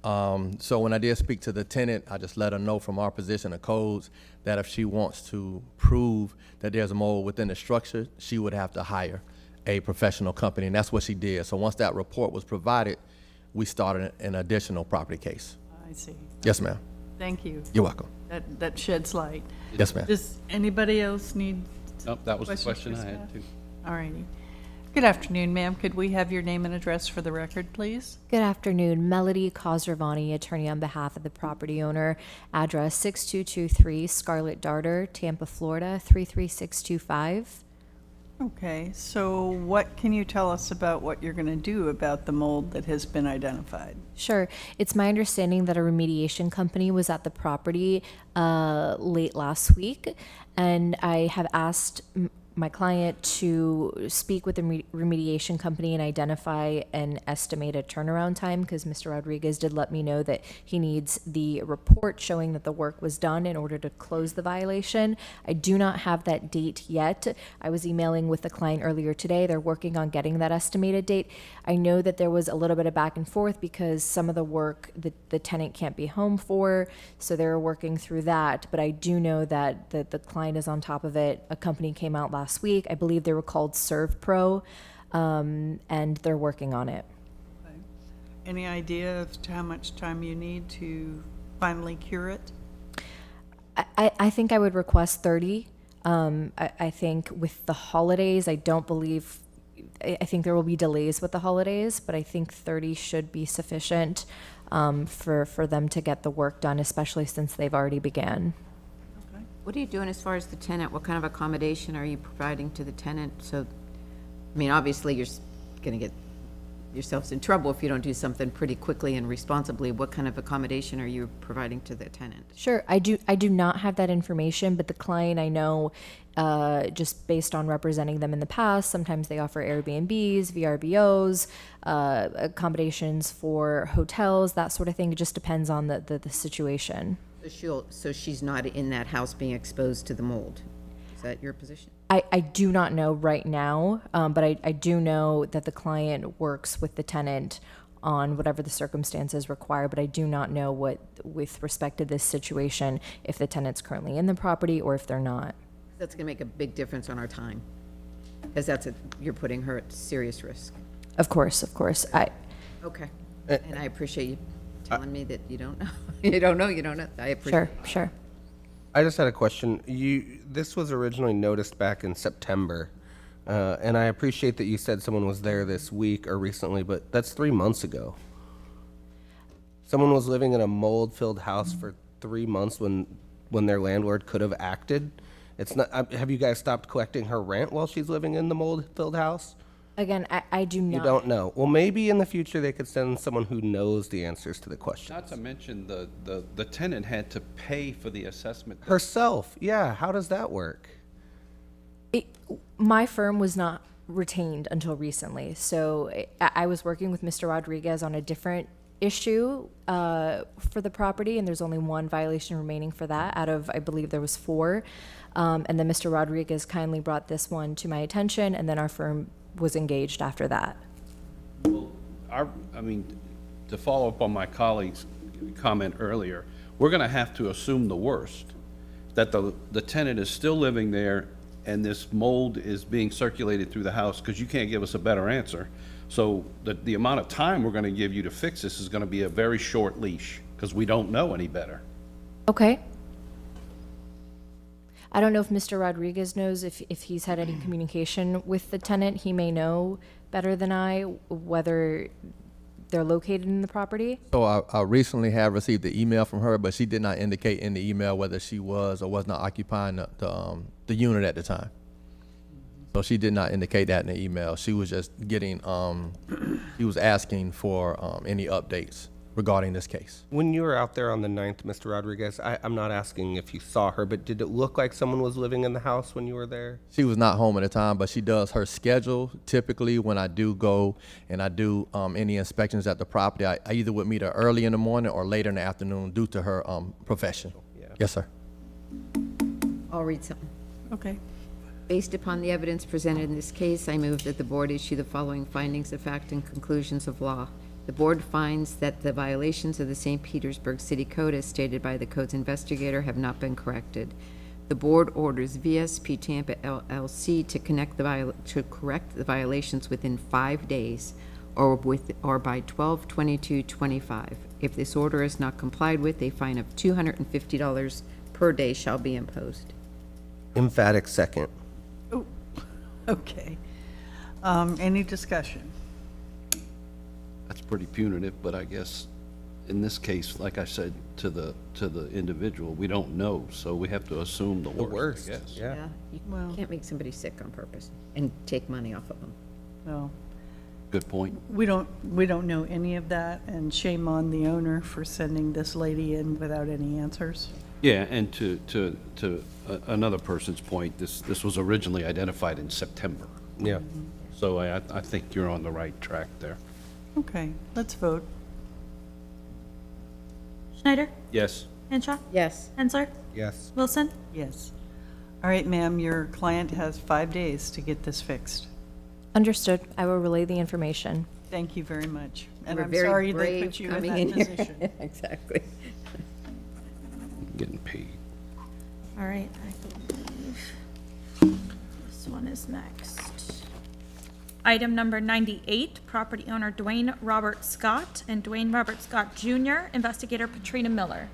So when I did speak to the tenant, I just let her know from our position of codes that if she wants to prove that there's a mold within the structure, she would have to hire a professional company, and that's what she did. So once that report was provided, we started an additional property case. I see. Yes, ma'am. Thank you. You're welcome. That sheds light. Yes, ma'am. Does anybody else need? Nope, that was the questions question for I had staff? too. All righty. Good afternoon, ma'am. Could we have your name and address for the record, please? Good afternoon. Melody Khosravani, attorney on behalf of the property owner. Address 6223 Scarlet Darter, Tampa, Florida 33625. Okay, so what can you tell us about what you're going to do about the mold that has been identified? Sure. It's my understanding that a remediation company was at the property late last week, and I have asked my client to speak with the remediation company and identify an estimated turnaround time, because Mr. Rodriguez did let me know that he needs the report showing that the work was done in order to close the violation. I do not have that date yet. I was emailing with the client earlier today. They're working on getting that estimated date. I know that there was a little bit of back and forth because some of the work the tenant can't be home for, so they're working through that. But I do know that the client is on top of it. A company came out last week. I believe they were called ServPro, and they're working on it. Okay. Any idea as to how much time you need to finally cure it? I think I would request 30. I think with the holidays, I think there will be delays with the holidays, but I think 30 should be sufficient for them to get the work done, especially since they've already began. What are you doing as far as the tenant? What kind of accommodation are you providing to the tenant? So, I mean, obviously you're going to get yourselves in trouble if you don't do something pretty quickly and responsibly. What kind of accommodation are you providing to the tenant? Sure, I do not have that information, but the client I know, just based on representing them in the past, sometimes they offer Airbnbs, VRBOs, accommodations for hotels, that sort of thing. It just depends on the situation. So she's not in that house being exposed to the mold. Is that your position? I do not know right now, but I do know that the client works with the tenant on whatever the circumstances require, but I do not know what, with respect to this situation, if the tenant's currently in the property or if they're not. That's going to make a big difference on our time, because you're putting her at serious risk. Of course. Okay. And I appreciate you telling me that you don't know. You don't know. I appreciate it. Sure. I just had a question. This was originally noticed back in September, and I appreciate that you said someone was there this week or recently, but that's 3 months ago. Someone was living in a mold-filled house for 3 months when their landlord could have acted. It's not. Have you guys stopped collecting her rent while she's living in the mold-filled house? Again, I do not. You don't know. Well, maybe in the future they could send someone who knows the answers to the questions. Not to mention the tenant had to pay for the assessment. Herself, yeah. How does that work? My firm was not retained until recently, so I was working with Mr. Rodriguez on a different issue for the property, and there's only one violation remaining for that out of, I believe there was 4. And then Mr. Rodriguez kindly brought this one to my attention, and then our firm was engaged after that. Well, to follow up on my colleague's comment earlier, we're going to have to assume the worst, that the tenant is still living there and this mold is being circulated through the house, because you can't give us a better answer. So the amount of time we're going to give you to fix this is going to be a very short leash, because we don't know any better. Okay. I don't know if Mr. Rodriguez knows if he's had any communication with the tenant. He may know better than I whether they're located in the property. So I recently have received the email from her, but she did not indicate in the email whether she was or was not occupying the unit at the time. So she did not indicate that in the email. She was just getting, she was asking for any updates regarding this case. When you were out there on the 9th, Mr. Rodriguez, I'm not asking if you saw her, but did it look like someone was living in the house when you were there? She was not home at the time, but she does her schedule. Typically, when I do go and I do any inspections at the property, I either would meet her early in the morning or later in the afternoon due to her profession. Yeah. Yes, sir. I'll read something. Okay. Based upon the evidence presented in this case, I move that the board issue the following findings of fact and conclusions of law. The board finds that the violations of the St. Petersburg City Code as stated by the code's investigator have not been corrected. The board orders VSP Tampa LLC to correct the violations within 5 days or by 12/22/25. If this order is not complied with, a fine of $250 per day shall be imposed. Emphatic second. Oh, okay. Any discussion? That's pretty punitive, but I guess in this case, like I said to the individual, we don't know, so we have to assume the worst, I guess. Yeah. You Well- can't make somebody sick on purpose and take money off of them. Well, Good point. we don't know any of that, and shame on the owner for sending this lady in without any answers. Yeah, and to another person's point, this was originally identified in September. Yeah. So I think you're on the right track there. Okay, let's vote. Schneider? Yes. Henshaw? Yes. Hensler? Yes. Wilson? Yes. All right, ma'am, your client has 5 days to get this fixed. Understood. I will relay the information. Thank you very much. And We're I'm very sorry they brave put you in coming that in here. position. Exactly. Getting paid. All right, I believe this one is next. Item number 98, property owner Dwayne Robert Scott and Dwayne Robert Scott Jr., investigator Patrina Miller.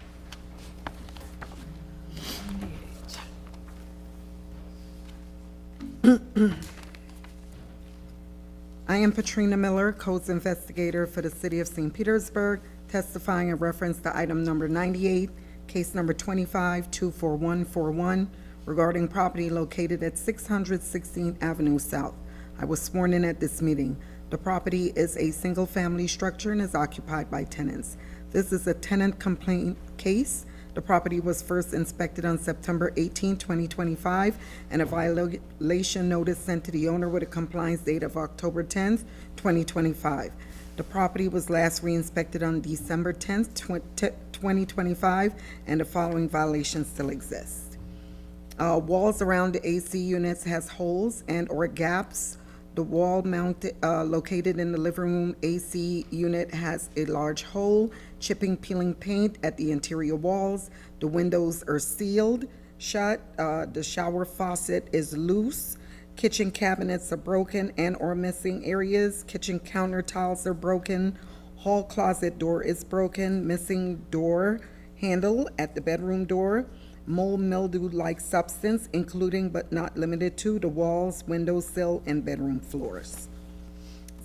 I am Patrina Miller, Codes Investigator for the City of St. Petersburg, testifying in reference to item number 98, case number 25-24141, regarding property located at 600 16th Avenue South. I was sworn in at this meeting. The property is a single-family structure and is occupied by tenants. This is a tenant complaint case. The property was first inspected on September 18, 2025, and a violation notice sent to the owner with a compliance date of October 10, 2025. The property was last re-inspected on December 10, 2025, and the following violations still exist. Walls around the AC units has holes and/or gaps. The wall mounted, located in the living room AC unit has a large hole, chipping, peeling paint at the interior walls. The windows are sealed shut. The shower faucet is loose. Kitchen cabinets are broken and/or missing areas. Kitchen counter tiles are broken. Hall closet door is broken. Missing door handle at the bedroom door. Mold mildew-like substance, including but not limited to the walls, windowsill, and bedroom floors.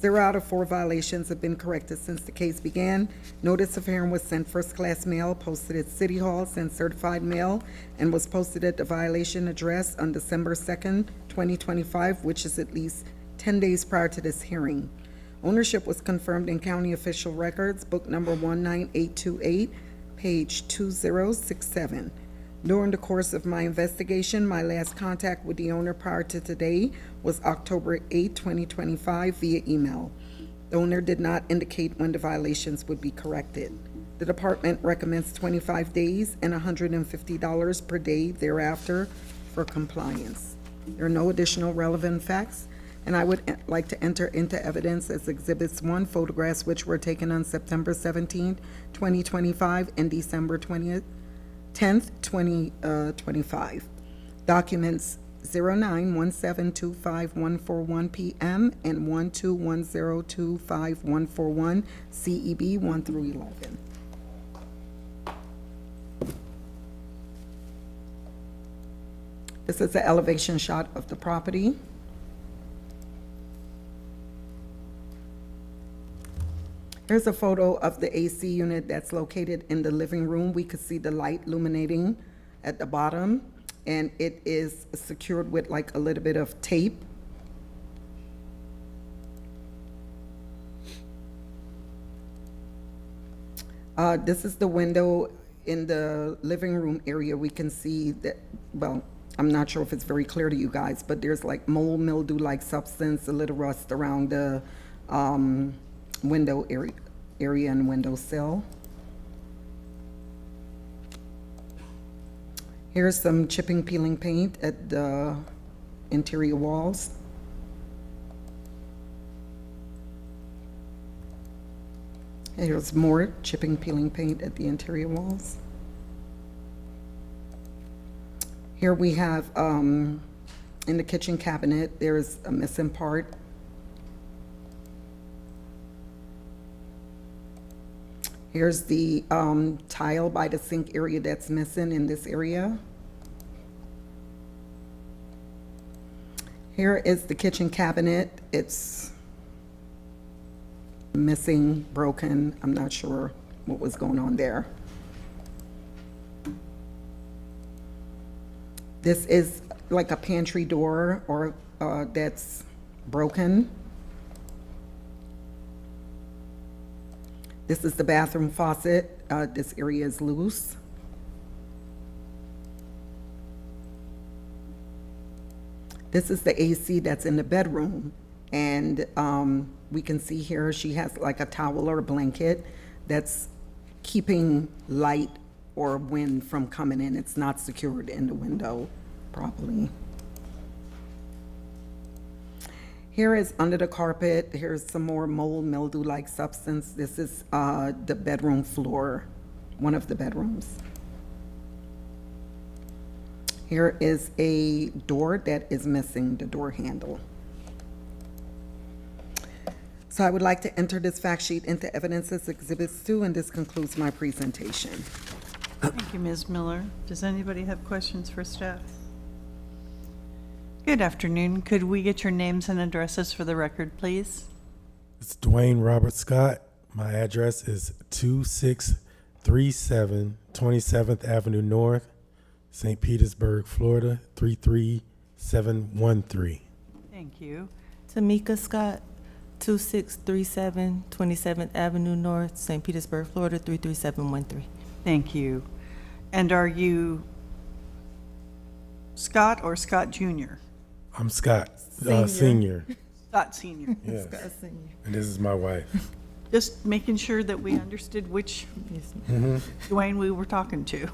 0 out of 4 violations have been corrected since the case began. Notice of hearing was sent first-class mail, posted at City Hall, sent certified mail, and was posted at the violation address on December 2nd, 2025, which is at least 10 days prior to this hearing. Ownership was confirmed in county official records, book number 19828, page 2067. During the course of my investigation, my last contact with the owner prior to today was October 8, 2025 via email. The owner did not indicate when the violations would be corrected. The department recommends 25 days and $150 per day thereafter for compliance. There are no additional relevant facts, and I would like to enter into evidence as Exhibits 1, photographs which were taken on September 17, 2025 and December 10th, 2025. Documents 0917251141 PM and 1210251141 CEB 1 through 11. This is the elevation shot of the property. Here's a photo of the AC unit that's located in the living room. We could see the light illuminating at the bottom, and it is secured with like a little bit of tape. This is the window in the living room area. We can see that, well, I'm not sure if it's very clear to you guys, but there's like mold mildew-like substance, a little rust around the window area and windowsill. Here's some chipping, peeling paint at the interior walls. Here's more chipping, peeling paint at the interior walls. Here we have, in the kitchen cabinet, there's a missing part. Here's the tile by the sink area that's missing in this area. Here is the kitchen cabinet. It's missing, broken. I'm not sure what was going on there. This is like a pantry door or that's broken. This is the bathroom faucet. This area is loose. This is the AC that's in the bedroom. And we can see here she has like a towel or a blanket that's keeping light or wind from coming in. It's not secured in the window properly. Here is under the carpet. Here's some more mold mildew-like substance. This is the bedroom floor, one of the bedrooms. Here is a door that is missing the door handle. So I would like to enter this fact sheet into evidence as Exhibits 2, and this concludes my presentation. Thank you, Ms. Miller. Does anybody have questions for staff? Good afternoon. Could we get your names and addresses for the record, please? It's Dwayne Robert Scott. My address is 2637 27th Avenue North, St. Petersburg, Florida, 33713. Thank you. Tamika Scott, 2637 27th Avenue North, St. Petersburg, Florida, 33713. Thank you. And are you Scott or Scott Jr.? I'm Scott, Senior. senior. Scott Sr. Yes. Scott Senior. And this is my wife. Just making sure that we understood which Dwayne we were talking to.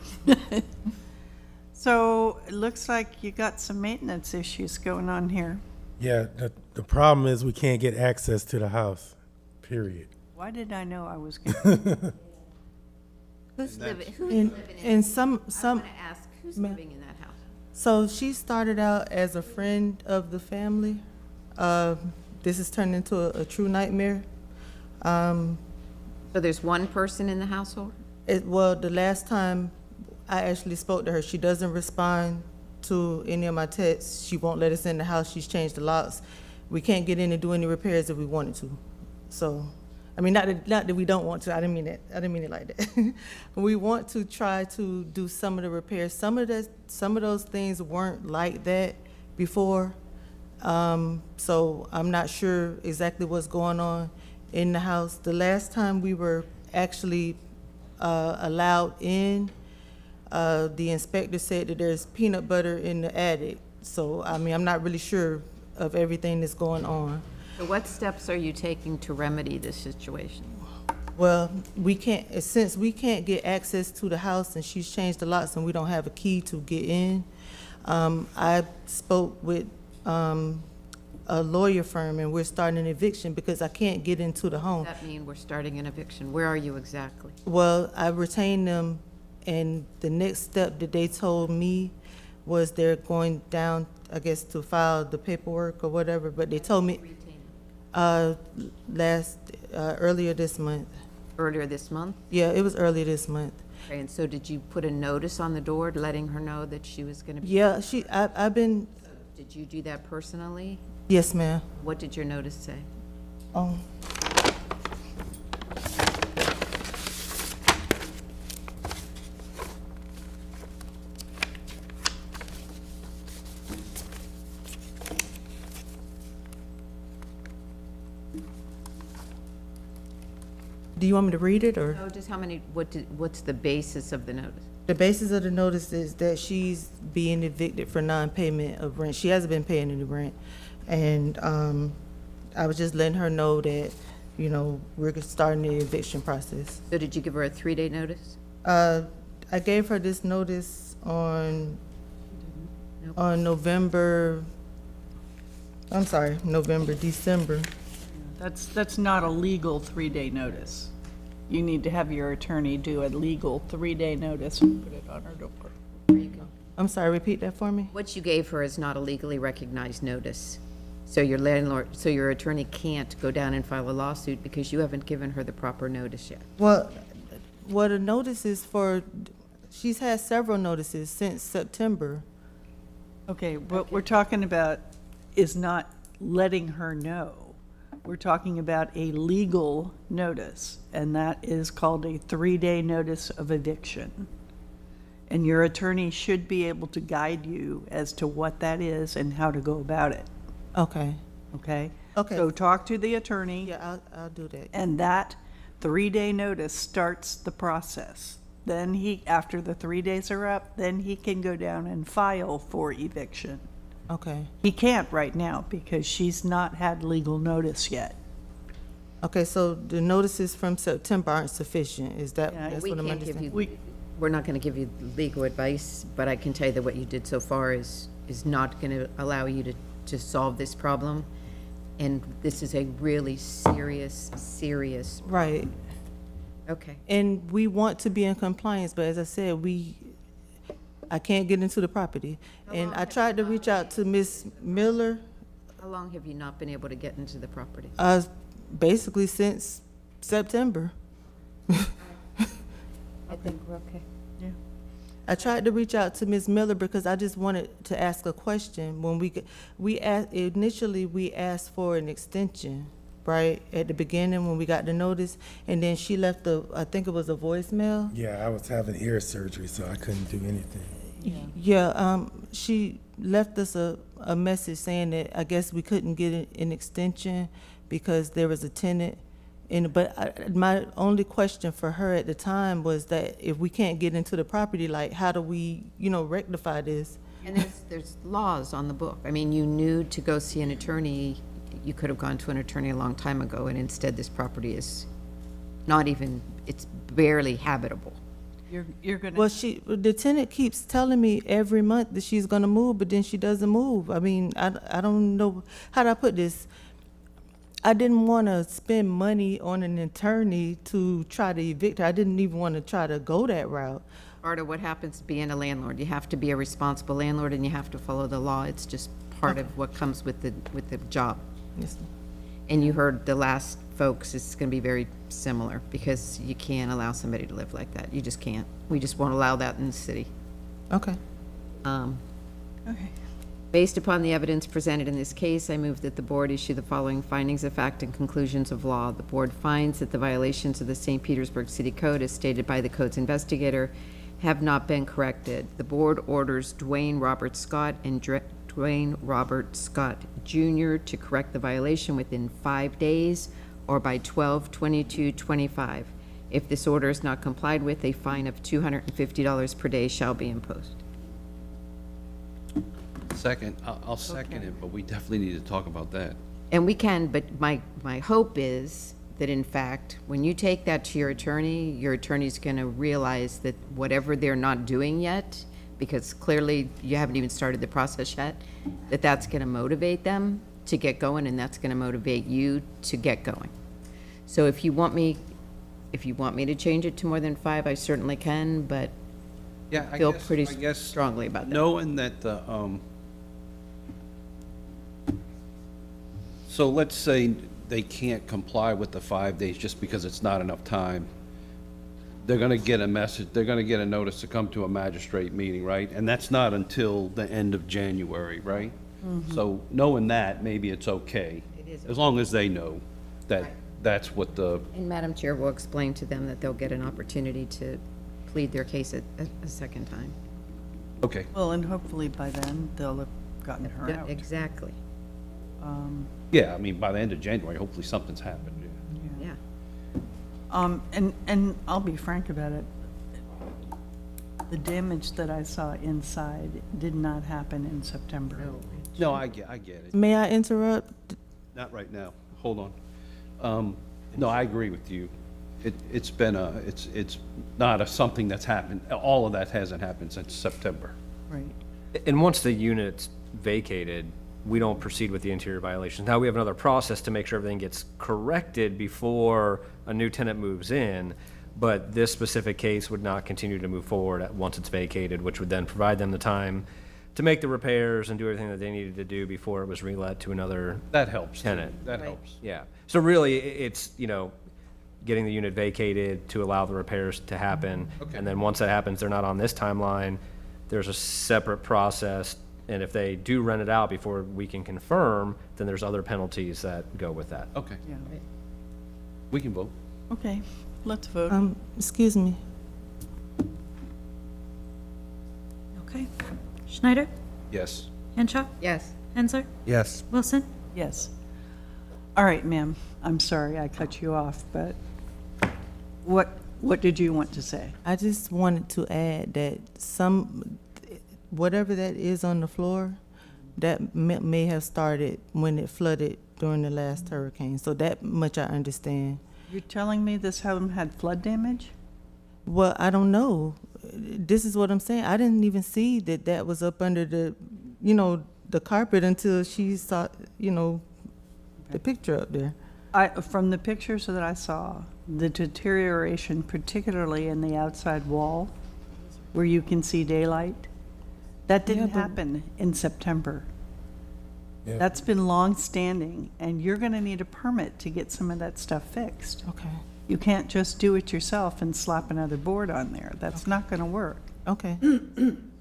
So it looks like you got some maintenance issues going on here. Yeah, the problem is we can't get access to the house, period. Why did I know I was going to? Who's living, And some, I want to ask, who's Ma'am. living in that house? so she started out as a friend of the family. This has turned into a true nightmare. So there's one person in the household? Well, the last time I actually spoke to her, she doesn't respond to any of my texts. She won't let us in the house. She's changed the locks. We can't get in and do any repairs if we wanted to. So, I mean, not that we don't want to. I didn't mean it. I didn't mean it like that. We want to try to do some of the repairs. Some of those things weren't like that before. So I'm not sure exactly what's going on in the house. The last time we were actually allowed in, the inspector said that there's peanut butter in the attic. So, I mean, I'm not really sure of everything that's going on. So what steps are you taking to remedy this situation? Well, since we can't get access to the house and she's changed the locks and we don't have a key to get in, I spoke with a lawyer firm and we're starting an eviction because I can't get into the home. Does that mean we're starting an eviction? Where are you exactly? Well, I retained them, and the next step that they told me was they're going down, I guess, to file the paperwork or whatever, but they told me earlier this month. Earlier this month? Yeah, it was earlier this month. Okay, and so did you put a notice on the door letting her know that she was going to be? Yeah, I've been. Did you do that personally? Yes, ma'am. What did your notice say? Do you want me to read it, or? No, just how many, what's the basis of the notice? The basis of the notice is that she's being evicted for non-payment of rent. She hasn't been paying any rent. And I was just letting her know that, you know, we're starting the eviction process. So did you give her a 3-day notice? I gave her this notice on December. That's not a legal 3-day notice. You need to have your attorney do a legal 3-day notice and put it on her door. There you go. I'm sorry, repeat that for me? What you gave her is not a legally recognized notice. So your attorney can't go down and file a lawsuit because you haven't given her the proper notice yet. Well, what a notice is for, she's had several notices since September. Okay, what we're talking about is not letting her know. We're talking about a legal notice, and that is called a 3-day notice of eviction. And your attorney should be able to guide you as to what that is and how to go about it. Okay. Okay? Okay. So talk to the attorney. Yeah, I'll do that. And that 3-day notice starts the process. Then after the 3 days are up, then he can go down and file for eviction. Okay. He can't right now because she's not had legal notice yet. Okay, so the notices from September aren't sufficient, is that, Yeah, that's We what I'm can't give understanding? we're not going to give you legal advice, but I can tell you that what you did so far is not going to allow you to solve this problem. And this is a really serious. Right. Okay. And we want to be in compliance, but as I said, I can't get into the property. And I tried to reach out to Miss Miller, How long have you not been able to get into the property? basically since September. I think we're okay. Yeah. I tried to reach out to Ms. Miller because I just wanted to ask a question. When initially we asked for an extension, right, at the beginning when we got the notice, and then she left I think it was a voicemail. Yeah, I was having ear surgery, so I couldn't do anything. Yeah, she left us a message saying that I guess we couldn't get an extension because there was a tenant my only question for her at the time was that if we can't get into the property, like, how do we, rectify this? And there's laws on the book. I mean, you knew to go see an attorney, you could have gone to an attorney a long time ago, and instead this property is not even, it's barely habitable. You're gonna. Well, the tenant keeps telling me every month that she's gonna move, but then she doesn't move. I mean, I don't know, how do I put this? I didn't want to spend money on an attorney to try to evict her. I didn't even want to try to go that route. Part of what happens being a landlord, you have to be a responsible landlord and you have to follow the law. It's just part of what comes with the job. Yes. And you heard the last folks, it's going to be very similar because you can't allow somebody to live like that. You just can't. We just won't allow that in the city. Okay. Okay. Based upon the evidence presented in this case, I move that the board issue the following findings of fact and conclusions of law. The board finds that the violations of the St. Petersburg City Code, as stated by the code's investigator, have not been corrected. The board orders Dwayne Robert Scott and Dwayne Robert Scott Jr. to correct the violation within 5 days or by 12/22/25. If this order is not complied with, a fine of $250 per day shall be imposed. Second, I'll second it, but we definitely need to talk about that. And we can, but my hope is that in fact, when you take that to your attorney's gonna realize that whatever they're not doing yet, because clearly you haven't even started the process yet, that's gonna motivate them to get going, and that's gonna motivate you to get going. So if you want me to change it to more than 5, I certainly can, but Yeah, I feel pretty strongly about that. Knowing that the, so let's say they can't comply with the 5 days just because it's not enough time. They're gonna get a message, they're gonna get a notice to come to a magistrate meeting, right? And that's not until the end of January, right? So knowing that, maybe it's okay. It is As long as they know that that's what the, And Madam Chair will explain to them that they'll get an opportunity to plead their case a second time. okay. Well, and hopefully by then, they'll have gotten her out. Exactly. Yeah, I mean, by the end of January, hopefully something's happened. Yeah. And I'll be frank about it. The damage that I saw inside did not happen in September. No, I get it. May I interrupt? Not right now. Hold on. No, I agree with you. It's been it's not something that's happened. All of that hasn't happened since September. Right. And once the unit's vacated, we don't proceed with the interior violations. Now we have another process to make sure everything gets corrected before a new tenant moves in, but this specific case would not continue to move forward once it's vacated, which would then provide them the time to make the repairs and do everything that they needed to do before it was relet to another That helps. tenant. That helps. Yeah. So really, it's, getting the unit vacated to allow the repairs to happen. Okay. And then once that happens, they're not on this timeline. There's a separate process. And if they do rent it out before we can confirm, then there's other penalties that go with that. Okay. Yeah. We can vote. Okay, let's vote. Excuse me. Okay. Schneider? Yes. Henshaw? Yes. Hensler? Yes. Wilson? Yes. All right, ma'am. I'm sorry I cut you off, but what did you want to say? I just wanted to add that whatever that is on the floor, that may have started when it flooded during the last hurricane. So that much I understand. You're telling me this home had flood damage? Well, I don't know. This is what I'm saying. I didn't even see that was up under the carpet until she saw, the picture up there. From the pictures that I saw, the deterioration, particularly in the outside wall, where you can see daylight, that didn't happen in September. Yeah. That's been long-standing, and you're going to need a permit to get some of that stuff fixed. Okay. You can't just do it yourself and slap another board on there. That's not going to work. Okay.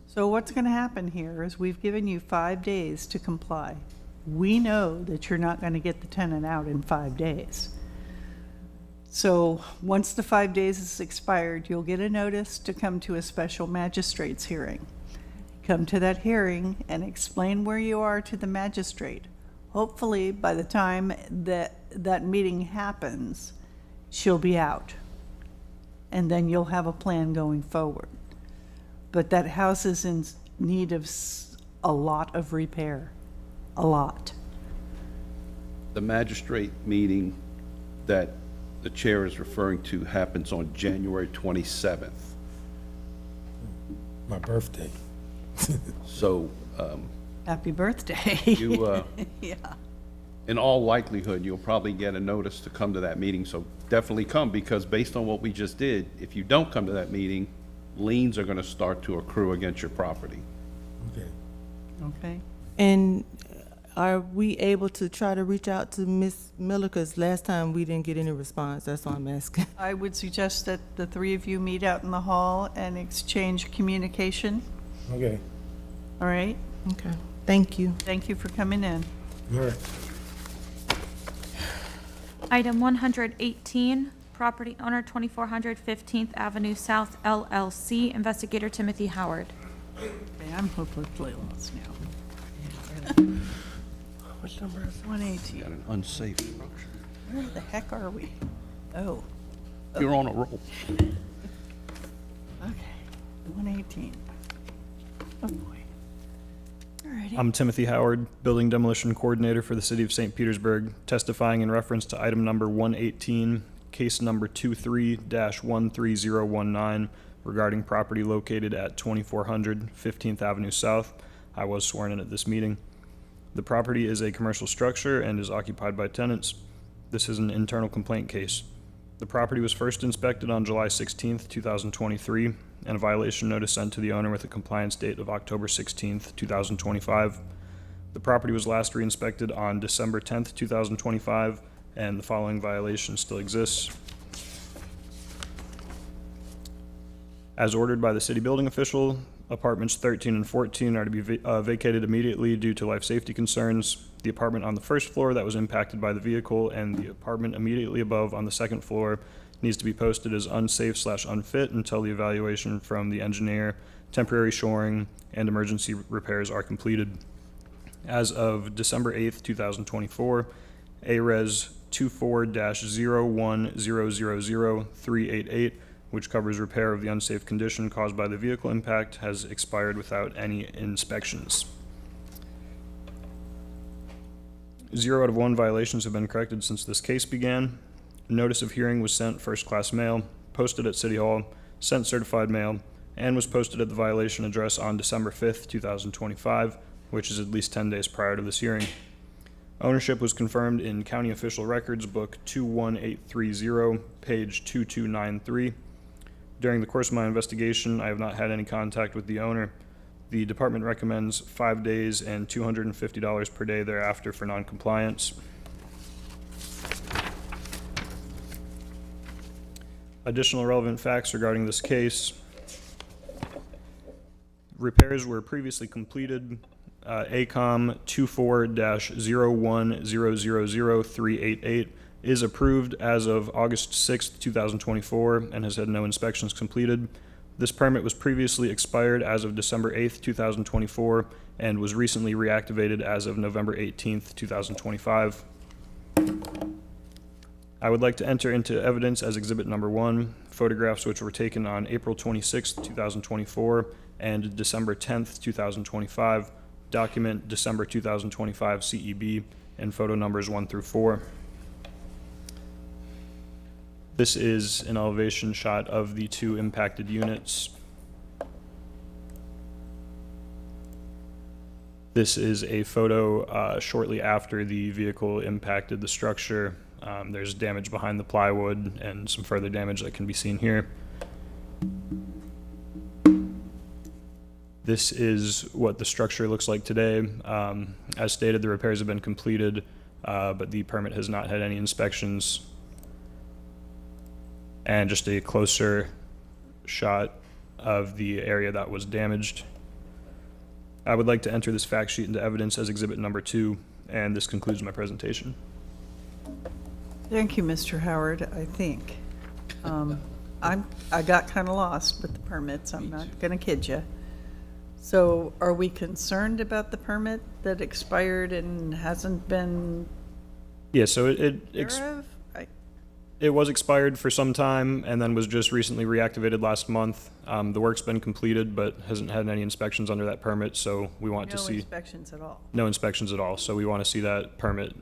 So what's going to happen here is we've given you 5 days to comply. We know that you're not going to get the tenant out in 5 days. So once the 5 days is expired, you'll get a notice to come to a special magistrate's hearing. Come to that hearing and explain where you are to the magistrate. Hopefully, by the time that meeting happens, she'll be out. And then you'll have a plan going forward. But that house is in need of a lot of repair, a lot. The magistrate meeting that the chair is referring to happens on January 27th. My birthday. So, Happy birthday. you, Yeah. in all likelihood, you'll probably get a notice to come to that meeting, so definitely come, because based on what we just did, if you don't come to that meeting, liens are gonna start to accrue against your property. Okay. Okay. And are we able to try to reach out to Ms. Miller? Because last time we didn't get any response. That's why I'm asking. I would suggest that the three of you meet out in the hall and exchange communication. Okay. All right? Okay. Thank you. Thank you for coming in. All right. Item 118, property owner 2400 15th Avenue South LLC, investigator Timothy Howard. Okay, I'm hopelessly lost now. Which number is it? 118. Got an unsafe structure. Where the heck are we? Oh, You're on a roll. okay. 118. Oh, boy. All righty. I'm Timothy Howard, Building Demolition Coordinator for the City of St. Petersburg, testifying in reference to item number 118, case number 23-13019, regarding property located at 2400 15th Avenue South. I was sworn in at this meeting. The property is a commercial structure and is occupied by tenants. This is an internal complaint case. The property was first inspected on July 16th, 2023, and a violation notice sent to the owner with a compliance date of October 16th, 2025. The property was last re-inspected on December 10th, 2025, and the following violation still exists. As ordered by the city building official, apartments 13 and 14 are to be vacated immediately due to life safety concerns. The apartment on the first floor that was impacted by the vehicle and the apartment immediately above on the second floor needs to be posted as unsafe/unfit until the evaluation from the engineer, temporary shoring, and emergency repairs are completed. As of December 8th, 2024, ARES 24-01000388, which covers repair of the unsafe condition caused by the vehicle impact, has expired without any inspections. 0 out of 1 violations have been corrected since this case began. Notice of hearing was sent first-class mail, posted at City Hall, sent certified mail, and was posted at the violation address on December 5th, 2025, which is at least 10 days prior to this hearing. Ownership was confirmed in County Official Records Book 21830, page 2293. During the course of my investigation, I have not had any contact with the owner. The department recommends 5 days and $250 per day thereafter for noncompliance. Additional relevant facts regarding this case. Repairs were previously completed. ACOM 24-01000388 is approved as of August 6th, 2024, and has had no inspections completed. This permit was previously expired as of December 8th, 2024, and was recently reactivated as of November 18th, 2025. I would like to enter into evidence as Exhibit Number 1, photographs which were taken on April 26th, 2024, and December 10th, 2025, document December 2025 CEB, and photo numbers 1 through 4. This is an elevation shot of the 2 impacted units. This is a photo shortly after the vehicle impacted the structure. There's damage behind the plywood and some further damage that can be seen here. This is what the structure looks like today. As stated, the repairs have been completed, but the permit has not had any inspections. And just a closer shot of the area that was damaged. I would like to enter this fact sheet into evidence as Exhibit Number 2, and this concludes my presentation. Thank you, Mr. Howard, I think. I got kind of lost with the permits, I'm not going to kid you. So are we concerned about the permit that expired and hasn't been Yeah, so care of? it was expired for some time and then was just recently reactivated last month. The work's been completed, but hasn't had any inspections under that permit, so we want to No see inspections at all? no inspections at all. So we want to see that permit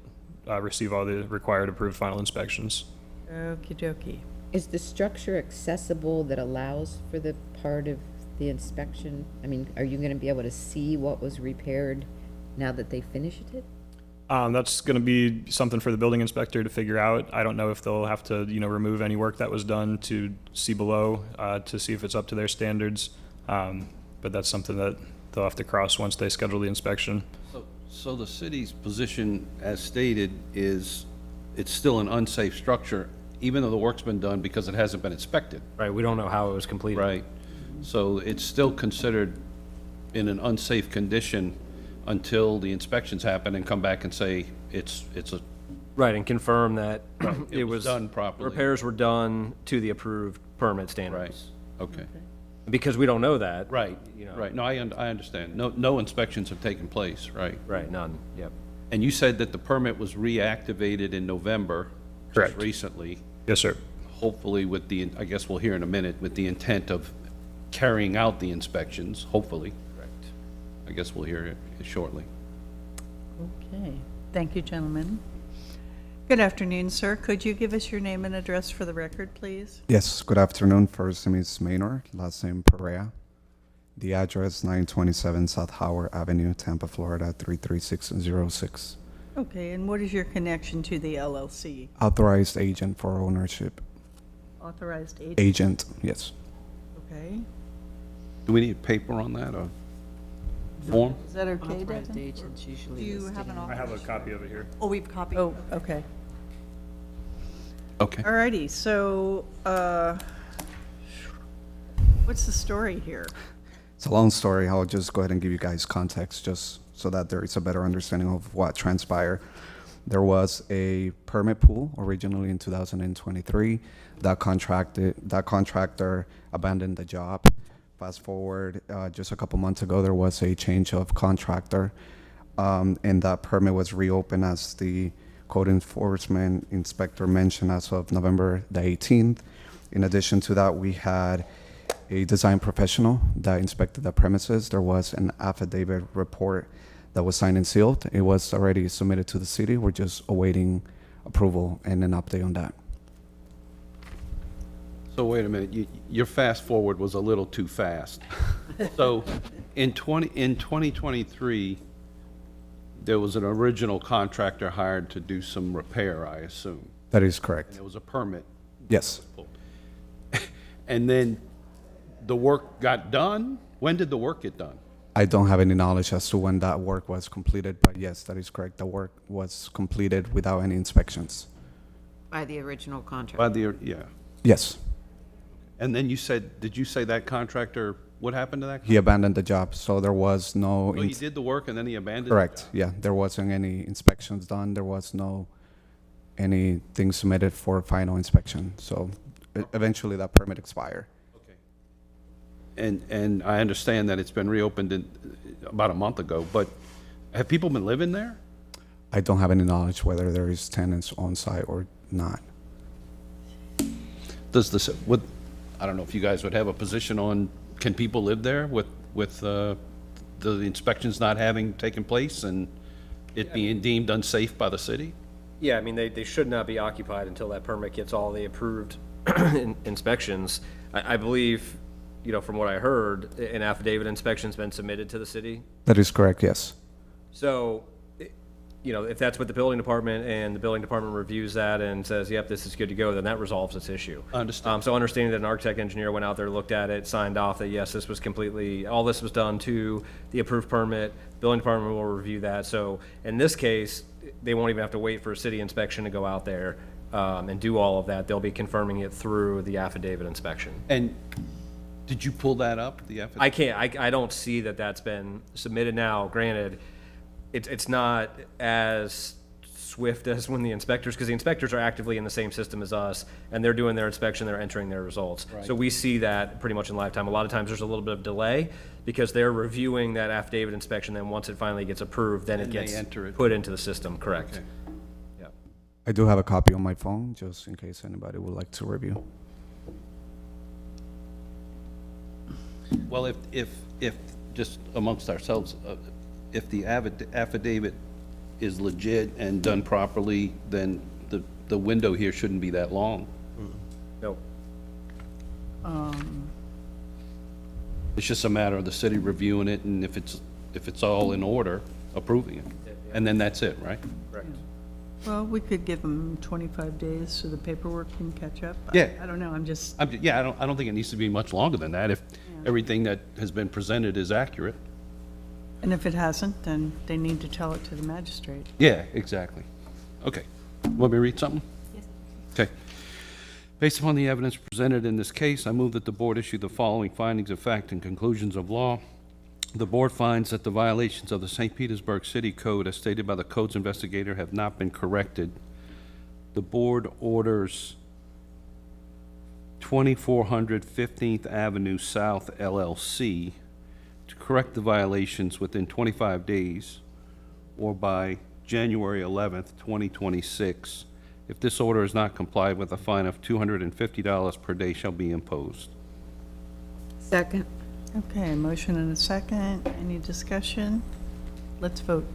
receive all the required approved final inspections. Okie dokie. Is the structure accessible that allows for the part of the inspection? I mean, are you going to be able to see what was repaired now that they finished it? That's going to be something for the building inspector to figure out. I don't know if they'll have to, remove any work that was done to see below to see if it's up to their standards. But that's something that they'll have to cross once they schedule the inspection. So the city's position, as stated, is it's still an unsafe structure, even though the work's been done because it hasn't been inspected. Right, we don't know how it was completed. Right. So it's still considered in an unsafe condition until the inspections happen and come back and say it's a. Right, and confirm that it was done properly. Repairs were done to the approved permit standards. Right, okay. Because we don't know that. Right, right. No, I understand. No inspections have taken place, right? Right, none, yep. And you said that the permit was reactivated in November. Correct. Just recently. Yes, sir. Hopefully with the, I guess we'll hear in a minute, with the intent of carrying out the inspections, hopefully. Correct. I guess we'll hear it shortly. Okay, thank you, gentlemen. Good afternoon, sir. Could you give us your name and address for the record, please? Yes, good afternoon. First name is Maynor, last name Perea. The address 927 South Howard Avenue, Tampa, Florida 33606. Okay, and what is your connection to the LLC? Authorized agent for ownership. Authorized agent? Agent, yes. Okay. Do we need paper on that or form? Is that okay, Authorized Devin? agents usually Do you listed have an in- I have a copy of it here. Oh, we've copied. Oh, okay. Okay. All righty, so, what's the story here? It's a long story. I'll just go ahead and give you guys context just so that there is a better understanding of what transpired. There was a permit pool originally in 2023. That contractor abandoned the job. Fast forward, just a couple months ago, there was a change of contractor, and that permit was reopened as the code enforcement inspector mentioned as of November the 18th. In addition to that, we had a design professional that inspected the premises. There was an affidavit report that was signed and sealed. It was already submitted to the city. We're just awaiting approval and an update on that. So wait a minute, your fast forward was a little too fast. So in 2023, there was an original contractor hired to do some repair, I assume. That is correct. And there was a permit. Yes. And then the work got done? When did the work get done? I don't have any knowledge as to when that work was completed, but yes, that is correct. The work was completed without any inspections. By the original contractor? By the, yeah. Yes. And then you said, did you say that contractor, what happened to that? He abandoned the job, so there was no... So he did the work and then he abandoned it? Correct, yeah. There wasn't any inspections done. There was no anything submitted for final inspection. So eventually that permit expired. And I understand that it's been reopened about a month ago, but have people been living there? I don't have any knowledge whether there is tenants on site or not. Does this, I don't know if you guys would have a position on, can people live there with the inspections not having taken place and it being deemed unsafe by the city? Yeah, I mean, they should not be occupied until that permit gets all the approved inspections. I believe, from what I heard, an affidavit inspection's been submitted to the city. That is correct, yes. So, if that's what the building department and the building department reviews that and says, yep, this is good to go, then that resolves this issue. I understand. So understanding that an architect engineer went out there, looked at it, signed off that yes, this was all this was done to the approved permit, building department will review that. So in this case, they won't even have to wait for a city inspection to go out there and do all of that. They'll be confirming it through the affidavit inspection. And did you pull that up, the affidavit? I can't, I don't see that that's been submitted now. Granted, it's not as swift as when the inspectors, because the inspectors are actively in the same system as us, and they're doing their inspection, they're entering their results. Right. So we see that pretty much in live time. A lot of times there's a little bit of delay because they're reviewing that affidavit inspection, then once it finally gets approved, then it And they gets enter it. put into the system, correct? Okay. Yep. I do have a copy on my phone, just in case anybody would like to review. Well, if just amongst ourselves, if the affidavit is legit and done properly, then the window here shouldn't be that long. Nope. It's just a matter of the city reviewing it, and if it's all in order, approving it. And then that's it, right? Correct. Well, we could give them 25 days so the paperwork can catch up. Yeah. I don't know, Yeah, I don't think it needs to be much longer than that if everything that has been presented is accurate. and if it hasn't, then they need to tell it to the magistrate. Yeah, exactly. Okay. Want me to read something? Yes. Okay. Based upon the evidence presented in this case, I move that the board issue the following findings of fact and conclusions of law. The board finds that the violations of the St. Petersburg City Code as stated by the codes investigator have not been corrected. The board orders 2400 15th Avenue South LLC to correct the violations within 25 days or by January 11th, 2026. If this order is not complied with, a fine of $250 per day shall be imposed. Second. Okay, motion and a second. Any discussion? Let's vote.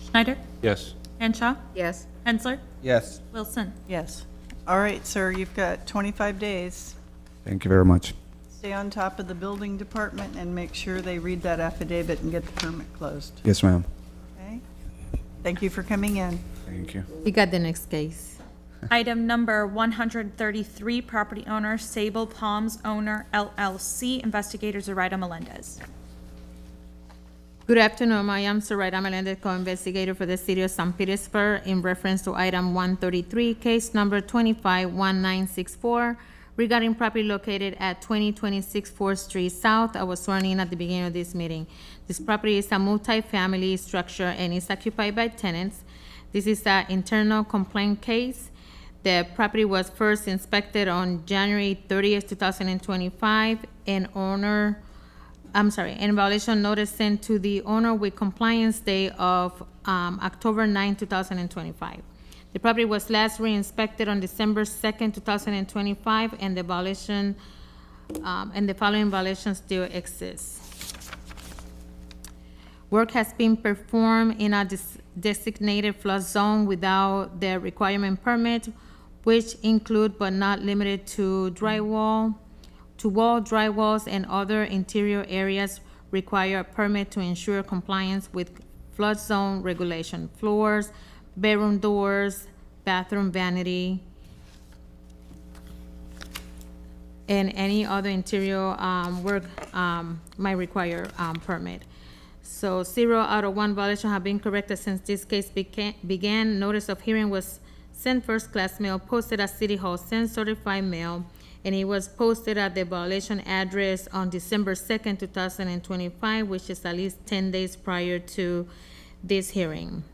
Schneider? Yes. Henshaw? Yes. Hensler? Yes. Wilson? Yes. All right, sir, you've got 25 days. Thank you very much. Stay on top of the building department and make sure they read that affidavit and get the permit closed. Yes, ma'am. Okay? Thank you for coming in. Thank you. You got the next case. Item number 133, property owner Sable Palms Owner LLC, investigator Zoraida Melendez. Good afternoon, I am Zoraida Melendez, co-investigator for the city of St. Petersburg in reference to item 133, case number 251964, regarding property located at 2026 4th Street South. I was sworn in at the beginning of this meeting. This property is a multi-family structure and is occupied by tenants. This is an internal complaint case. The property was first inspected on January 30th, 2025, and violation notice sent to the owner with compliance date of October 9, 2025. The property was last re-inspected on December 2nd, 2025, and the violation, and the following violations still exist. Work has been performed in a designated flood zone without the requirement permit, which include but not limited to wall, drywalls, and other interior areas require a permit to ensure compliance with flood zone regulation. Floors, bedroom doors, bathroom vanity, and any other interior work might require permit. So 0 out of 1 violation have been corrected since this case began. Notice of hearing was sent first class mail, posted at City Hall, sent certified mail, and it was posted at the violation address on December 2nd, 2025, which is at least 10 days prior to this hearing.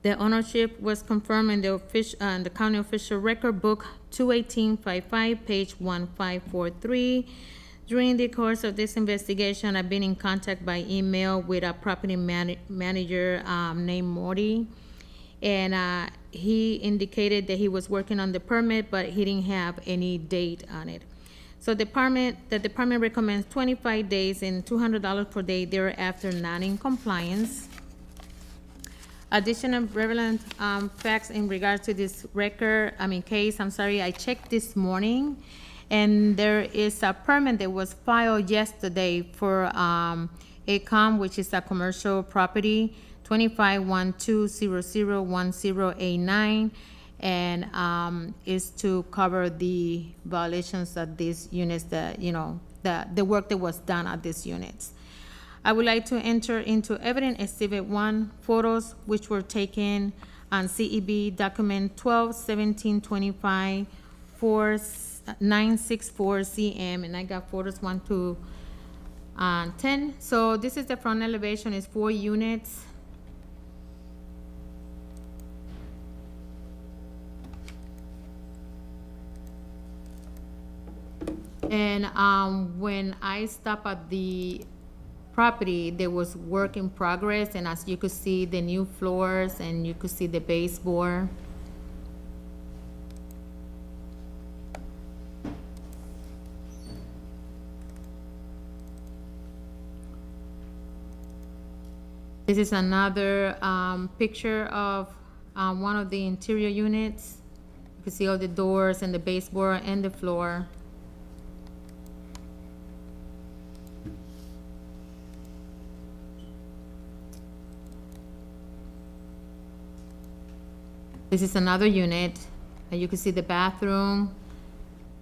The ownership was confirmed in the county official record book 21855, page 1543. During the course of this investigation, I've been in contact by email with a property manager named Morty, and he indicated that he was working on the permit, but he didn't have any date on it. So the department recommends 25 days and $200 per day thereafter not in compliance. Additional relevant facts in regards to this case, I checked this morning, and there is a permit that was filed yesterday for ACOM, which is a commercial property, 2512001089, and is to cover the violations of these units, the work that was done at these units. I would like to enter into evidence Exhibit 1 photos which were taken on CEB document 121725 4964 CM, and I got photos 1 to 10. So this is the front elevation, is 4 units. And when I stopped at the property, there was work in progress, and as you could see, the new floors, and you could see the baseboard. This is another picture of one of the interior units. You can see all the doors and the baseboard and the floor. This is another unit, and you can see the bathroom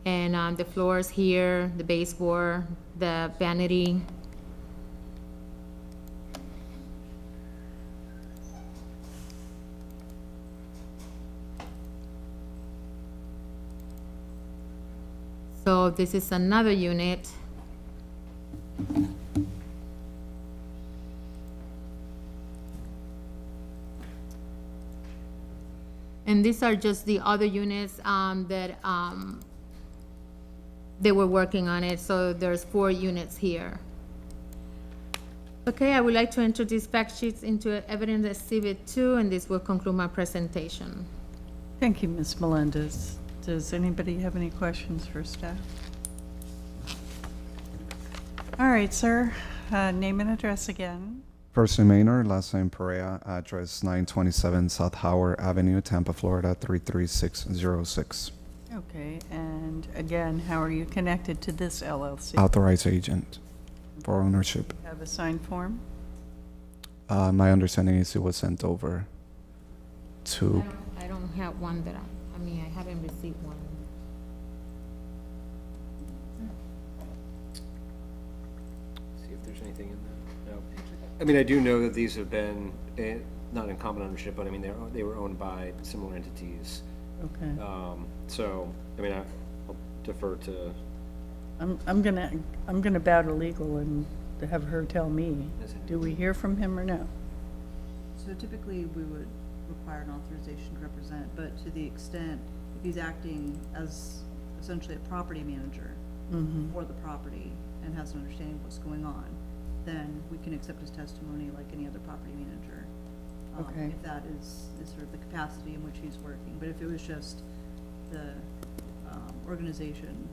and the floors here, the baseboard, the vanity. So this is another unit. And these are just the other units that they were working on it. So there's 4 units here. Okay, I would like to introduce fact sheets into evidence exhibit 2, and this will conclude my presentation. Thank you, Ms. Melendez. Does anybody have any questions for staff? All right, sir. Name and address again. First name Maynard, last name Perea, address 927 South Howard Avenue, Tampa, Florida 33606. Okay, and again, how are you connected to this LLC? Authorized agent for ownership. Have a signed form? My understanding is it was sent over to. I don't have one that I haven't received one. See if there's anything in there. No. I mean, I do know that these have been, not in common ownership, but I mean, they were owned by similar entities. Okay. So, I mean, I'll defer to. I'm gonna bow to legal and to have her tell me. Do we hear from him or no? So typically, we would require an authorization to represent, but to the extent, if he's acting as essentially a property manager for the property and has an understanding of what's going on, then we can accept his testimony like any other property manager. Okay. If that is sort of the capacity in which he's working. But if it was just the organization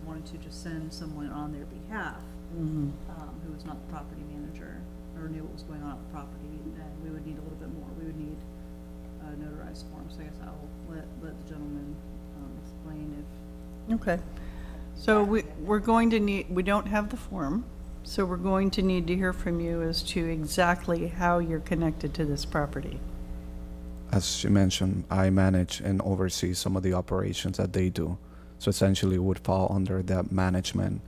wanted to just send someone on their behalf who was not the property manager or knew what was going on at the property, then we would need a little bit more. We would need a notarized form. So I guess I'll let the gentleman explain if. Okay. So we're going to need, we don't have the form, so we're going to need to hear from you as to exactly how you're connected to this property. As you mentioned, I manage and oversee some of the operations that they do. So essentially, it would fall under that management.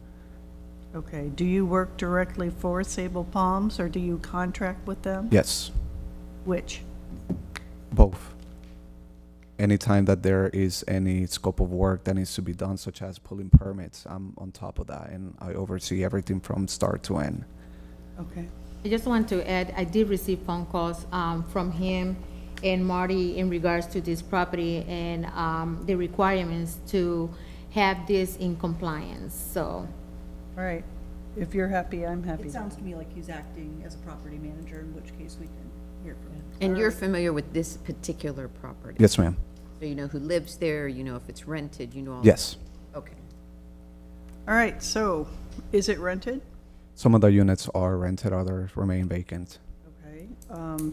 Okay. Do you work directly for Sable Palms, or do you contract with them? Yes, Which? both. Anytime that there is any scope of work that needs to be done, such as pulling permits, I'm on top of that, and I oversee everything from start to end. Okay. I just want to add, I did receive phone calls from him and Marty in regards to this property and the requirements to have this in compliance, so. All right. If you're happy, I'm happy. It sounds to me like he's acting as a property manager, in which case we can hear from him. And you're familiar with this particular property? Yes, ma'am. So you know who lives there, you know if it's rented, you know all? Yes. Okay. All right, so is it rented? Some of the units are rented, others remain vacant. Okay.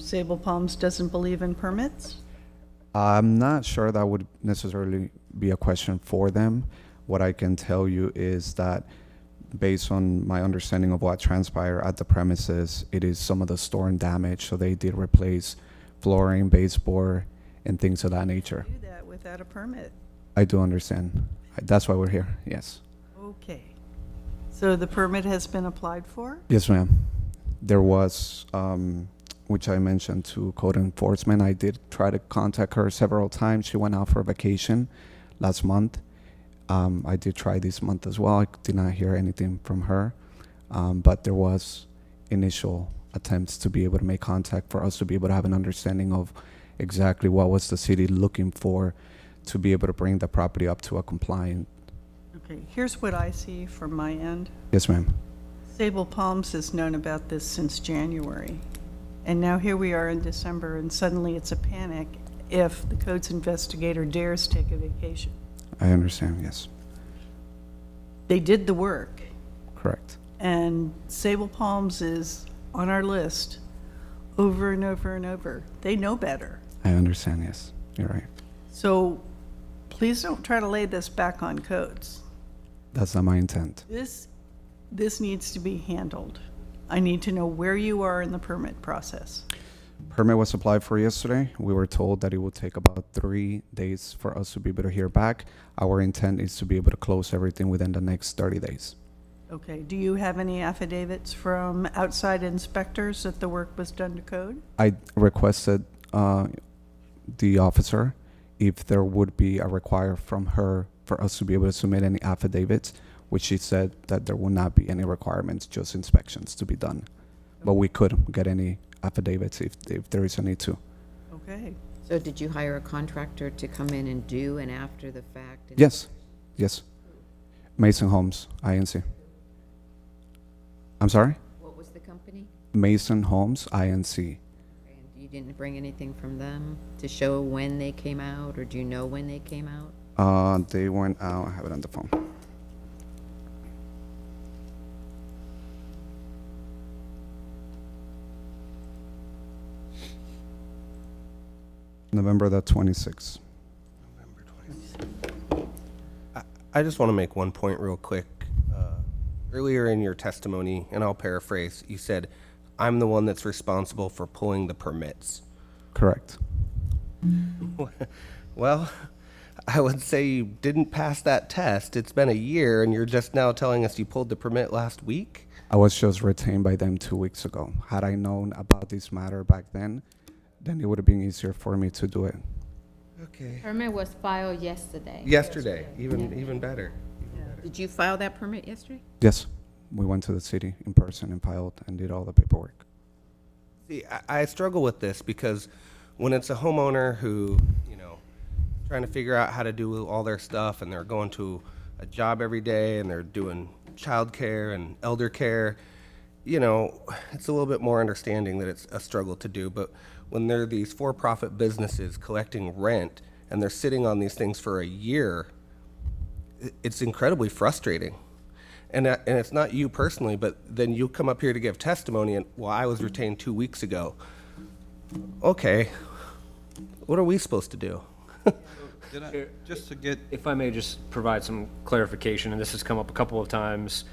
Sable Palms doesn't believe in permits? I'm not sure that would necessarily be a question for them. What I can tell you is that based on my understanding of what transpired at the premises, it is some of the storm damage, so they did replace flooring, baseboard, and things of that nature. Do that without a permit. I do understand. That's why we're here, yes. Okay. So the permit has been applied for? Yes, ma'am. There was, which I mentioned to code enforcement. I did try to contact her several times. She went out for vacation last month. I did try this month as well. I did not hear anything from her. But there was initial attempts to be able to make contact for us to be able to have an understanding of exactly what was the city looking for to be able to bring the property up to a compliant Okay, here's what I see from my end. Yes, ma'am. Sable Palms has known about this since January. And now here we are in December, and suddenly it's a panic if the codes investigator dares take a vacation. I understand, yes. They did the work, Correct. and Sable Palms is on our list over and over and over. They know better. I understand, yes. You're right. So please don't try to lay this back on codes. That's not my intent. This needs to be handled. I need to know where you are in the permit process. Permit was applied for yesterday. We were told that it would take about 3 days for us to be able to hear back. Our intent is to be able to close everything within the next 30 days. Okay, do you have any affidavits from outside inspectors that the work was done to code? I requested the officer if there would be a require from her for us to be able to submit any affidavits, which she said that there will not be any requirements, just inspections to be done. But we could get any affidavits if there is a need to. Okay. So did you hire a contractor to come in and do an after the fact? Yes, yes. Mason Homes, INC. I'm sorry? What was the company? Mason Homes, INC. And you didn't bring anything from them to show when they came out, or do you know when they came out? They went out, I have it on the phone. November the 26th. I just want to make one point real quick. Earlier in your testimony, and I'll paraphrase, you said, "I'm the one that's responsible for pulling the permits." Correct. Well, I would say you didn't pass that test. It's been a year, and you're just now telling us you pulled the permit last week? I was just retained by them 2 weeks ago. Had I known about this matter back then it would have been easier for me to do it. Okay. Permit was filed yesterday. Yesterday, even better. Did you file that permit yesterday? Yes, we went to the city in person and filed and did all the paperwork. See, I struggle with this because when it's a homeowner who, trying to figure out how to do all their stuff, and they're going to a job every day, and they're doing childcare and elder care, it's a little bit more understanding that it's a struggle to do. But when there are these for-profit businesses collecting rent, and they're sitting on these things for a year, it's incredibly frustrating. And it's not you personally, but then you come up here to give testimony, and, well, I was retained 2 weeks ago. Okay, what are we supposed to do? Just to get, If I may just provide some clarification, and this has come up a couple of times.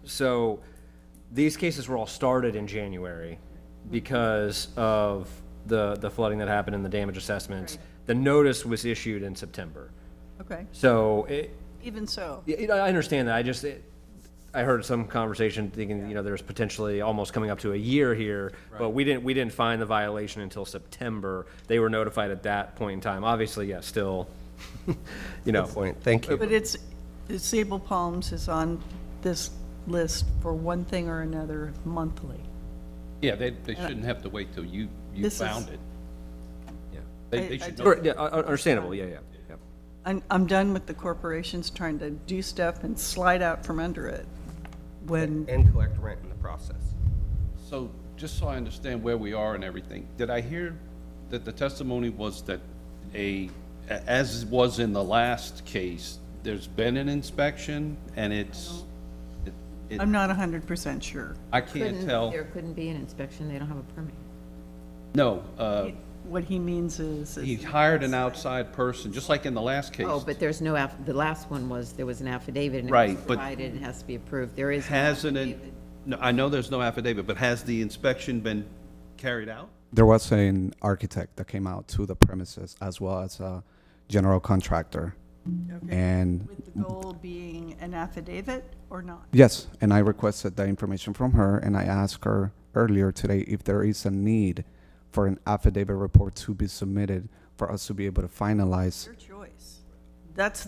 So these cases were all started in January because of the flooding that happened and the damage assessments. Right. The notice was issued in September. Okay, So even so. I understand that. I heard some conversation thinking, there's potentially almost coming up to a year here, but we didn't find the violation until September. They were notified at that point in time. Obviously, yeah, still, Good point. Thank you. But it's Sable Palms is on this list for one thing or another monthly. yeah, they shouldn't have to wait till you This is- found it. Yeah. They should know. Correct, yeah, understandable, yeah. I'm done with the corporations trying to do stuff and slide out from under it when, And collect rent in the process. So, just so I understand where we are and everything, did I hear that the testimony was that as was in the last case, there's been an inspection and I'm not 100% sure. I can't tell. There couldn't be an inspection, they don't have a permit. No, What he means is. he hired an outside person, just like in the last case. Oh, but there's no, the last one was, there was an affidavit and it Right, was but- provided, it has to be approved. There is no Hasn't it, affidavit. no, I know there's no affidavit, but has the inspection been carried out? There was an architect that came out to the premises as well as a general contractor. Okay. And With the goal being an affidavit or not? yes, and I requested that information from her, and I asked her earlier today if there is a need for an affidavit report to be submitted for us to be able to finalize. Your choice. That's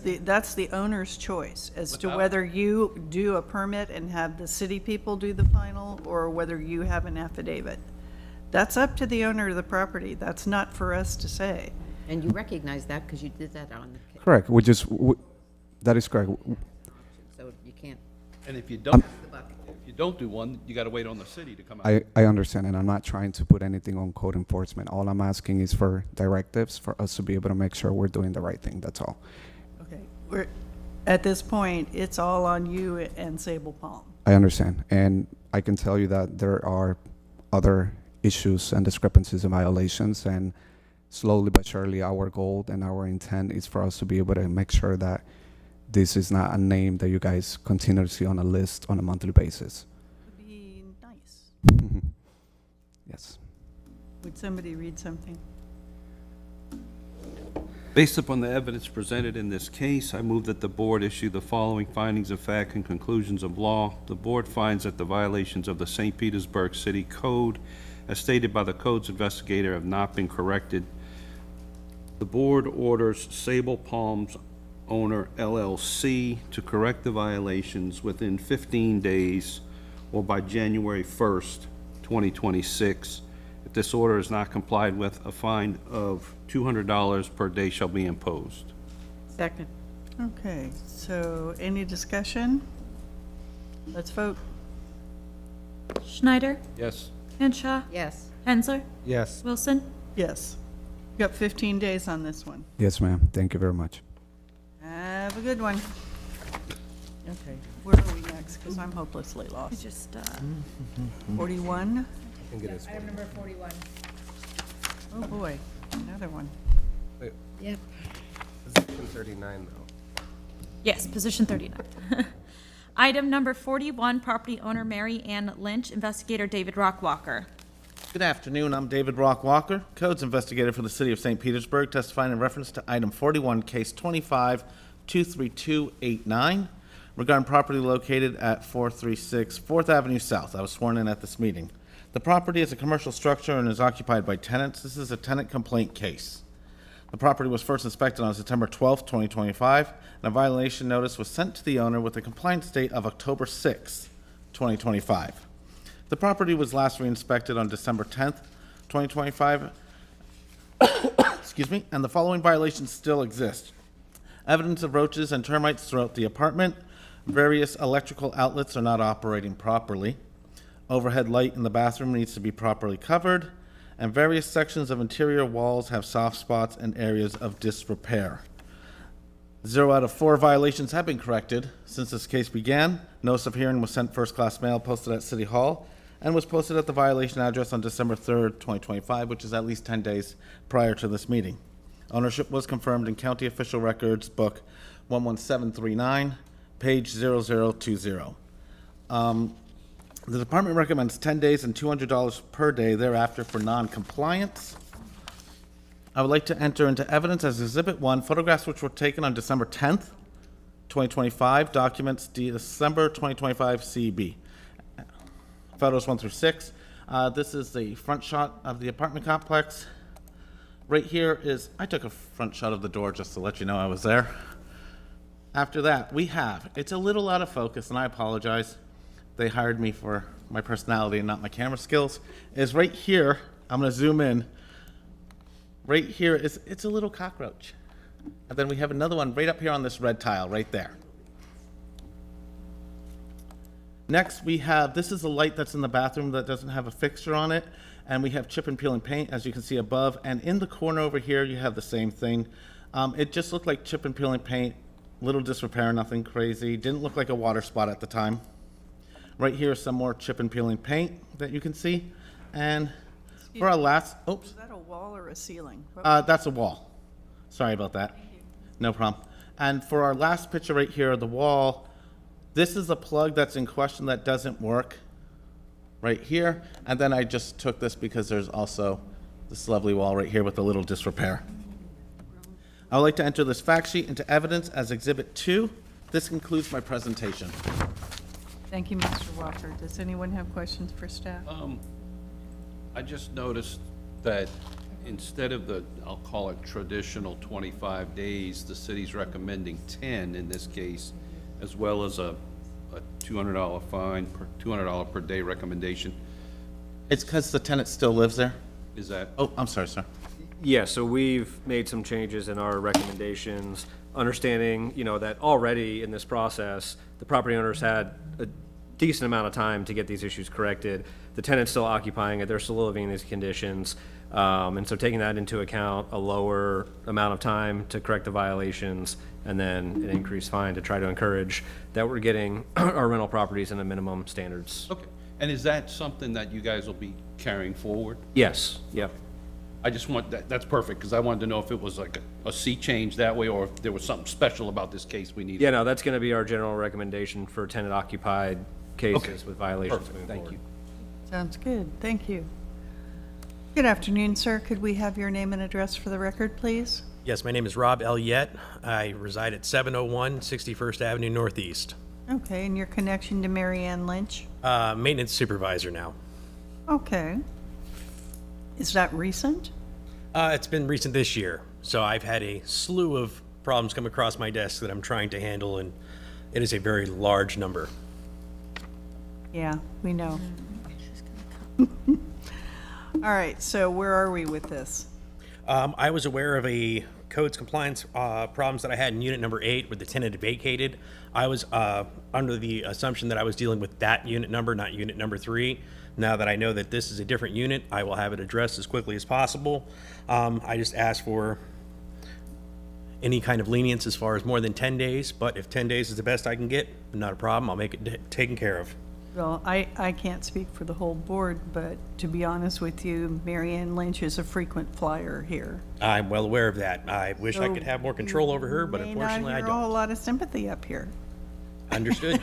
the owner's choice as to Without- whether you do a permit and have the city people do the final, or whether you have an affidavit. That's up to the owner of the property. That's not for us to say. And you recognize that because you did that on the. Correct. That is correct. So you can't. And if you don't do one, you gotta wait on the city to come out. I understand, and I'm not trying to put anything on code enforcement. All I'm asking is for directives for us to be able to make sure we're doing the right thing. That's all. Okay, at this point, it's all on you and Sable Palm. I understand, and I can tell you that there are other issues and discrepancies and violations, and slowly but surely our goal and our intent is for us to be able to make sure that this is not a name that you guys continue to see on a list on a monthly basis. Would be nice. Yes. Would somebody read something? Based upon the evidence presented in this case, I move that the board issue the following findings of fact and conclusions of law. The board finds that the violations of the St. Petersburg City Code, as stated by the codes investigator, have not been corrected. The board orders Sable Palms Owner LLC to correct the violations within 15 days or by January 1st, 2026. If this order is not complied with, a fine of $200 per day shall be imposed. Second. Okay, so any discussion? Let's vote. Schneider, Yes. Henshaw, Yes. Hensler, Yes. Wilson. Yes. You got 15 days on this one. Yes, ma'am. Thank you very much. Have a good one. Okay, where are we next? Because I'm hopelessly lost. Just, 41? Item number 41. Oh, boy, another one. Yep. Position 39, though. yes, position 39. Item number 41, property owner Mary Ann Lynch, investigator David Rockwalker. Good afternoon. I'm David Rockwalker, Codes Investigator for the City of St. Petersburg, testifying in reference to Item 41, Case 25-23289, regarding property located at 436 4th Avenue South. I was sworn in at this meeting. The property is a commercial structure and is occupied by tenants. This is a tenant complaint case. The property was first inspected on September 12, 2025, and a violation notice was sent to the owner with a compliance date of October 6, 2025. The property was last re-inspected on December 10th, 2025, excuse me, and the following violations still exist. Evidence of roaches and termites throughout the apartment. Various electrical outlets are not operating properly. Overhead light in the bathroom needs to be properly covered, and various sections of interior walls have soft spots and areas of disrepair. 0 out of 4 violations have been corrected since this case began. Notice of hearing was sent first-class mail, posted at City Hall, and was posted at the violation address on December 3rd, 2025, which is at least 10 days prior to this meeting. Ownership was confirmed in County Official Records, Book 11739, page 0020. The department recommends 10 days and $200 per day thereafter for non-compliance. I would like to enter into evidence as Exhibit 1, photographs which were taken on December 10th, 2025, documents December 2025 CB. Photos 1 through 6. This is the front shot of the apartment complex. Right here is, I took a front shot of the door just to let you know I was there. After that, we have, it's a little out of focus and I apologize. They hired me for my personality and not my camera skills. Is right here, I'm gonna zoom in. Right here is, it's a little cockroach. And then we have another one right up here on this red tile, right there. Next, we have, this is a light that's in the bathroom that doesn't have a fixture on it, and we have chip and peeling paint, as you can see above, and in the corner over here, you have the same thing. It just looked like chip and peeling paint, little disrepair, nothing crazy, didn't look like a water spot at the time. Right here is some more chip and peeling paint that you can see, and for our last, oops. Is that a wall or a ceiling? That's a wall. Sorry about that. No problem. And for our last picture right here, the wall, this is a plug that's in question that doesn't work right here. And then I just took this because there's also this lovely wall right here with a little disrepair. I would like to enter this fact sheet into evidence as Exhibit 2. This concludes my presentation. Thank you, Mr. Walker. Does anyone have questions for staff? I just noticed that instead of the, I'll call it traditional 25 days, the city's recommending 10 in this case, as well as a $200 fine, $200 per day recommendation. It's because the tenant still lives there. Is that? Oh, I'm sorry, sir. Yeah, so we've made some changes in our recommendations understanding, that already in this process, the property owners had a decent amount of time to get these issues corrected. The tenant's still occupying it, they're still living in these conditions. And so taking that into account, a lower amount of time to correct the violations, and then an increased fine to try to encourage that we're getting our rental properties in the minimum standards. Okay. And is that something that you guys will be carrying forward? Yes, yep. I just want, that's perfect, because I wanted to know if it was like a sea change that way, or if there was something special about this case we needed. Yeah, no, that's gonna be our general recommendation for tenant occupied cases with violations Perfect. moving Thank forward. you. Sounds good, thank you. Good afternoon, sir. Could we have your name and address for the record, please? Yes, my name is Rob Elliott. I reside at 701 61st Avenue Northeast. Okay, and your connection to Mary Ann Lynch? Maintenance supervisor now. Okay. Is that recent? It's been recent this year, so I've had a slew of problems come across my desk that I'm trying to handle, and it is a very large number. Yeah, we know. All right, so where are we with this? I was aware of a codes compliance problems that I had in unit number 8 where the tenant had vacated. I was under the assumption that I was dealing with that unit number, not unit number 3. Now that I know that this is a different unit, I will have it addressed as quickly as possible. I just asked for any kind of lenience as far as more than 10 days, but if 10 days is the best I can get, not a problem, I'll make it taken care of. Well, I can't speak for the whole board, but to be honest with you, Mary Ann Lynch is a frequent flyer here. I'm well aware of that. I wish I So could have more control over her, but May unfortunately I not hear a whole don't. lot of sympathy up here. Understood.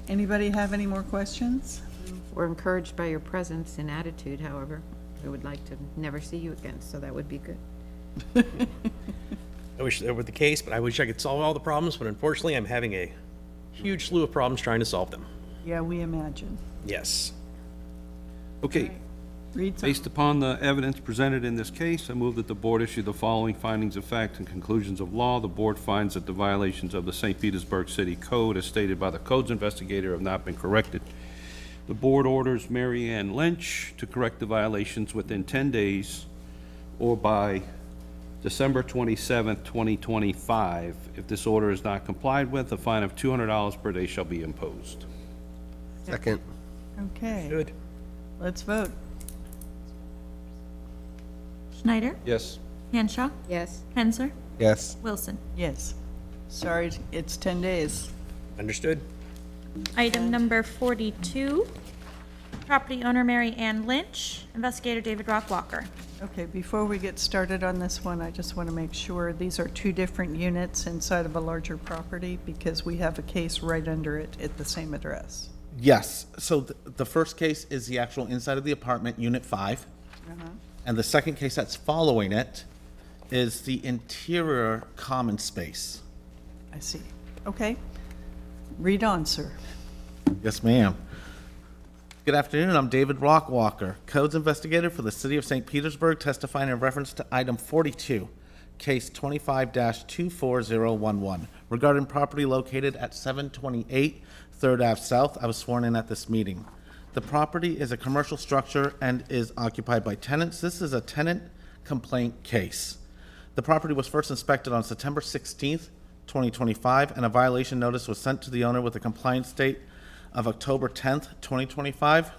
Anybody have any more questions? We're encouraged by your presence and attitude, however. We would like to never see you again, so that would be good. I wish that were the case, but I wish I could solve all the problems, but unfortunately I'm having a huge slew of problems trying to solve them. Yeah, we imagine. Yes. Okay. Read some. Based upon the evidence presented in this case, I move that the board issue the following findings of fact and conclusions of law. The board finds that the violations of the St. Petersburg City Code, as stated by the codes investigator, have not been corrected. The board orders Mary Ann Lynch to correct the violations within 10 days or by December 27th, 2025. If this order is not complied with, a fine of $200 per day shall be imposed. Second. Okay. Good. Let's vote. Schneider? Yes. Hanshaw? Yes? Hensler? Yes. Wilson? Yes. Sorry, it's 10 days. Understood. Item number 42, property owner Mary Ann Lynch, investigator David Rock Walker. Okay, before we get started on this one, I just want to make sure these are two different units inside of a larger property because we have a case right under it at the same address. Yes, so the first case is the actual inside of the apartment, Unit 5. And the second case that's following it is the interior common space. I see. Okay. Read on, sir. Yes, ma'am. Good afternoon, I'm David Rockwalker, Codes Investigator for the City of St. Petersburg, testifying in reference to item 42, case 25-24011, regarding property located at 728 3rd Ave South. I was sworn in at this meeting. The property is a commercial structure and is occupied by tenants. This is a tenant complaint case. The property was first inspected on September 16th, 2025, and a violation notice was sent to the owner with a compliance date of October 10th, 2025.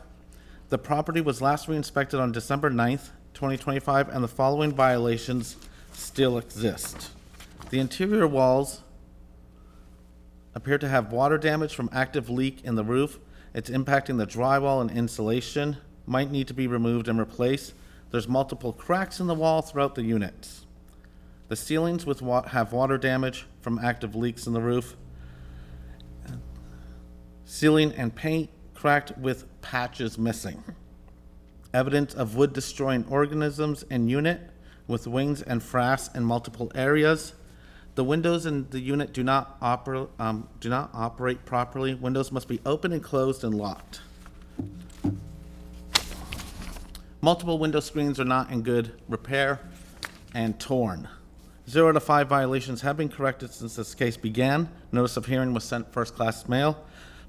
The property was last re-inspected on December 9th, 2025, and the following violations still exist. The interior walls appear to have water damage from active leak in the roof. It's impacting the drywall and insulation, might need to be removed and replaced. There's multiple cracks in the wall throughout the units. The ceilings have water damage from active leaks in the roof. Ceiling and paint cracked with patches missing. Evidence of wood destroying organisms in unit with wings and frass in multiple areas. The windows in the unit do not operate properly. Windows must be open and closed and locked. Multiple window screens are not in good repair and torn. 0 to 5 violations have been corrected since this case began. Notice of hearing was sent first-class mail,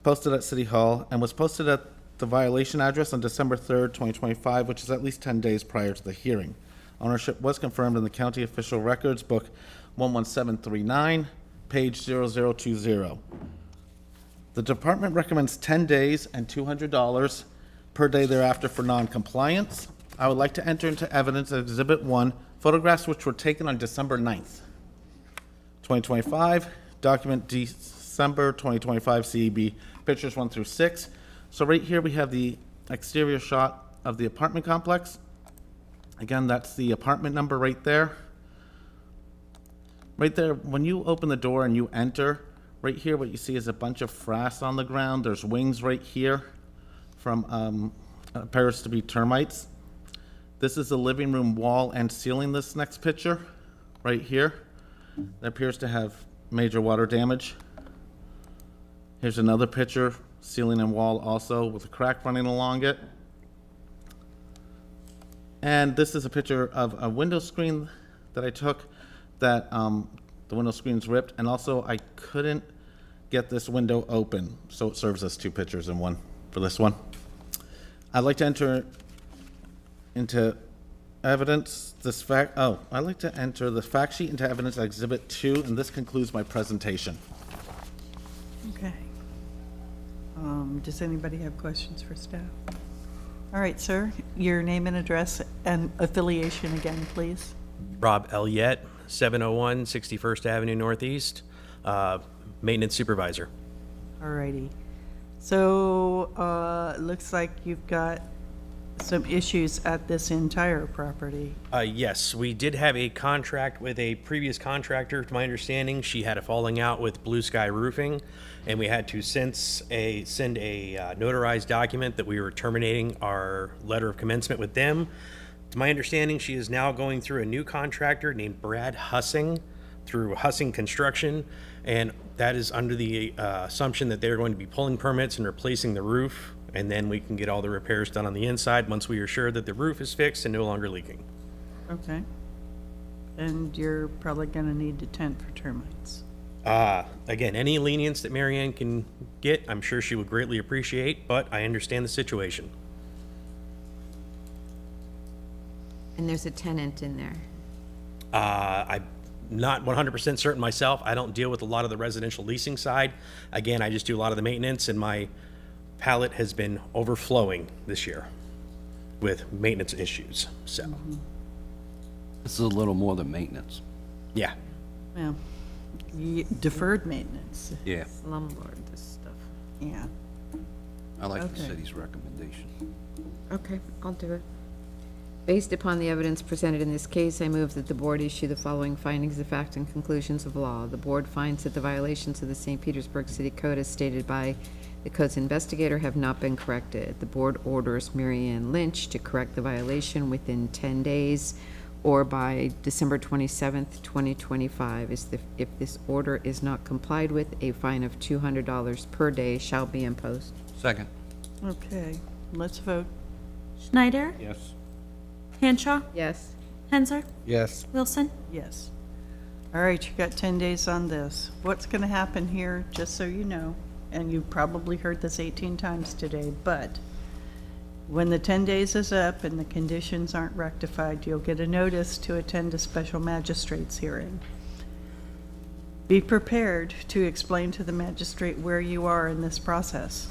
posted at City Hall, and was posted at the violation address on December 3rd, 2025, which is at least 10 days prior to the hearing. Ownership was confirmed in the County Official Records, Book 11739, page 0020. The department recommends 10 days and $200 per day thereafter for non-compliance. I would like to enter into evidence Exhibit 1, photographs which were taken on December 9th, 2025, document December 2025 CEB, pictures 1 through 6. So right here we have the exterior shot of the apartment complex. Again, that's the apartment number right there. Right there, when you open the door and you enter, right here what you see is a bunch of frass on the ground. There's wings right here from appears to be termites. This is the living room wall and ceiling, this next picture, right here. That appears to have major water damage. Here's another picture, ceiling and wall also with a crack running along it. And this is a picture of a window screen that I took that the window screen's ripped, and also I couldn't get this window open, so it serves as two pictures in one for this one. I'd like to enter into evidence this fact. Oh, I'd like to enter the fact sheet into evidence Exhibit 2, and this concludes my presentation. Okay. Does anybody have questions for staff? All right, sir, your name and address and affiliation again, please. Rob Elliott, 701 61st Avenue Northeast, maintenance supervisor. All righty. So, it looks like you've got some issues at this entire property. Yes, we did have a contract with a previous contractor. To my understanding, she had a falling out with Blue Sky Roofing, and we had to send a notarized document that we were terminating our letter of commencement with them. To my understanding, she is now going through a new contractor named Brad Hussing through Hussing Construction, and that is under the assumption that they're going to be pulling permits and replacing the roof, and then we can get all the repairs done on the inside once we are sure that the roof is fixed and no longer leaking. Okay. And you're probably gonna need a tent for termites. Again, any lenience that Marianne can get, I'm sure she would greatly appreciate, but I understand the situation. And there's a tenant in there. I'm not 100% certain myself. I don't deal with a lot of the residential leasing side. Again, I just do a lot of the maintenance, and my pallet has been overflowing this year with maintenance issues, so. This is a little more than maintenance. Yeah. Well, deferred maintenance. Yeah. Slumlord, this stuff. Yeah. I like the Okay. city's recommendation. Okay, I'll do it. Based upon the evidence presented in this case, I move that the board issue the following findings of fact and conclusions of law. The board finds that the violations of the St. Petersburg City Code as stated by the code's investigator have not been corrected. The board orders Marianne Lynch to correct the violation within 10 days or by December 27th, 2025. If this order is not complied with, a fine of $200 per day shall be imposed. Second. Okay, let's vote. Schneider, Yes. Hanshaw, Yes. Henser, Yes. Wilson. Yes. All right, you got 10 days on this. What's gonna happen here, just so you know, and you've probably heard this 18 times today, but when the 10 days is up and the conditions aren't rectified, you'll get a notice to attend a special magistrate's hearing. Be prepared to explain to the magistrate where you are in this process,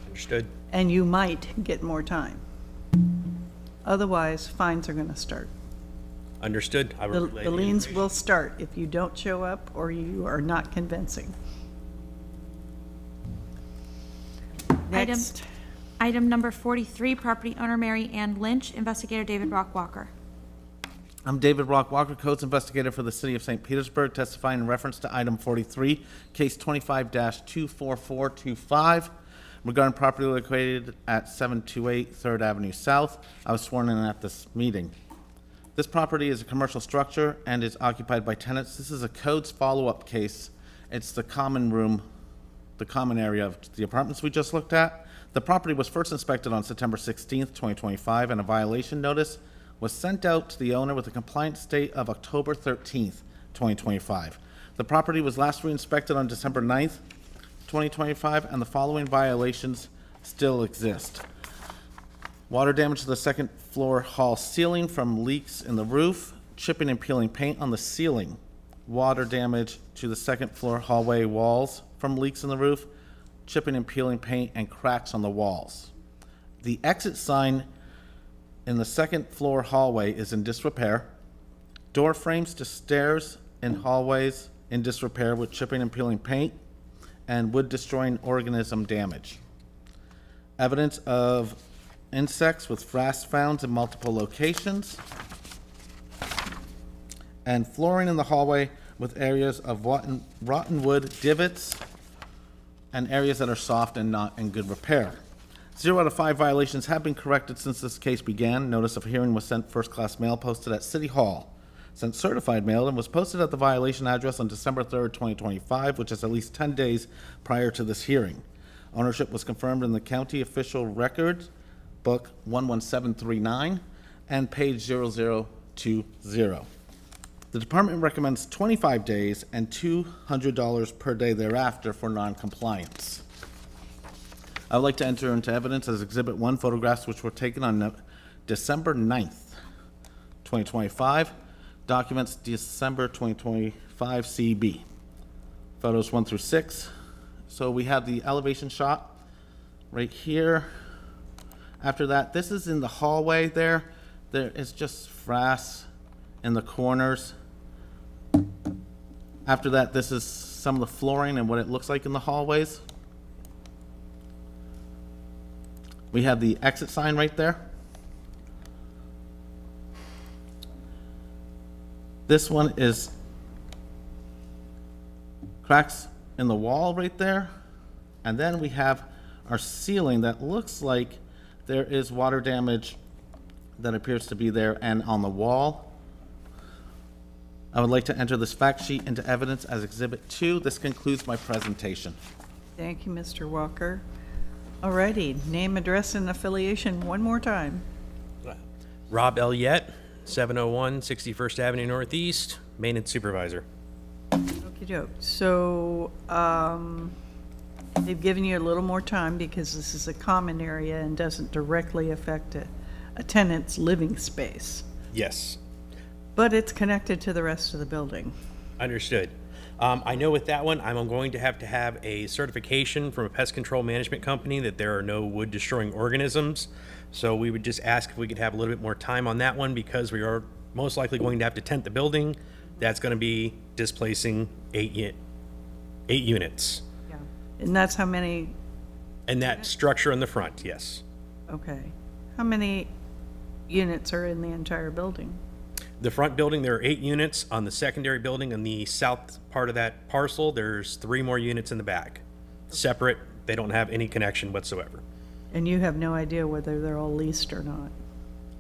Understood. and you might get more time. Otherwise, fines are gonna start. Understood. I will relay The the liens information. will start if you don't show up or you are not convincing. Next. Item number 43, property owner Mary Ann Lynch, investigator David Rock Walker. I'm David Rock Walker, Codes Investigator for the City of St. Petersburg, testifying in reference to item 43, case 25-24425, regarding property located at 728 3rd Avenue South. I was sworn in at this meeting. This property is a commercial structure and is occupied by tenants. This is a codes follow-up case. It's the common room, the common area of the apartments we just looked at. The property was first inspected on September 16th, 2025, and a violation notice was sent out to the owner with a compliance date of October 13th, 2025. The property was last re-inspected on December 9th, 2025, and the following violations still exist. Water damage to the second floor hall ceiling from leaks in the roof, chipping and peeling paint on the ceiling. Water damage to the second floor hallway walls from leaks in the roof, chipping and peeling paint and cracks on the walls. The exit sign in the second floor hallway is in disrepair. Door frames to stairs and hallways in disrepair with chipping and peeling paint and wood destroying organism damage. Evidence of insects with frass found in multiple locations. And flooring in the hallway with areas of rotten wood divots and areas that are soft and not in good repair. 0 out of 5 violations have been corrected since this case began. Notice of hearing was sent first-class mail posted at City Hall, sent certified mail, and was posted at the violation address on December 3rd, 2025, which is at least 10 days prior to this hearing. Ownership was confirmed in the county official records, book 11739, and page 0020. The department recommends 25 days and $200 per day thereafter for non-compliance. I would like to enter into evidence as Exhibit 1 photographs which were taken on December 9th, 2025. Documents December 2025 CB. Photos 1 through 6. So we have the elevation shot right here. After that, this is in the hallway there. There is just frass in the corners. After that, this is some of the flooring and what it looks like in the hallways. We have the exit sign right there. This one is cracks in the wall right there. And then we have our ceiling that looks like there is water damage that appears to be there and on the wall. I would like to enter this fact sheet into evidence as Exhibit 2. This concludes my presentation. Thank you, Mr. Walker. Alrighty, name, address, and affiliation one more time. Rob Elliott, 701 61st Avenue Northeast, maintenance supervisor. Okey-doke. So, they've given you a little more time because this is a common area and doesn't directly affect a tenant's living space. Yes. But it's connected to the rest of the building. Understood. I know with that one, I'm going to have a certification from a pest control management company that there are no wood destroying organisms. So we would just ask if we could have a little bit more time on that one because we are most likely going to have to tent the building. That's going to be displacing eight units. Yeah. And that's how many? And that structure in the front, yes. Okay. How many units are in the entire building? The front building, there are 8 units. On the secondary building, on the south part of that parcel, there's 3 more units in the back. Separate, they don't have any connection whatsoever. And you have no idea whether they're all leased or not?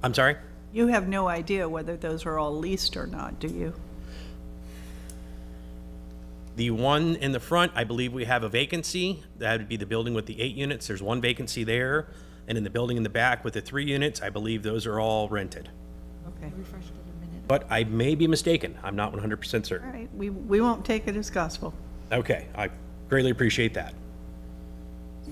I'm sorry? You have no idea whether those are all leased or not, do you? The one in the front, I believe we have a vacancy. That would be the building with the 8 units. There's 1 vacancy there. And in the building in the back with the 3 units, I believe those are all rented. Okay. But I may be mistaken. I'm not 100% certain. All right, we won't take it as gospel. Okay, I greatly appreciate that.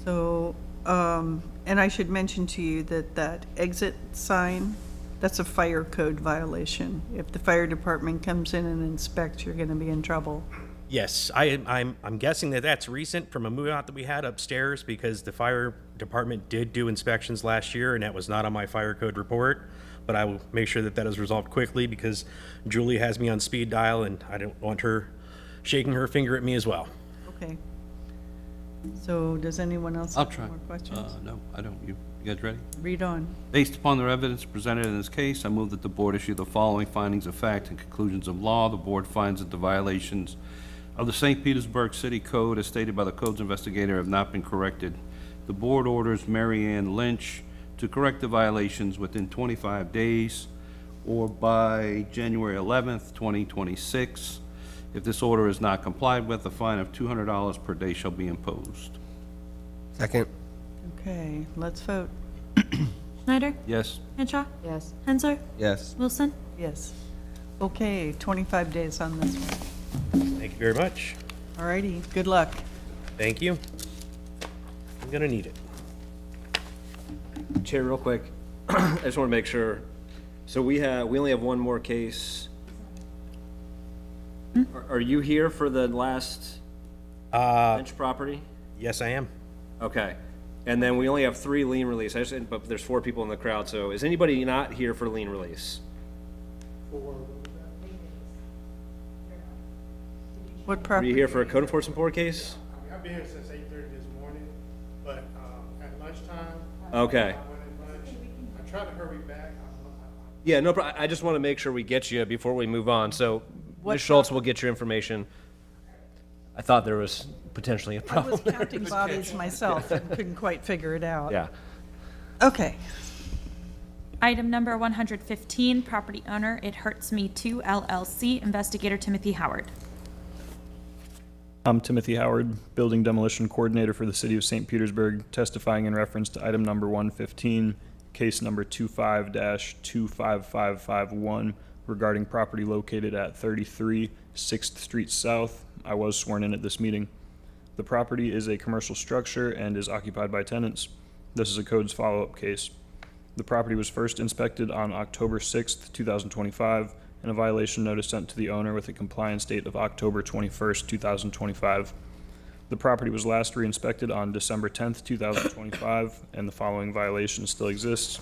So, and I should mention to you that that exit sign, that's a fire code violation. If the fire department comes in and inspects, you're gonna be in trouble. Yes, I'm guessing that that's recent from a move out that we had upstairs because the fire department did do inspections last year and that was not on my fire code report. But I will make sure that that is resolved quickly because Julie has me on speed dial and I don't want her shaking her finger at me as well. Okay. So does anyone else I'll have try. more questions? No, I don't. You guys ready? Read on. Based upon the evidence presented in this case, I move that the board issue the following findings of fact and conclusions of law. The board finds that the violations of the St. Petersburg City Code, as stated by the codes investigator, have not been corrected. The board orders Mary Ann Lynch to correct the violations within 25 days or by January 11th, 2026. If this order is not complied with, a fine of $200 per day shall be imposed. Second. Okay, let's vote. Schneider? Yes. Henshaw? Yes. Hensler? Yes. Wilson? Yes. Okay, 25 days on this one. Thank you very much. All righty, good luck. Thank you. I'm gonna need it. Chair, real quick, I just want to make sure. So we only have one more case. Are you here for the last bench property? Yes, I am. Okay. And then we only have 3 lien release. But there's 4 people in the crowd. So is anybody not here for lien release? What Are property? you here for a code enforcement board case? I've been here since 8:30 this morning, but at lunchtime, Okay. I went at lunch. I tried to hurry back. Yeah, no problem. I just want to make sure we get you before we move on. So Ms. Schultz will get your information. I thought there was potentially a I problem was there. counting bodies myself and couldn't quite figure it out. Yeah. Okay. Item number 115, property owner, It Hurts Me Too LLC, investigator Timothy Howard. I'm Timothy Howard, Building Demolition Coordinator for the City of St. Petersburg, testifying in reference to item number 115, case number 25-25551, regarding property located at 33 6th Street South. I was sworn in at this meeting. The property is a commercial structure and is occupied by tenants. This is a codes follow-up case. The property was first inspected on October 6th, 2025, and a violation notice sent to the owner with a compliance date of October 21st, 2025. The property was last re-inspected on December 10th, 2025, and the following violation still exists.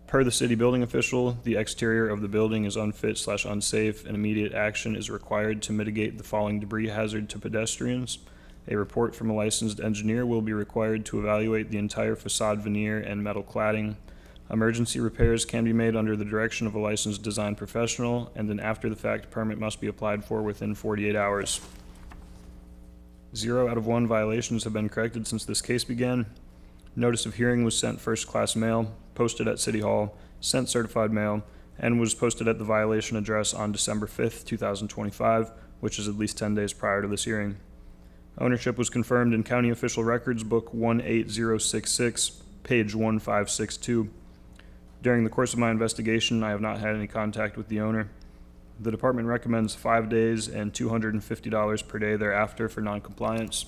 Per the city building official, the exterior of the building is unfit/unsafe, and immediate action is required to mitigate the falling debris hazard to pedestrians. A report from a licensed engineer will be required to evaluate the entire facade veneer and metal cladding. Emergency repairs can be made under the direction of a licensed design professional, and an after-the-fact permit must be applied for within 48 hours. 0 out of 1 violations have been corrected since this case began. Notice of hearing was sent first-class mail, posted at City Hall, sent certified mail, and was posted at the violation address on December 5th, 2025, which is at least 10 days prior to this hearing. Ownership was confirmed in County Official Records Book 18066, page 1562. During the course of my investigation, I have not had any contact with the owner. The department recommends 5 days and $250 per day thereafter for noncompliance.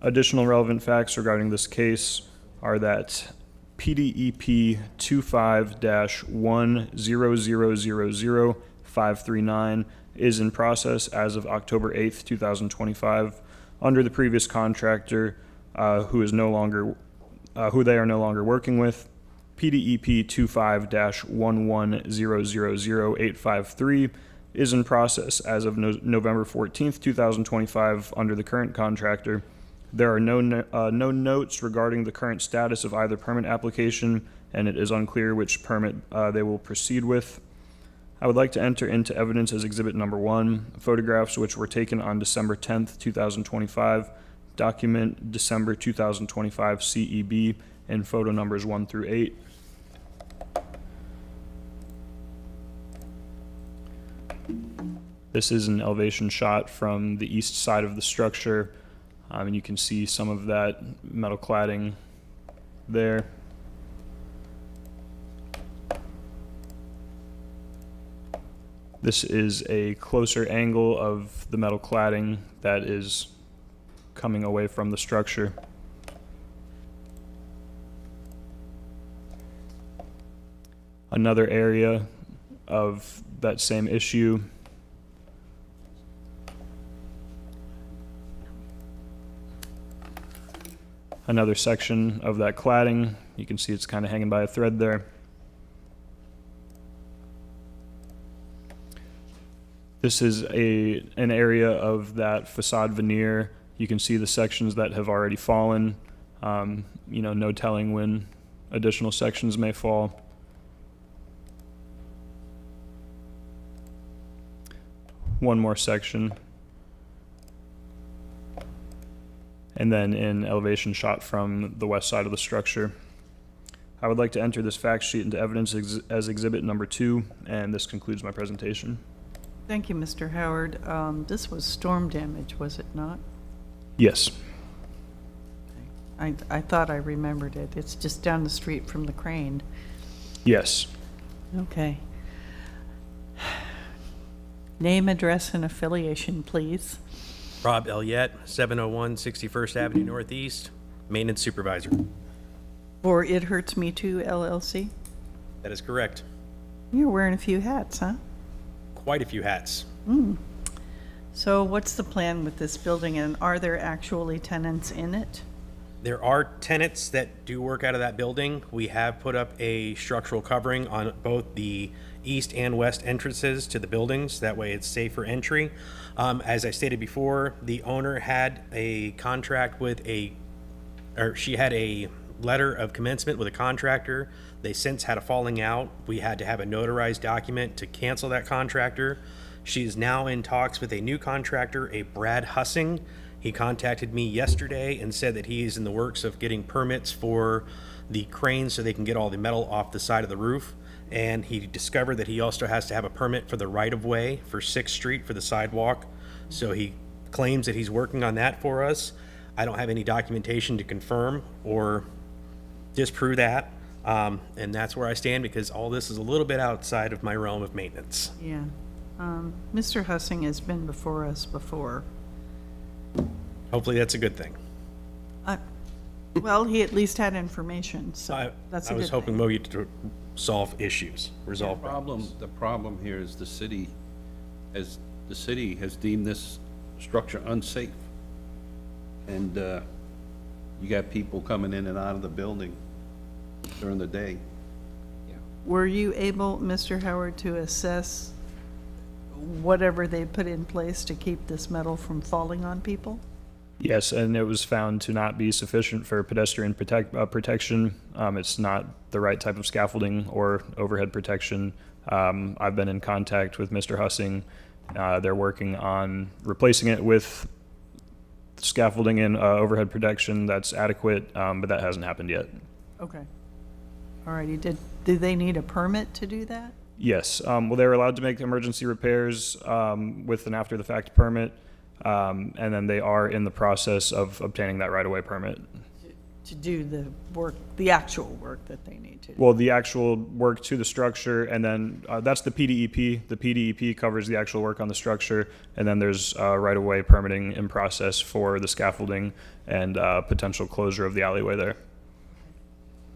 Additional relevant facts regarding this case are that PDEP 25-100000539 is in process as of October 8th, 2025, under the previous contractor who they are no longer working with. PDEP 25-110000853 is in process as of November 14th, 2025, under the current contractor. There are no notes regarding the current status of either permit application, and it is unclear which permit they will proceed with. I would like to enter into evidence as Exhibit Number 1, photographs which were taken on December 10th, 2025, document December 2025 CEB, and photo numbers 1 through 8. This is an elevation shot from the east side of the structure, and you can see some of that metal cladding there. This is a closer angle of the metal cladding that is coming away from the structure. Another area of that same issue another section of that cladding. You can see it's kind of hanging by a thread there. This is an area of that facade veneer. You can see the sections that have already fallen. No telling when additional sections may fall. One more section. And then an elevation shot from the west side of the structure. I would like to enter this fact sheet into evidence as Exhibit Number 2, and this concludes my presentation. Thank you, Mr. Howard. This was storm damage, was it not? Yes. I thought I remembered it. It's just down the street from the crane. Yes. Okay. Name, address, and affiliation, please. Rob Elliott, 701 61st Avenue Northeast, Maintenance Supervisor. For It Hurts Me Too LLC? That is correct. You're wearing a few hats, huh? Quite a few hats. So what's the plan with this building, and are there actually tenants in it? There are tenants that do work out of that building. We have put up a structural covering on both the east and west entrances to the buildings. That way it's safe for entry. As I stated before, the owner had a contract with she had a letter of commencement with a contractor. They since had a falling out. We had to have a notarized document to cancel that contractor. She's now in talks with a new contractor, a Brad Hussing. He contacted me yesterday and said that he's in the works of getting permits for the cranes so they can get all the metal off the side of the roof. And he discovered that he also has to have a permit for the right-of-way for 6th Street for the sidewalk. So he claims that he's working on that for us. I don't have any documentation to confirm or disprove that. And that's where I stand, because all this is a little bit outside of my realm of maintenance. Yeah. Mr. Hussing has been before us before. Hopefully that's a good thing. Well, he at least had information, so that's a I good was hoping thing. maybe to solve issues, resolve problems. The problem here is the city has deemed this structure unsafe. And you got people coming in and out of the building during the day. Were you able, Mr. Howard, to assess whatever they put in place to keep this metal from falling on people? Yes, and it was found to not be sufficient for pedestrian protection. It's not the right type of scaffolding or overhead protection. I've been in contact with Mr. Hussing. They're working on replacing it with scaffolding and overhead protection that's adequate, but that hasn't happened yet. Okay. All righty. Do they need a permit to do that? Yes. Well, they're allowed to make emergency repairs with an after-the-fact permit, and then they are in the process of obtaining that right-of-way permit. To do the work, the actual work that they need to do? Well, the actual work to the structure, and then that's the PDEP. The PDEP covers the actual work on the structure, and then there's right-of-way permitting in process for the scaffolding and potential closure of the alleyway there.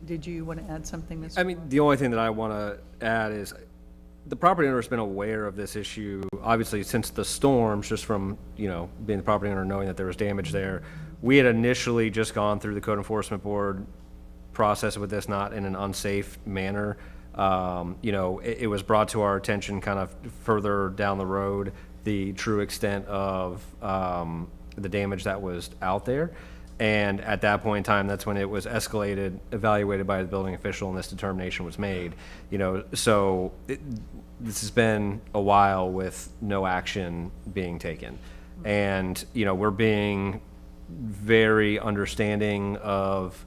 Did you want to add something, Mr. I mean, the only thing that I want to add is the property owner has been aware of this issue, obviously, since the storms, just from, being the property owner, knowing that there was damage there. We had initially just gone through the code enforcement board process with this, not in an unsafe manner. It was brought to our attention kind of further down the road, the true extent of the damage that was out there. And at that point in time, that's when it was escalated, evaluated by the building official, and this determination was made. So this has been a while with no action being taken. And, we're being very understanding of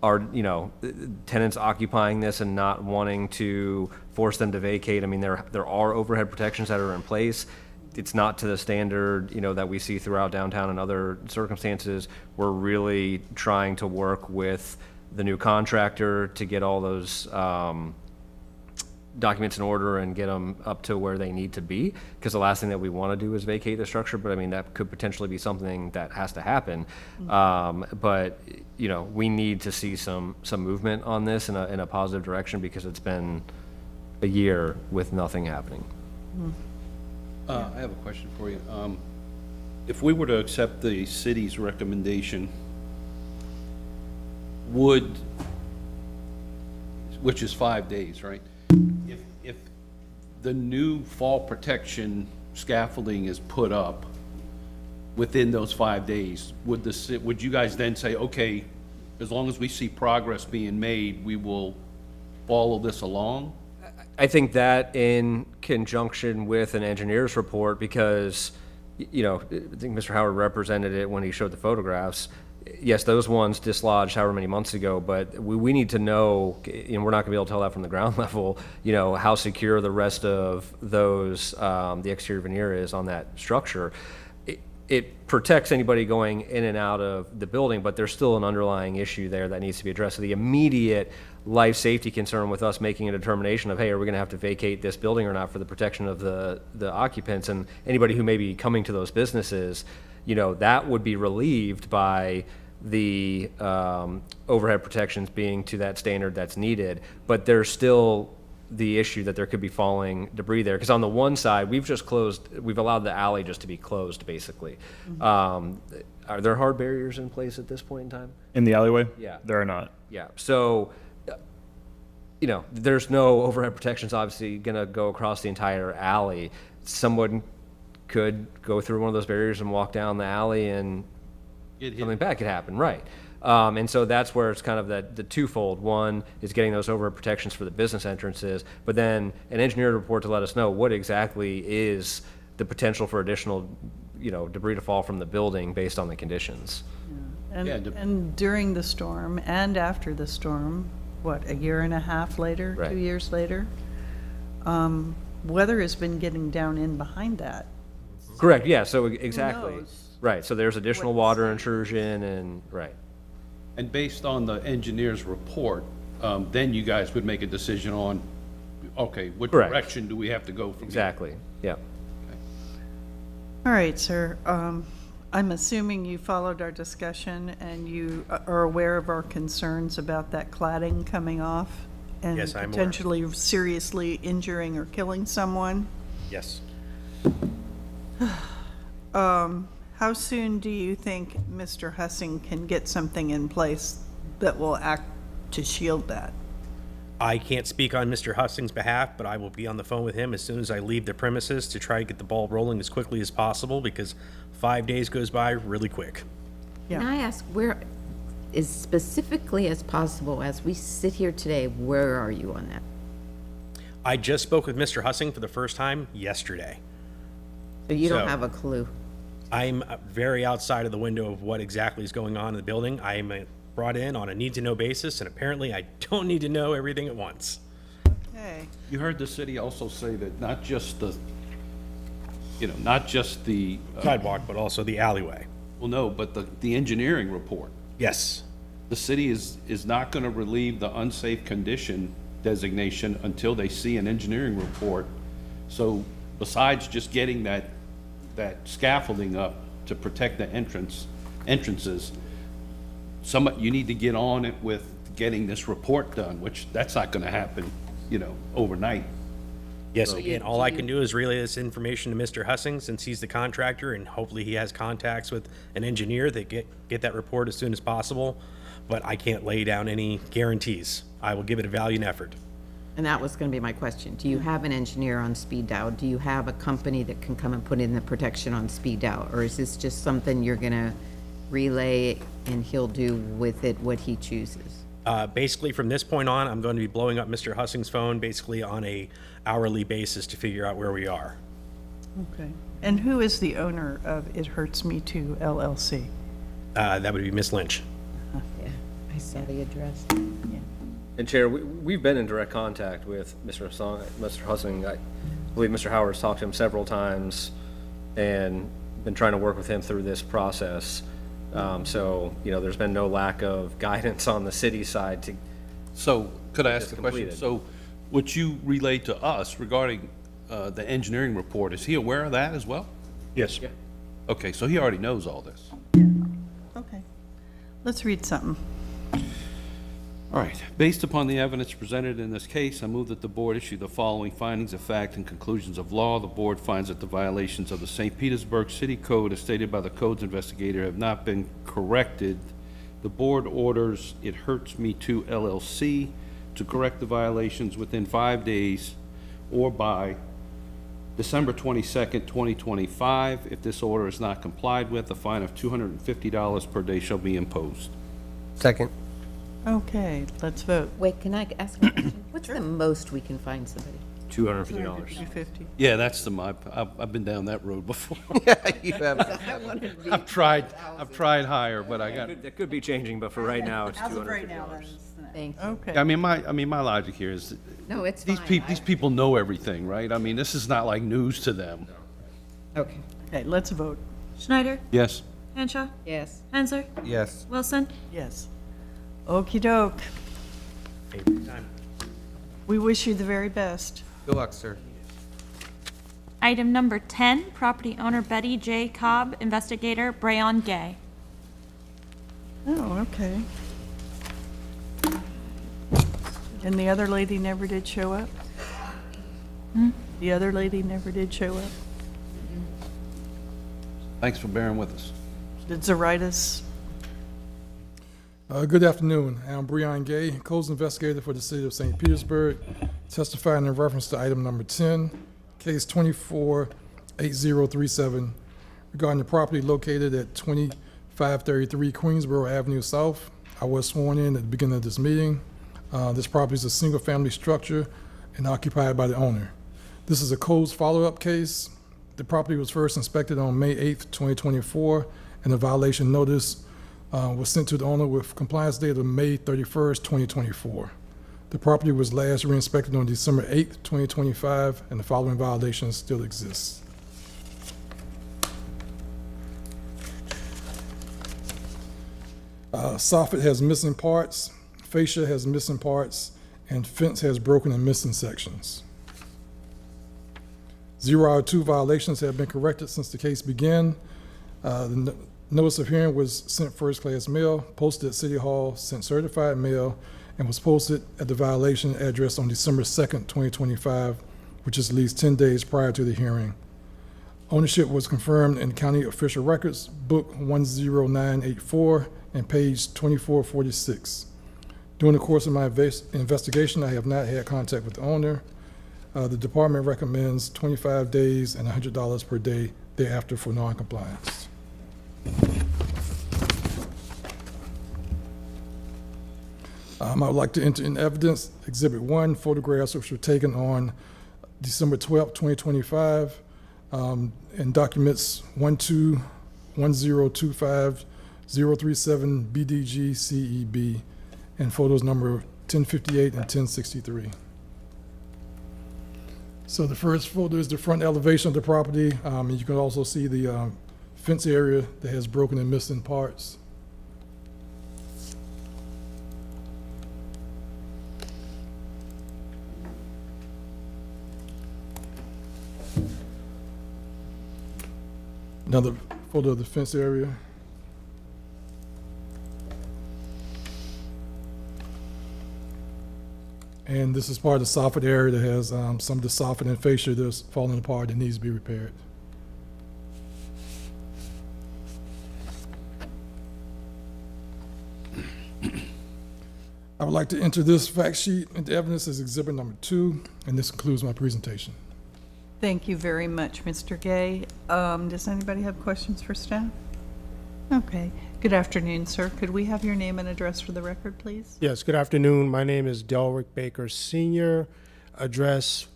our, tenants occupying this and not wanting to force them to vacate. I mean, there are overhead protections that are in place. It's not to the standard, that we see throughout downtown and other circumstances. We're really trying to work with the new contractor to get all those documents in order and get them up to where they need to be. Because the last thing that we want to do is vacate the structure, but I mean, that could potentially be something that has to happen. But, we need to see some movement on this in a positive direction, because it's been a year with nothing happening. I have a question for you. If we were to accept the city's recommendation, which is 5 days, right? If the new fall protection scaffolding is put up within those 5 days, would you guys then say, okay, as long as we see progress being made, we will follow this along? I think that in conjunction with an engineer's report, because, I think Mr. Howard represented it when he showed the photographs. Yes, those ones dislodged however many months ago, but we need to know, and we're not gonna be able to tell that from the ground level, how secure the rest of those, the exterior veneer is on that structure. It protects anybody going in and out of the building, but there's still an underlying issue there that needs to be addressed. So the immediate life safety concern with us making a determination of, hey, are we gonna have to vacate this building or not for the protection of the occupants and anybody who may be coming to those businesses, that would be relieved by the overhead protections being to that standard that's needed. But there's still the issue that there could be falling debris there. Because on the one side, we've allowed the alley just to be closed, basically. Are there hard barriers in place at this point in time? In the alleyway? Yeah. There are not. Yeah, so, there's no overhead protections obviously gonna go across the entire alley. Someone could go through one of those barriers and walk down the alley and something bad could happen, right? And so that's where it's kind of the twofold. One is getting those overhead protections for the business entrances, but then an engineer report to let us know what exactly is the potential for additional, debris to fall from the building based on the conditions. And during the storm and after the storm, what, a year and a half later, Right. 2 years later? Weather has been getting down in behind that. Correct, yeah, so exactly. knows Right, so there's additional water intrusion and, right. And based on the engineer's report, then you guys would make a decision on, okay, what Correct. direction do we have to go from here? Exactly, yeah. All right, sir. I'm assuming you followed our discussion and you are aware of our concerns about that cladding coming off and Yes, I'm aware. potentially seriously injuring or killing someone. Yes. How soon do you think Mr. Hussing can get something in place that will act to shield that? I can't speak on Mr. Hussing's behalf, but I will be on the phone with him as soon as I leave the premises to try to get the ball rolling as quickly as possible, because 5 days goes by really quick. Yeah. Can I ask, where, as specifically as possible, as we sit here today, where are you on that? I just spoke with Mr. Hussing for the first time yesterday. So you don't So- have a clue? I'm very outside of the window of what exactly is going on in the building. I am brought in on a need-to-know basis, and apparently I don't need to know everything at once. Okay. You heard the city also say that not just the Sidewalk, but also the alleyway. well, no, but the engineering report. Yes. The city is not gonna relieve the unsafe condition designation until they see an engineering report. So besides just getting that scaffolding up to protect the entrances, you need to get on it with getting this report done, which that's not gonna happen, overnight. Yes, again, all I can do is relay this information to Mr. Hussing, since he's the contractor, and hopefully he has contacts with an engineer that get that report as soon as possible. But I can't lay down any guarantees. I will give it a valiant effort. And that was going to be my question. Do you have an engineer on speed dial? Do you have a company that can come and put in the protection on speed dial? Or is this just something you're going to relay and he'll do with it what he chooses? Basically, from this point on, I'm going to be blowing up Mr. Hussing's phone basically on a hourly basis to figure out where we are. Okay. And who is the owner of It Hurts Me Too LLC? That would be Miss Lynch. Yeah, I saw the address. And Chair, we've been in direct contact with Mr. Hussing. I believe Mr. Howard's talked to him several times and been trying to work with him through this process. So, there's been no lack of guidance on the city side to. So, could I ask It's the question? completed. So, what you relayed to us regarding the engineering report, is he aware of that as well? Yes. Yeah. Okay, so he already knows all this. Okay. Let's read something. All right. Based upon the evidence presented in this case, I move that the board issue the following findings of fact and conclusions of law. The board finds that the violations of the St. Petersburg City Code as stated by the codes investigator have not been corrected. The board orders It Hurts Me Too LLC to correct the violations within 5 days or by December 22nd, 2025. If this order is not complied with, a fine of $250 per day shall be imposed. Second. Okay, let's vote. Wait, can I ask a question? What's the most we can find somebody? $250. 250. Yeah, that's I've been down that road before. Yeah, you have. I've tried higher, but I got. That could be changing, but for right now, it's As of right now, $250. that is the Thank you. Okay. I mean, my logic here is No, it's these fine. people, these people know everything, right? I mean, this is not like news to them. Okay. Okay, let's vote. Schneider, Yes. Henshaw, Yes. Hensler, Yes. Wilson. Yes. Okey doke. Time. We wish you the very best. Good luck, sir. Item number 10, property owner Betty J. Cobb, investigator Brayon Gay. Oh, okay. And the other lady never did show up? The other lady never did show up? Thanks for bearing with us. Did Zaritis? Good afternoon. I'm Breon Gay, codes investigator for the city of St. Petersburg, testifying in reference to item number 10, case 248037, regarding the property located at 2533 Queensboro Avenue South. I was sworn in at the beginning of this meeting. This property is a single-family structure and occupied by the owner. This is a codes follow-up case. The property was first inspected on May 8th, 2024, and a violation notice was sent to the owner with compliance date of May 31st, 2024. The property was last re-inspected on December 8th, 2025, and the following violations still exist. Soffit has missing parts, fascia has missing parts, and fence has broken and missing sections. 0 out of 2 violations have been corrected since the case began. The notice of hearing was sent first-class mail, posted at City Hall, sent certified mail, and was posted at the violation address on December 2nd, 2025, which is at least 10 days prior to the hearing. Ownership was confirmed in County Official Records, Book 10984 and page 2446. During the course of my investigation, I have not had contact with the owner. The department recommends 25 days and $100 per day thereafter for non-compliance. I would like to enter in evidence Exhibit 1, photographs which were taken on December 12, 2025, and documents 121025 037 BDG CEB, and photos number 1058 and 1063. So the first photo is the front elevation of the property, and you can also see the fence area that has broken and missing parts. Another photo of the fence area. And this is part of the soffit area that has some of the soffit and fascia that's falling apart that needs to be repaired. I would like to enter this fact sheet into evidence as exhibit number 2, and this concludes my presentation. Thank you very much, Mr. Gay. Does anybody have questions for staff? Okay. Good afternoon, sir. Could we have your name and address for the record, please? Yes, good afternoon. My name is Delrick Baker Sr., address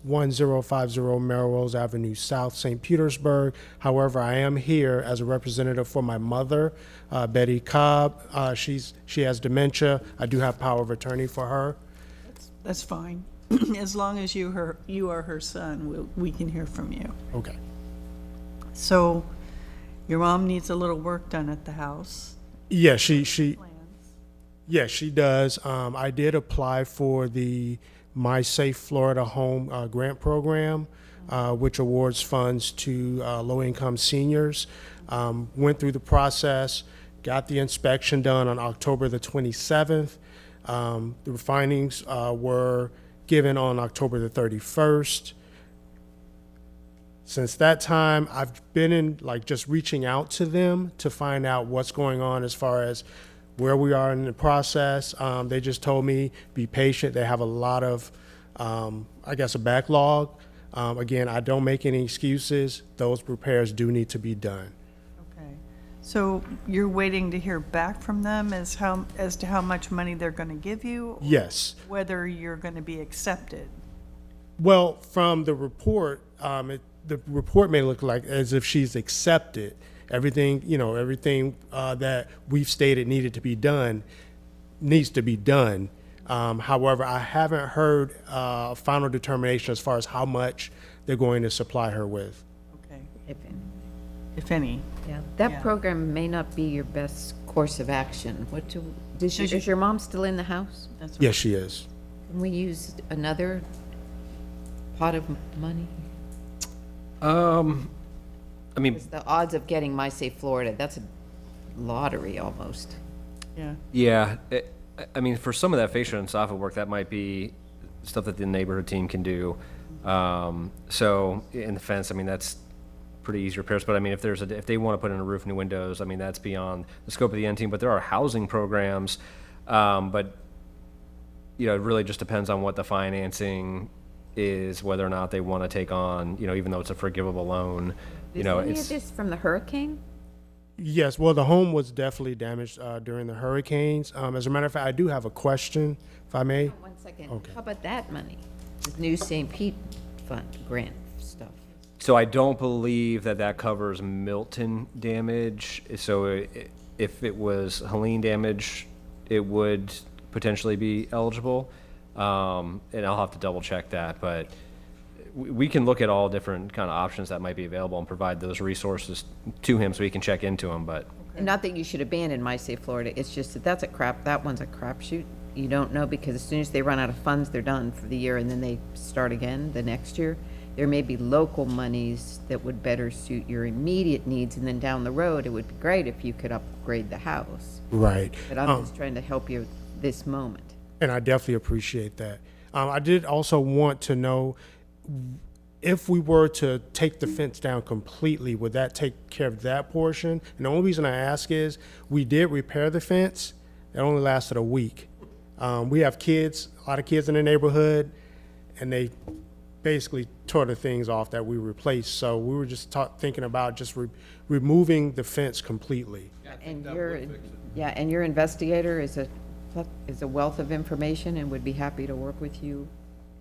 1050 Melrose Avenue South, St. Petersburg. However, I am here as a representative for my mother, Betty Cobb. She has dementia. I do have power of attorney for her. That's fine. As long as you are her son, we can hear from you. Okay. So your mom needs a little work done at the house. Yeah, she does. I did apply for the My Safe Florida Home grant program, which awards funds to low-income seniors. Went through the process, got the inspection done on October the 27th. The findings were given on October the 31st. Since that time, I've been just reaching out to them to find out what's going on as far as where we are in the process. They just told me, be patient. They have a lot of, a backlog. Again, I don't make any excuses. Those repairs do need to be done. Okay. So you're waiting to hear back from them as to how much money they're going to give you? Yes. Whether you're going to be accepted? Well, from the report, the report may look like as if she's accepted everything that we've stated needed to be done needs to be done. However, I haven't heard a final determination as far as how much they're going to supply her with. Okay. If any. Yeah. That program may not be your best course of action. Is your mom still in the house? That's Yes, she is. Can we use another pot of money? I mean, The odds of getting My Safe Florida, that's a lottery almost. Yeah. yeah, I mean, for some of that fascia and soffit work, that might be stuff that the neighborhood team can do. So in the fence, I mean, that's pretty easy repairs, but I mean, if they want to put in a roof, new windows, I mean, that's beyond the scope of the end team, but there are housing programs, but you know, it really just depends on what the financing is, whether or not they want to take on, you know, even though it's a forgivable loan, you Is know, any of it's, this from the hurricane? Yes, well, the home was definitely damaged during the hurricanes. As a matter of fact, I do have a question, if I may. 1 second. Okay. How about that money? The new St. Pete Fund grant stuff. so I don't believe that covers Milton damage. So if it was Helene damage, it would potentially be eligible. And I'll have to double check that, but we can look at all different kind of options that might be available and provide those resources to him so he can check into them, but. And not that you should abandon My Safe Florida, it's just that that one's a crapshoot. You don't know, because as soon as they run out of funds, they're done for the year, and then they start again the next year. There may be local monies that would better suit your immediate needs, and then down the road, it would be great if you could upgrade the house. Right. But I'm just trying to help you this moment. And I definitely appreciate that. I did also want to know, if we were to take the fence down completely, would that take care of that portion? And the only reason I ask is, we did repair the fence. It only lasted a week. We have kids, a lot of kids in the neighborhood, and they basically tore the things off that we replaced. So we were just thinking about just removing the fence completely. And your investigator is a wealth of information and would be happy to work with you.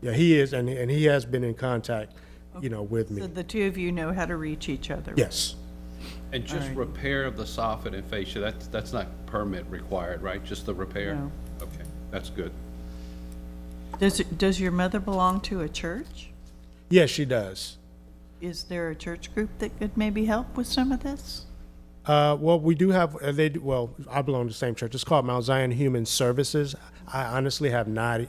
Yeah, he is, and he has been in contact, you know, with me. So the two of you know how to reach each other? Yes. And just Alright. repair of the soffit and fascia, that's not permit required, right? Just the repair? No. Okay, that's good. Does your mother belong to a church? Yes, she does. Is there a church group that could maybe help with some of this? Well, we do have, well, I belong to the same church. It's called Mount Zion Human Services. I honestly have not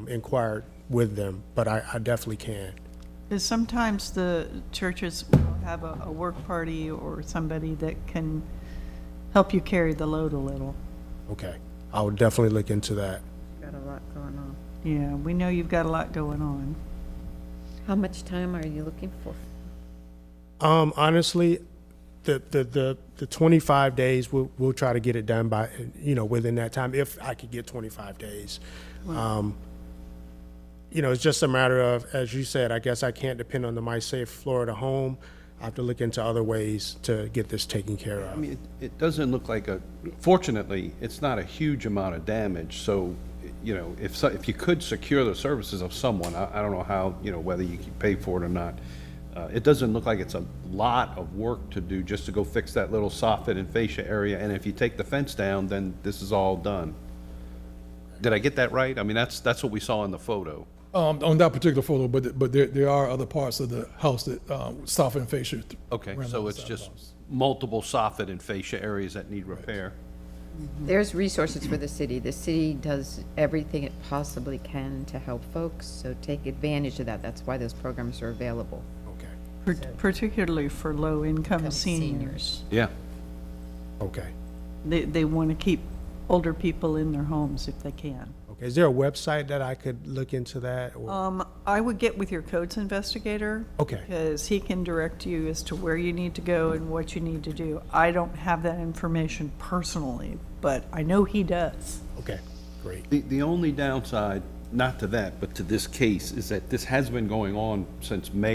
inquired with them, but I definitely can. Because sometimes the churches will have a work party or somebody that can help you carry the load a little. Okay. I will definitely look into that. Got a lot going on. Yeah, we know you've got a lot going on. How much time are you looking for? Honestly, the 25 days, we'll try to get it done by, you know, within that time, if I could get 25 days. You know, it's just a matter of, as you said, I guess I can't depend on the My Safe Florida home. I have to look into other ways to get this taken care of. I mean, it doesn't look like fortunately, it's not a huge amount of damage, so, you know, if you could secure the services of someone, I don't know how, you know, whether you can pay for it or not. It doesn't look like it's a lot of work to do just to go fix that little soffit and fascia area, and if you take the fence down, then this is all done. Did I get that right? I mean, that's what we saw in the photo. On that particular photo, but there are other parts of the house that soffit and fascia. Okay, so it's just multiple soffit and fascia areas that need repair. There's resources for the city. The city does everything it possibly can to help folks, so take advantage of that. That's why those programs are available. Particularly for low-income seniors. Yeah. Okay. They want to keep older people in their homes if they can. Okay. Is there a website that I could look into that? Or? I would get with your codes investigator. Okay. Because he can direct you as to where you need to go and what you need to do. I don't have that information personally, but I know he does. Okay, great. The only downside, not to that, but to this case, is that this has been going on since May